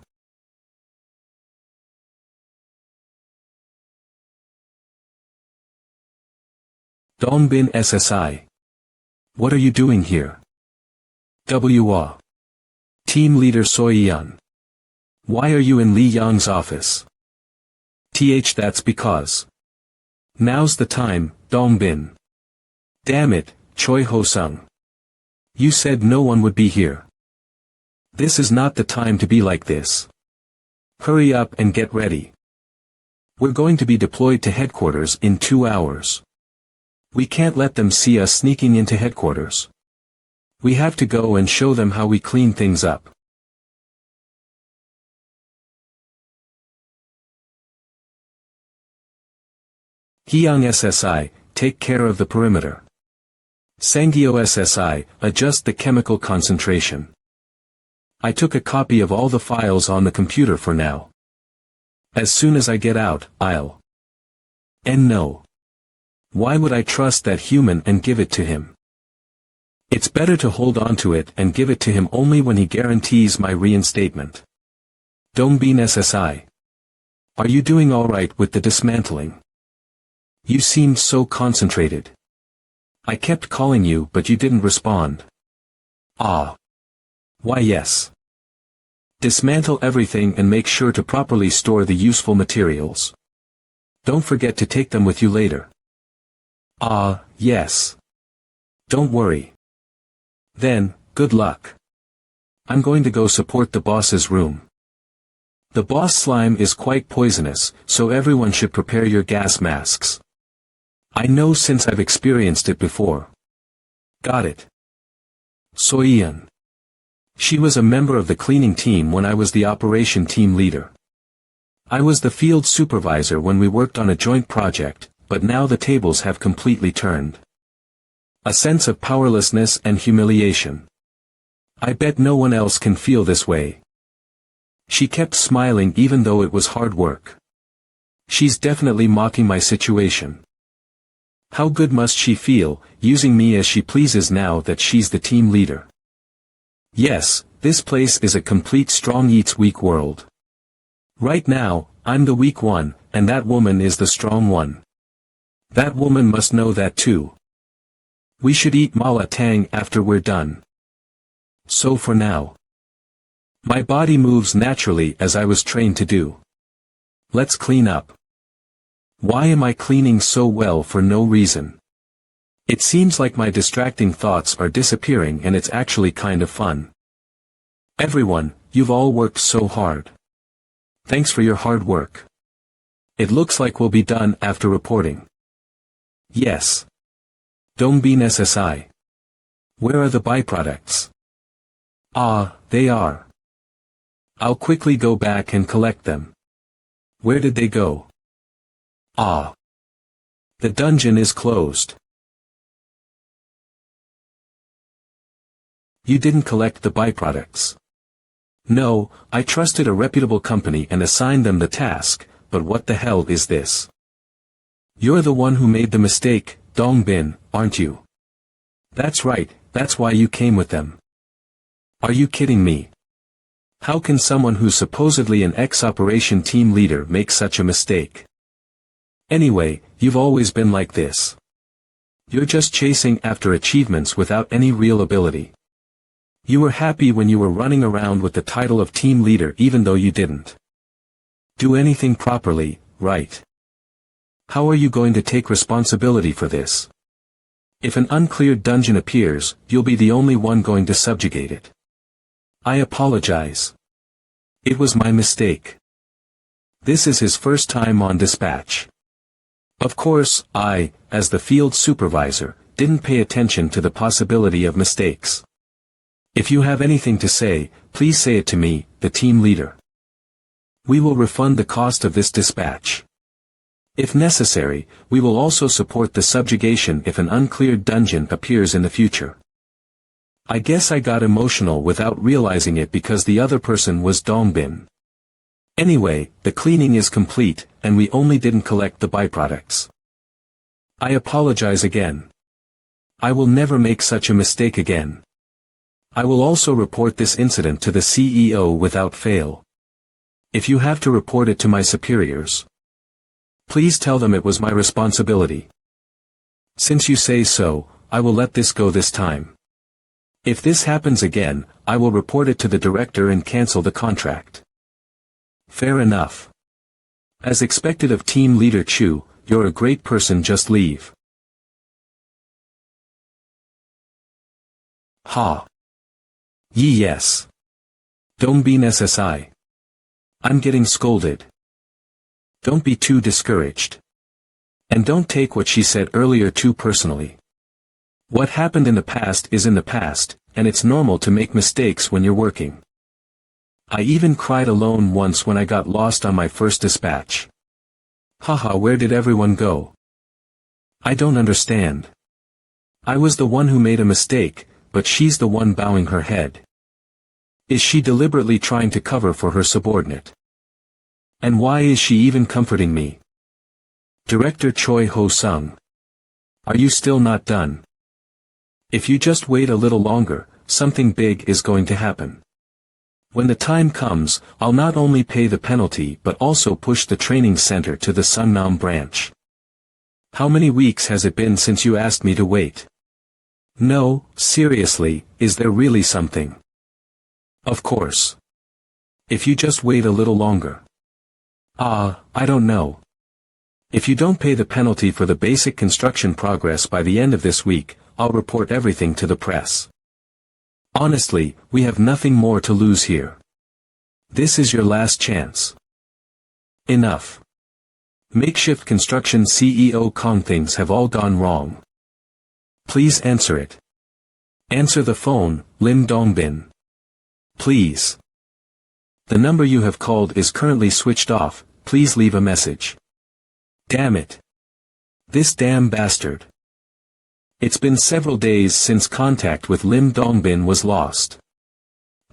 Dong Bin SSI. What are you doing here? WA. Team leader Soyeon. Why are you in Lee Yang's office? That's because. Now's the time, Dong Bin. Damn it, Choi Ho-sung. You said no one would be here. This is not the time to be like this. Hurry up and get ready. We're going to be deployed to headquarters in 2 hours. We can't let them see us sneaking into headquarters. We have to go and show them how we clean things up. Hyang SSI, take care of the perimeter. Sangyo SSI, adjust the chemical concentration. I took a copy of all the files on the computer for now. As soon as I get out, I'll. And no. Why would I trust that human and give it to him? It's better to hold on to it and give it to him only when he guarantees my reinstatement. Dongbin SSI. Are you doing alright with the dismantling? You seemed so concentrated. I kept calling you but you didn't respond. Ah. Why yes. Dismantle everything and make sure to properly store the useful materials. Don't forget to take them with you later. Ah, yes. Don't worry. Then, good luck. I'm going to go support the boss's room. The boss slime is quite poisonous, so everyone should prepare your gas masks. I know since I've experienced it before. Got it. Soyeon. She was a member of the cleaning team when I was the operation team leader. I was the field supervisor when we worked on a joint project, but now the tables have completely turned. A sense of powerlessness and humiliation. I bet no one else can feel this way. She kept smiling even though it was hard work. She's definitely mocking my situation. How good must she feel, using me as she pleases now that she's the team leader? Yes, this place is a complete strong eats weak world. Right now, I'm the weak one, and that woman is the strong one. That woman must know that too. We should eat mala tang after we're done. So for now. My body moves naturally as I was trained to do. Let's clean up. Why am I cleaning so well for no reason? It seems like my distracting thoughts are disappearing and it's actually kind of fun. Everyone, you've all worked so hard. Thanks for your hard work. It looks like we'll be done after reporting. Yes. Don't be necessary. Where are the byproducts? Ah, they are. I'll quickly go back and collect them. Where did they go? Ah. The dungeon is closed. You didn't collect the byproducts. No, I trusted a reputable company and assigned them the task, but what the hell is this? You're the one who made the mistake, Dongbin, aren't you? That's right, that's why you came with them. Are you kidding me? How can someone who's supposedly an ex-operation team leader make such a mistake? Anyway, you've always been like this. You're just chasing after achievements without any real ability. You were happy when you were running around with the title of team leader even though you didn't do anything properly, right? How are you going to take responsibility for this? If an uncleared dungeon appears, you'll be the only one going to subjugate it. I apologize. It was my mistake. This is his first time on dispatch. Of course, I, as the field supervisor, didn't pay attention to the possibility of mistakes. If you have anything to say, please say it to me, the team leader. We will refund the cost of this dispatch. If necessary, we will also support the subjugation if an uncleared dungeon appears in the future. I guess I got emotional without realizing it because the other person was Dongbin. Anyway, the cleaning is complete, and we only didn't collect the byproducts. I apologize again. I will never make such a mistake again. I will also report this incident to the CEO without fail. If you have to report it to my superiors, please tell them it was my responsibility. Since you say so, I will let this go this time. If this happens again, I will report it to the director and cancel the contract. Fair enough. As expected of team leader Chu, you're a great person, just leave. Ha. Yes. Don't be necessary. I'm getting scolded. Don't be too discouraged. And don't take what she said earlier too personally. What happened in the past is in the past, and it's normal to make mistakes when you're working. I even cried alone once when I got lost on my first dispatch. Haha, where did everyone go? I don't understand. I was the one who made a mistake, but she's the one bowing her head. Is she deliberately trying to cover for her subordinate? And why is she even comforting me? Director Choi Ho-sung. Are you still not done? If you just wait a little longer, something big is going to happen. When the time comes, I'll not only pay the penalty but also push the training center to the Sungnam branch. How many weeks has it been since you asked me to wait? No, seriously, is there really something? Of course. If you just wait a little longer. I don't know. If you don't pay the penalty for the basic construction progress by the end of this week, I'll report everything to the press. Honestly, we have nothing more to lose here. This is your last chance. Enough. Makeshift construction CEO Kong, things have all gone wrong. Please answer it. Answer the phone, Lim Dongbin. Please. The number you have called is currently switched off, please leave a message. Damn it. This damn bastard. It's been several days since contact with Lim Dongbin was lost.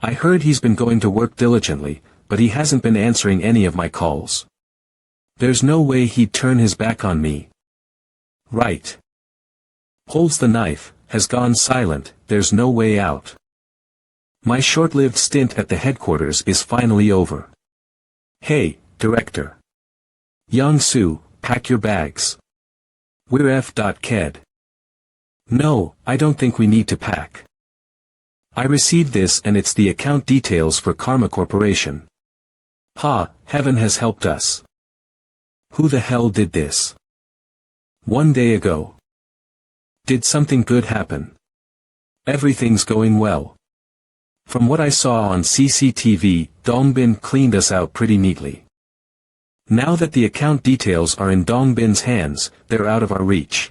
I heard he's been going to work diligently, but he hasn't been answering any of my calls. There's no way he'd turn his back on me. Right. Holds the knife, has gone silent, there's no way out. My short-lived stint at the headquarters is finally over. Hey, Director. Yang Su, pack your bags. We're f.ked. No, I don't think we need to pack. I received this and it's the account details for Karma Corporation. Ha, heaven has helped us. Who the hell did this? 1 day ago. Did something good happen? Everything's going well. From what I saw on CCTV, Dongbin cleaned us out pretty neatly. Now that the account details are in Dongbin's hands, they're out of our reach.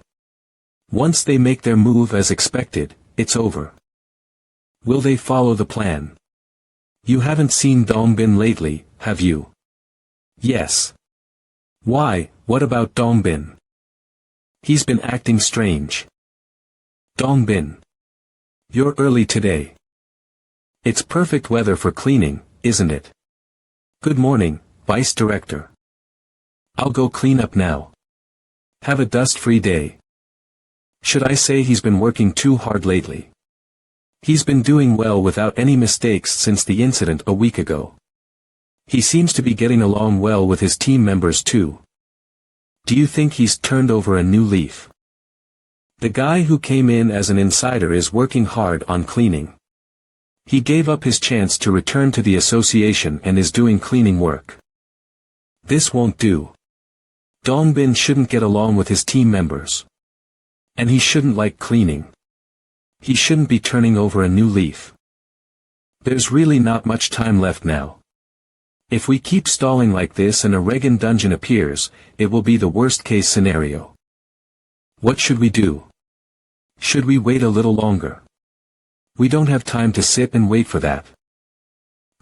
Once they make their move as expected, it's over. Will they follow the plan? You haven't seen Dongbin lately, have you? Yes. Why, what about Dongbin? He's been acting strange. Dongbin. You're early today. It's perfect weather for cleaning, isn't it? Good morning, Vice Director. I'll go clean up now. Have a dust-free day. Should I say he's been working too hard lately? He's been doing well without any mistakes since the incident a week ago. He seems to be getting along well with his team members too. Do you think he's turned over a new leaf? The guy who came in as an insider is working hard on cleaning. He gave up his chance to return to the association and is doing cleaning work. This won't do. Dongbin shouldn't get along with his team members. And he shouldn't like cleaning. He shouldn't be turning over a new leaf. There's really not much time left now. If we keep stalling like this and a Regan dungeon appears, it will be the worst-case scenario. What should we do? Should we wait a little longer? We don't have time to sit and wait for that.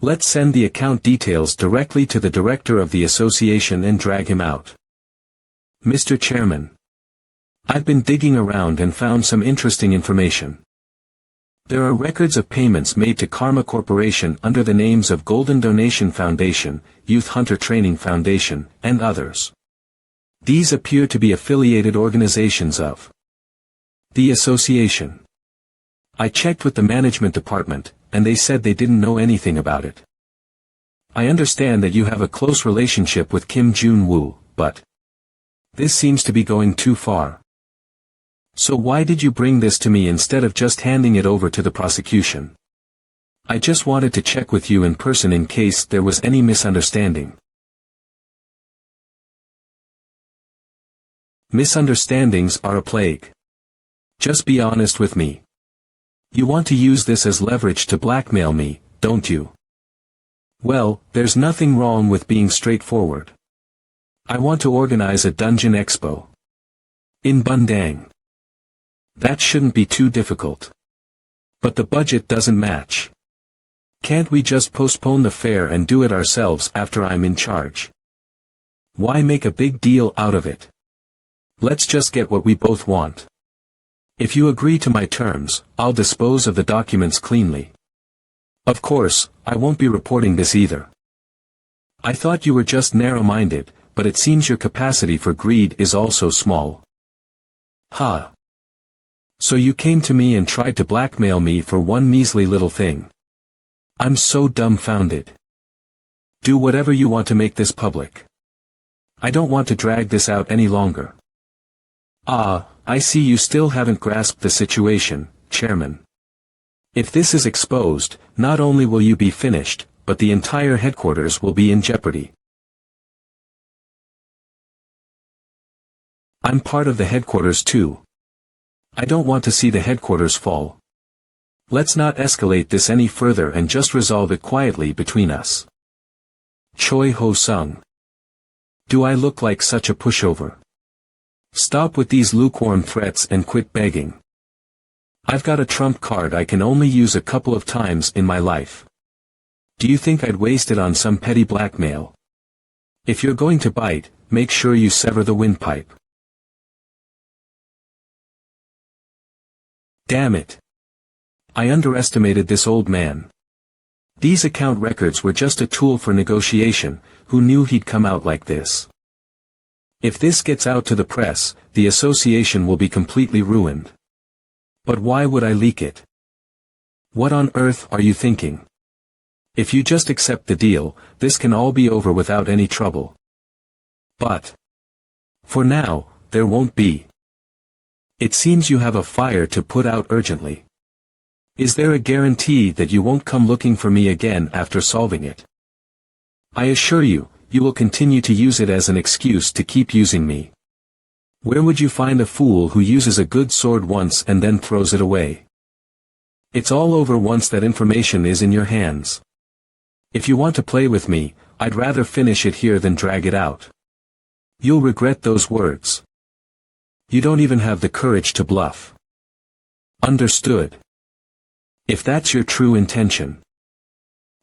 Let's send the account details directly to the director of the association and drag him out. Mr. Chairman. I've been digging around and found some interesting information. There are records of payments made to Karma Corporation under the names of Golden Donation Foundation, Youth Hunter Training Foundation, and others. These appear to be affiliated organizations of the association. I checked with the management department, and they said they didn't know anything about it. I understand that you have a close relationship with Kim Jun-woo, but this seems to be going too far. So why did you bring this to me instead of just handing it over to the prosecution? I just wanted to check with you in person in case there was any misunderstanding. Misunderstandings are a plague. Just be honest with me. You want to use this as leverage to blackmail me, don't you? Well, there's nothing wrong with being straightforward. I want to organize a dungeon expo. In Bundang. That shouldn't be too difficult. But the budget doesn't match. Can't we just postpone the fair and do it ourselves after I'm in charge? Why make a big deal out of it? Let's just get what we both want. If you agree to my terms, I'll dispose of the documents cleanly. Of course, I won't be reporting this either. I thought you were just narrow-minded, but it seems your capacity for greed is also small. Ha! So you came to me and tried to blackmail me for one measly little thing. I'm so dumbfounded. Do whatever you want to make this public. I don't want to drag this out any longer. Ah, I see you still haven't grasped the situation, Chairman. If this is exposed, not only will you be finished, but the entire headquarters will be in jeopardy. I'm part of the headquarters too. I don't want to see the headquarters fall. Let's not escalate this any further and just resolve it quietly between us. Choi Ho-sung. Do I look like such a pushover? Stop with these lukewarm threats and quit begging. I've got a trump card I can only use a couple of times in my life. Do you think I'd waste it on some petty blackmail? If you're going to bite, make sure you sever the windpipe. Damn it. I underestimated this old man. These account records were just a tool for negotiation. Who knew he'd come out like this? If this gets out to the press, the association will be completely ruined. But why would I leak it? What on earth are you thinking? If you just accept the deal, this can all be over without any trouble. But for now, there won't be. It seems you have a fire to put out urgently. Is there a guarantee that you won't come looking for me again after solving it? I assure you, you will continue to use it as an excuse to keep using me. Where would you find a fool who uses a good sword once and then throws it away? It's all over once that information is in your hands. If you want to play with me, I'd rather finish it here than drag it out. You'll regret those words. You don't even have the courage to bluff. Understood. If that's your true intention.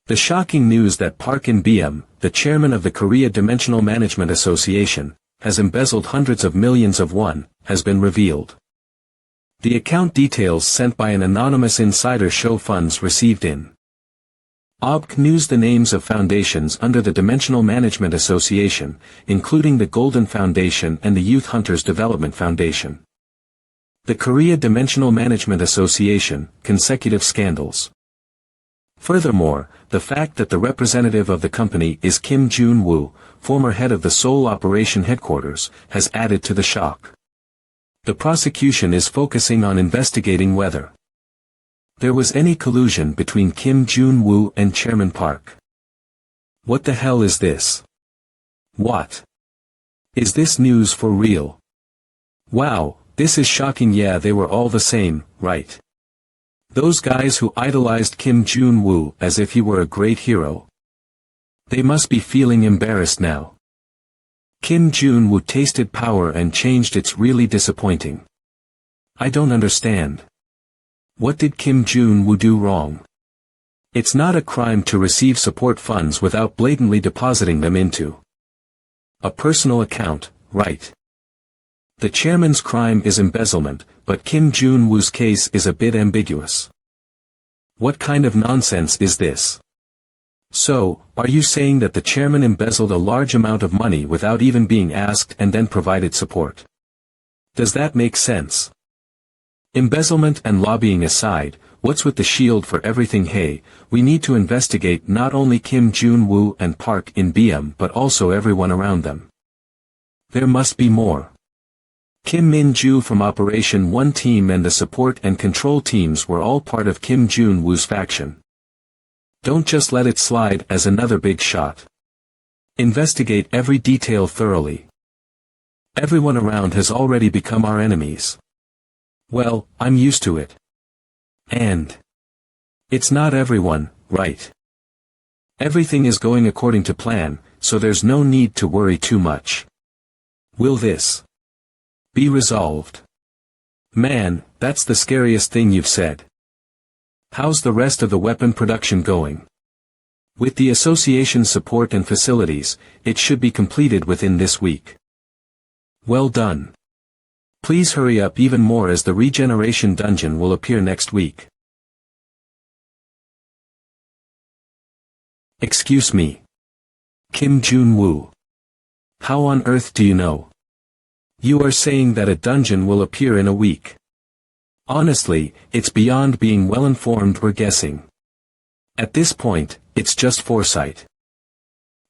The shocking news that Park In-BM, the chairman of the Korea Dimensional Management Association, has embezzled hundreds of millions of won, has been revealed. The account details sent by an anonymous insider show funds received in OBK News the names of foundations under the Dimensional Management Association, including the Golden Foundation and the Youth Hunters Development Foundation. The Korea Dimensional Management Association, consecutive scandals. Furthermore, the fact that the representative of the company is Kim Jun-woo, former head of the Seoul Operation Headquarters, has added to the shock. The prosecution is focusing on investigating whether there was any collusion between Kim Jun-woo and Chairman Park. What the hell is this? What? Is this news for real? Wow, this is shocking. Yeah, they were all the same, right? Those guys who idolized Kim Jun-woo as if he were a great hero. They must be feeling embarrassed now. Kim Jun-woo tasted power and changed. It's really disappointing. I don't understand. What did Kim Jun-woo do wrong? It's not a crime to receive support funds without blatantly depositing them into a personal account, right? The chairman's crime is embezzlement, but Kim Jun-woo's case is a bit ambiguous. What kind of nonsense is this? So, are you saying that the chairman embezzled a large amount of money without even being asked and then provided support? Does that make sense? Embezzlement and lobbying aside, what's with the shield for everything? Hey, we need to investigate not only Kim Jun-woo and Park In-BM but also everyone around them. There must be more. Kim Min-joo from Operation 1 team and the support and control teams were all part of Kim Jun-woo's faction. Don't just let it slide as another big shot. Investigate every detail thoroughly. Everyone around has already become our enemies. Well, I'm used to it. And it's not everyone, right? Everything is going according to plan, so there's no need to worry too much. Will this be resolved? Man, that's the scariest thing you've said. How's the rest of the weapon production going? With the association's support and facilities, it should be completed within this week. Well done. Please hurry up even more as the regeneration dungeon will appear next week. Excuse me. Kim Jun-woo. How on earth do you know? You are saying that a dungeon will appear in a week. Honestly, it's beyond being well-informed or guessing. At this point, it's just foresight.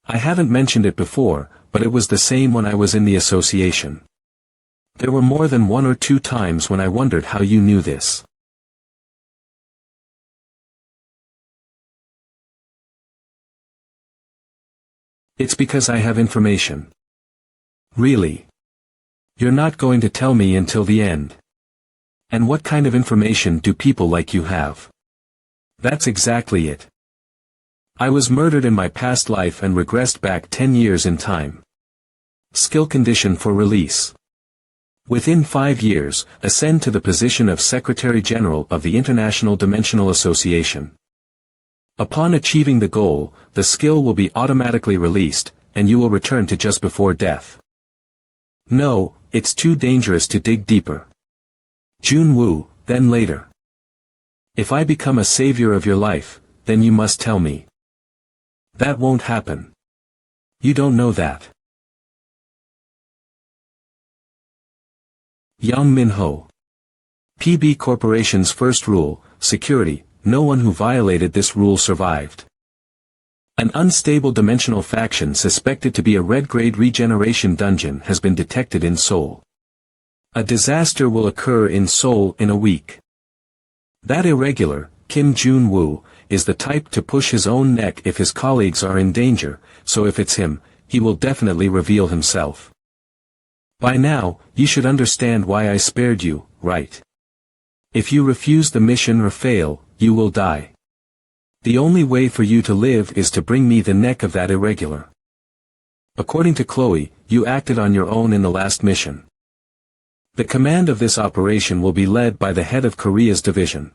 I haven't mentioned it before, but it was the same when I was in the association. There were more than 1 or 2 times when I wondered how you knew this. It's because I have information. Really? You're not going to tell me until the end. And what kind of information do people like you have? That's exactly it. I was murdered in my past life and regressed back 10 years in time. Skill condition for release. Within 5 years, ascend to the position of Secretary General of the International Dimensional Association. Upon achieving the goal, the skill will be automatically released, and you will return to just before death. No, it's too dangerous to dig deeper. Jun-woo, then later. If I become a savior of your life, then you must tell me. That won't happen. You don't know that. Yang Minho. PB Corporation's first rule, security. No one who violated this rule survived. An unstable dimensional faction suspected to be a red-grade regeneration dungeon has been detected in Seoul. A disaster will occur in Seoul in a week. That irregular, Kim Jun-woo, is the type to push his own neck if his colleagues are in danger, so if it's him, he will definitely reveal himself. By now, you should understand why I spared you, right? If you refuse the mission or fail, you will die. The only way for you to live is to bring me the neck of that irregular. According to Chloe, you acted on your own in the last mission. The command of this operation will be led by the head of Korea's division.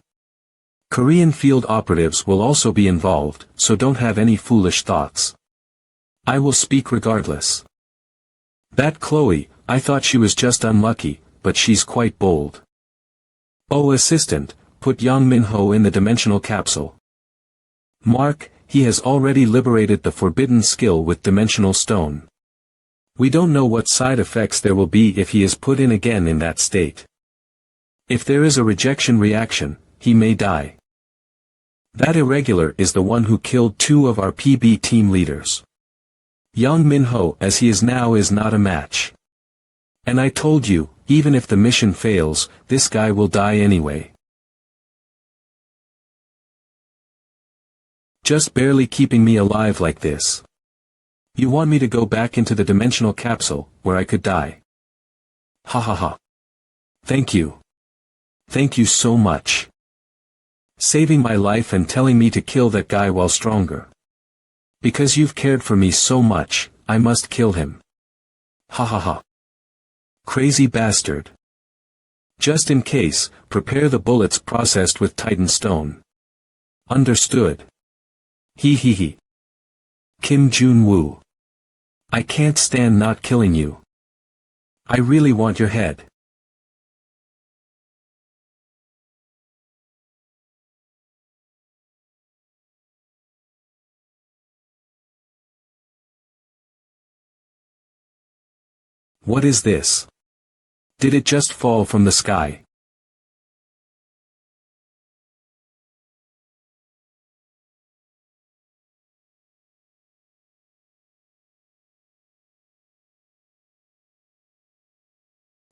Korean field operatives will also be involved, so don't have any foolish thoughts. I will speak regardless. That Chloe, I thought she was just unlucky, but she's quite bold. Oh assistant, put Yang Minho in the dimensional capsule. Mark, he has already liberated the forbidden skill with dimensional stone. We don't know what side effects there will be if he is put in again in that state. If there is a rejection reaction, he may die. That irregular is the one who killed 2 of our PB team leaders. Yang Minho as he is now is not a match. And I told you, even if the mission fails, this guy will die anyway. Just barely keeping me alive like this. You want me to go back into the dimensional capsule, where I could die? Ha ha ha. Thank you. Thank you so much. Saving my life and telling me to kill that guy while stronger. Because you've cared for me so much, I must kill him. Ha ha ha. Crazy bastard. Just in case, prepare the bullets processed with Titan stone. Understood. Hee hee hee. Kim Jun-woo. I can't stand not killing you. I really want your head. What is this? Did it just fall from the sky?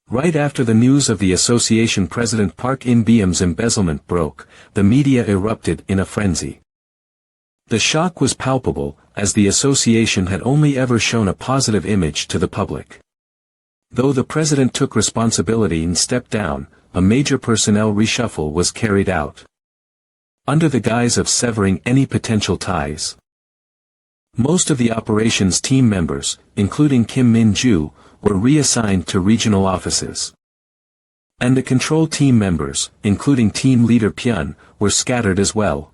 Right after the news of the association president Park In-beom's embezzlement broke, the media erupted in a frenzy. The shock was palpable, as the association had only ever shown a positive image to the public. Though the president took responsibility and stepped down, a major personnel reshuffle was carried out. Under the guise of severing any potential ties. Most of the operations team members, including Kim Min-ju, were reassigned to regional offices. And the control team members, including team leader Pyun, were scattered as well.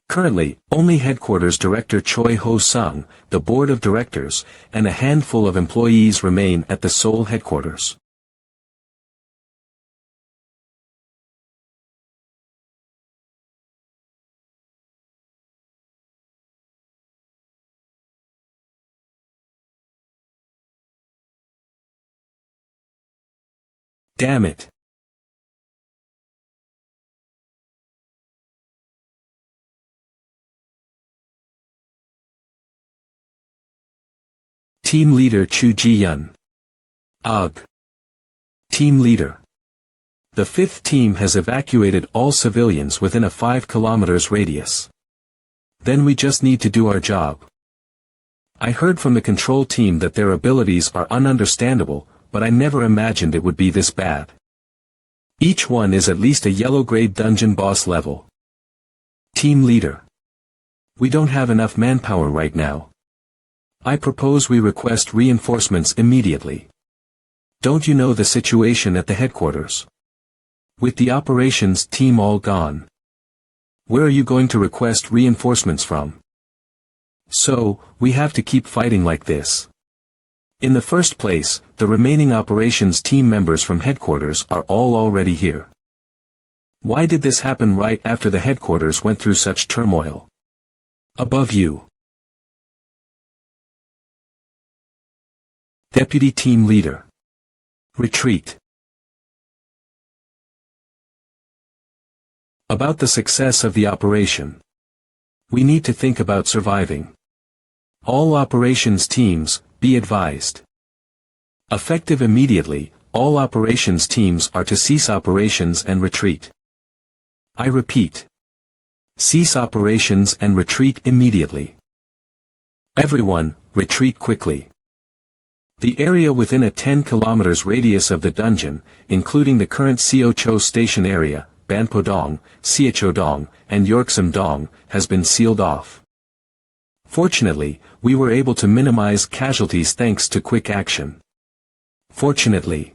Currently, only headquarters director Choi Ho-sung, the board of directors, and a handful of employees remain at the Seoul headquarters. Damn it. Team leader Chu Ji-yun. Ugh. Team leader. The 5th team has evacuated all civilians within a 5 kilometers radius. Then we just need to do our job. I heard from the control team that their abilities are ununderstandable, but I never imagined it would be this bad. Each one is at least a yellow grade dungeon boss level. Team leader. We don't have enough manpower right now. I propose we request reinforcements immediately. Don't you know the situation at the headquarters? With the operations team all gone. Where are you going to request reinforcements from? So, we have to keep fighting like this. In the first place, the remaining operations team members from headquarters are all already here. Why did this happen right after the headquarters went through such turmoil? Above you. Deputy Team Leader. Retreat. About the success of the operation. We need to think about surviving. All operations teams, be advised. Effective immediately, all operations teams are to cease operations and retreat. I repeat. Cease operations and retreat immediately. Everyone, retreat quickly. The area within a 10 km radius of the dungeon, including the current Seocho station area, Banpo-dong, Seocho-dong, and Yorksam-dong, has been sealed off. Fortunately, we were able to minimize casualties thanks to quick action. Fortunately.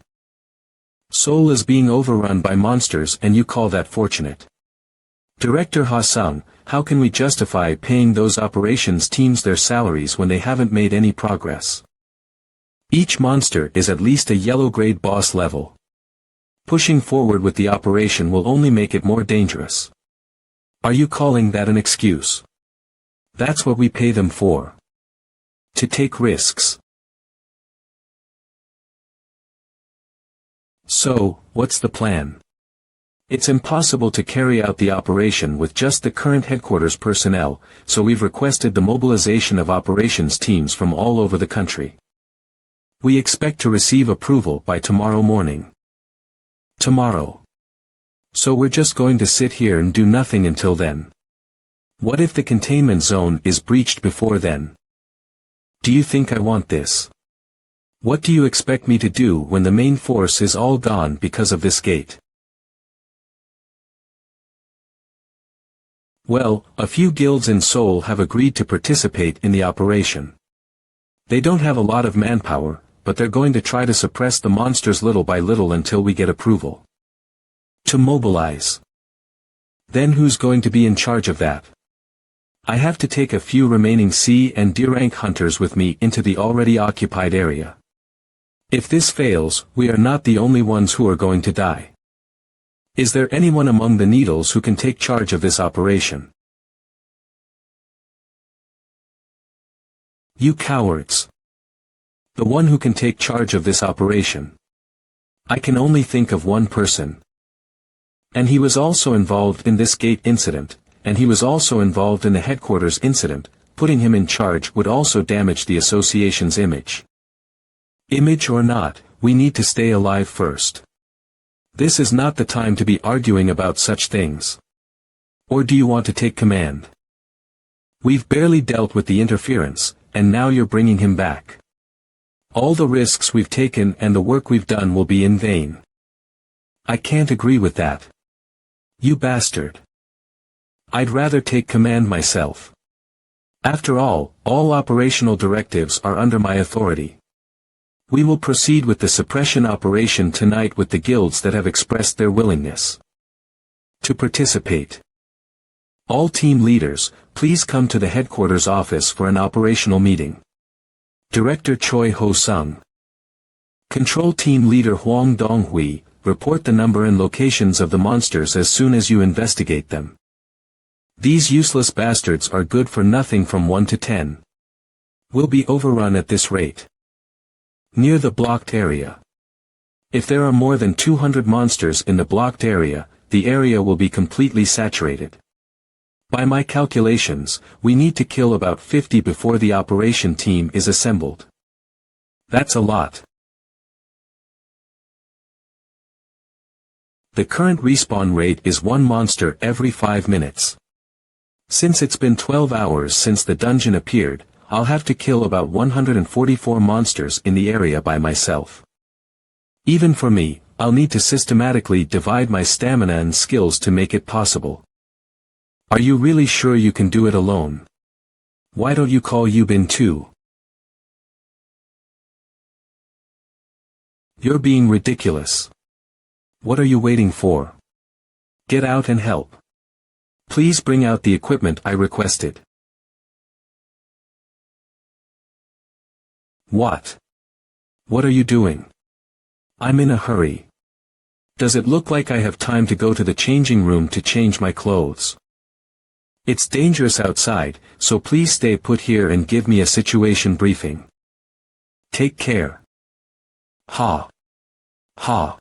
Seoul is being overrun by monsters and you call that fortunate. Director Ha-sung, how can we justify paying those operations teams their salaries when they haven't made any progress? Each monster is at least a yellow grade boss level. Pushing forward with the operation will only make it more dangerous. Are you calling that an excuse? That's what we pay them for. To take risks. So, what's the plan? It's impossible to carry out the operation with just the current headquarters personnel, so we've requested the mobilization of operations teams from all over the country. We expect to receive approval by tomorrow morning. Tomorrow. So we're just going to sit here and do nothing until then. What if the containment zone is breached before then? Do you think I want this? What do you expect me to do when the main force is all gone because of this gate? Well, a few guilds in Seoul have agreed to participate in the operation. They don't have a lot of manpower, but they're going to try to suppress the monsters little by little until we get approval. To mobilize. Then who's going to be in charge of that? I have to take a few remaining C and D rank hunters with me into the already occupied area. If this fails, we are not the only ones who are going to die. Is there anyone among the needles who can take charge of this operation? You cowards. The one who can take charge of this operation. I can only think of one person. And he was also involved in this gate incident, and he was also involved in the headquarters incident. Putting him in charge would also damage the association's image. Image or not, we need to stay alive first. This is not the time to be arguing about such things. Or do you want to take command? We've barely dealt with the interference, and now you're bringing him back. All the risks we've taken and the work we've done will be in vain. I can't agree with that. You bastard. I'd rather take command myself. After all operational directives are under my authority. We will proceed with the suppression operation tonight with the guilds that have expressed their willingness to participate. All team leaders, please come to the headquarters office for an operational meeting. Director Choi Ho-sung. Control Team Leader Hwang Dong-hui, report the number and locations of the monsters as soon as you investigate them. These useless bastards are good for nothing from 1 to 10. We'll be overrun at this rate. Near the blocked area. If there are more than 200 monsters in the blocked area, the area will be completely saturated. By my calculations, we need to kill about 50 before the operation team is assembled. That's a lot. The current respawn rate is 1 monster every 5 minutes. Since it's been 12 hours since the dungeon appeared, I'll have to kill about 144 monsters in the area by myself. Even for me, I'll need to systematically divide my stamina and skills to make it possible. Are you really sure you can do it alone? Why don't you call Yubin too? You're being ridiculous. What are you waiting for? Get out and help. Please bring out the equipment I requested. What? What are you doing? I'm in a hurry. Does it look like I have time to go to the changing room to change my clothes? It's dangerous outside, so please stay put here and give me a situation briefing. Take care. Ha. Ha.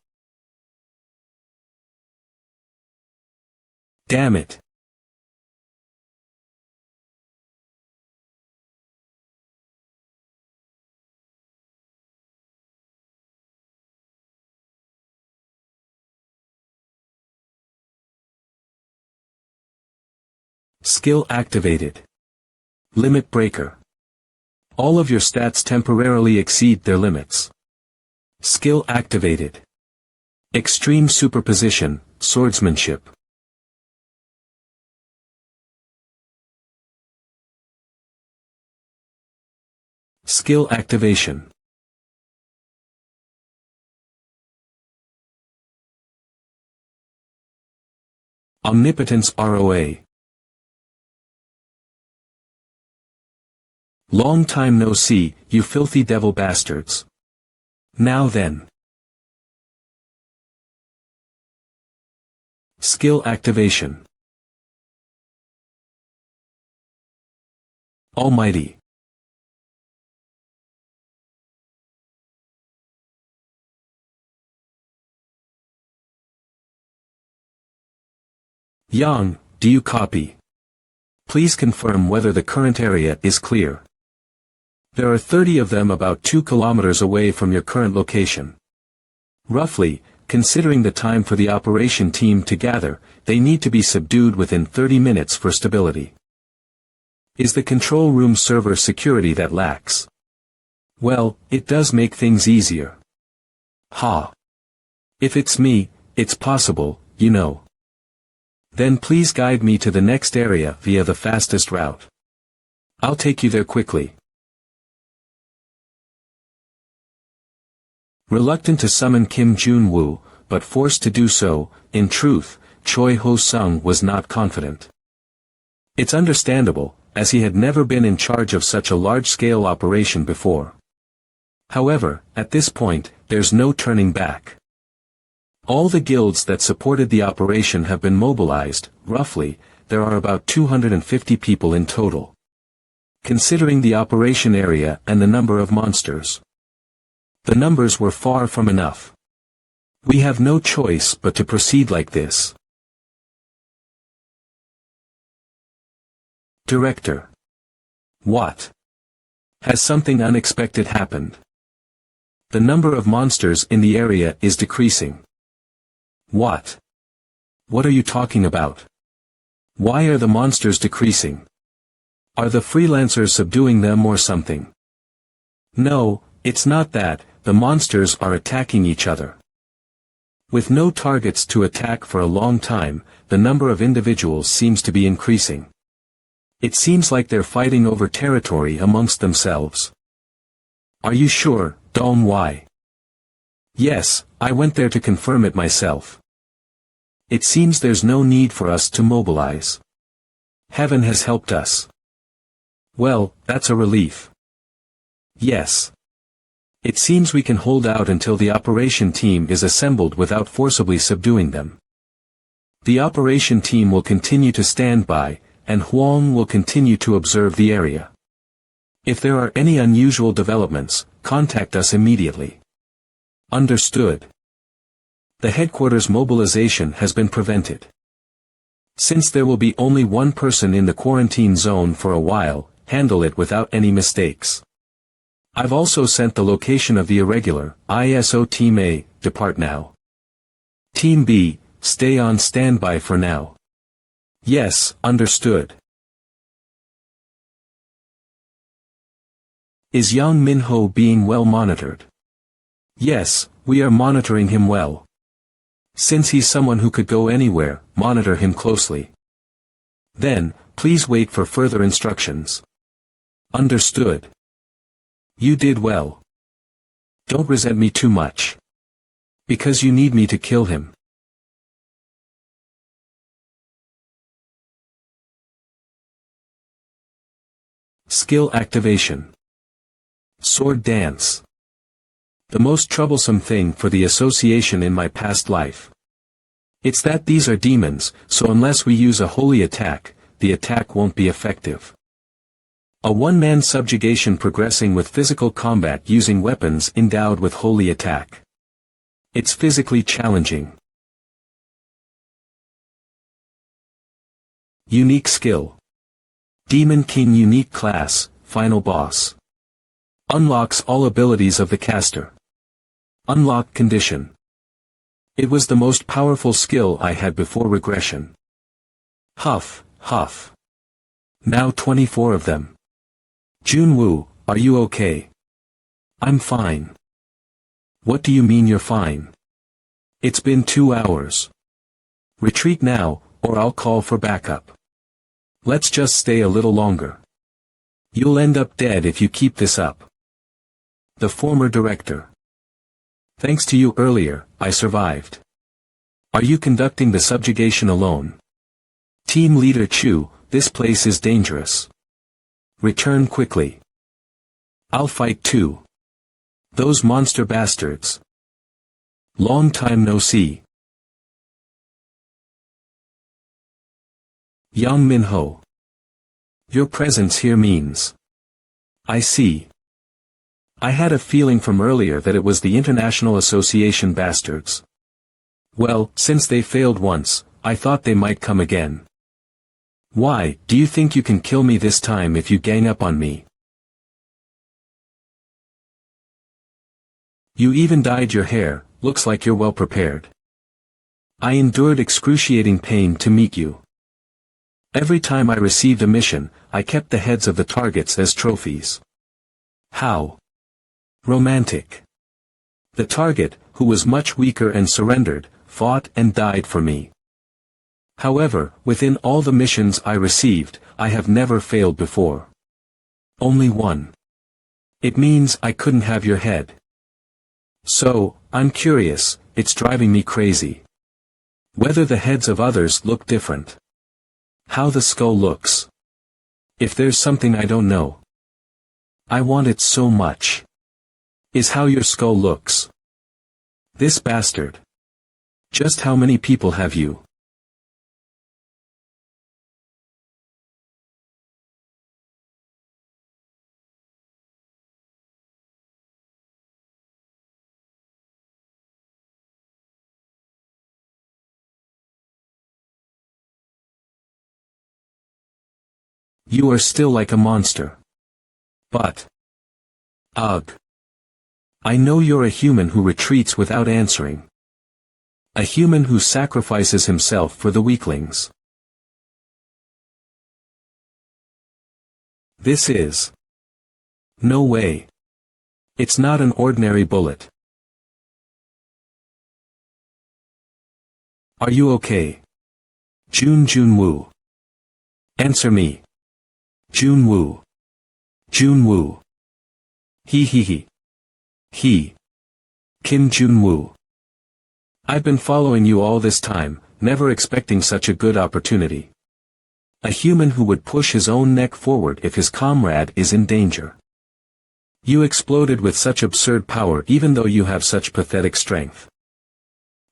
Damn it. Skill activated. Limit breaker. All of your stats temporarily exceed their limits. Skill activated. Extreme superposition, swordsmanship. Skill activation. Omnipotence ROA. Long time no see, you filthy devil bastards. Now then. Skill activation. Almighty. Yang, do you copy? Please confirm whether the current area is clear. There are 30 of them about 2 kilometers away from your current location. Roughly, considering the time for the operation team to gather, they need to be subdued within 30 minutes for stability. Is the control room server security that lacks? Well, it does make things easier. Ha. If it's me, it's possible, you know. Then please guide me to the next area via the fastest route. I'll take you there quickly. Reluctant to summon Kim Jun-woo, but forced to do so, in truth, Choi Ho-sung was not confident. It's understandable, as he had never been in charge of such a large-scale operation before. However, at this point, there's no turning back. All the guilds that supported the operation have been mobilized. Roughly, there are about 250 people in total. Considering the operation area and the number of monsters, the numbers were far from enough. We have no choice but to proceed like this. Director. What? Has something unexpected happened? The number of monsters in the area is decreasing. What? What are you talking about? Why are the monsters decreasing? Are the freelancers subduing them or something? No, it's not that, the monsters are attacking each other. With no targets to attack for a long time, the number of individuals seems to be increasing. It seems like they're fighting over territory amongst themselves. Are you sure, Dong Wai? Yes, I went there to confirm it myself. It seems there's no need for us to mobilize. Heaven has helped us. Well, that's a relief. Yes. It seems we can hold out until the operation team is assembled without forcibly subduing them. The operation team will continue to stand by, and Huang will continue to observe the area. If there are any unusual developments, contact us immediately. Understood. The headquarters mobilization has been prevented. Since there will be only one person in the quarantine zone for a while, handle it without any mistakes. I've also sent the location of the irregular, ISO Team A, depart now. Team B, stay on standby for now. Yes, understood. Is Yang Minho being well monitored? Yes, we are monitoring him well. Since he's someone who could go anywhere, monitor him closely. Then, please wait for further instructions. Understood. You did well. Don't resent me too much. Because you need me to kill him. Skill activation. Sword dance. The most troublesome thing for the association in my past life. It's that these are demons, so unless we use a holy attack, the attack won't be effective. A one-man subjugation progressing with physical combat using weapons endowed with holy attack. It's physically challenging. Unique skill. Demon King unique class, final boss. Unlocks all abilities of the caster. Unlock condition. It was the most powerful skill I had before regression. Huff, huff. Now 24 of them. Junwoo, are you okay? I'm fine. What do you mean you're fine? It's been 2 hours. Retreat now, or I'll call for backup. Let's just stay a little longer. You'll end up dead if you keep this up. The former director. Thanks to you earlier, I survived. Are you conducting the subjugation alone? Team Leader Chu, this place is dangerous. Return quickly. I'll fight too. Those monster bastards. Long time no see. Yang Minho. Your presence here means. I see. I had a feeling from earlier that it was the International Association bastards. Well, since they failed once, I thought they might come again. Why, do you think you can kill me this time if you gang up on me? You even dyed your hair, looks like you're well prepared. I endured excruciating pain to meet you. Every time I received a mission, I kept the heads of the targets as trophies. How romantic. The target, who was much weaker and surrendered, fought and died for me. However, within all the missions I received, I have never failed before. Only one. It means I couldn't have your head. So, I'm curious, it's driving me crazy. Whether the heads of others look different. How the skull looks. If there's something I don't know. I want it so much. Is how your skull looks. This bastard. Just how many people have you? You are still like a monster. But. Ugh. I know you're a human who retreats without answering. A human who sacrifices himself for the weaklings. This is. No way. It's not an ordinary bullet. Are you okay? Junwoo. Answer me. Junwoo. Junwoo. He. Kim Junwoo. I've been following you all this time, never expecting such a good opportunity. A human who would push his own neck forward if his comrade is in danger. You exploded with such absurd power even though you have such pathetic strength.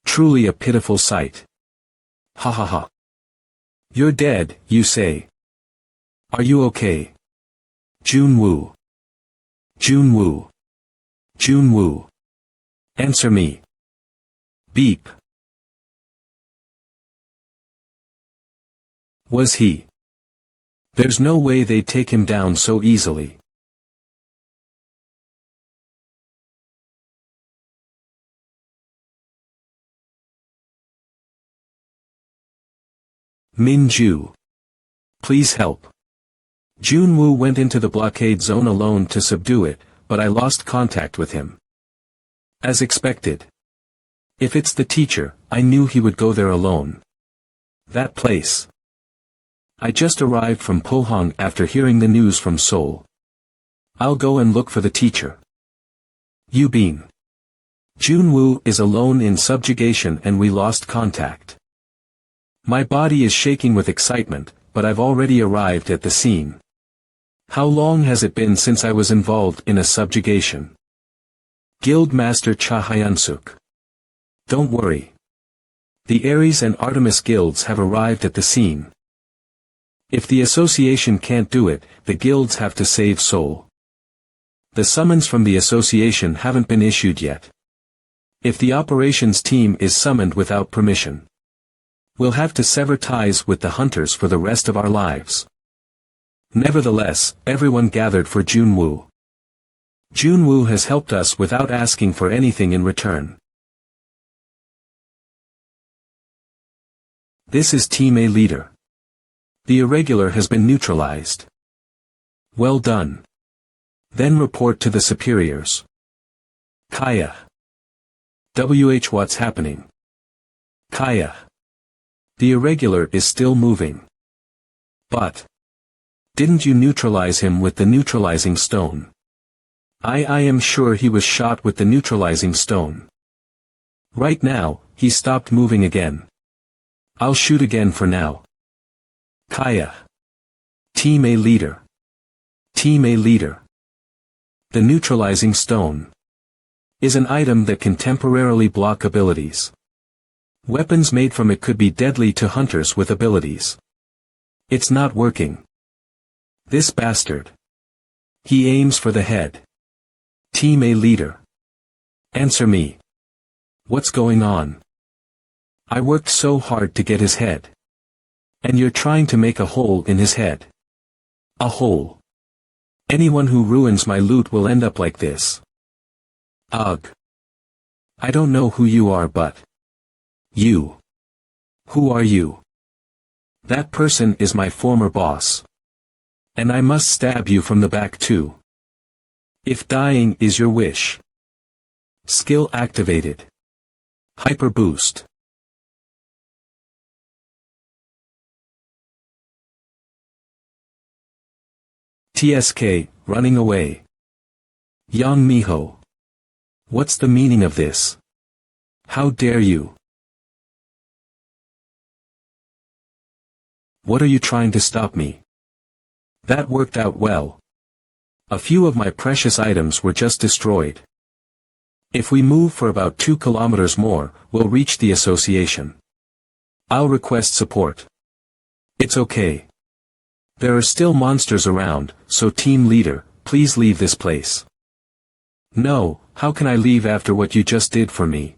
Truly a pitiful sight. Ha ha ha. You're dead, you say. Are you okay? Junwoo. Junwoo. Junwoo. Answer me. Beep. Was he? There's no way they'd take him down so easily. Minju. Please help. Junwoo went into the blockade zone alone to subdue it, but I lost contact with him. As expected. If it's the teacher, I knew he would go there alone. That place. I just arrived from Pohang after hearing the news from Seoul. I'll go and look for the teacher. Yubin. Junwoo is alone in subjugation and we lost contact. My body is shaking with excitement, but I've already arrived at the scene. How long has it been since I was involved in a subjugation? Guild Master Cha Hyunsuk. Don't worry. The Ares and Artemis guilds have arrived at the scene. If the association can't do it, the guilds have to save Seoul. The summons from the association haven't been issued yet. If the operations team is summoned without permission, we'll have to sever ties with the hunters for the rest of our lives. Nevertheless, everyone gathered for Junwoo. Junwoo has helped us without asking for anything in return. This is Team A leader. The irregular has been neutralized. Well done. Then report to the superiors. Kaya. What's happening? Kaya. The irregular is still moving. But didn't you neutralize him with the neutralizing stone? I am sure he was shot with the neutralizing stone. Right now, he stopped moving again. I'll shoot again for now. Kaya. Team A leader. Team A leader. The neutralizing stone is an item that can temporarily block abilities. Weapons made from it could be deadly to hunters with abilities. It's not working. This bastard. He aims for the head. Team A leader. Answer me. What's going on? I worked so hard to get his head. And you're trying to make a hole in his head. A hole. Anyone who ruins my loot will end up like this. Ugh. I don't know who you are, but you. Who are you? That person is my former boss. And I must stab you from the back too. If dying is your wish. Skill activated. Hyper boost. TSK, running away. Yang Minho. What's the meaning of this? How dare you? What are you trying to stop me? That worked out well. A few of my precious items were just destroyed. If we move for about 2 kilometers more, we'll reach the association. I'll request support. It's okay. There are still monsters around, so team leader, please leave this place. No, how can I leave after what you just did for me?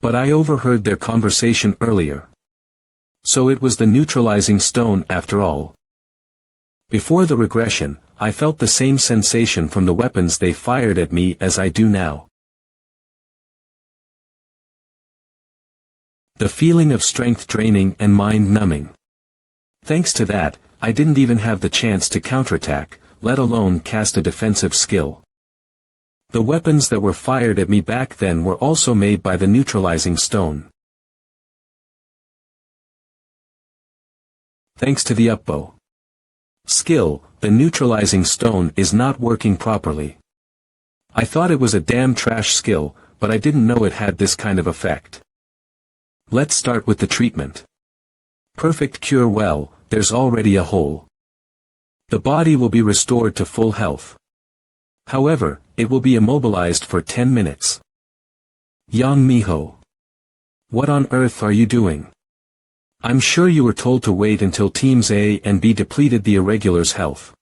But I overheard their conversation earlier. So it was the neutralizing stone after all. Before the regression, I felt the same sensation from the weapons they fired at me as I do now. The feeling of strength draining and mind numbing. Thanks to that, I didn't even have the chance to counterattack, let alone cast a defensive skill. The weapons that were fired at me back then were also made by the neutralizing stone. Thanks to the upbow skill, the neutralizing stone is not working properly. I thought it was a damn trash skill, but I didn't know it had this kind of effect. Let's start with the treatment. Perfect cure. Well, there's already a hole. The body will be restored to full health. However, it will be immobilized for 10 minutes. Yang Minho. What on earth are you doing? I'm sure you were told to wait until teams A and B depleted the irregulars' health.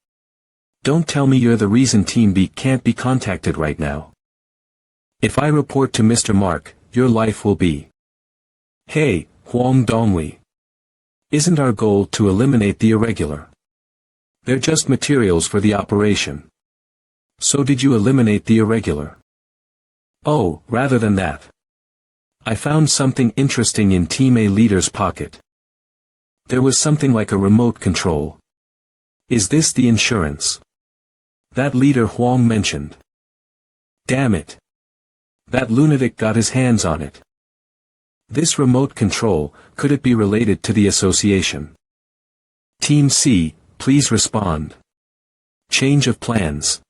Don't tell me you're the reason Team B can't be contacted right now. If I report to Mr. Mark, your life will be. Hey, Huang Dongli. Isn't our goal to eliminate the irregular? They're just materials for the operation. So did you eliminate the irregular? Oh, rather than that. I found something interesting in Team A leader's pocket. There was something like a remote control. Is this the insurance that leader Huang mentioned? Damn it. That lunatic got his hands on it. This remote control, could it be related to the association? Team C, please respond. Change of plans.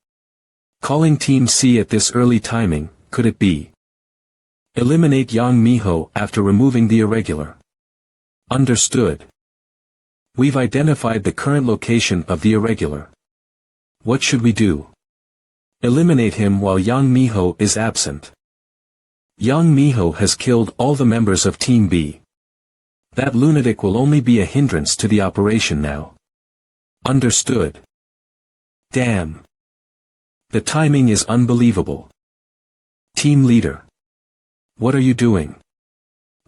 Calling Team C at this early timing, could it be? Eliminate Yang Minho after removing the irregular. Understood. We've identified the current location of the irregular. What should we do? Eliminate him while Yang Minho is absent. Yang Minho has killed all the members of Team B. That lunatic will only be a hindrance to the operation now. Understood. Damn. The timing is unbelievable. Team leader. What are you doing?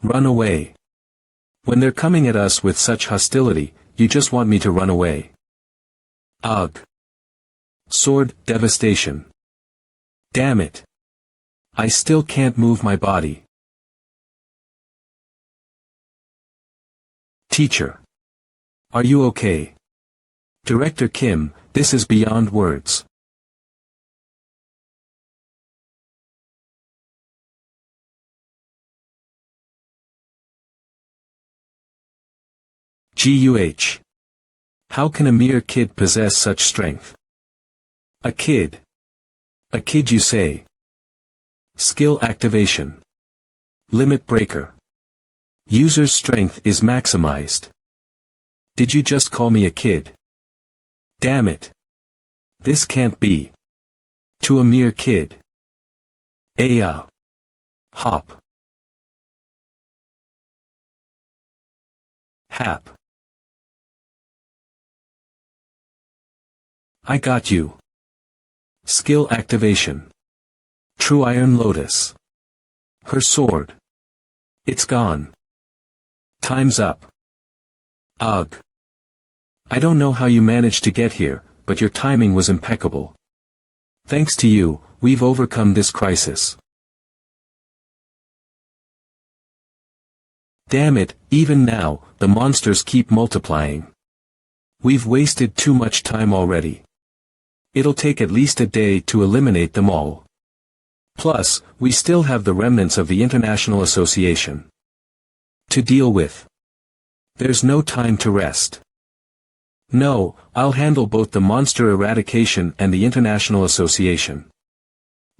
Run away. When they're coming at us with such hostility, you just want me to run away. Ugh. Sword, devastation. Damn it. I still can't move my body. Teacher. Are you okay? Director Kim, this is beyond words. GUH. How can a mere kid possess such strength? A kid. A kid you say. Skill activation. Limit breaker. User's strength is maximized. Did you just call me a kid? Damn it. This can't be. To a mere kid. Hop. Hap. I got you. Skill activation. True Iron Lotus. Her sword. It's gone. Time's up. Ugh. I don't know how you managed to get here, but your timing was impeccable. Thanks to you, we've overcome this crisis. Damn it, even now, the monsters keep multiplying. We've wasted too much time already. It'll take at least a day to eliminate them all. Plus, we still have the remnants of the International Association to deal with. There's no time to rest. No, I'll handle both the monster eradication and the International Association.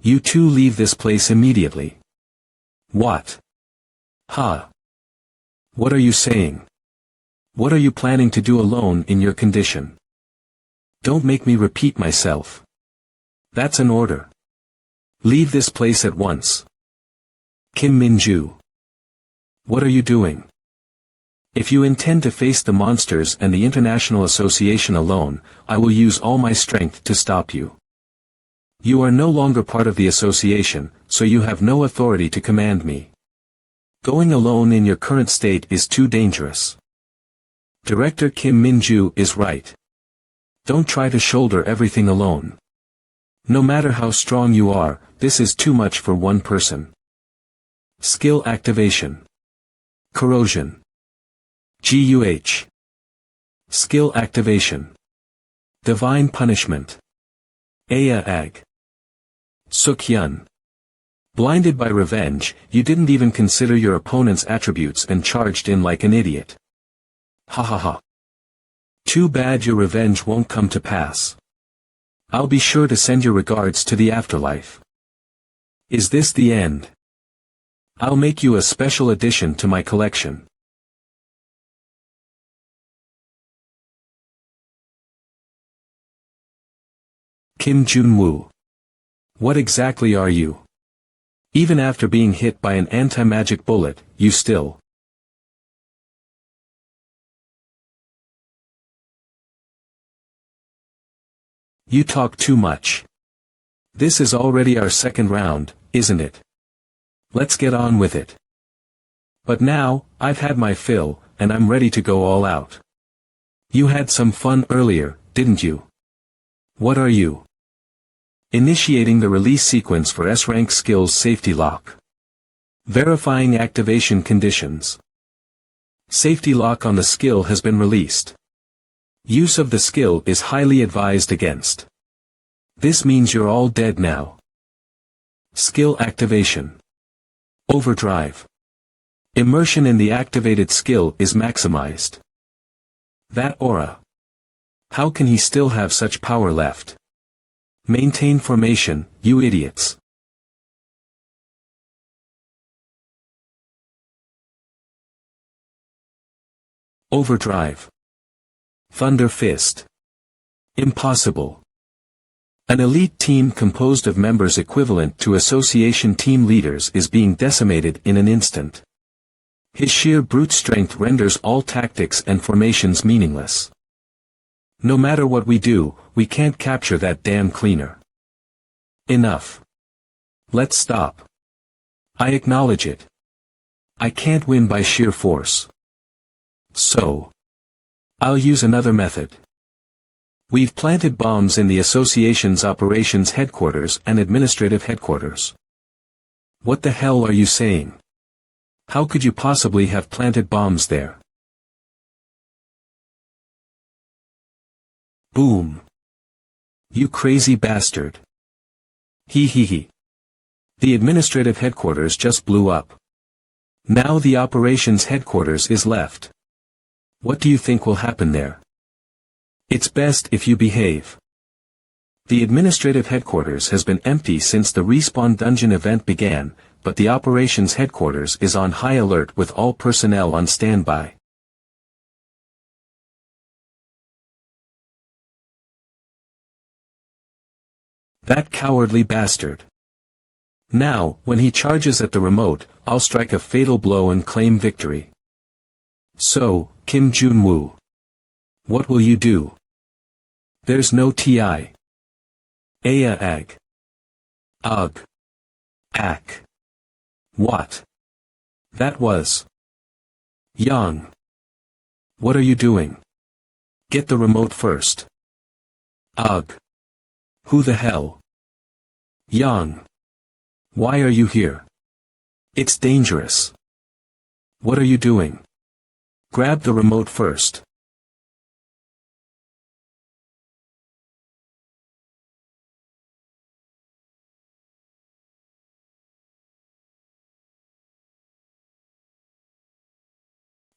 You two leave this place immediately. What? Huh? What are you saying? What are you planning to do alone in your condition? Don't make me repeat myself. That's an order. Leave this place at once. Kim Min-ju. What are you doing? If you intend to face the monsters and the International Association alone, I will use all my strength to stop you. You are no longer part of the association, so you have no authority to command me. Going alone in your current state is too dangerous. Director Kim Min-ju is right. Don't try to shoulder everything alone. No matter how strong you are, this is too much for one person. Skill activation. Corrosion. GUH. Skill activation. Divine punishment. Ag. Sukhyun. Blinded by revenge, you didn't even consider your opponent's attributes and charged in like an idiot. Ha ha ha. Too bad your revenge won't come to pass. I'll be sure to send your regards to the afterlife. Is this the end? I'll make you a special addition to my collection. Kim Jun-woo. What exactly are you? Even after being hit by an anti-magic bullet, you still... You talk too much. This is already our second round, isn't it? Let's get on with it. But now, I've had my fill, and I'm ready to go all out. You had some fun earlier, didn't you? What are you? Initiating the release sequence for S-Rank Skills Safety Lock. Verifying activation conditions. Safety lock on the skill has been released. Use of the skill is highly advised against. This means you're all dead now. Skill activation. Overdrive. Immersion in the activated skill is maximized. That aura. How can he still have such power left? Maintain formation, you idiots. Overdrive. Thunder Fist. Impossible. An elite team composed of members equivalent to association team leaders is being decimated in an instant. His sheer brute strength renders all tactics and formations meaningless. No matter what we do, we can't capture that damn cleaner. Enough. Let's stop. I acknowledge it. I can't win by sheer force. So, I'll use another method. We've planted bombs in the association's operations headquarters and administrative headquarters. What the hell are you saying? How could you possibly have planted bombs there? Boom. You crazy bastard. Hee hee hee. The administrative headquarters just blew up. Now the operations headquarters is left. What do you think will happen there? It's best if you behave. The administrative headquarters has been empty since the Respawn Dungeon event began, but the operations headquarters is on high alert with all personnel on standby. That cowardly bastard. Now, when he charges at the remote, I'll strike a fatal blow and claim victory. So, Kim Jun-woo. What will you do? There's no TI. Aya ag. Ugh. Ack. What? That was. Yang. What are you doing? Get the remote first. Ugh. Who the hell? Yang. Why are you here? It's dangerous. What are you doing? Grab the remote first.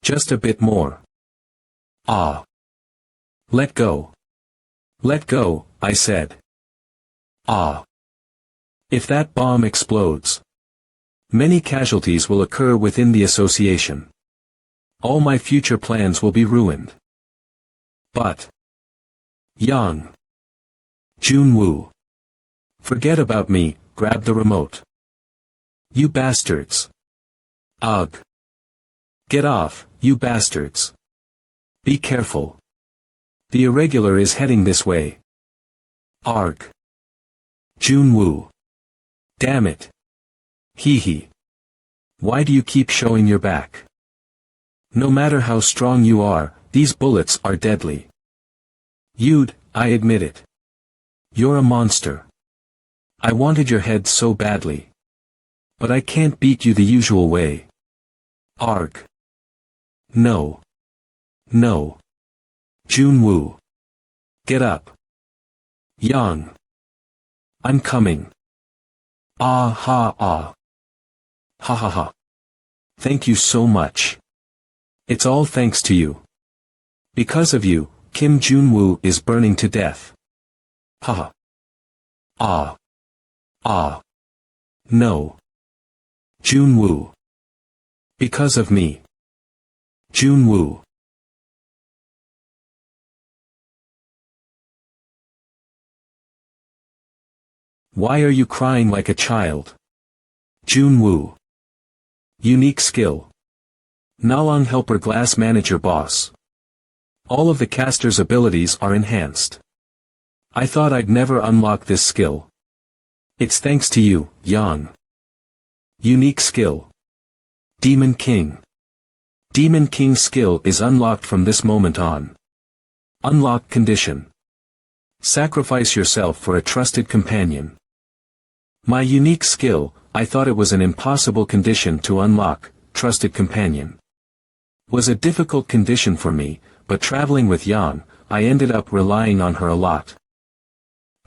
Just a bit more. Ah. Let go. Let go, I said. Ah. If that bomb explodes, many casualties will occur within the association. All my future plans will be ruined. But Yang Jun-woo, forget about me, grab the remote. You bastards. Ugh. Get off, you bastards. Be careful. The irregular is heading this way. Arg. Jun-woo. Damn it. Hee hee. Why do you keep showing your back? No matter how strong you are, these bullets are deadly. I admit it. You're a monster. I wanted your head so badly. But I can't beat you the usual way. Arg. No. No. Jun-woo. Get up. Yang. I'm coming. Ah ha ah. Ha ha ha. Thank you so much. It's all thanks to you. Because of you, Kim Jun-woo is burning to death. Ha ha. Ah. Ah. No. Jun-woo. Because of me. Jun-woo. Why are you crying like a child? Jun-woo. Unique skill. Nalong Helper Glass Manager Boss. All of the caster's abilities are enhanced. I thought I'd never unlock this skill. It's thanks to you, Yang. Unique skill. Demon King. Demon King's skill is unlocked from this moment on. Unlock condition. Sacrifice yourself for a trusted companion. My unique skill, I thought it was an impossible condition to unlock, trusted companion. Was a difficult condition for me, but traveling with Yang, I ended up relying on her a lot.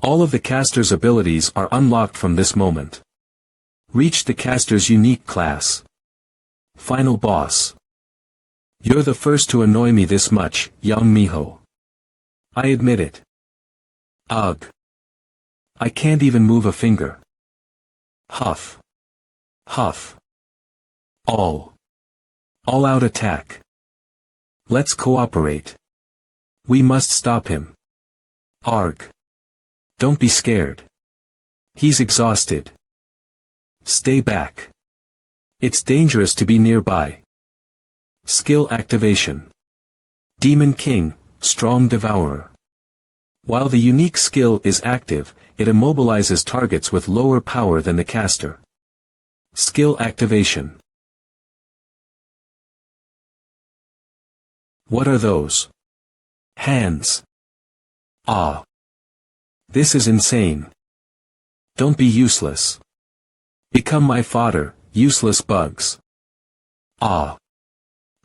All of the caster's abilities are unlocked from this moment. Reach the caster's unique class. Final boss. You're the first to annoy me this much, Yang Minho. I admit it. Ugh. I can't even move a finger. Huff. Huff. All out attack. Let's cooperate. We must stop him. Arg. Don't be scared. He's exhausted. Stay back. It's dangerous to be nearby. Skill activation. Demon King, Strong Devourer. While the unique skill is active, it immobilizes targets with lower power than the caster. Skill activation. What are those hands? Ah. This is insane. Don't be useless. Become my fodder, useless bugs. Ah.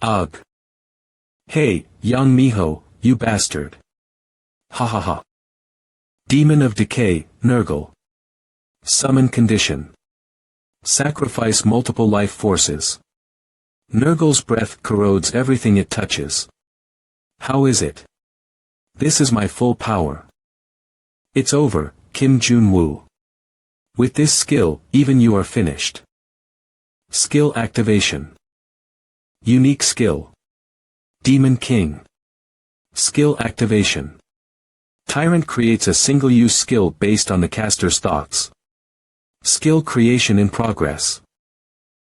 Ugh. Hey, Yang Minho, you bastard. Ha ha ha. Demon of Decay, Nurgle. Summon condition. Sacrifice multiple life forces. Nurgle's breath corrodes everything it touches. How is it? This is my full power. It's over, Kim Jun-woo. With this skill, even you are finished. Skill activation. Unique skill. Demon King. Skill activation. Tyrant creates a single-use skill based on the caster's thoughts. Skill creation in progress.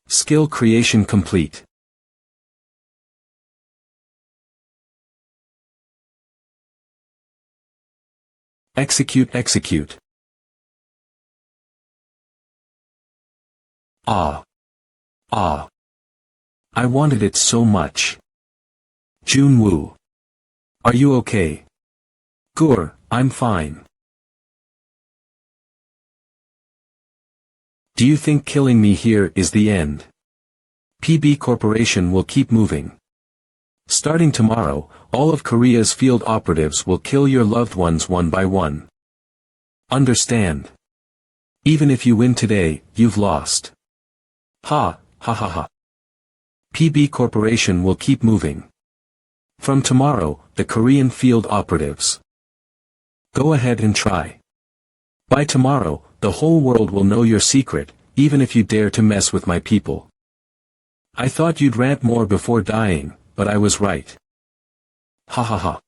Skill creation complete. Execute. Ah. I wanted it so much. Jun-woo. Are you okay? Gur, I'm fine. Do you think killing me here is the end? PB Corporation will keep moving. Starting tomorrow, all of Korea's field operatives will kill your loved ones one by one. Understand? Even if you win today, you've lost. Ha ha. PB Corporation will keep moving. From tomorrow, the Korean field operatives. Go ahead and try. By tomorrow, the whole world will know your secret, even if you dare to mess with my people. I thought you'd rant more before dying, but I was right. Ha ha ha.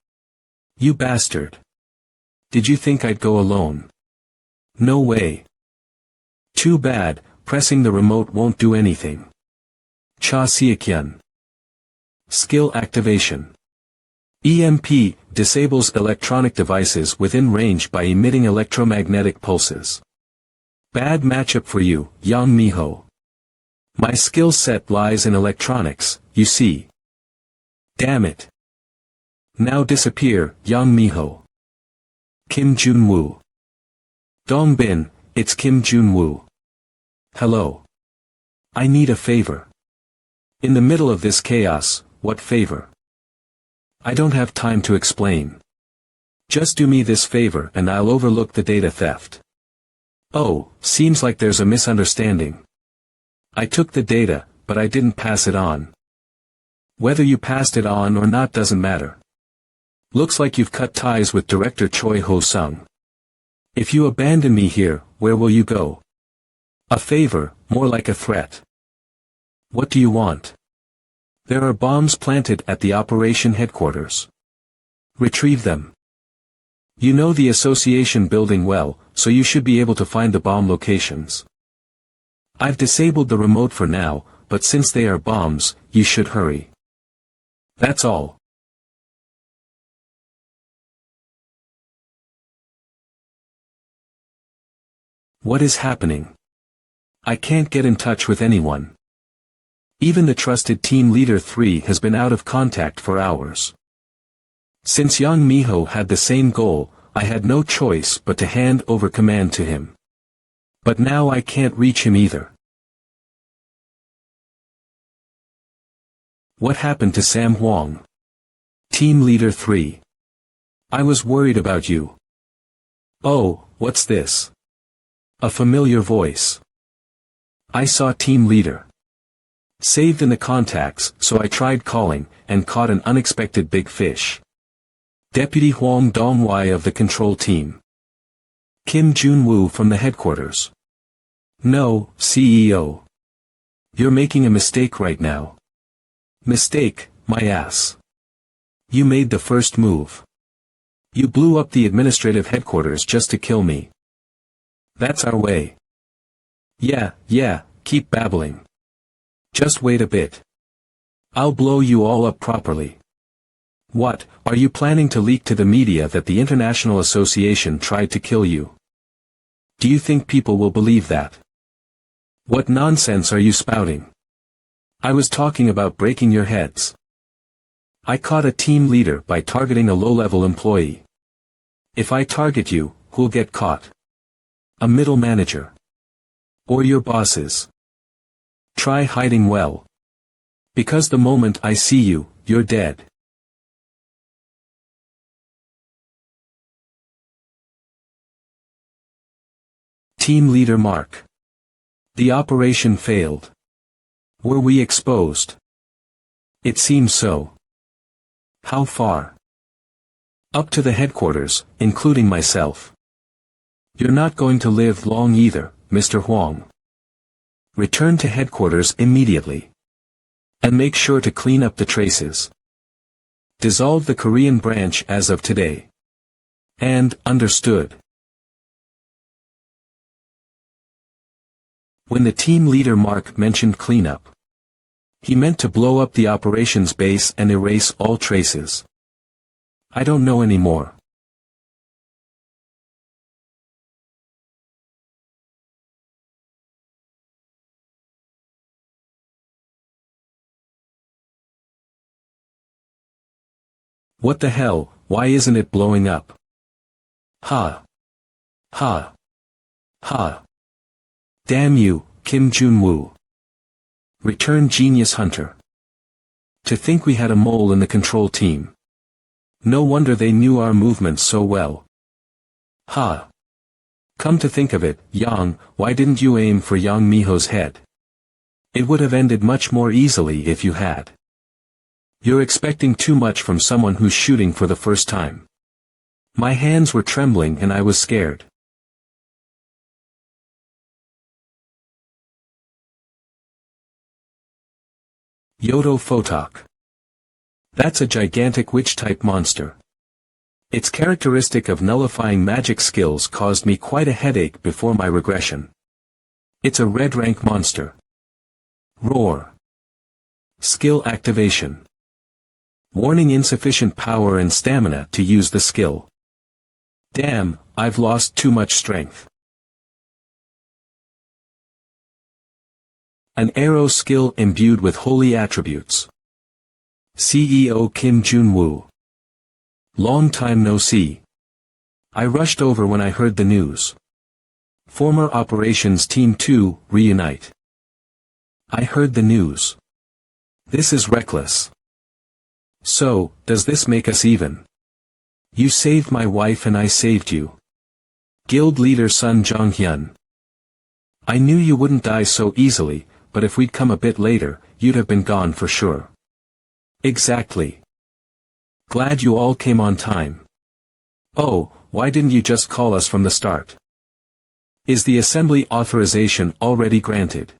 You bastard. Did you think I'd go alone? No way. Too bad, pressing the remote won't do anything. Cha Seokyeon. Skill activation. EMP disables electronic devices within range by emitting electromagnetic pulses. Bad matchup for you, Yang Minho. My skill set lies in electronics, you see. Damn it. Now disappear, Yang Minho. Kim Jun-woo. Dongbin, it's Kim Jun-woo. Hello. I need a favor. In the middle of this chaos, what favor? I don't have time to explain. Just do me this favor and I'll overlook the data theft. Oh, seems like there's a misunderstanding. I took the data, but I didn't pass it on. Whether you passed it on or not doesn't matter. Looks like you've cut ties with director Choi Ho-sung. If you abandon me here, where will you go? A favor, more like a threat. What do you want? There are bombs planted at the operation headquarters. Retrieve them. You know the association building well, so you should be able to find the bomb locations. I've disabled the remote for now, but since they are bombs, you should hurry. That's all. What is happening? I can't get in touch with anyone. Even the trusted team leader 3 has been out of contact for hours. Since Yang Minho had the same goal, I had no choice but to hand over command to him. But now I can't reach him either. What happened to Sam Hwang? Team leader 3. I was worried about you. Oh, what's this? A familiar voice. I saw team leader. Saved in the contacts, so I tried calling, and caught an unexpected big fish. Deputy Hwang Dong-wai of the control team. Kim Jun-woo from the headquarters. No, CEO. You're making a mistake right now. Mistake, my ass. You made the first move. You blew up the administrative headquarters just to kill me. That's our way. Yeah, keep babbling. Just wait a bit. I'll blow you all up properly. What, are you planning to leak to the media that the International Association tried to kill you? Do you think people will believe that? What nonsense are you spouting? I was talking about breaking your heads. I caught a team leader by targeting a low-level employee. If I target you, who'll get caught? A middle manager. Or your bosses. Try hiding well. Because the moment I see you, you're dead. Team leader Mark. The operation failed. Were we exposed? It seems so. How far? Up to the headquarters, including myself. You're not going to live long either, Mr. Huang. Return to headquarters immediately. And make sure to clean up the traces. Dissolve the Korean branch as of today. And, understood. When the team leader Mark mentioned cleanup, he meant to blow up the operations base and erase all traces. I don't know anymore. What the hell, why isn't it blowing up? Ha. Ha. Ha. Damn you, Kim Jun-woo. Return genius hunter. To think we had a mole in the control team. No wonder they knew our movements so well. Ha. Come to think of it, Yang, why didn't you aim for Yang Minho's head? It would have ended much more easily if you had. You're expecting too much from someone who's shooting for the first time. My hands were trembling and I was scared. Yodo Photok. That's a gigantic witch-type monster. Its characteristic of nullifying magic skills caused me quite a headache before my regression. It's a red rank monster. Roar. Skill activation. Warning insufficient power and stamina to use the skill. Damn, I've lost too much strength. An arrow skill imbued with holy attributes. CEO Kim Jun-woo. Long time no see. I rushed over when I heard the news. Former Operations Team 2, reunite. I heard the news. This is reckless. So, does this make us even? You saved my wife and I saved you. Guild leader Sun Jong-hyun. I knew you wouldn't die so easily, but if we'd come a bit later, you'd have been gone for sure. Exactly. Glad you all came on time. Oh, why didn't you just call us from the start? Is the assembly authorization already granted?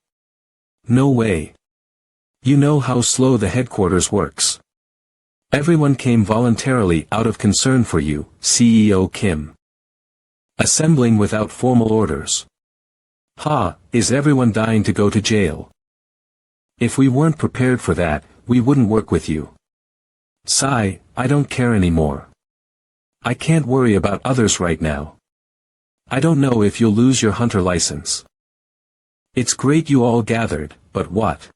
No way. You know how slow the headquarters works. Everyone came voluntarily out of concern for you, CEO Kim. Assembling without formal orders. Ha, is everyone dying to go to jail? If we weren't prepared for that, we wouldn't work with you. Sigh, I don't care anymore. I can't worry about others right now. I don't know if you'll lose your hunter license. It's great you all gathered, but what?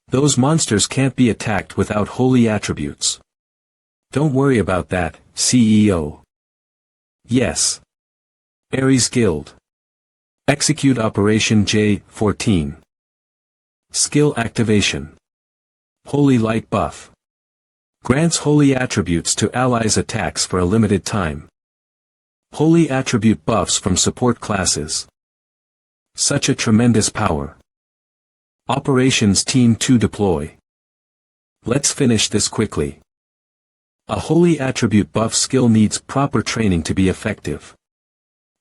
Those monsters can't be attacked without holy attributes. Don't worry about that, CEO. Yes. Ares Guild. Execute Operation J-14. Skill activation. Holy Light buff. Grants holy attributes to allies' attacks for a limited time. Holy attribute buffs from support classes. Such a tremendous power. Operations Team 2 deploy. Let's finish this quickly. A holy attribute buff skill needs proper training to be effective.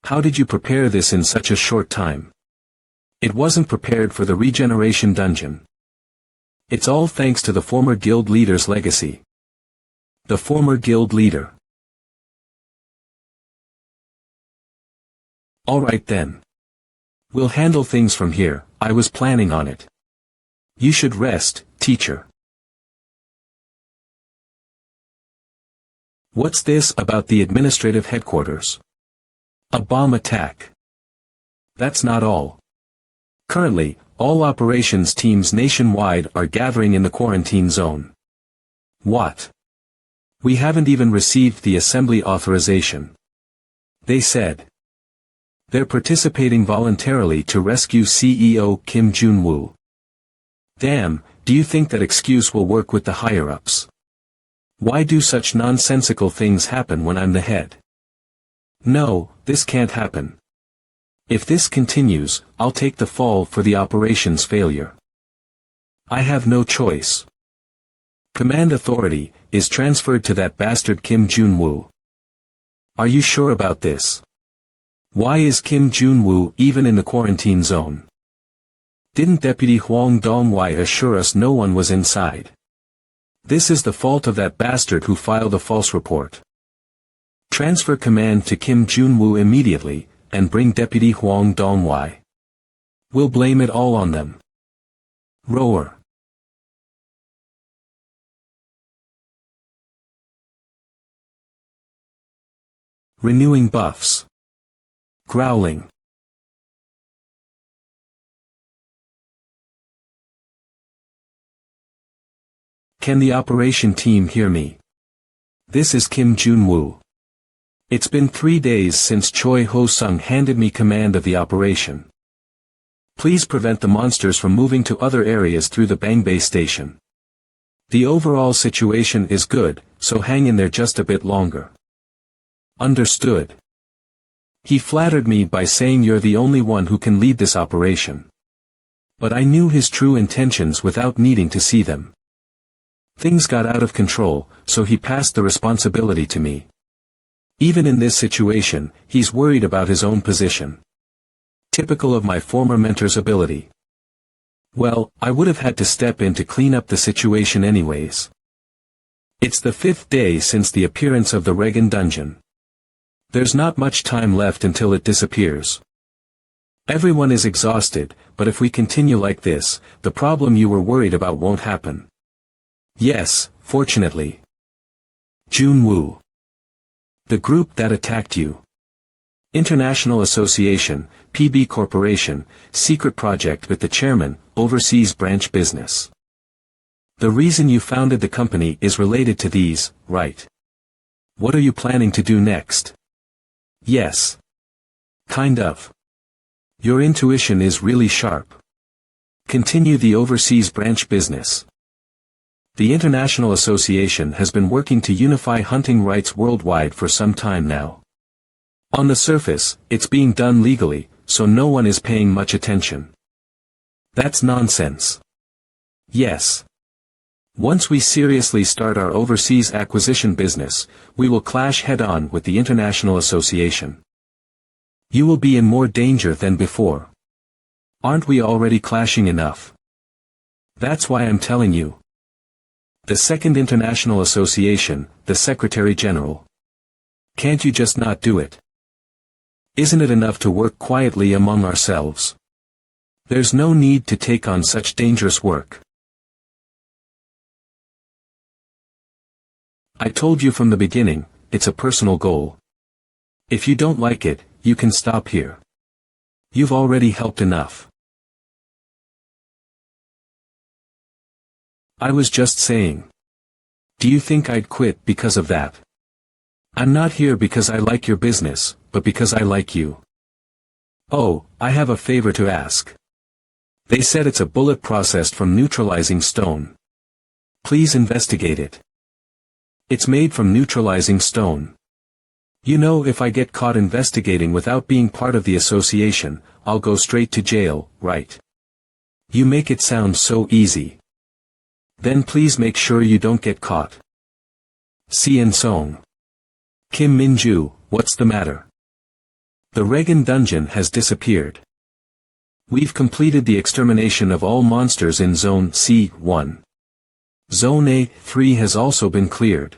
How did you prepare this in such a short time? It wasn't prepared for the regeneration dungeon. It's all thanks to the former guild leader's legacy. The former guild leader. Alright then. We'll handle things from here, I was planning on it. You should rest, teacher. What's this about the administrative headquarters? A bomb attack. That's not all. Currently, all operations teams nationwide are gathering in the quarantine zone. What? We haven't even received the assembly authorization. They said. They're participating voluntarily to rescue CEO Kim Jun-woo. Damn, do you think that excuse will work with the higher-ups? Why do such nonsensical things happen when I'm the head? No, this can't happen. If this continues, I'll take the fall for the operation's failure. I have no choice. Command authority is transferred to that bastard Kim Jun-woo. Are you sure about this? Why is Kim Jun-woo even in the quarantine zone? Didn't Deputy Hwang Dong-wai assure us no one was inside? This is the fault of that bastard who filed a false report. Transfer command to Kim Jun-woo immediately, and bring Deputy Hwang Dong-wai. We'll blame it all on them. Roar. Renewing buffs. Growling. Can the operation team hear me? This is Kim Jun-woo. It's been 3 days since Choi Ho-sung handed me command of the operation. Please prevent the monsters from moving to other areas through the Bangbei station. The overall situation is good, so hang in there just a bit longer. Understood. He flattered me by saying you're the only one who can lead this operation. But I knew his true intentions without needing to see them. Things got out of control, so he passed the responsibility to me. Even in this situation, he's worried about his own position. Typical of my former mentor's ability. Well, I would have had to step in to clean up the situation anyways. It's the 5th day since the appearance of the Regan dungeon. There's not much time left until it disappears. Everyone is exhausted, but if we continue like this, the problem you were worried about won't happen. Yes, fortunately. Jun-woo. The group that attacked you. International Association, PB Corporation, secret project with the chairman, overseas branch business. The reason you founded the company is related to these, right? What are you planning to do next? Yes. Kind of. Your intuition is really sharp. Continue the overseas branch business. The International Association has been working to unify hunting rights worldwide for some time now. On the surface, it's being done legally, so no one is paying much attention. That's nonsense. Yes. Once we seriously start our overseas acquisition business, we will clash head-on with the International Association. You will be in more danger than before. Aren't we already clashing enough? That's why I'm telling you. The Second International Association, the Secretary General. Can't you just not do it? Isn't it enough to work quietly among ourselves? There's no need to take on such dangerous work. I told you from the beginning, it's a personal goal. If you don't like it, you can stop here. You've already helped enough. I was just saying. Do you think I'd quit because of that? I'm not here because I like your business, but because I like you. Oh, I have a favor to ask. They said it's a bullet processed from neutralizing stone. Please investigate it. It's made from neutralizing stone. You know, if I get caught investigating without being part of the association, I'll go straight to jail, right? You make it sound so easy. Then please make sure you don't get caught. Sien Song. Kim Min-ju, what's the matter? The Regan dungeon has disappeared. We've completed the extermination of all monsters in Zone C1. Zone A3 has also been cleared.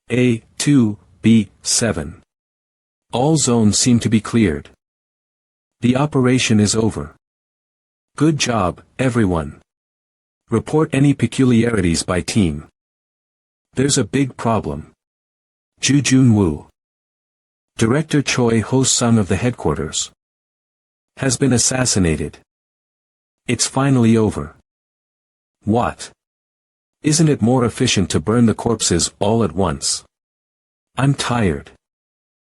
A2, B7. All zones seem to be cleared. The operation is over. Good job, everyone. Report any peculiarities by team. There's a big problem. Ju Junwoo, Director Choi Ho-sung of the headquarters, has been assassinated. It's finally over. What? Isn't it more efficient to burn the corpses all at once? I'm tired.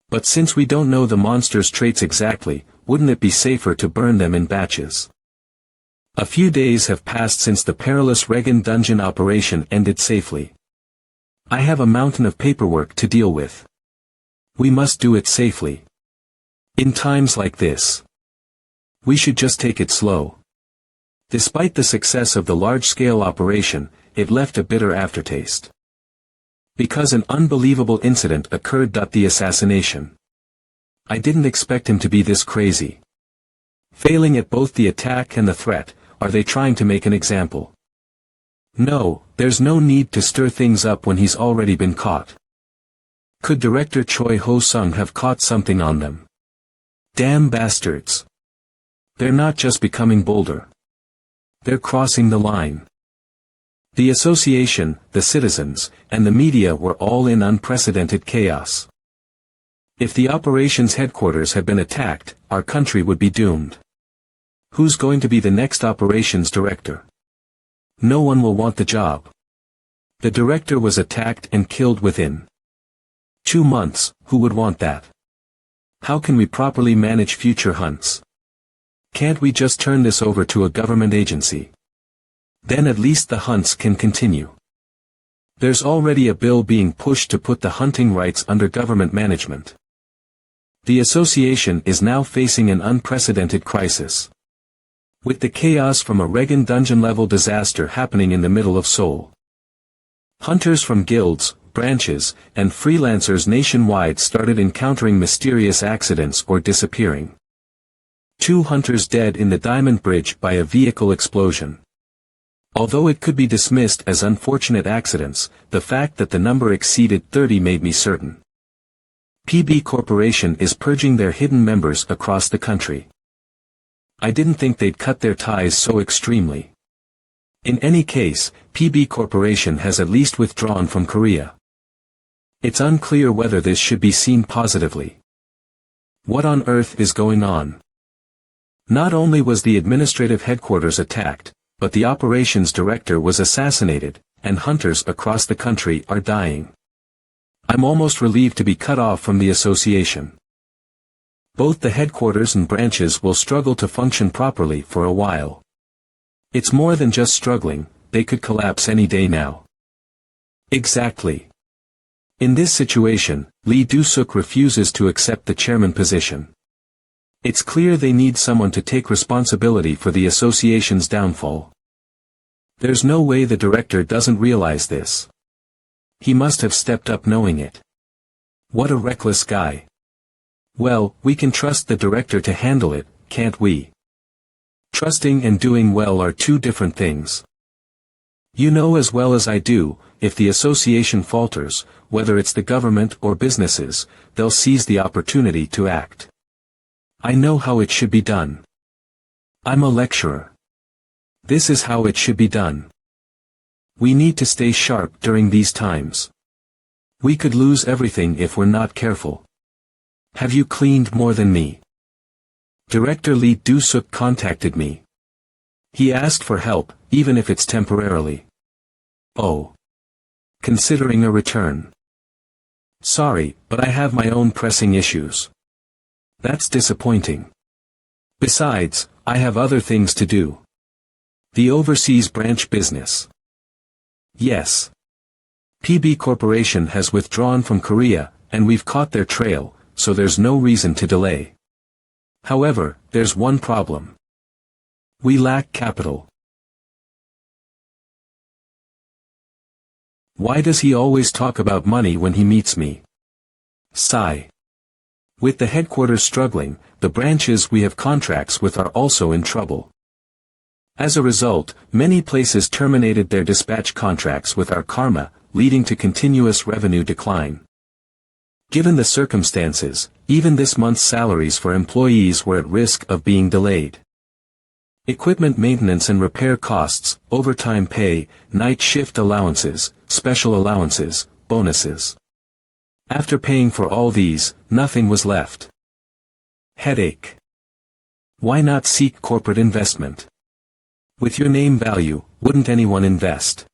But since we don't know the monster's traits exactly, wouldn't it be safer to burn them in batches? A few days have passed since the perilous Regan dungeon operation ended safely. I have a mountain of paperwork to deal with. We must do it safely. In times like this, we should just take it slow. Despite the success of the large-scale operation, it left a bitter aftertaste. Because an unbelievable incident occurred. The assassination. I didn't expect him to be this crazy. Failing at both the attack and the threat, are they trying to make an example? No, there's no need to stir things up when he's already been caught. Could Director Choi Ho-sung have caught something on them? Damn bastards. They're not just becoming bolder. They're crossing the line. The association, the citizens, and the media were all in unprecedented chaos. If the operations headquarters had been attacked, our country would be doomed. Who's going to be the next operations director? No one will want the job. The director was attacked and killed within 2 months, who would want that? How can we properly manage future hunts? Can't we just turn this over to a government agency? Then at least the hunts can continue. There's already a bill being pushed to put the hunting rights under government management. The association is now facing an unprecedented crisis. With the chaos from a Regan dungeon-level disaster happening in the middle of Seoul. Hunters from guilds, branches, and freelancers nationwide started encountering mysterious accidents or disappearing. 2 hunters dead in the Diamond Bridge by a vehicle explosion. Although it could be dismissed as unfortunate accidents, the fact that the number exceeded 30 made me certain. PB Corporation is purging their hidden members across the country. I didn't think they'd cut their ties so extremely. In any case, PB Corporation has at least withdrawn from Korea. It's unclear whether this should be seen positively. What on earth is going on? Not only was the administrative headquarters attacked, but the operations director was assassinated, and hunters across the country are dying. I'm almost relieved to be cut off from the association. Both the headquarters and branches will struggle to function properly for a while. It's more than just struggling, they could collapse any day now. Exactly. In this situation, Lee Do-suk refuses to accept the chairman position. It's clear they need someone to take responsibility for the association's downfall. There's no way the director doesn't realize this. He must have stepped up knowing it. What a reckless guy. Well, we can trust the director to handle it, can't we? Trusting and doing well are 2 different things. You know as well as I do, if the association falters, whether it's the government or businesses, they'll seize the opportunity to act. I know how it should be done. I'm a lecturer. This is how it should be done. We need to stay sharp during these times. We could lose everything if we're not careful. Have you cleaned more than me? Director Lee Do-suk contacted me. He asked for help, even if it's temporarily. Oh. Considering a return. Sorry, but I have my own pressing issues. That's disappointing. Besides, I have other things to do. The overseas branch business. Yes. PB Corporation has withdrawn from Korea, and we've caught their trail, so there's no reason to delay. However, there's one problem. We lack capital. Why does he always talk about money when he meets me? Sigh. With the headquarters struggling, the branches we have contracts with are also in trouble. As a result, many places terminated their dispatch contracts with our karma, leading to continuous revenue decline. Given the circumstances, even this month's salaries for employees were at risk of being delayed. Equipment maintenance and repair costs, overtime pay, night shift allowances, special allowances, bonuses. After paying for all these, nothing was left. Headache. Why not seek corporate investment? With your name value, wouldn't anyone invest?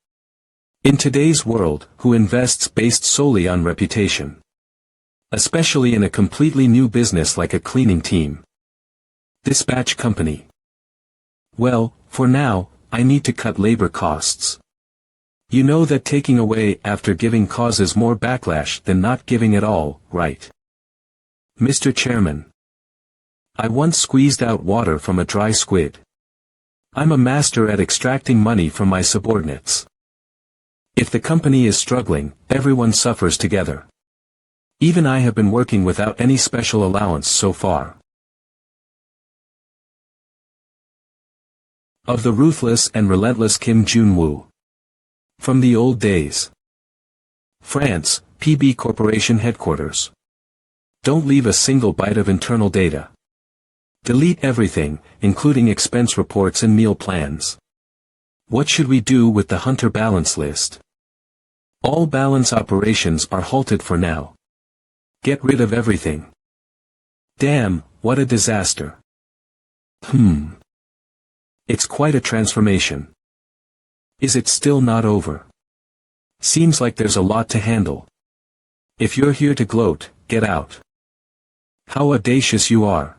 In today's world, who invests based solely on reputation? Especially in a completely new business like a cleaning team. Dispatch company. Well, for now, I need to cut labor costs. You know that taking away after giving causes more backlash than not giving at all, right? Mr. Chairman. I once squeezed out water from a dry squid. I'm a master at extracting money from my subordinates. If the company is struggling, everyone suffers together. Even I have been working without any special allowance so far. Of the ruthless and relentless Kim Jun-woo. From the old days. France, PB Corporation Headquarters. Don't leave a single byte of internal data. Delete everything, including expense reports and meal plans. What should we do with the Hunter balance list? All balance operations are halted for now. Get rid of everything. Damn, what a disaster. It's quite a transformation. Is it still not over? Seems like there's a lot to handle. If you're here to gloat, get out. How audacious you are.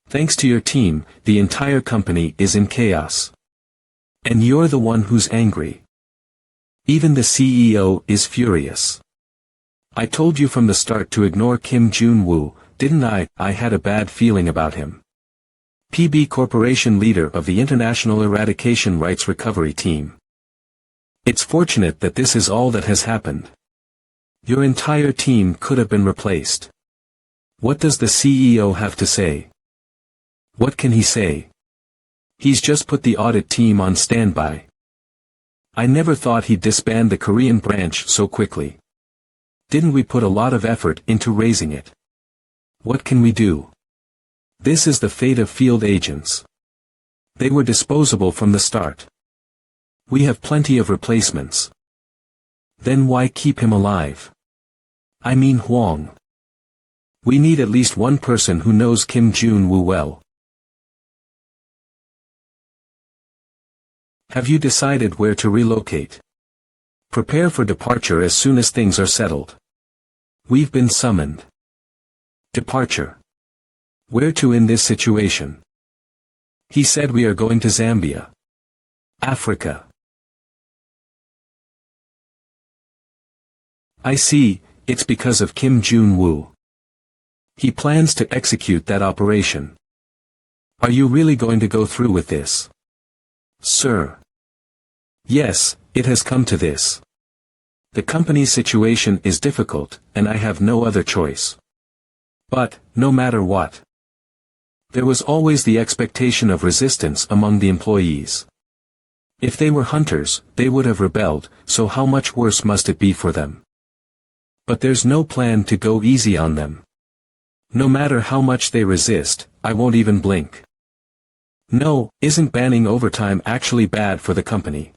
Thanks to your team, the entire company is in chaos. And you're the one who's angry. Even the CEO is furious. I told you from the start to ignore Kim Jun-woo, didn't I? I had a bad feeling about him. PB Corporation leader of the International Eradication Rights Recovery Team. It's fortunate that this is all that has happened. Your entire team could have been replaced. What does the CEO have to say? What can he say? He's just put the audit team on standby. I never thought he'd disband the Korean branch so quickly. Didn't we put a lot of effort into raising it? What can we do? This is the fate of field agents. They were disposable from the start. We have plenty of replacements. Then why keep him alive? I mean Hwang. We need at least one person who knows Kim Jun-woo well. Have you decided where to relocate? Prepare for departure as soon as things are settled. We've been summoned. Departure. Where to in this situation? He said we are going to Zambia. Africa. I see, it's because of Kim Jun-woo. He plans to execute that operation. Are you really going to go through with this? Sir. Yes, it has come to this. The company's situation is difficult, and I have no other choice. But, no matter what, there was always the expectation of resistance among the employees. If they were hunters, they would have rebelled, so how much worse must it be for them? But there's no plan to go easy on them. No matter how much they resist, I won't even blink. No, isn't banning overtime actually bad for the company?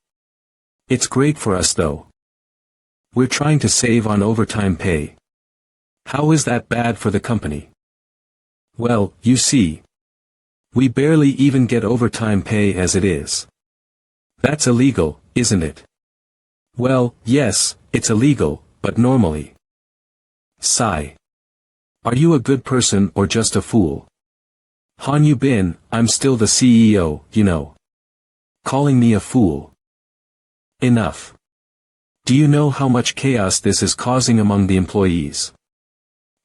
It's great for us though. We're trying to save on overtime pay. How is that bad for the company? Well, you see. We barely even get overtime pay as it is. That's illegal, isn't it? Well, yes, it's illegal, but normally. Sigh. Are you a good person or just a fool? Han you been, I'm still the CEO, you know. Calling me a fool. Enough. Do you know how much chaos this is causing among the employees?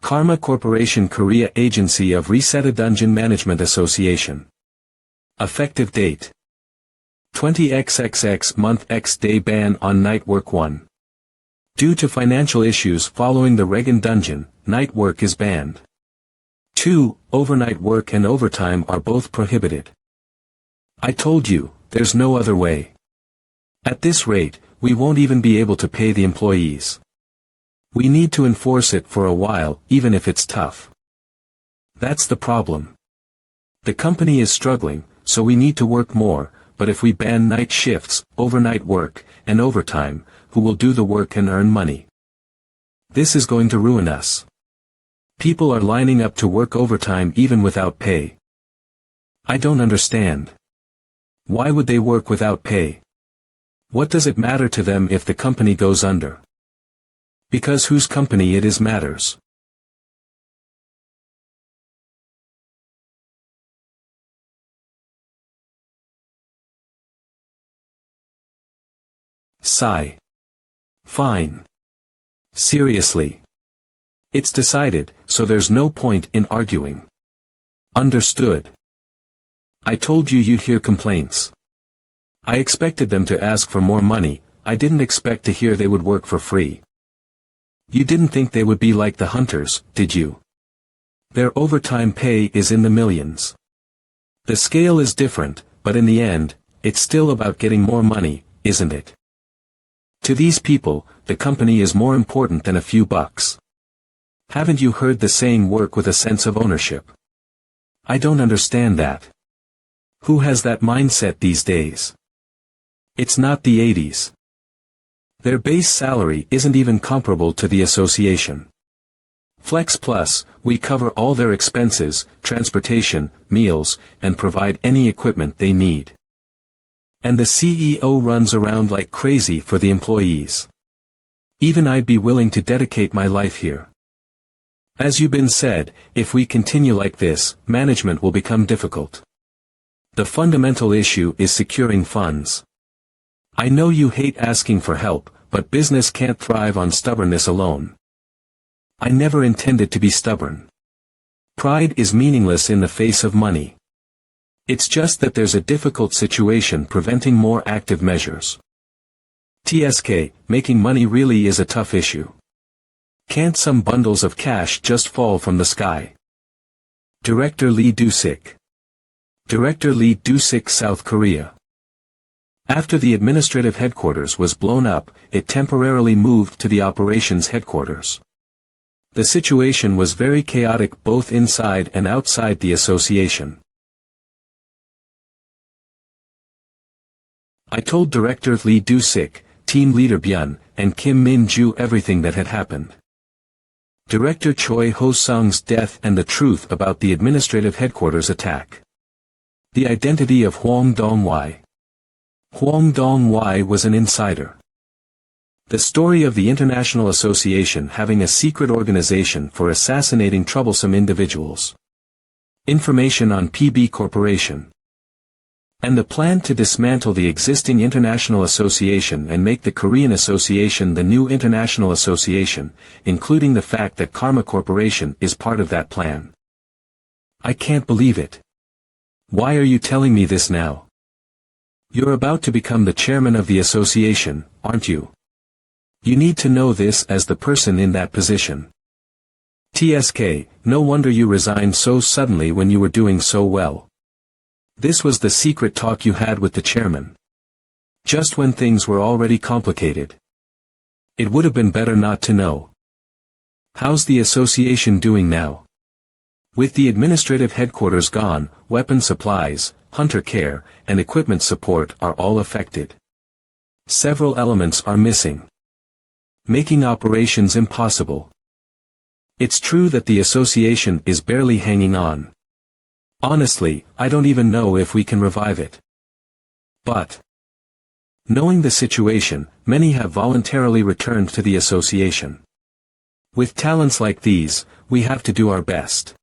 Karma Corporation Korea Agency of Resetta Dungeon Management Association. Effective date. 20xxx month x day ban on night work 1. Due to financial issues following the Regan dungeon, night work is banned. 2. Overnight work and overtime are both prohibited. I told you, there's no other way. At this rate, we won't even be able to pay the employees. We need to enforce it for a while, even if it's tough. That's the problem. The company is struggling, so we need to work more, but if we ban night shifts, overnight work, and overtime, who will do the work and earn money? This is going to ruin us. People are lining up to work overtime even without pay. I don't understand. Why would they work without pay? What does it matter to them if the company goes under? Because whose company it is matters. Sigh. Fine. Seriously. It's decided, so there's no point in arguing. Understood. I told you you'd hear complaints. I expected them to ask for more money, I didn't expect to hear they would work for free. You didn't think they would be like the hunters, did you? Their overtime pay is in the millions. The scale is different, but in the end, it's still about getting more money, isn't it? To these people, the company is more important than a few bucks. Haven't you heard the saying, work with a sense of ownership? I don't understand that. Who has that mindset these days? It's not the 80s. Their base salary isn't even comparable to the association. Flex Plus, we cover all their expenses, transportation, meals, and provide any equipment they need. And the CEO runs around like crazy for the employees. Even I'd be willing to dedicate my life here. As you've been said, if we continue like this, management will become difficult. The fundamental issue is securing funds. I know you hate asking for help, but business can't thrive on stubbornness alone. I never intended to be stubborn. Pride is meaningless in the face of money. It's just that there's a difficult situation preventing more active measures. TSK, making money really is a tough issue. Can't some bundles of cash just fall from the sky? Director Lee Do-sik. Director Lee Do-sik, South Korea. After the administrative headquarters was blown up, it temporarily moved to the operations headquarters. The situation was very chaotic both inside and outside the association. I told Director Lee Do-sik, Team Leader Byun, and Kim Min-ju everything that had happened. Director Choi Ho-sung's death and the truth about the administrative headquarters attack. The identity of Hwang Dong-wai. Hwang Dong-wai was an insider. The story of the International Association having a secret organization for assassinating troublesome individuals. Information on PB Corporation. And the plan to dismantle the existing International Association and make the Korean Association the new International Association, including the fact that Karma Corporation is part of that plan. I can't believe it. Why are you telling me this now? You're about to become the chairman of the association, aren't you? You need to know this as the person in that position. TSK, no wonder you resigned so suddenly when you were doing so well. This was the secret talk you had with the chairman. Just when things were already complicated. It would have been better not to know. How's the association doing now? With the administrative headquarters gone, weapon supplies, hunter care, and equipment support are all affected. Several elements are missing, making operations impossible. It's true that the association is barely hanging on. Honestly, I don't even know if we can revive it. But, knowing the situation, many have voluntarily returned to the association. With talents like these, we have to do our best.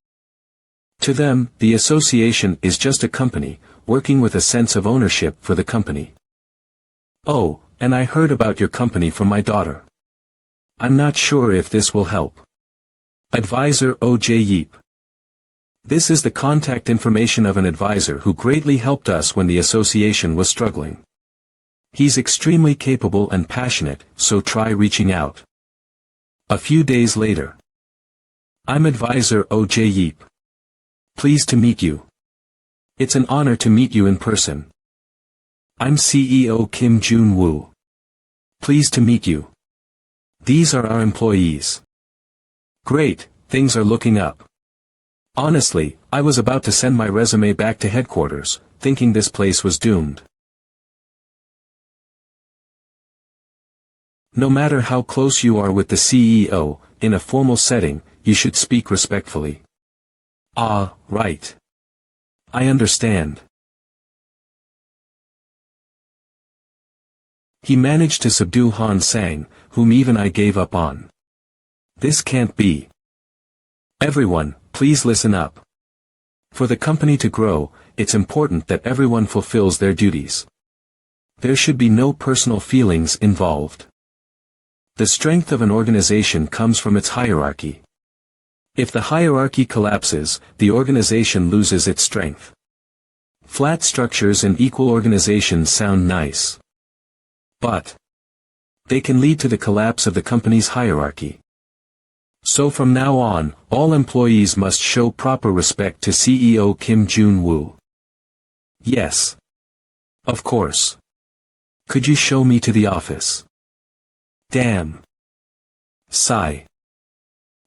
To them, the association is just a company, working with a sense of ownership for the company. Oh, and I heard about your company from my daughter. I'm not sure if this will help. Advisor O.J. Yeep. This is the contact information of an advisor who greatly helped us when the association was struggling. He's extremely capable and passionate, so try reaching out. A few days later. I'm Advisor O.J. Yeep. Pleased to meet you. It's an honor to meet you in person. I'm CEO Kim Jun-woo. Pleased to meet you. These are our employees. Great, things are looking up. Honestly, I was about to send my resume back to headquarters, thinking this place was doomed. No matter how close you are with the CEO, in a formal setting, you should speak respectfully. Ah, right. I understand. He managed to subdue Han Sang, whom even I gave up on. This can't be. Everyone, please listen up. For the company to grow, it's important that everyone fulfills their duties. There should be no personal feelings involved. The strength of an organization comes from its hierarchy. If the hierarchy collapses, the organization loses its strength. Flat structures and equal organizations sound nice. But they can lead to the collapse of the company's hierarchy. So from now on, all employees must show proper respect to CEO Kim Jun-woo. Yes. Of course. Could you show me to the office? Damn. Sigh.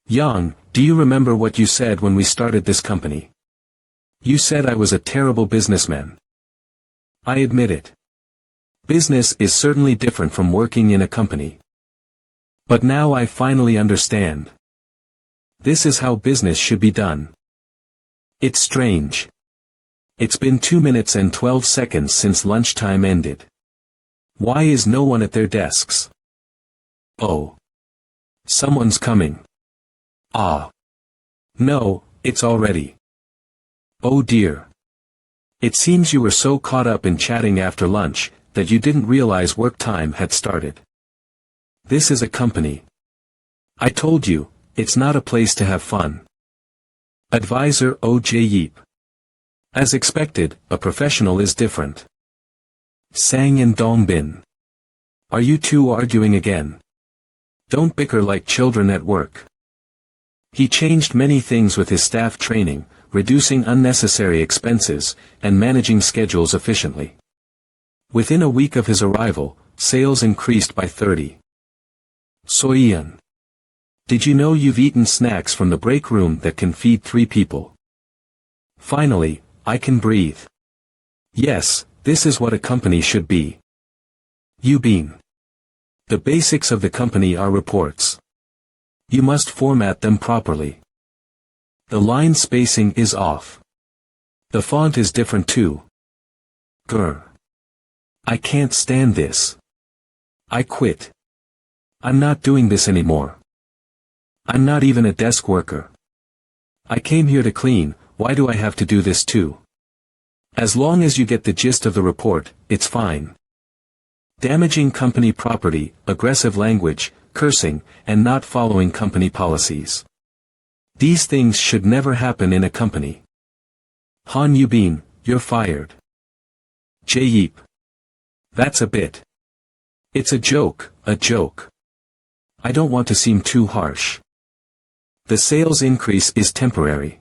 Yang, do you remember what you said when we started this company? You said I was a terrible businessman. I admit it. Business is certainly different from working in a company. But now I finally understand. This is how business should be done. It's strange. It's been 2 minutes and 12 seconds since lunchtime ended. Why is no one at their desks? Oh. Someone's coming. Ah. No, it's already. Oh dear. It seems you were so caught up in chatting after lunch, that you didn't realize work time had started. This is a company. I told you, it's not a place to have fun. Advisor O.J. Yeep. As expected, a professional is different. Sang and Dongbin. Are you two arguing again? Don't bicker like children at work. He changed many things with his staff training, reducing unnecessary expenses, and managing schedules efficiently. Within a week of his arrival, sales increased by 30. Soyeon. Did you know you've eaten snacks from the break room that can feed 3 people? Finally, I can breathe. Yes, this is what a company should be. Yubin. The basics of the company are reports. You must format them properly. The line spacing is off. The font is different too. Grr. I can't stand this. I quit. I'm not doing this anymore. I'm not even a desk worker. I came here to clean, why do I have to do this too? As long as you get the gist of the report, it's fine. Damaging company property, aggressive language, cursing, and not following company policies. These things should never happen in a company. Han Yubin, you're fired. Jae Yeep. That's a bit. It's a joke, a joke. I don't want to seem too harsh. The sales increase is temporary.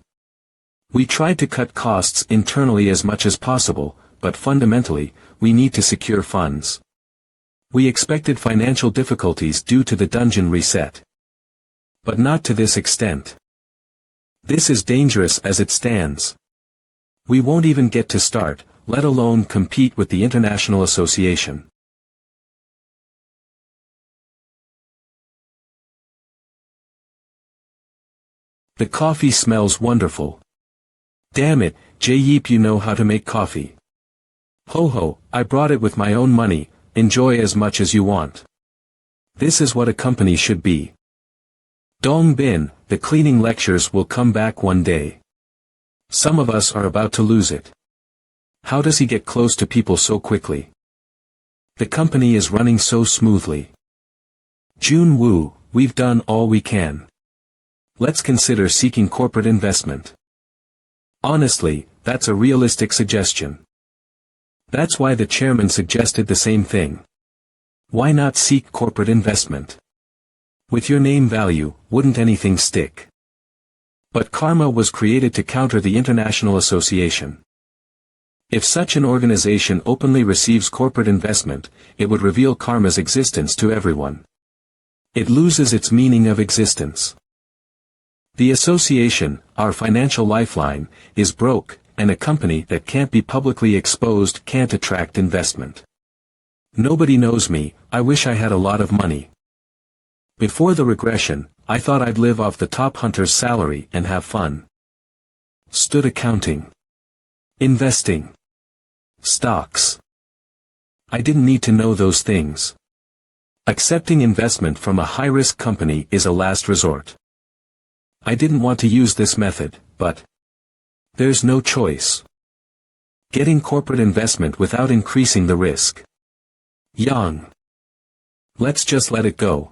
We tried to cut costs internally as much as possible, but fundamentally, we need to secure funds. We expected financial difficulties due to the dungeon reset. But not to this extent. This is dangerous as it stands. We won't even get to start, let alone compete with the International Association. The coffee smells wonderful. Damn it, Jae Yeep, you know how to make coffee. Ho ho, I brought it with my own money, enjoy as much as you want. This is what a company should be. Dong Bin, the cleaning lectures will come back one day. Some of us are about to lose it. How does he get close to people so quickly? The company is running so smoothly. Jun Woo, we've done all we can. Let's consider seeking corporate investment. Honestly, that's a realistic suggestion. That's why the chairman suggested the same thing. Why not seek corporate investment? With your name value, wouldn't anything stick? But Karma was created to counter the International Association. If such an organization openly receives corporate investment, it would reveal Karma's existence to everyone. It loses its meaning of existence. The association, our financial lifeline, is broke, and a company that can't be publicly exposed can't attract investment. Nobody knows me, I wish I had a lot of money. Before the regression, I thought I'd live off the top hunter's salary and have fun. Stood accounting. Investing. Stocks. I didn't need to know those things. Accepting investment from a high-risk company is a last resort. I didn't want to use this method, but there's no choice. Getting corporate investment without increasing the risk. Yang. Let's just let it go.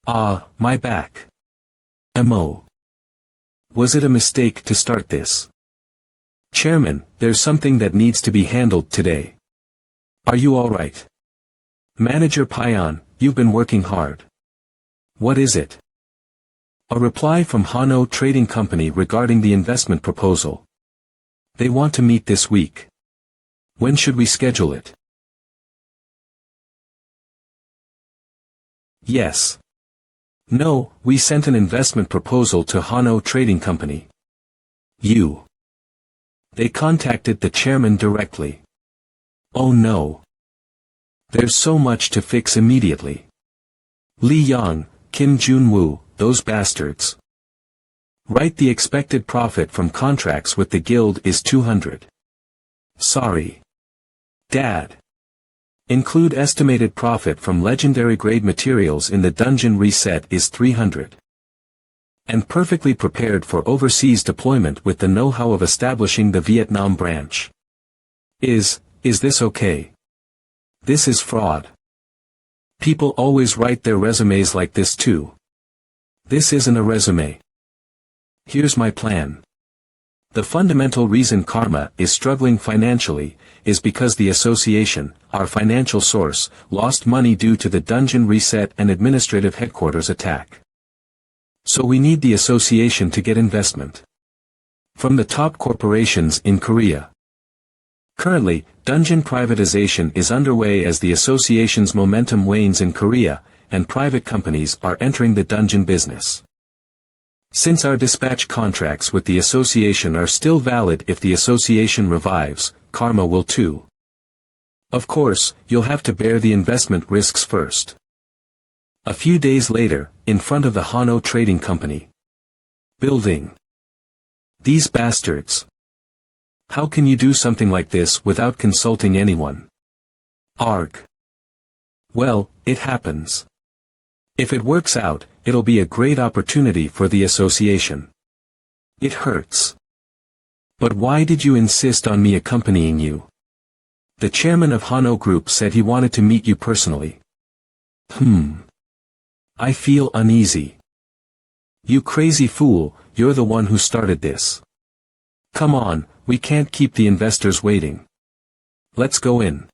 Ah, my back. MO. Was it a mistake to start this? Chairman, there's something that needs to be handled today. Are you alright? Manager Payan, you've been working hard. What is it? A reply from Hano Trading Company regarding the investment proposal. They want to meet this week. When should we schedule it? Yes. No, we sent an investment proposal to Hano Trading Company. They contacted the chairman directly. Oh no. There's so much to fix immediately. Li Yang, Kim Jun-woo, those bastards. Right, the expected profit from contracts with the guild is 200. Sorry. Dad. Include estimated profit from legendary grade materials in the dungeon reset is 300. And perfectly prepared for overseas deployment with the know-how of establishing the Vietnam branch. Is this okay? This is fraud. People always write their resumes like this too. This isn't a resume. Here's my plan. The fundamental reason Karma is struggling financially is because the association, our financial source, lost money due to the dungeon reset and administrative headquarters attack. So we need the association to get investment from the top corporations in Korea. Currently, dungeon privatization is underway as the association's momentum wanes in Korea, and private companies are entering the dungeon business. Since our dispatch contracts with the association are still valid, if the association revives, Karma will too. Of course, you'll have to bear the investment risks first. A few days later, in front of the Hano Trading Company building. These bastards. How can you do something like this without consulting anyone? Arg. Well, it happens. If it works out, it'll be a great opportunity for the association. It hurts. But why did you insist on me accompanying you? The chairman of Hano Group said he wanted to meet you personally. I feel uneasy. You crazy fool, you're the one who started this. Come on, we can't keep the investors waiting. Let's go in.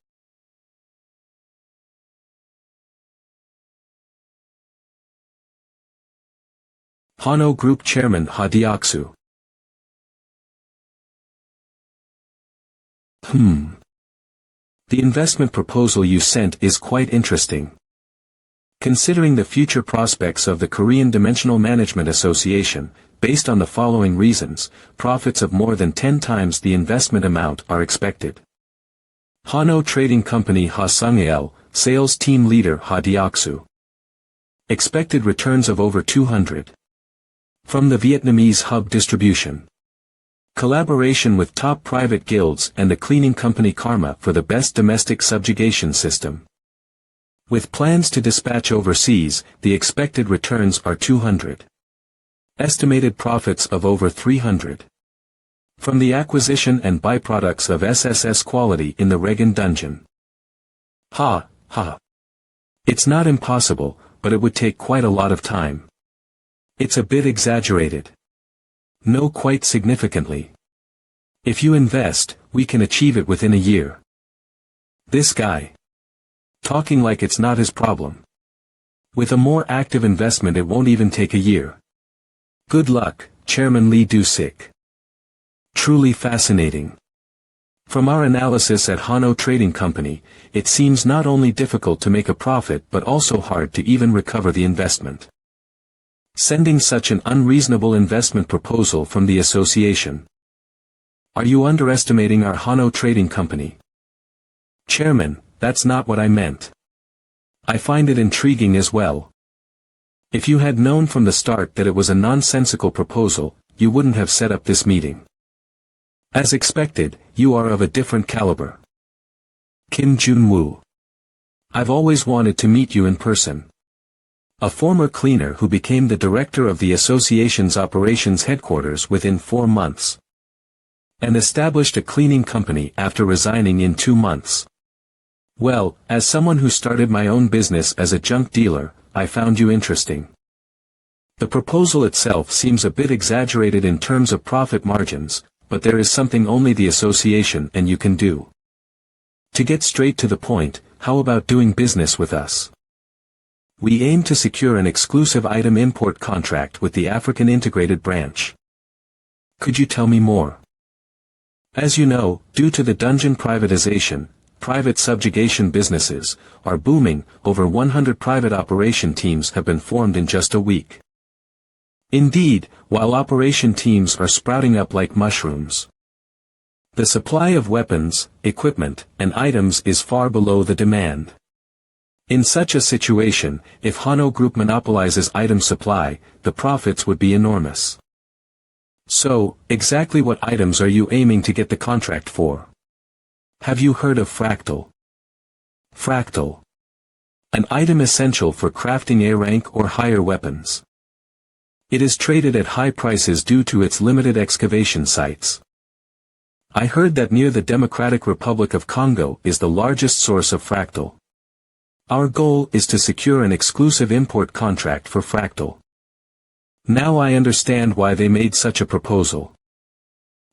Hano Group Chairman Ha Deoksu. The investment proposal you sent is quite interesting. Considering the future prospects of the Korean Dimensional Management Association, based on the following reasons, profits of more than 10 times the investment amount are expected. Hano Trading Company Ha Sung-il, Sales Team Leader Ha Deoksu. Expected returns of over 200. From the Vietnamese Hub Distribution. Collaboration with top private guilds and the cleaning company Karma for the best domestic subjugation system. With plans to dispatch overseas, the expected returns are 200. Estimated profits of over 300. From the acquisition and byproducts of SSS quality in the Regan dungeon. It's not impossible, but it would take quite a lot of time. It's a bit exaggerated. No, quite significantly. If you invest, we can achieve it within a year. This guy. Talking like it's not his problem. With a more active investment it won't even take a year. Good luck, Chairman Lee Do-sik. Truly fascinating. From our analysis at Hano Trading Company, it seems not only difficult to make a profit but also hard to even recover the investment. Sending such an unreasonable investment proposal from the association. Are you underestimating our Hano Trading Company? Chairman, that's not what I meant. I find it intriguing as well. If you had known from the start that it was a nonsensical proposal, you wouldn't have set up this meeting. As expected, you are of a different caliber. Kim Jun-woo. I've always wanted to meet you in person. A former cleaner who became the director of the association's operations headquarters within 4 months. And established a cleaning company after resigning in 2 months. Well, as someone who started my own business as a junk dealer, I found you interesting. The proposal itself seems a bit exaggerated in terms of profit margins, but there is something only the association and you can do. To get straight to the point, how about doing business with us? We aim to secure an exclusive item import contract with the African Integrated Branch. Could you tell me more? As you know, due to the dungeon privatization, private subjugation businesses are booming. Over 100 private operation teams have been formed in just a week. Indeed, while operation teams are sprouting up like mushrooms. The supply of weapons, equipment, and items is far below the demand. In such a situation, if Hano Group monopolizes item supply, the profits would be enormous. So, exactly what items are you aiming to get the contract for? Have you heard of Fractal? Fractal. An item essential for crafting A rank or higher weapons. It is traded at high prices due to its limited excavation sites. I heard that near the Democratic Republic of Congo is the largest source of Fractal. Our goal is to secure an exclusive import contract for Fractal. Now I understand why they made such a proposal.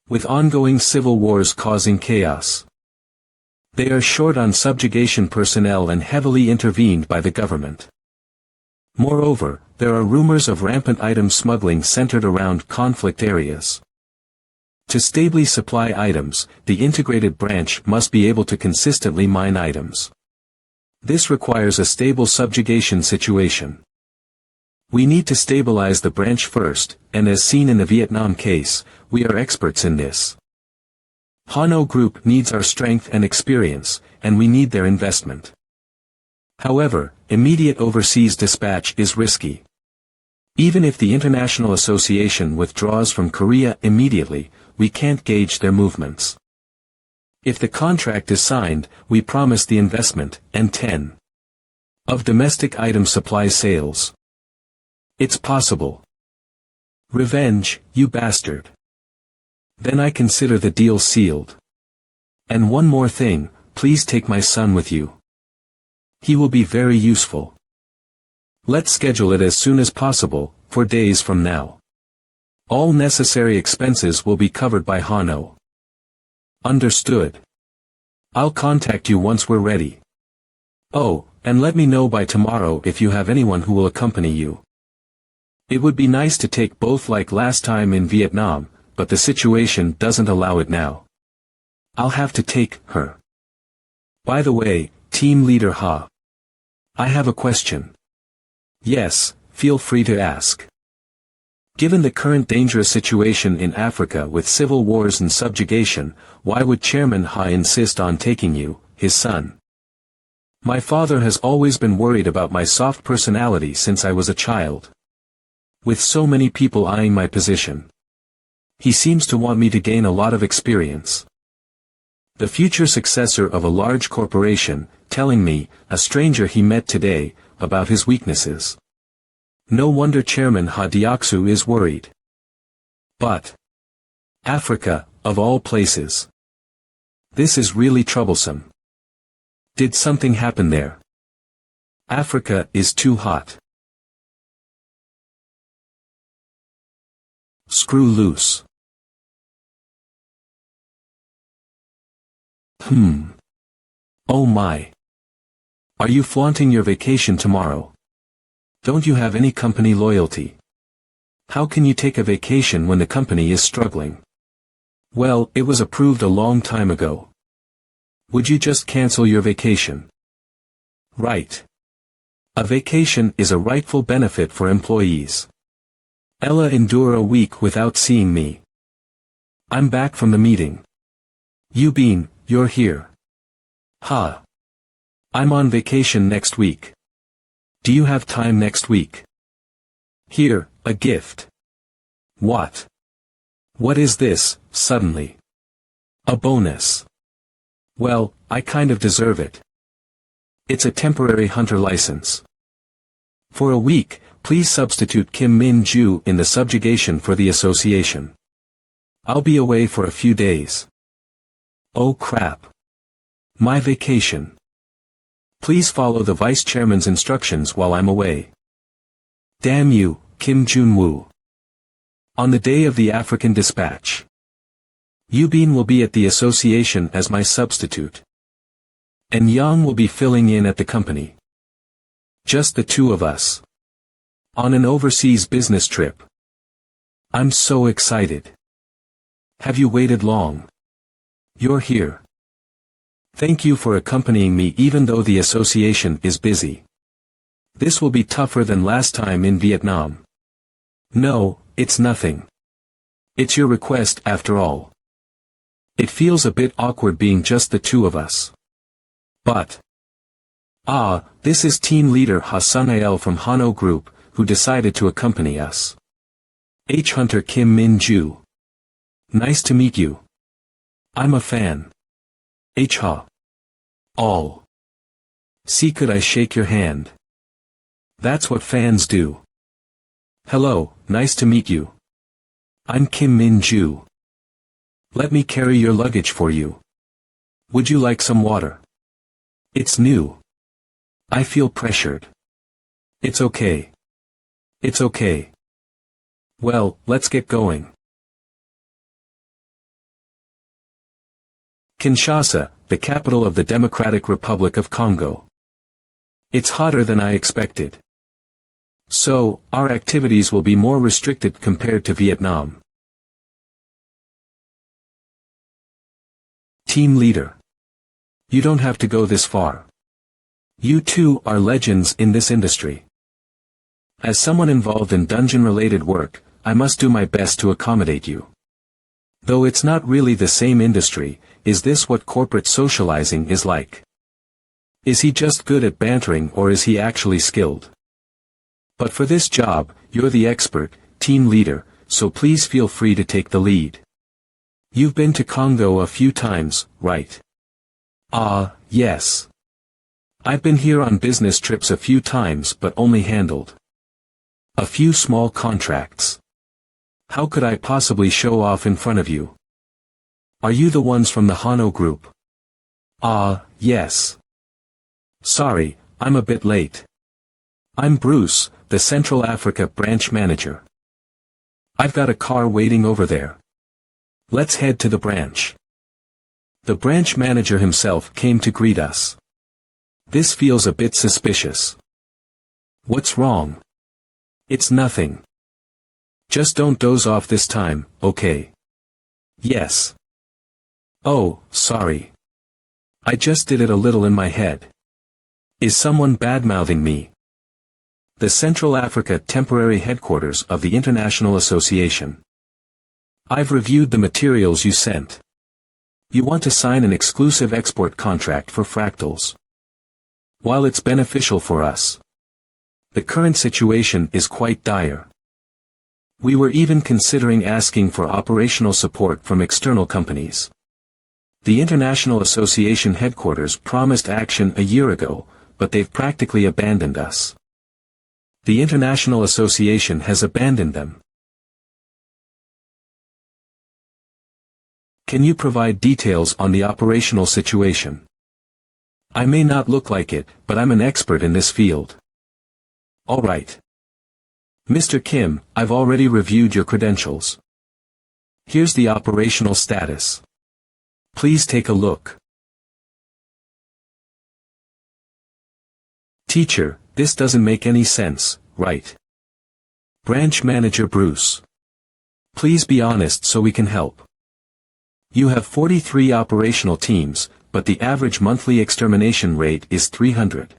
With ongoing civil wars causing chaos. They are short on subjugation personnel and heavily intervened by the government. Moreover, there are rumors of rampant item smuggling centered around conflict areas. To stably supply items, the integrated branch must be able to consistently mine items. This requires a stable subjugation situation. We need to stabilize the branch first, and as seen in the Vietnam case, we are experts in this. Hano Group needs our strength and experience, and we need their investment. However, immediate overseas dispatch is risky. Even if the International Association withdraws from Korea immediately, we can't gauge their movements. If the contract is signed, we promise the investment, and 10 of domestic item supply sales. It's possible. Revenge, you bastard. Then I consider the deal sealed. And one more thing, please take my son with you. He will be very useful. Let's schedule it as soon as possible, 4 days from now. All necessary expenses will be covered by Hano. Understood. I'll contact you once we're ready. Oh, and let me know by tomorrow if you have anyone who will accompany you. It would be nice to take both like last time in Vietnam, but the situation doesn't allow it now. I'll have to take her. By the way, team leader Ha. I have a question. Yes, feel free to ask. Given the current dangerous situation in Africa with civil wars and subjugation, why would Chairman Ha insist on taking you, his son? My father has always been worried about my soft personality since I was a child. With so many people eyeing my position. He seems to want me to gain a lot of experience. The future successor of a large corporation, telling me, a stranger he met today, about his weaknesses. No wonder Chairman Ha Diaksu is worried. But Africa, of all places. This is really troublesome. Did something happen there? Africa is too hot. Screw loose. Oh my. Are you flaunting your vacation tomorrow? Don't you have any company loyalty? How can you take a vacation when the company is struggling? Well, it was approved a long time ago. Would you just cancel your vacation? Right. A vacation is a rightful benefit for employees. Ella endure a week without seeing me. I'm back from the meeting. Yubin, you're here. Ha. I'm on vacation next week. Do you have time next week? Here, a gift. What? What is this, suddenly? A bonus. Well, I kind of deserve it. It's a temporary hunter license. For a week, please substitute Kim Min-ju in the subjugation for the association. I'll be away for a few days. Oh crap. My vacation. Please follow the vice chairman's instructions while I'm away. Damn you, Kim Jun-woo. On the day of the African dispatch. Yubin will be at the association as my substitute. And Yang will be filling in at the company. Just the two of us. On an overseas business trip. I'm so excited. Have you waited long? You're here. Thank you for accompanying me even though the association is busy. This will be tougher than last time in Vietnam. No, it's nothing. It's your request after all. It feels a bit awkward being just the two of us. But. This is team leader Hasanael from Hano Group, who decided to accompany us. H. Hunter Kim Min-ju. Nice to meet you. I'm a fan. H. Ha. All. See, could I shake your hand? That's what fans do. Hello, nice to meet you. I'm Kim Min-ju. Let me carry your luggage for you. Would you like some water? It's new. I feel pressured. It's okay. It's okay. Well, let's get going. Kinshasa, the capital of the Democratic Republic of Congo. It's hotter than I expected. So, our activities will be more restricted compared to Vietnam. Team leader. You don't have to go this far. You two are legends in this industry. As someone involved in dungeon-related work, I must do my best to accommodate you. Though it's not really the same industry, is this what corporate socializing is like? Is he just good at bantering or is he actually skilled? But for this job, you're the expert, team leader, so please feel free to take the lead. You've been to Congo a few times, right? Yes. I've been here on business trips a few times but only handled a few small contracts. How could I possibly show off in front of you? Are you the ones from the Hano group? Yes. Sorry, I'm a bit late. I'm Bruce, the Central Africa branch manager. I've got a car waiting over there. Let's head to the branch. The branch manager himself came to greet us. This feels a bit suspicious. What's wrong? It's nothing. Just don't doze off this time, okay? Yes. Oh, sorry. I just did it a little in my head. Is someone bad-mouthing me? The Central Africa temporary headquarters of the International Association. I've reviewed the materials you sent. You want to sign an exclusive export contract for fractals. While it's beneficial for us, the current situation is quite dire. We were even considering asking for operational support from external companies. The International Association headquarters promised action a year ago, but they've practically abandoned us. The International Association has abandoned them. Can you provide details on the operational situation? I may not look like it, but I'm an expert in this field. All right. Mr. Kim, I've already reviewed your credentials. Here's the operational status. Please take a look. Teacher, this doesn't make any sense, right? Branch Manager Bruce. Please be honest so we can help. You have 43 operational teams, but the average monthly extermination rate is 300.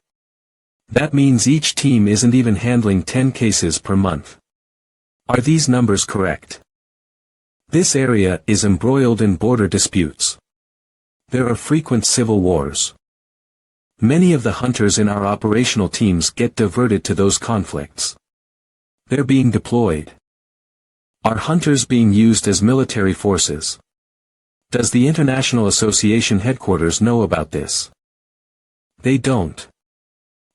That means each team isn't even handling 10 cases per month. Are these numbers correct? This area is embroiled in border disputes. There are frequent civil wars. Many of the hunters in our operational teams get diverted to those conflicts. They're being deployed. Are hunters being used as military forces? Does the International Association headquarters know about this? They don't.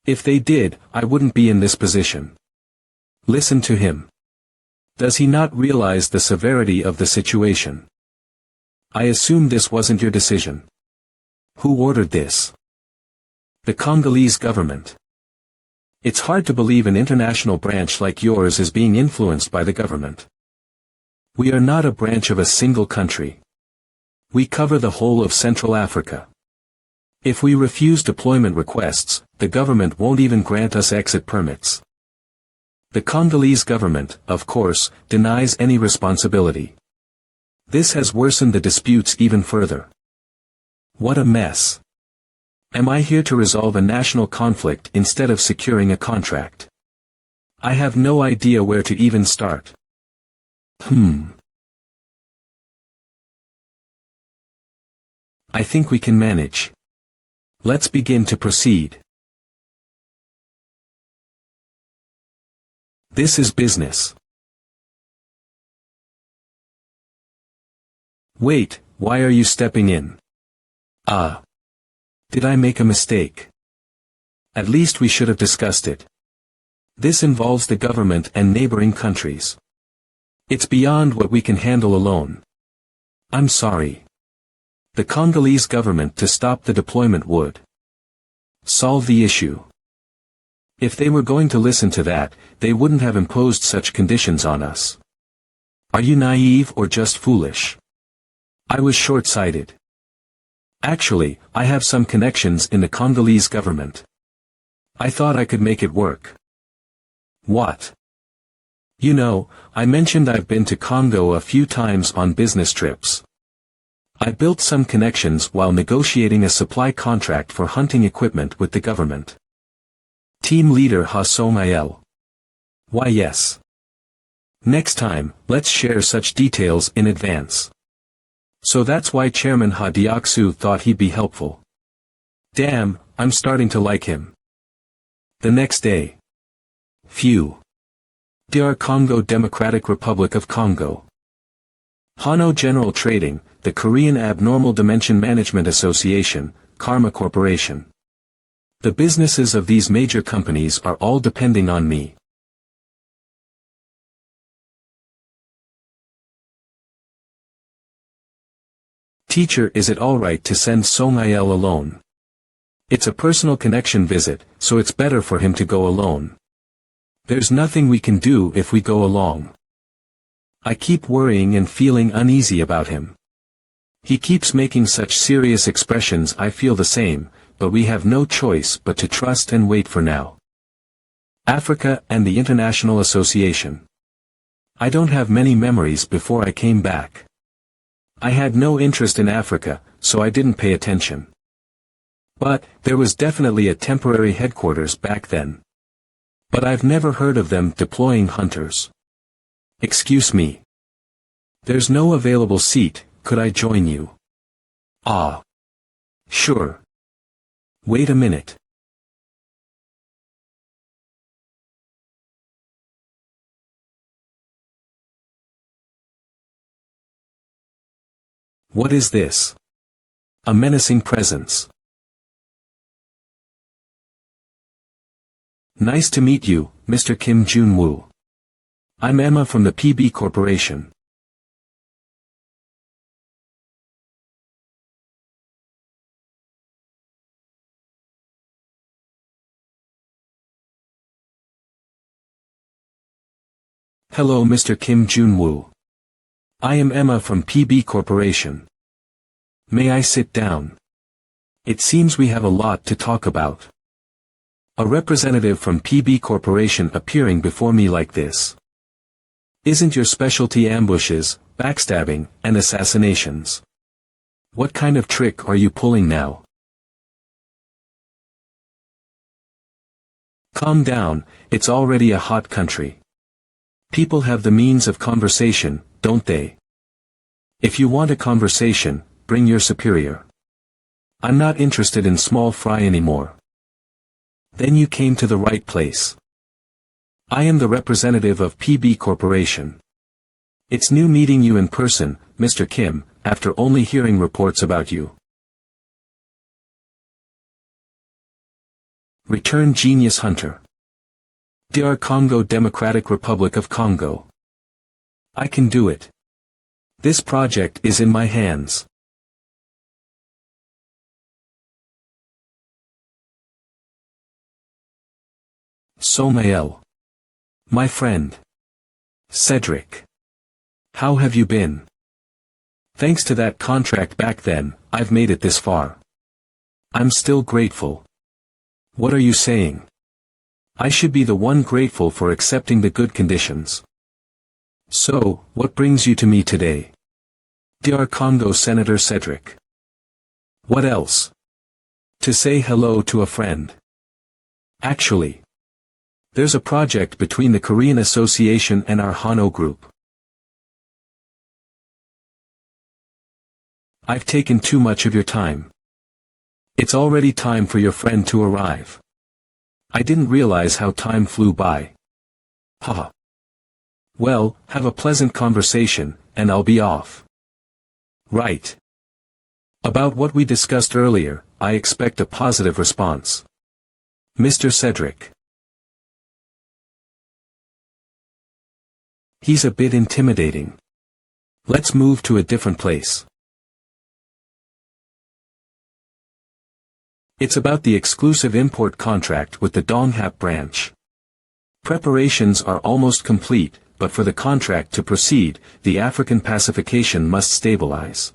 If they did, I wouldn't be in this position. Listen to him. Does he not realize the severity of the situation? I assume this wasn't your decision. Who ordered this? The Congolese government. It's hard to believe an international branch like yours is being influenced by the government. We are not a branch of a single country. We cover the whole of Central Africa. If we refuse deployment requests, the government won't even grant us exit permits. The Congolese government, of course, denies any responsibility. This has worsened the disputes even further. What a mess. Am I here to resolve a national conflict instead of securing a contract? I have no idea where to even start. I think we can manage. Let's begin to proceed. This is business. Wait, why are you stepping in? Did I make a mistake? At least we should have discussed it. This involves the government and neighboring countries. It's beyond what we can handle alone. I'm sorry. The Congolese government to stop the deployment would solve the issue. If they were going to listen to that, they wouldn't have imposed such conditions on us. Are you naive or just foolish? I was short-sighted. Actually, I have some connections in the Congolese government. I thought I could make it work. What? You know, I mentioned I've been to Congo a few times on business trips. I built some connections while negotiating a supply contract for hunting equipment with the government. Team leader Ha-Song-Il. Why yes. Next time, let's share such details in advance. So that's why Chairman Ha Diaksu thought he'd be helpful. Damn, I'm starting to like him. The next day. Phew. DR Congo Democratic Republic of Congo. Hano General Trading, the Korean Abnormal Dimension Management Association, Karma Corporation. The businesses of these major companies are all depending on me. Teacher, is it alright to send Song-Il alone? It's a personal connection visit, so it's better for him to go alone. There's nothing we can do if we go along. I keep worrying and feeling uneasy about him. He keeps making such serious expressions. I feel the same, but we have no choice but to trust and wait for now. Africa and the International Association. I don't have many memories before I came back. I had no interest in Africa, so I didn't pay attention. But, there was definitely a temporary headquarters back then. But I've never heard of them deploying hunters. Excuse me. There's no available seat, could I join you? Ah. Sure. Wait a minute. What is this? A menacing presence. Nice to meet you, Mr. Kim Jun-woo. I'm Emma from the PB Corporation. Hello, Mr. Kim Jun-woo. I am Emma from PB Corporation. May I sit down? It seems we have a lot to talk about. A representative from PB Corporation appearing before me like this. Isn't your specialty ambushes, backstabbing, and assassinations? What kind of trick are you pulling now? Calm down, it's already a hot country. People have the means of conversation, don't they? If you want a conversation, bring your superior. I'm not interested in small fry anymore. Then you came to the right place. I am the representative of PB Corporation. It's new meeting you in person, Mr. Kim, after only hearing reports about you. Return Genius Hunter. DR Congo Democratic Republic of Congo. I can do it. This project is in my hands. Somael. My friend. Cedric. How have you been? Thanks to that contract back then, I've made it this far. I'm still grateful. What are you saying? I should be the one grateful for accepting the good conditions. So, what brings you to me today? DR Congo Senator Cedric. What else? To say hello to a friend. Actually, there's a project between the Korean Association and our Hano group. I've taken too much of your time. It's already time for your friend to arrive. I didn't realize how time flew by. Haha. Well, have a pleasant conversation, and I'll be off. Right. About what we discussed earlier, I expect a positive response. Mr. Cedric. He's a bit intimidating. Let's move to a different place. It's about the exclusive import contract with the Donghap branch. Preparations are almost complete, but for the contract to proceed, the African pacification must stabilize.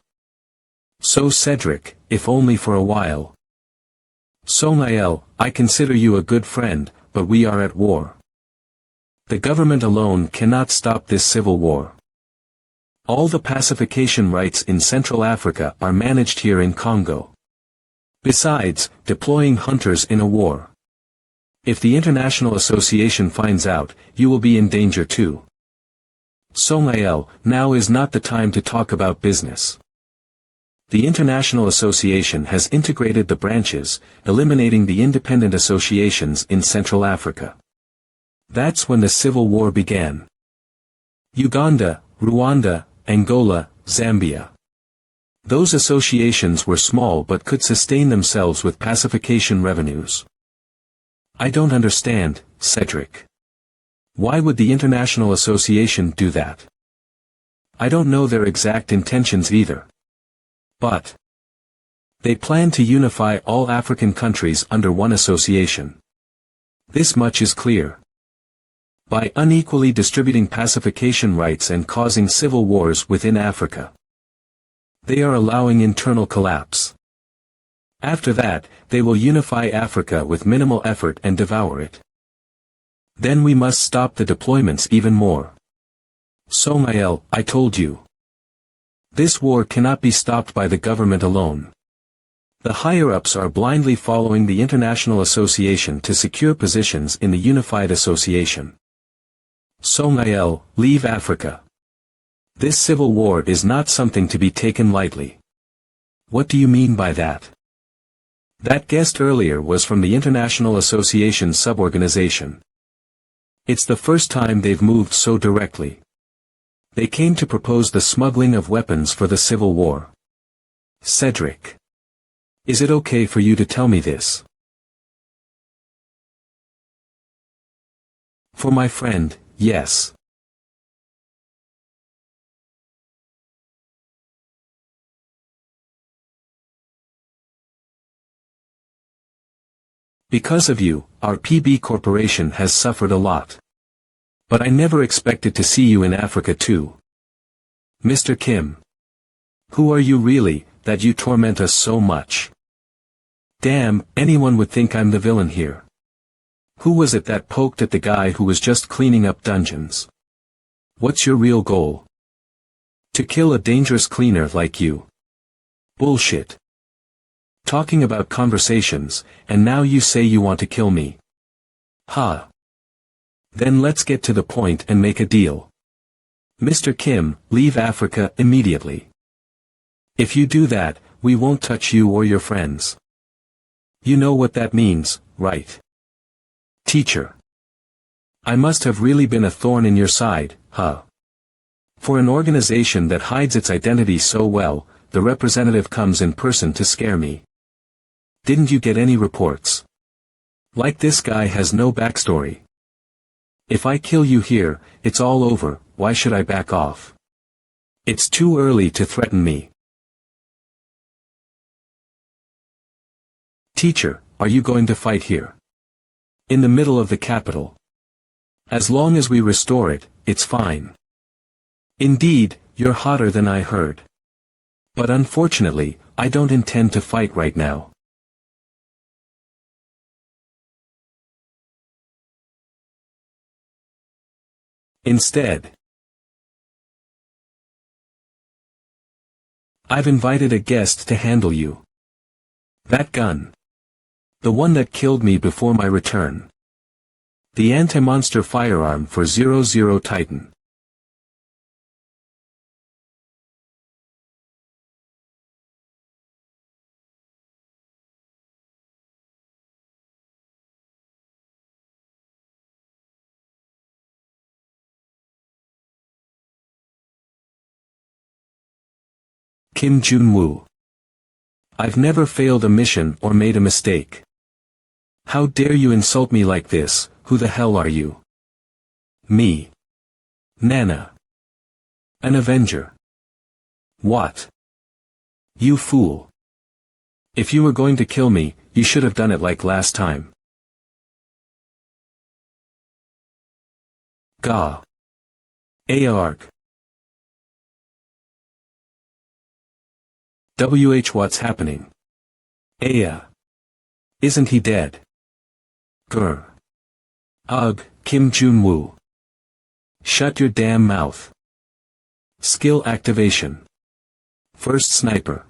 So Cedric, if only for a while. Somael, I consider you a good friend, but we are at war. The government alone cannot stop this civil war. All the pacification rights in Central Africa are managed here in Congo. Besides, deploying hunters in a war. If the International Association finds out, you will be in danger too. Somael, now is not the time to talk about business. The International Association has integrated the branches, eliminating the independent associations in Central Africa. That's when the civil war began. Uganda, Rwanda, Angola, Zambia. Those associations were small but could sustain themselves with pacification revenues. I don't understand, Cedric. Why would the International Association do that? I don't know their exact intentions either. But they plan to unify all African countries under one association. This much is clear. By unequally distributing pacification rights and causing civil wars within Africa, they are allowing internal collapse. After that, they will unify Africa with minimal effort and devour it. Then we must stop the deployments even more. Somael, I told you. This war cannot be stopped by the government alone. The higher-ups are blindly following the International Association to secure positions in the Unified Association. Somael, leave Africa. This civil war is not something to be taken lightly. What do you mean by that? That guest earlier was from the International Association suborganization. It's the first time they've moved so directly. They came to propose the smuggling of weapons for the civil war. Cedric. Is it okay for you to tell me this? For my friend, yes. Because of you, our PB Corporation has suffered a lot. But I never expected to see you in Africa too. Mr. Kim. Who are you really, that you torment us so much? Damn, anyone would think I'm the villain here. Who was it that poked at the guy who was just cleaning up dungeons? What's your real goal? To kill a dangerous cleaner like you. Bullshit. Talking about conversations, and now you say you want to kill me. Ha. Then let's get to the point and make a deal. Mr. Kim, leave Africa immediately. If you do that, we won't touch you or your friends. You know what that means, right? Teacher. I must have really been a thorn in your side, huh? For an organization that hides its identity so well, the representative comes in person to scare me. Didn't you get any reports? Like this guy has no backstory. If I kill you here, it's all over, why should I back off? It's too early to threaten me. Teacher, are you going to fight here? In the middle of the capital. As long as we restore it, it's fine. Indeed, you're hotter than I heard. But unfortunately, I don't intend to fight right now. Instead, I've invited a guest to handle you. That gun. The one that killed me before my return. The anti-monster firearm for 00 Titan. Kim Jun-woo. I've never failed a mission or made a mistake. How dare you insult me like this, who the hell are you? Me. Nana. An Avenger. What? You fool. If you were going to kill me, you should have done it like last time. Gah. Arg. What's happening? Aya. Isn't he dead? Grr. Ugh, Kim Jun-woo. Shut your damn mouth. Skill activation. First sniper.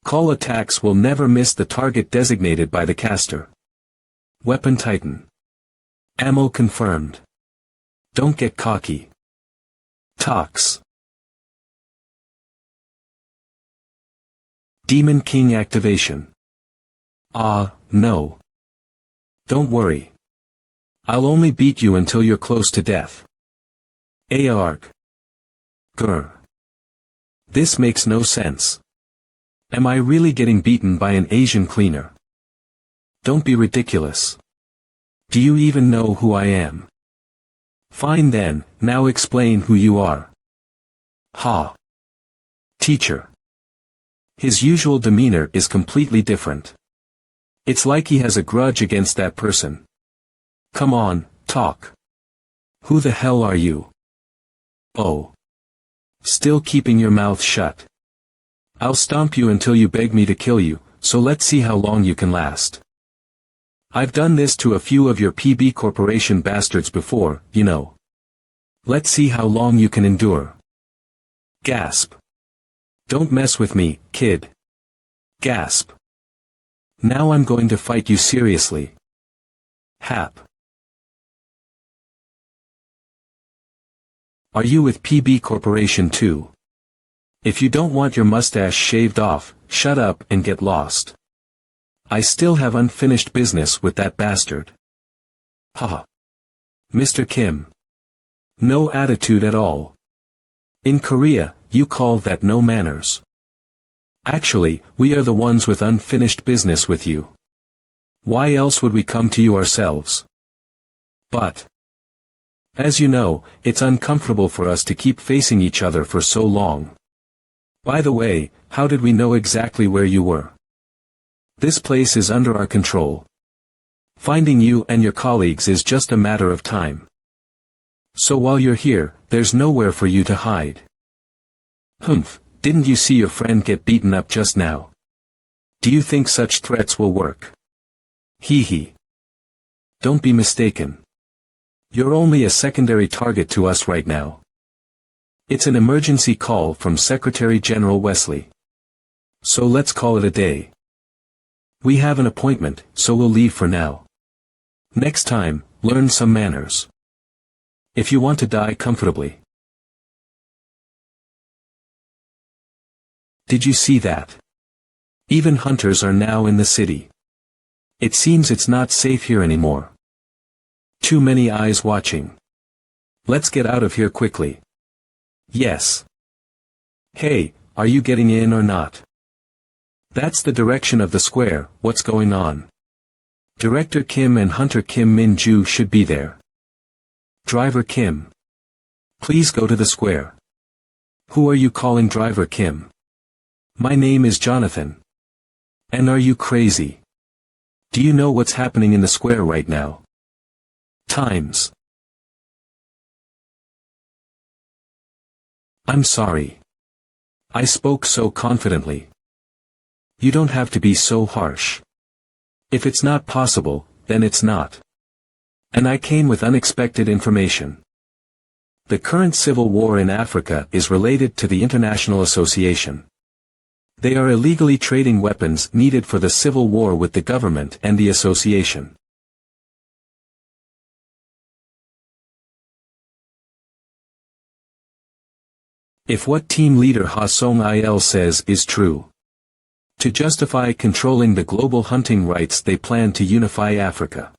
Call attacks will never miss the target designated by the caster. Weapon Titan. Ammo confirmed. Don't get cocky. Tox. Demon King activation. No. Don't worry. I'll only beat you until you're close to death. Arg. Grr. This makes no sense. Am I really getting beaten by an Asian cleaner? Don't be ridiculous. Do you even know who I am? Fine then, now explain who you are. Ha. Teacher. His usual demeanor is completely different. It's like he has a grudge against that person. Come on, talk. Who the hell are you? Oh. Still keeping your mouth shut. I'll stomp you until you beg me to kill you, so let's see how long you can last. I've done this to a few of your PB Corporation bastards before, you know. Let's see how long you can endure. Gasp. Don't mess with me, kid. Gasp. Now I'm going to fight you seriously. Hap. Are you with PB Corporation too? If you don't want your mustache shaved off, shut up and get lost. I still have unfinished business with that bastard. Haha. Mr. Kim. No attitude at all. In Korea, you call that no manners. Actually, we are the ones with unfinished business with you. Why else would we come to you ourselves? But, as you know, it's uncomfortable for us to keep facing each other for so long. By the way, how did we know exactly where you were? This place is under our control. Finding you and your colleagues is just a matter of time. So while you're here, there's nowhere for you to hide. Humph, didn't you see your friend get beaten up just now? Do you think such threats will work? Hee hee. Don't be mistaken. You're only a secondary target to us right now. It's an emergency call from Secretary General Wesley. So let's call it a day. We have an appointment, so we'll leave for now. Next time, learn some manners. If you want to die comfortably. Did you see that? Even hunters are now in the city. It seems it's not safe here anymore. Too many eyes watching. Let's get out of here quickly. Yes. Hey, are you getting in or not? That's the direction of the square. What's going on? Director Kim and Hunter Kim Min-ju should be there. Driver Kim. Please go to the square. Who are you calling Driver Kim? My name is Jonathan. And are you crazy? Do you know what's happening in the square right now? Times. I'm sorry. I spoke so confidently. You don't have to be so harsh. If it's not possible, then it's not. And I came with unexpected information. The current civil war in Africa is related to the International Association. They are illegally trading weapons needed for the civil war with the government and the association. If what team leader Ha Song-il says is true. To justify controlling the global hunting rights, they plan to unify Africa.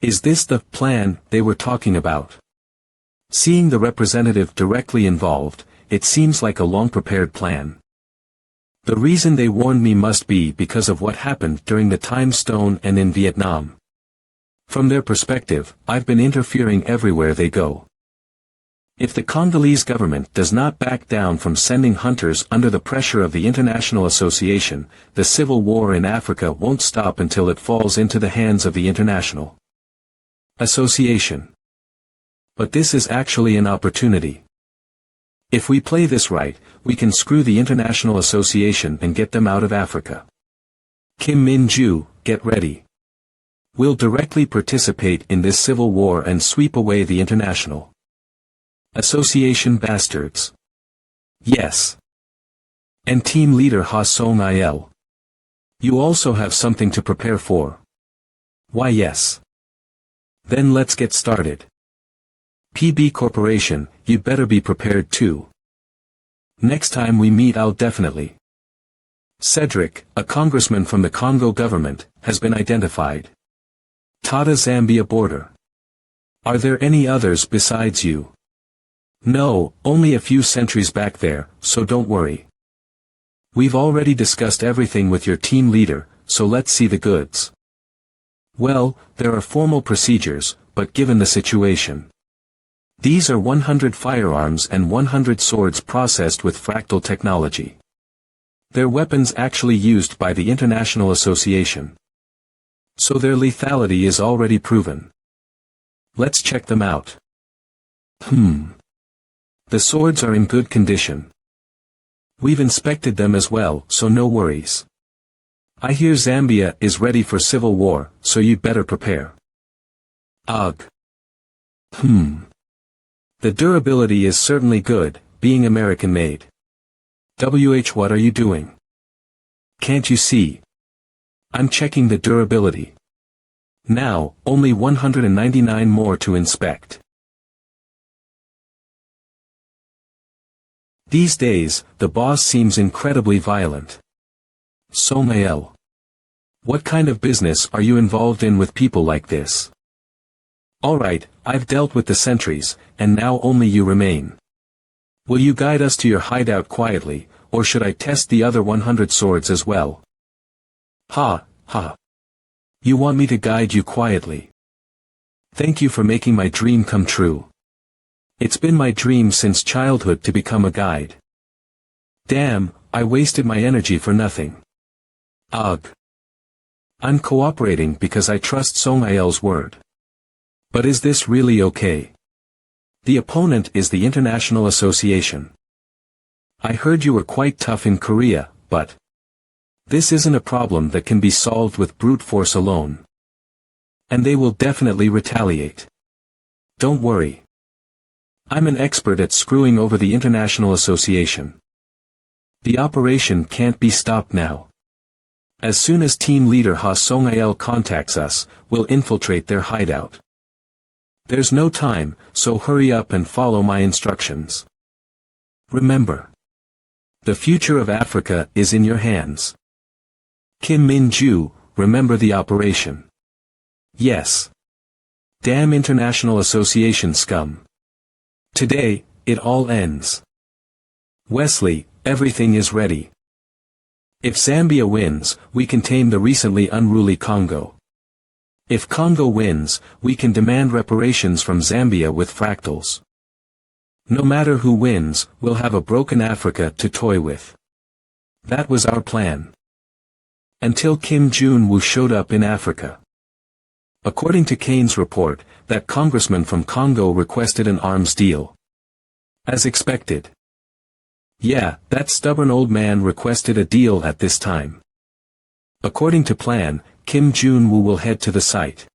Is this the plan they were talking about? Seeing the representative directly involved, it seems like a long-prepared plan. The reason they warned me must be because of what happened during the time stone and in Vietnam. From their perspective, I've been interfering everywhere they go. If the Congolese government does not back down from sending hunters under the pressure of the International Association, the civil war in Africa won't stop until it falls into the hands of the International Association. But this is actually an opportunity. If we play this right, we can screw the International Association and get them out of Africa. Kim Min-ju, get ready. We'll directly participate in this civil war and sweep away the International Association bastards. Yes. And team leader Ha Song-il. You also have something to prepare for. Why yes. Then let's get started. PB Corporation, you'd better be prepared too. Next time we meet I'll definitely. Cedric, a congressman from the Congo government, has been identified. Tata-Zambia border. Are there any others besides you? No, only a few sentries back there, so don't worry. We've already discussed everything with your team leader, so let's see the goods. Well, there are formal procedures, but given the situation. These are 100 firearms and 100 swords processed with fractal technology. They're weapons actually used by the International Association. So their lethality is already proven. Let's check them out. The swords are in good condition. We've inspected them as well, so no worries. I hear Zambia is ready for civil war, so you'd better prepare. Ugh. The durability is certainly good, being American-made. What are you doing? Can't you see? I'm checking the durability. Now, only 199 more to inspect. These days, the boss seems incredibly violent. Song-il. What kind of business are you involved in with people like this? Alright, I've dealt with the sentries, and now only you remain. Will you guide us to your hideout quietly, or should I test the other 100 swords as well? Ha. You want me to guide you quietly? Thank you for making my dream come true. It's been my dream since childhood to become a guide. Damn, I wasted my energy for nothing. Ugh. I'm cooperating because I trust Song-il's word. But is this really okay? The opponent is the International Association. I heard you were quite tough in Korea, but this isn't a problem that can be solved with brute force alone. And they will definitely retaliate. Don't worry. I'm an expert at screwing over the International Association. The operation can't be stopped now. As soon as team leader Ha Song-il contacts us, we'll infiltrate their hideout. There's no time, so hurry up and follow my instructions. Remember, the future of Africa is in your hands. Kim Min-ju, remember the operation. Yes. Damn International Association scum. Today, it all ends. Wesley, everything is ready. If Zambia wins, we can tame the recently unruly Congo. If Congo wins, we can demand reparations from Zambia with fractals. No matter who wins, we'll have a broken Africa to toy with. That was our plan. Until Kim Jun-woo showed up in Africa. According to Kane's report, that congressman from Congo requested an arms deal. As expected. Yeah, that stubborn old man requested a deal at this time. According to plan, Kim Jun-woo will head to the site.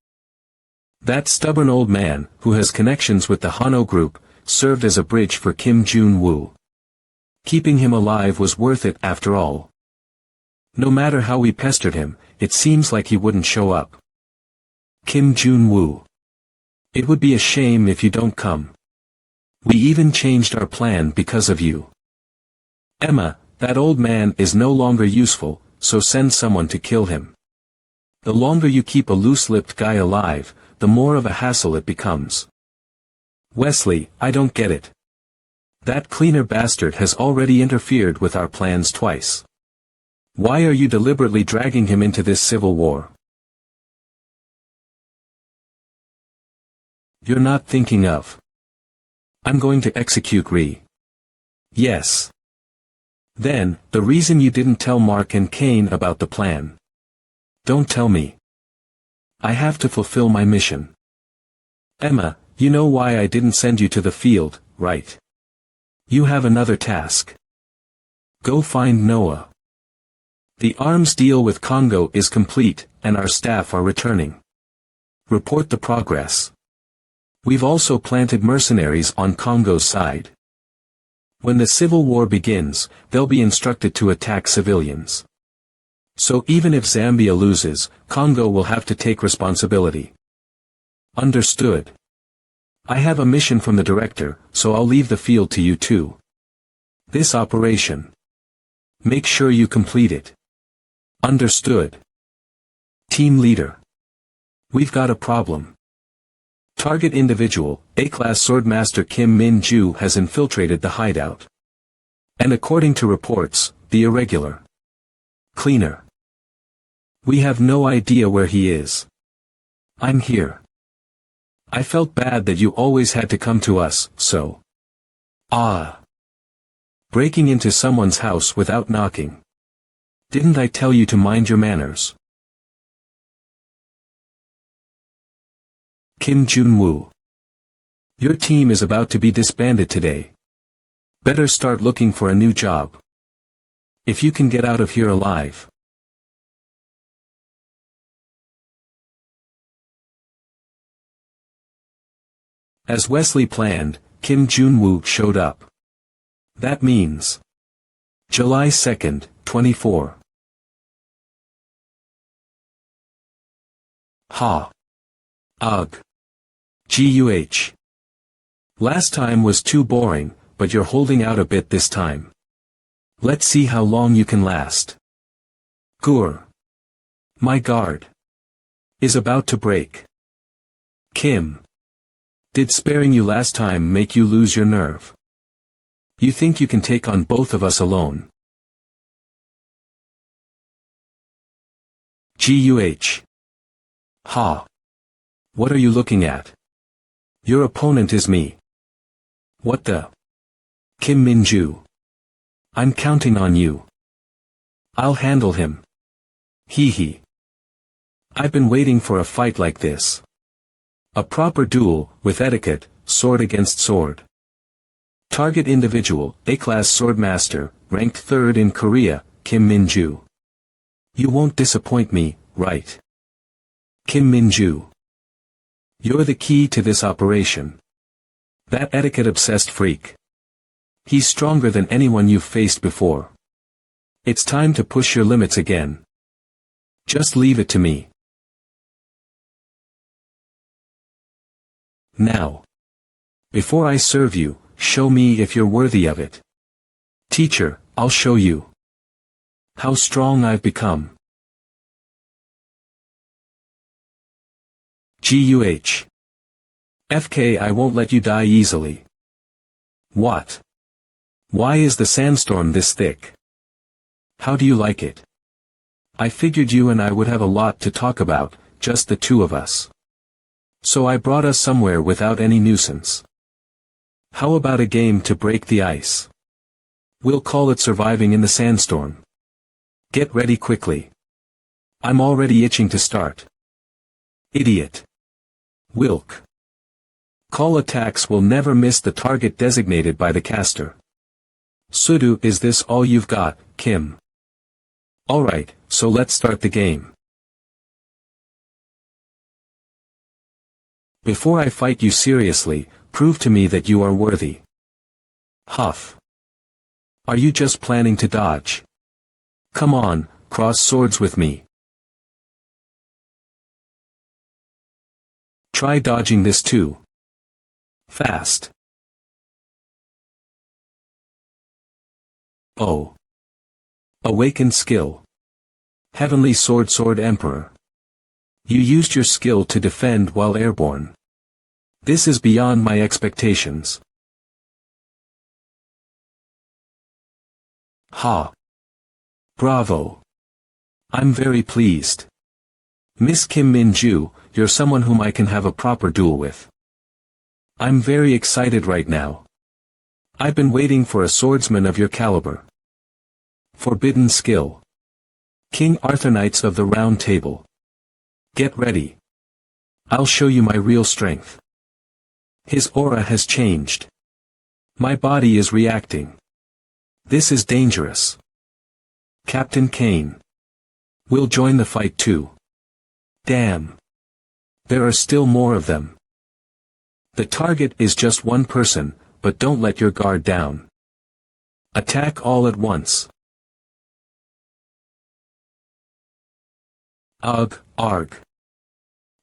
That stubborn old man, who has connections with the Hano group, served as a bridge for Kim Jun-woo. Keeping him alive was worth it after all. No matter how we pestered him, it seems like he wouldn't show up. Kim Jun-woo. It would be a shame if you don't come. We even changed our plan because of you. Emma, that old man is no longer useful, so send someone to kill him. The longer you keep a loose-lipped guy alive, the more of a hassle it becomes. Wesley, I don't get it. That cleaner bastard has already interfered with our plans twice. Why are you deliberately dragging him into this civil war? You're not thinking of. I'm going to execute Re. Yes. Then, the reason you didn't tell Mark and Kane about the plan. Don't tell me. I have to fulfill my mission. Emma, you know why I didn't send you to the field, right? You have another task. Go find Noah. The arms deal with Congo is complete, and our staff are returning. Report the progress. We've also planted mercenaries on Congo's side. When the civil war begins, they'll be instructed to attack civilians. So even if Zambia loses, Congo will have to take responsibility. Understood. I have a mission from the director, so I'll leave the field to you too. This operation. Make sure you complete it. Understood. Team leader. We've got a problem. Target individual, A-class swordmaster Kim Min-ju has infiltrated the hideout. And according to reports, the irregular cleaner. We have no idea where he is. I'm here. I felt bad that you always had to come to us, so. Breaking into someone's house without knocking. Didn't I tell you to mind your manners? Kim Jun-woo. Your team is about to be disbanded today. Better start looking for a new job. If you can get out of here alive. As Wesley planned, Kim Jun-woo showed up. That means July 2nd, 24. Ha. Ugh. GUH. Last time was too boring, but you're holding out a bit this time. Let's see how long you can last. Gur. My guard is about to break. Kim. Did sparing you last time make you lose your nerve? You think you can take on both of us alone? GUH. Ha. What are you looking at? Your opponent is me. What the? Kim Min-ju. I'm counting on you. I'll handle him. Hee hee. I've been waiting for a fight like this. A proper duel, with etiquette, sword against sword. Target individual, A-class swordmaster, ranked 3rd in Korea, Kim Min-ju. You won't disappoint me, right? Kim Min-ju. You're the key to this operation. That etiquette-obsessed freak. He's stronger than anyone you've faced before. It's time to push your limits again. Just leave it to me. Now. Before I serve you, show me if you're worthy of it. Teacher, I'll show you how strong I've become. GUH. FK, I won't let you die easily. What? Why is the sandstorm this thick? How do you like it? I figured you and I would have a lot to talk about, just the two of us. So I brought us somewhere without any nuisance. How about a game to break the ice? We'll call it Surviving in the Sandstorm. Get ready quickly. I'm already itching to start. Idiot. Wilk. Call attacks will never miss the target designated by the caster. Sudu, is this all you've got, Kim? Alright, so let's start the game. Before I fight you seriously, prove to me that you are worthy. Huff. Are you just planning to dodge? Come on, cross swords with me. Try dodging this too. Fast. Oh. Awakened skill. Heavenly Sword Emperor. You used your skill to defend while airborne. This is beyond my expectations. Ha. Bravo. I'm very pleased. Miss Kim Min-ju, you're someone whom I can have a proper duel with. I'm very excited right now. I've been waiting for a swordsman of your caliber. Forbidden skill. King Arthur, Knights of the Round Table. Get ready. I'll show you my real strength. His aura has changed. My body is reacting. This is dangerous. Captain Kane. We'll join the fight too. Damn. There are still more of them. The target is just one person, but don't let your guard down. Attack all at once. Ugh, arg.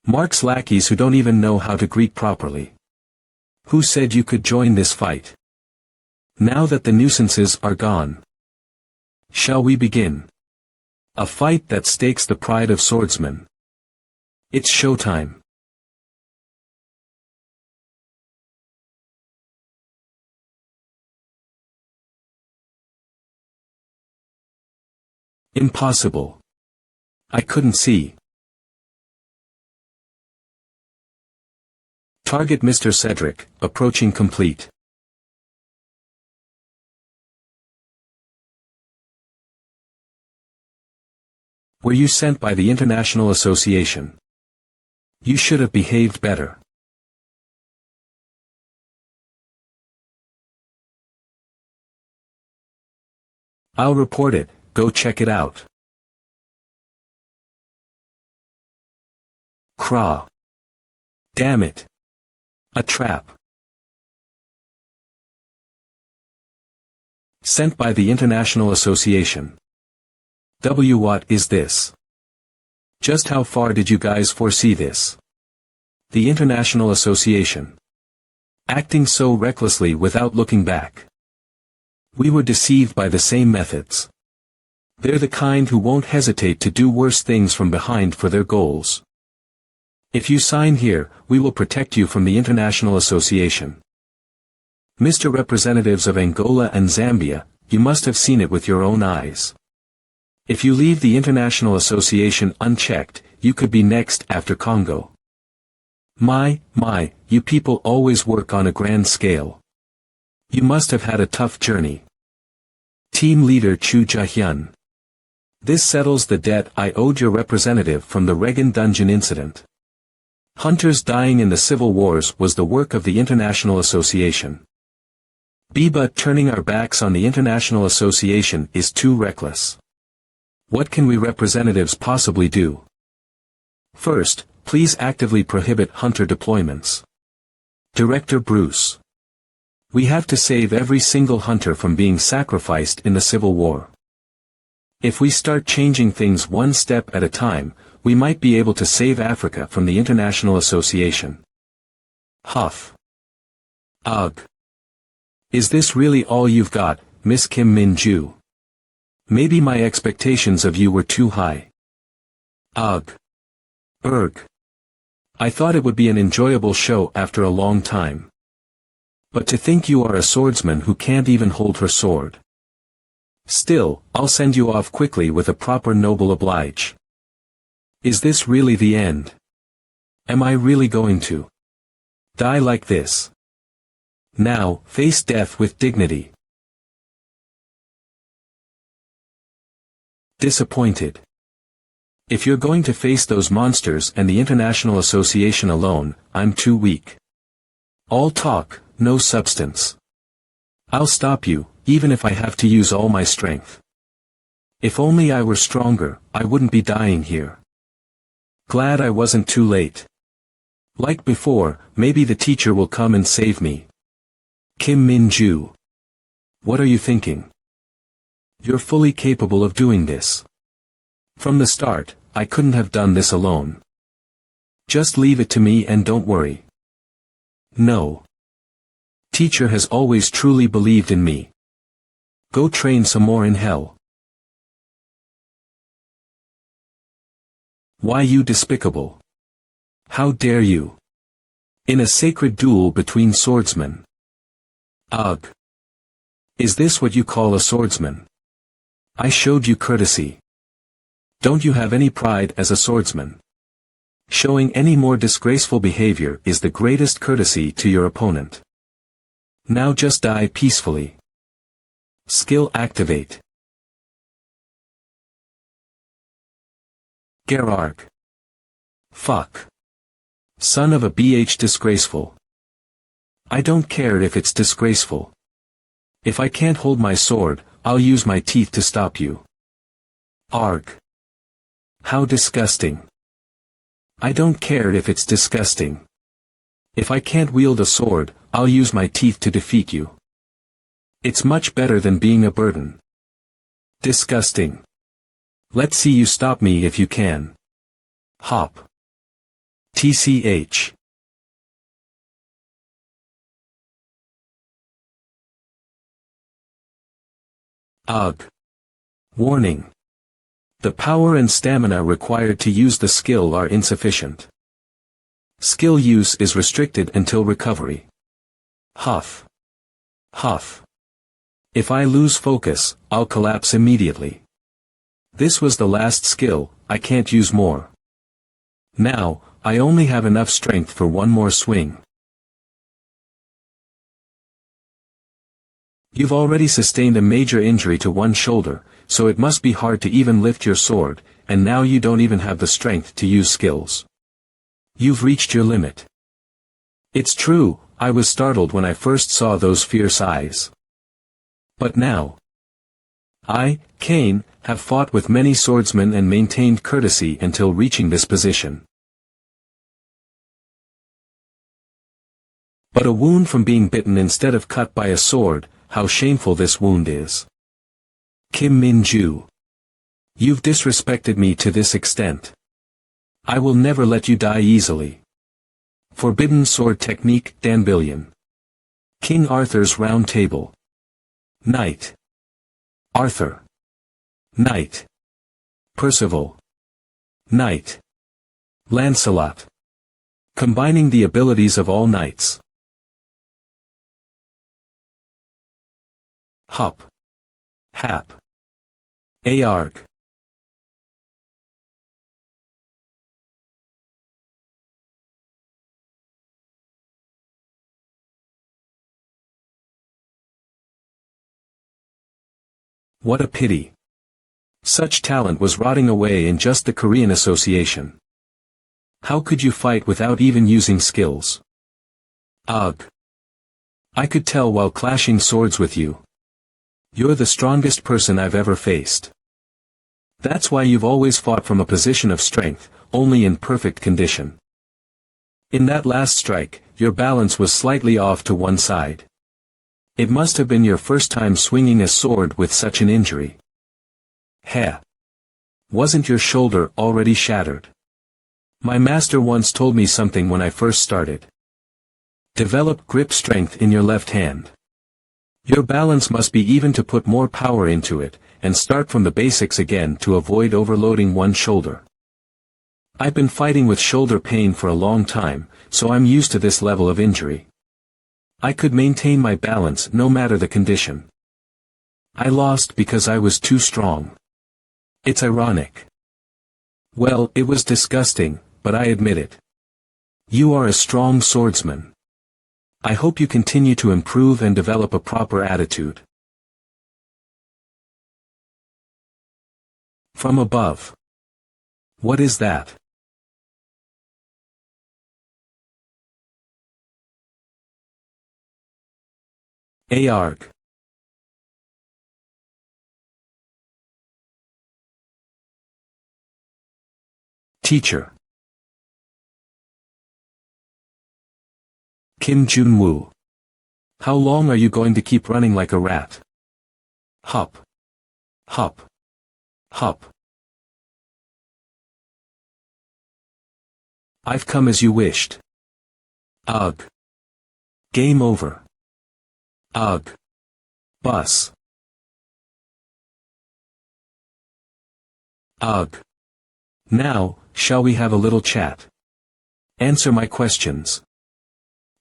Mark's lackeys who don't even know how to greet properly. Who said you could join this fight? Now that the nuisances are gone. Shall we begin? A fight that stakes the pride of swordsmen. It's showtime. Impossible. I couldn't see. Target Mr. Cedric, approaching complete. Were you sent by the International Association? You should have behaved better. I'll report it, go check it out. Craw. Damn it. A trap. Sent by the International Association. What is this? Just how far did you guys foresee this? The International Association. Acting so recklessly without looking back. We were deceived by the same methods. They're the kind who won't hesitate to do worse things from behind for their goals. If you sign here, we will protect you from the International Association. Mr. Representatives of Angola and Zambia, you must have seen it with your own eyes. If you leave the International Association unchecked, you could be next after Congo. My, you people always work on a grand scale. You must have had a tough journey. Team Leader Chu Ja-hyun. This settles the debt I owed your representative from the Regan Dungeon incident. Hunters dying in the civil wars was the work of the International Association. But turning our backs on the International Association is too reckless. What can we representatives possibly do? First, please actively prohibit hunter deployments. Director Bruce. We have to save every single hunter from being sacrificed in the civil war. If we start changing things one step at a time, we might be able to save Africa from the International Association. Huff. Ugh. Is this really all you've got, Miss Kim Min-ju? Maybe my expectations of you were too high. Ugh. Erg. I thought it would be an enjoyable show after a long time. But to think you are a swordsman who can't even hold her sword. Still, I'll send you off quickly with a proper noble oblige. Is this really the end? Am I really going to die like this? Now, face death with dignity. Disappointed. If you're going to face those monsters and the International Association alone, I'm too weak. All talk, no substance. I'll stop you, even if I have to use all my strength. If only I were stronger, I wouldn't be dying here. Glad I wasn't too late. Like before, maybe the teacher will come and save me. Kim Min-ju. What are you thinking? You're fully capable of doing this. From the start, I couldn't have done this alone. Just leave it to me and don't worry. No. Teacher has always truly believed in me. Go train some more in hell. Why you despicable? How dare you? In a sacred duel between swordsmen. Ugh. Is this what you call a swordsman? I showed you courtesy. Don't you have any pride as a swordsman? Showing any more disgraceful behavior is the greatest courtesy to your opponent. Now just die peacefully. Skill activate. Gerarg. Fuck. Son of a BH disgraceful. I don't care if it's disgraceful. If I can't hold my sword, I'll use my teeth to stop you. Arg. How disgusting. I don't care if it's disgusting. If I can't wield a sword, I'll use my teeth to defeat you. It's much better than being a burden. Disgusting. Let's see you stop me if you can. Hop. TCH. Ugh. Warning. The power and stamina required to use the skill are insufficient. Skill use is restricted until recovery. Huff. Huff. If I lose focus, I'll collapse immediately. This was the last skill, I can't use more. Now, I only have enough strength for one more swing. You've already sustained a major injury to one shoulder, so it must be hard to even lift your sword, and now you don't even have the strength to use skills. You've reached your limit. It's true, I was startled when I first saw those fierce eyes. But now, I, Kane, have fought with many swordsmen and maintained courtesy until reaching this position. But a wound from being bitten instead of cut by a sword, how shameful this wound is. Kim Min-ju. You've disrespected me to this extent. I will never let you die easily. Forbidden Sword Technique, Dan Billion. King Arthur's Round Table. Knight. Arthur. Knight. Percival. Knight. Lancelot. Combining the abilities of all knights. Hup. Hap. Aarg. What a pity. Such talent was rotting away in just the Korean Association. How could you fight without even using skills? Ugh. I could tell while clashing swords with you. You're the strongest person I've ever faced. That's why you've always fought from a position of strength, only in perfect condition. In that last strike, your balance was slightly off to one side. It must have been your first time swinging a sword with such an injury. Heh. Wasn't your shoulder already shattered? My master once told me something when I first started. Develop grip strength in your left hand. Your balance must be even to put more power into it, and start from the basics again to avoid overloading one shoulder. I've been fighting with shoulder pain for a long time, so I'm used to this level of injury. I could maintain my balance no matter the condition. I lost because I was too strong. It's ironic. Well, it was disgusting, but I admit it. You are a strong swordsman. I hope you continue to improve and develop a proper attitude. From above. What is that? Arg. Teacher. Kim Jun-woo. How long are you going to keep running like a rat? Hop. Hop. Hop. I've come as you wished. Ugh. Game over. Ugh. Bus. Ugh. Now, shall we have a little chat? Answer my questions.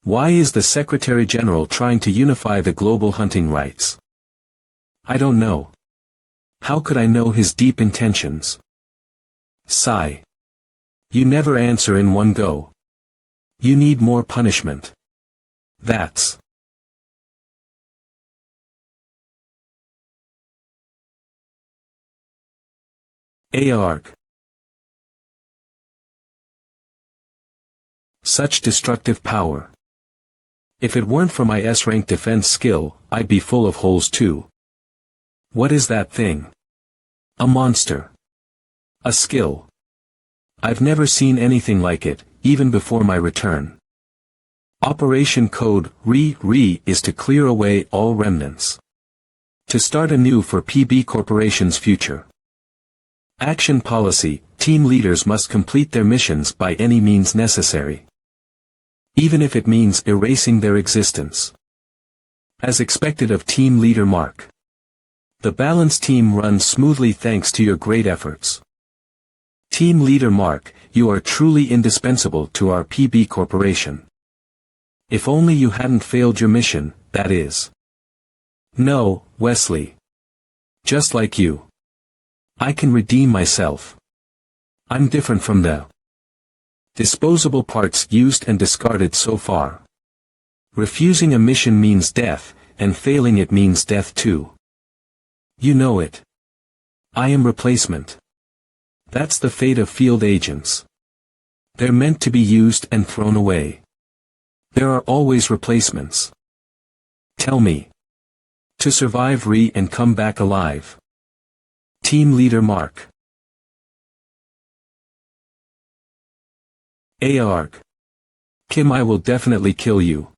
Why is the Secretary General trying to unify the global hunting rights? I don't know. How could I know his deep intentions? Sigh. You never answer in one go. You need more punishment. That's. Arg. Such destructive power. If it weren't for my S-rank defense skill, I'd be full of holes too. What is that thing? A monster. A skill. I've never seen anything like it, even before my return. Operation Code Re is to clear away all remnants. To start anew for PB Corporation's future. Action policy: team leaders must complete their missions by any means necessary. Even if it means erasing their existence. As expected of Team Leader Mark. The balanced team runs smoothly thanks to your great efforts. Team Leader Mark, you are truly indispensable to our PB Corporation. If only you hadn't failed your mission, that is. No, Wesley. Just like you. I can redeem myself. I'm different from the disposable parts used and discarded so far. Refusing a mission means death, and failing it means death too. You know it. I am replacement. That's the fate of field agents. They're meant to be used and thrown away. There are always replacements. Tell me. To survive and come back alive. Team Leader Mark. Arg. Kim, I will definitely kill you.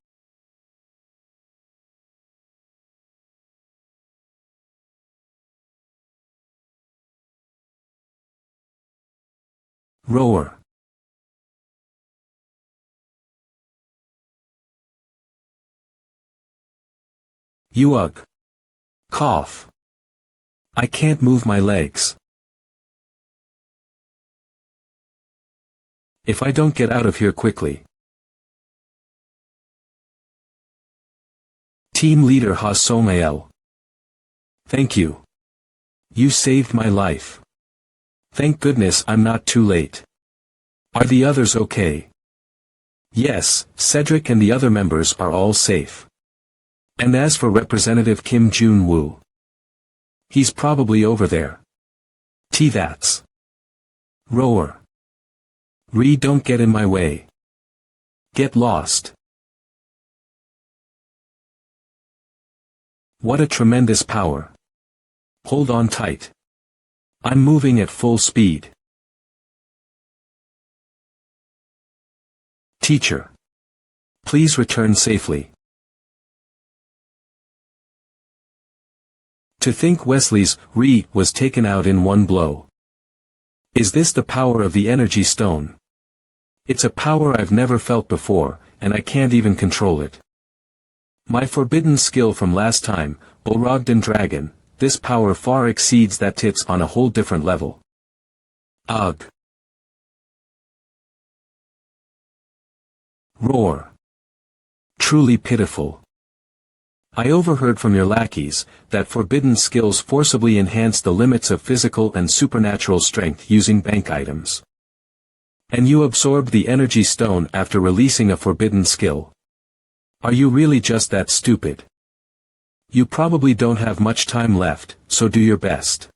Rower. You ugh. Cough. I can't move my legs. If I don't get out of here quickly. Team Leader Ha Song-ael. Thank you. You saved my life. Thank goodness I'm not too late. Are the others okay? Yes, Cedric and the other members are all safe. And as for Representative Kim Jun-woo, he's probably over there. That's. Rower. Don't get in my way. Get lost. What a tremendous power. Hold on tight. I'm moving at full speed. Teacher. Please return safely. To think Wesley's re was taken out in one blow. Is this the power of the energy stone? It's a power I've never felt before, and I can't even control it. My forbidden skill from last time, Borogden Dragon, this power far exceeds that tips on a whole different level. Ugh. Roar. Truly pitiful. I overheard from your lackeys that forbidden skills forcibly enhance the limits of physical and supernatural strength using bank items. And you absorbed the energy stone after releasing a forbidden skill. Are you really just that stupid? You probably don't have much time left, so do your best.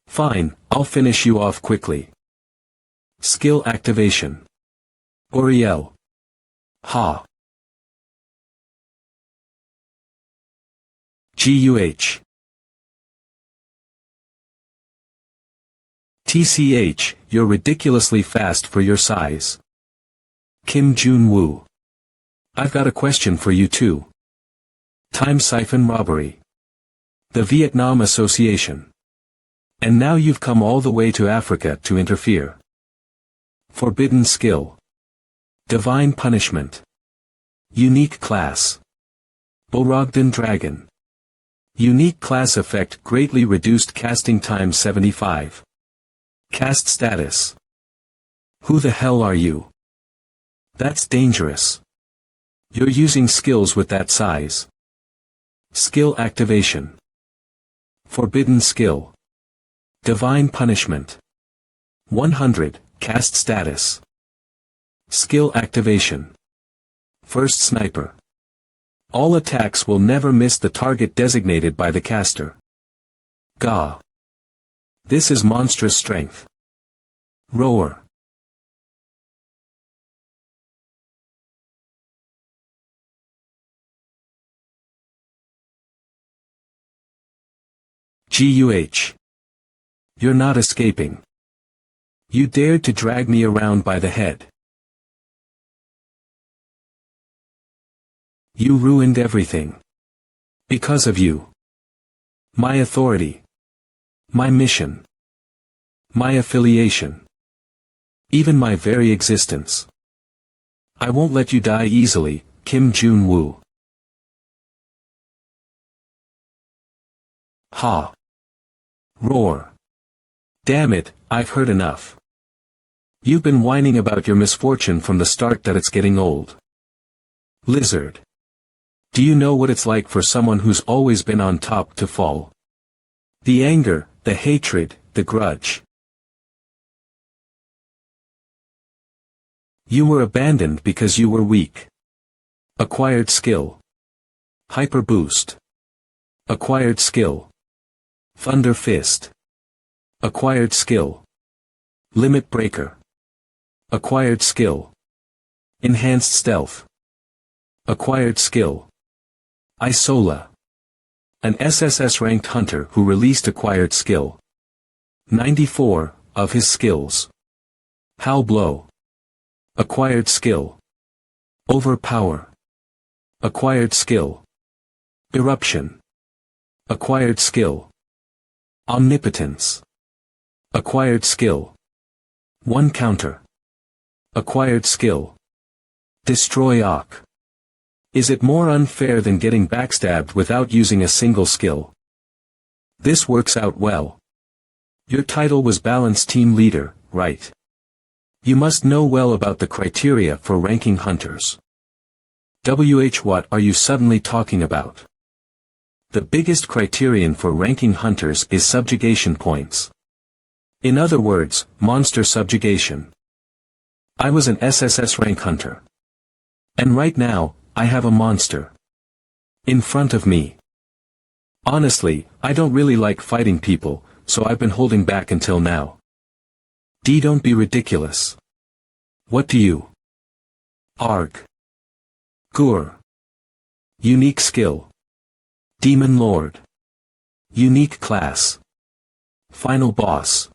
Fine, I'll finish you off quickly. Skill activation. Oriel. Ha. GUH. TCH, you're ridiculously fast for your size. Kim Jun-woo. I've got a question for you too. Time siphon robbery. The Vietnam Association. And now you've come all the way to Africa to interfere. Forbidden skill. Divine punishment. Unique class. Borogden Dragon. Unique class effect greatly reduced casting time 75. Cast status. Who the hell are you? That's dangerous. You're using skills with that size. Skill activation. Forbidden skill. Divine punishment. 100, cast status. Skill activation. First sniper. All attacks will never miss the target designated by the caster. Gah. This is monstrous strength. Roar. GUH. You're not escaping. You dared to drag me around by the head. You ruined everything. Because of you. My authority. My mission. My affiliation. Even my very existence. I won't let you die easily, Kim Jun-woo. Ha. Roar. Damn it, I've heard enough. You've been whining about your misfortune from the start that it's getting old. Lizard. Do you know what it's like for someone who's always been on top to fall? The anger, the hatred, the grudge. You were abandoned because you were weak. Acquired skill. Hyper boost. Acquired skill. Thunder fist. Acquired skill. Limit breaker. Acquired skill. Enhanced stealth. Acquired skill. Isola. An SSS-ranked hunter who released acquired skill. 94, of his skills. Howl blow. Acquired skill. Overpower. Acquired skill. Eruption. Acquired skill. Omnipotence. Acquired skill. One counter. Acquired skill. Destroy Ak. Is it more unfair than getting backstabbed without using a single skill? This works out well. Your title was Balance Team Leader, right? You must know well about the criteria for ranking hunters. What are you suddenly talking about? The biggest criterion for ranking hunters is subjugation points. In other words, monster subjugation. I was an SSS rank hunter. And right now, I have a monster. In front of me. Honestly, I don't really like fighting people, so I've been holding back until now. Don't be ridiculous. What do you? Arg. Gur. Unique skill. Demon Lord. Unique class. Final boss.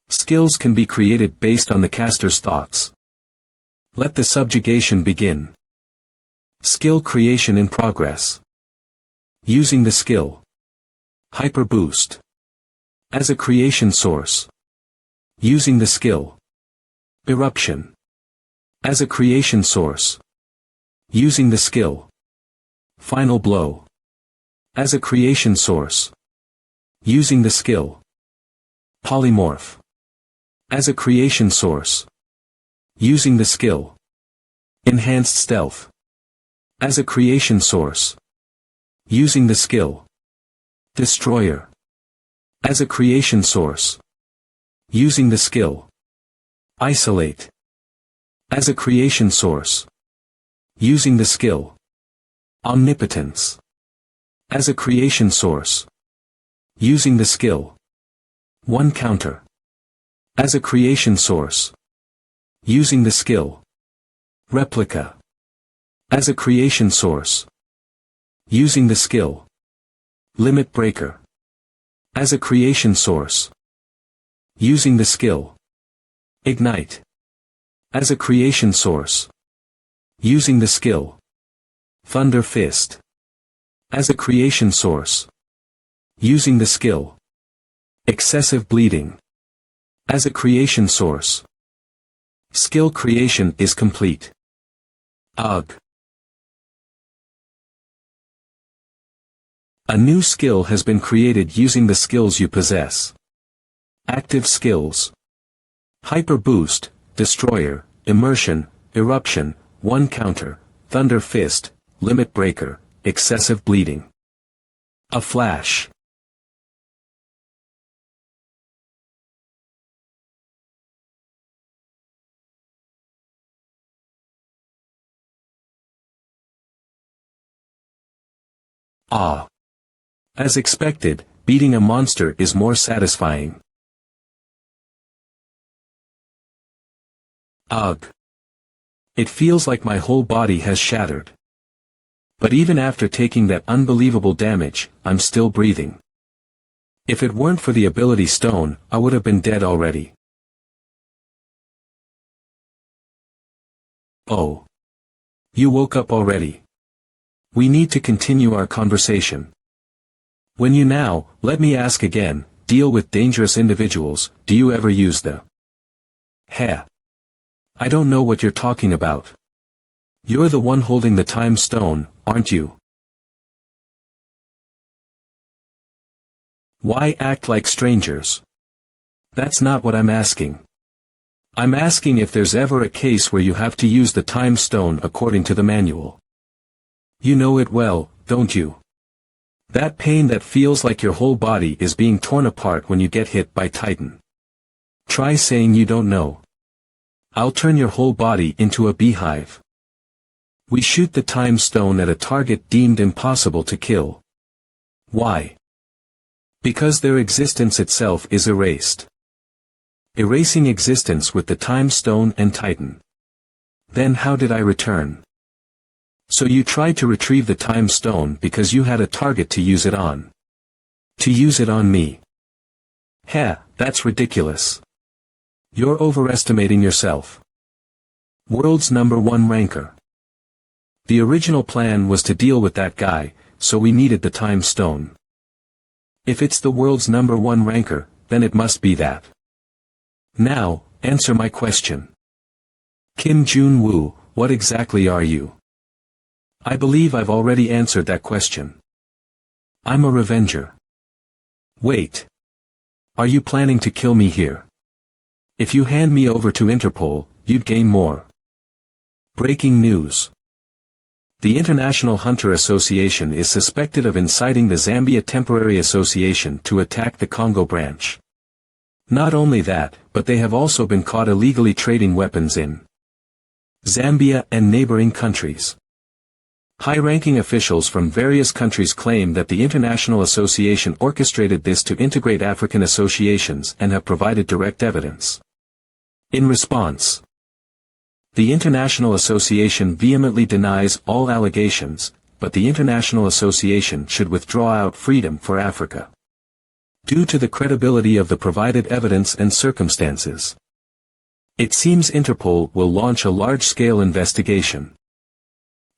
Skills can be created based on the caster's thoughts. Let the subjugation begin. Skill creation in progress. Using the skill. Hyperboost. As a creation source. Using the skill. Eruption. As a creation source. Using the skill. Final blow. As a creation source. Using the skill. Polymorph. As a creation source. Using the skill. Enhanced stealth. As a creation source. Using the skill. Destroyer. As a creation source. Using the skill. Isolate. As a creation source. Using the skill. Omnipotence. As a creation source. Using the skill. One counter. As a creation source. Using the skill. Replica. As a creation source. Using the skill. Limit breaker. As a creation source. Using the skill. Ignite. As a creation source. Using the skill. Thunder fist. As a creation source. Using the skill. Excessive bleeding. As a creation source. Skill creation is complete. UG. A new skill has been created using the skills you possess. Active skills. Hyper boost, destroyer, immersion, eruption, one counter, thunder fist, limit breaker, excessive bleeding. A flash. Ah. As expected, beating a monster is more satisfying. Ugh. It feels like my whole body has shattered. But even after taking that unbelievable damage, I'm still breathing. If it weren't for the ability stone, I would have been dead already. Oh. You woke up already. We need to continue our conversation. When you now, let me ask again, deal with dangerous individuals, do you ever use the Heh. I don't know what you're talking about. You're the one holding the time stone, aren't you? Why act like strangers? That's not what I'm asking. I'm asking if there's ever a case where you have to use the time stone according to the manual. You know it well, don't you? That pain that feels like your whole body is being torn apart when you get hit by Titan. Try saying you don't know. I'll turn your whole body into a beehive. We shoot the time stone at a target deemed impossible to kill. Why? Because their existence itself is erased. Erasing existence with the time stone and Titan. Then how did I return? So you tried to retrieve the time stone because you had a target to use it on. To use it on me. Heh, that's ridiculous. You're overestimating yourself. World's #1 ranker. The original plan was to deal with that guy, so we needed the time stone. If it's the world's #1 ranker, then it must be that. Now, answer my question. Kim Jun-woo, what exactly are you? I believe I've already answered that question. I'm a revenger. Wait. Are you planning to kill me here? If you hand me over to Interpol, you'd gain more. Breaking news. The International Hunter Association is suspected of inciting the Zambia Temporary Association to attack the Congo branch. Not only that, but they have also been caught illegally trading weapons in Zambia and neighboring countries. High-ranking officials from various countries claim that the International Association orchestrated this to integrate African associations and have provided direct evidence. In response, the International Association vehemently denies all allegations, but the International Association should withdraw out freedom for Africa. Due to the credibility of the provided evidence and circumstances, it seems Interpol will launch a large-scale investigation.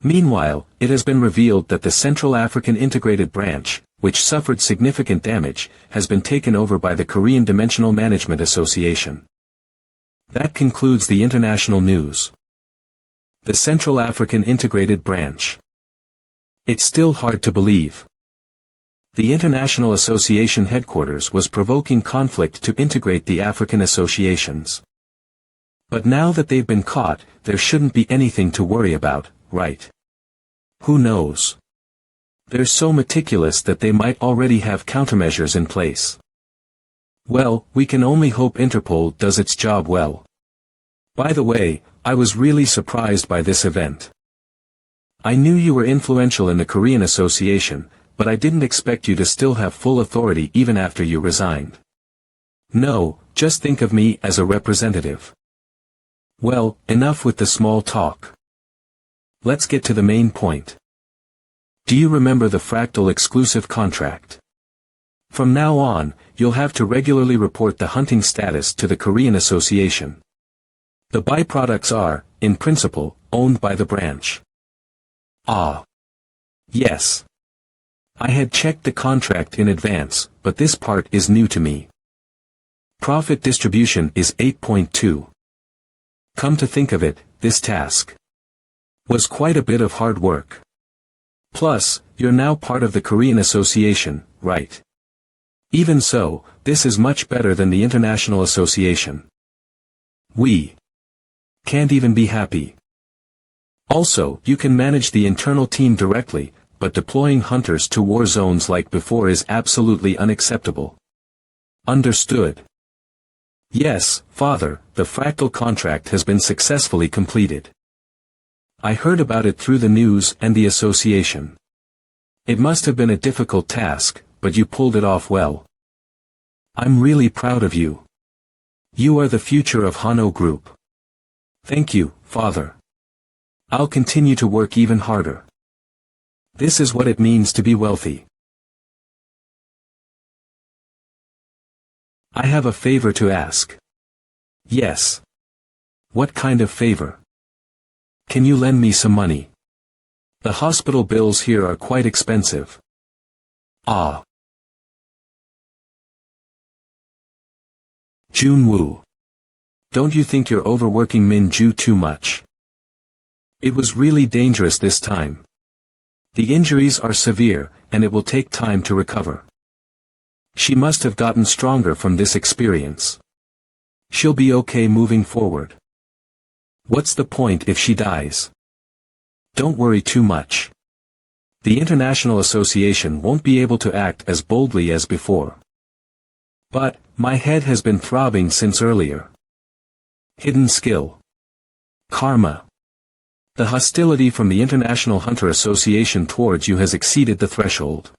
Meanwhile, it has been revealed that the Central African Integrated Branch, which suffered significant damage, has been taken over by the Korean Dimensional Management Association. That concludes the international news. The Central African Integrated Branch. It's still hard to believe. The International Association headquarters was provoking conflict to integrate the African associations. But now that they've been caught, there shouldn't be anything to worry about, right? Who knows? They're so meticulous that they might already have countermeasures in place. Well, we can only hope Interpol does its job well. By the way, I was really surprised by this event. I knew you were influential in the Korean Association, but I didn't expect you to still have full authority even after you resigned. No, just think of me as a representative. Well, enough with the small talk. Let's get to the main point. Do you remember the Fractal exclusive contract? From now on, you'll have to regularly report the hunting status to the Korean Association. The byproducts are, in principle, owned by the branch. Ah. Yes. I had checked the contract in advance, but this part is new to me. Profit distribution is 8.2. Come to think of it, this task was quite a bit of hard work. Plus, you're now part of the Korean Association, right? Even so, this is much better than the International Association. We can't even be happy. Also, you can manage the internal team directly, but deploying hunters to war zones like before is absolutely unacceptable. Understood. Yes, Father, the Fractal contract has been successfully completed. I heard about it through the news and the association. It must have been a difficult task, but you pulled it off well. I'm really proud of you. You are the future of Hano Group. Thank you, Father. I'll continue to work even harder. This is what it means to be wealthy. I have a favor to ask. Yes. What kind of favor? Can you lend me some money? The hospital bills here are quite expensive. Ah. Junwoo. Don't you think you're overworking Min-ju too much? It was really dangerous this time. The injuries are severe, and it will take time to recover. She must have gotten stronger from this experience. She'll be okay moving forward. What's the point if she dies? Don't worry too much. The International Association won't be able to act as boldly as before. But, my head has been throbbing since earlier. Hidden skill. Karma. The hostility from the International Hunter Association towards you has exceeded the threshold.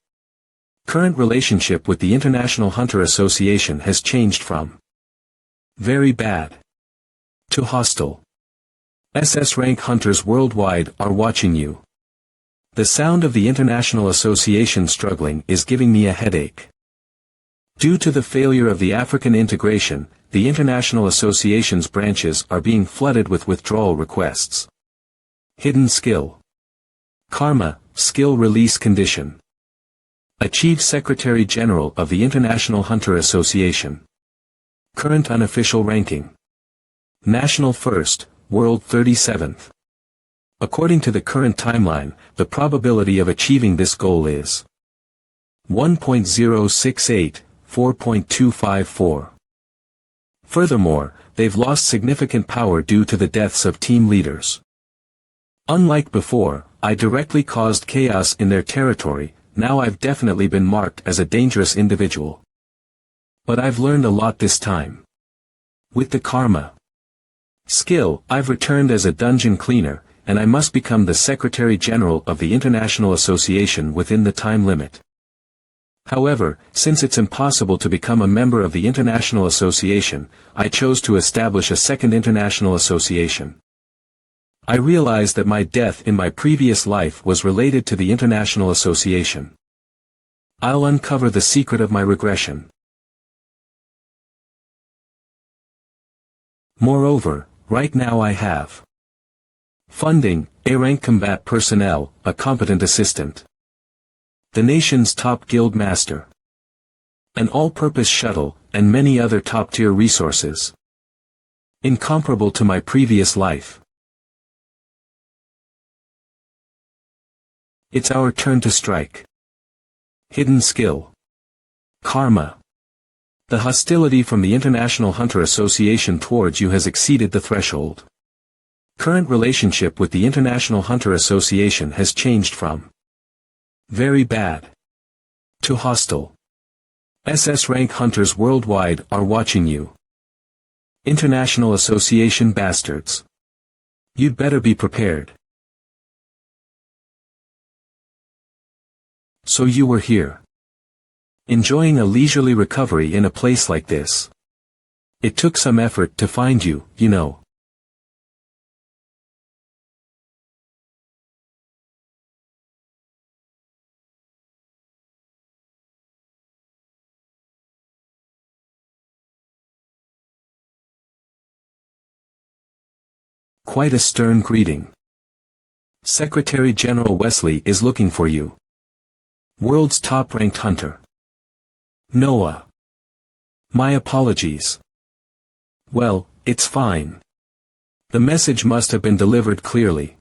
Current relationship with the International Hunter Association has changed from very bad to hostile. SS rank hunters worldwide are watching you. The sound of the International Association struggling is giving me a headache. Due to the failure of the African integration, the International Association's branches are being flooded with withdrawal requests. Hidden skill. Karma, skill release condition. Achieve Secretary General of the International Hunter Association. Current unofficial ranking. National 1st, World 37th. According to the current timeline, the probability of achieving this goal is 1.068, 4.254. Furthermore, they've lost significant power due to the deaths of team leaders. Unlike before, I directly caused chaos in their territory, now I've definitely been marked as a dangerous individual. But I've learned a lot this time. With the karma skill, I've returned as a dungeon cleaner, and I must become the Secretary General of the International Association within the time limit. However, since it's impossible to become a member of the International Association, I chose to establish a second international association. I realized that my death in my previous life was related to the International Association. I'll uncover the secret of my regression. Moreover, right now I have funding, A-rank combat personnel, a competent assistant. the nation's top guild master. An all-purpose shuttle, and many other top-tier resources. Incomparable to my previous life. It's our turn to strike. Hidden skill. Karma. The hostility from the International Hunter Association towards you has exceeded the threshold. Current relationship with the International Hunter Association has changed from very bad to hostile. SS rank hunters worldwide are watching you. International Association bastards. You'd better be prepared. So you were here. Enjoying a leisurely recovery in a place like this. It took some effort to find you, you know. Quite a stern greeting. Secretary General Wesley is looking for you. World's top-ranked hunter. Noah. My apologies. Well, it's fine. The message must have been delivered clearly.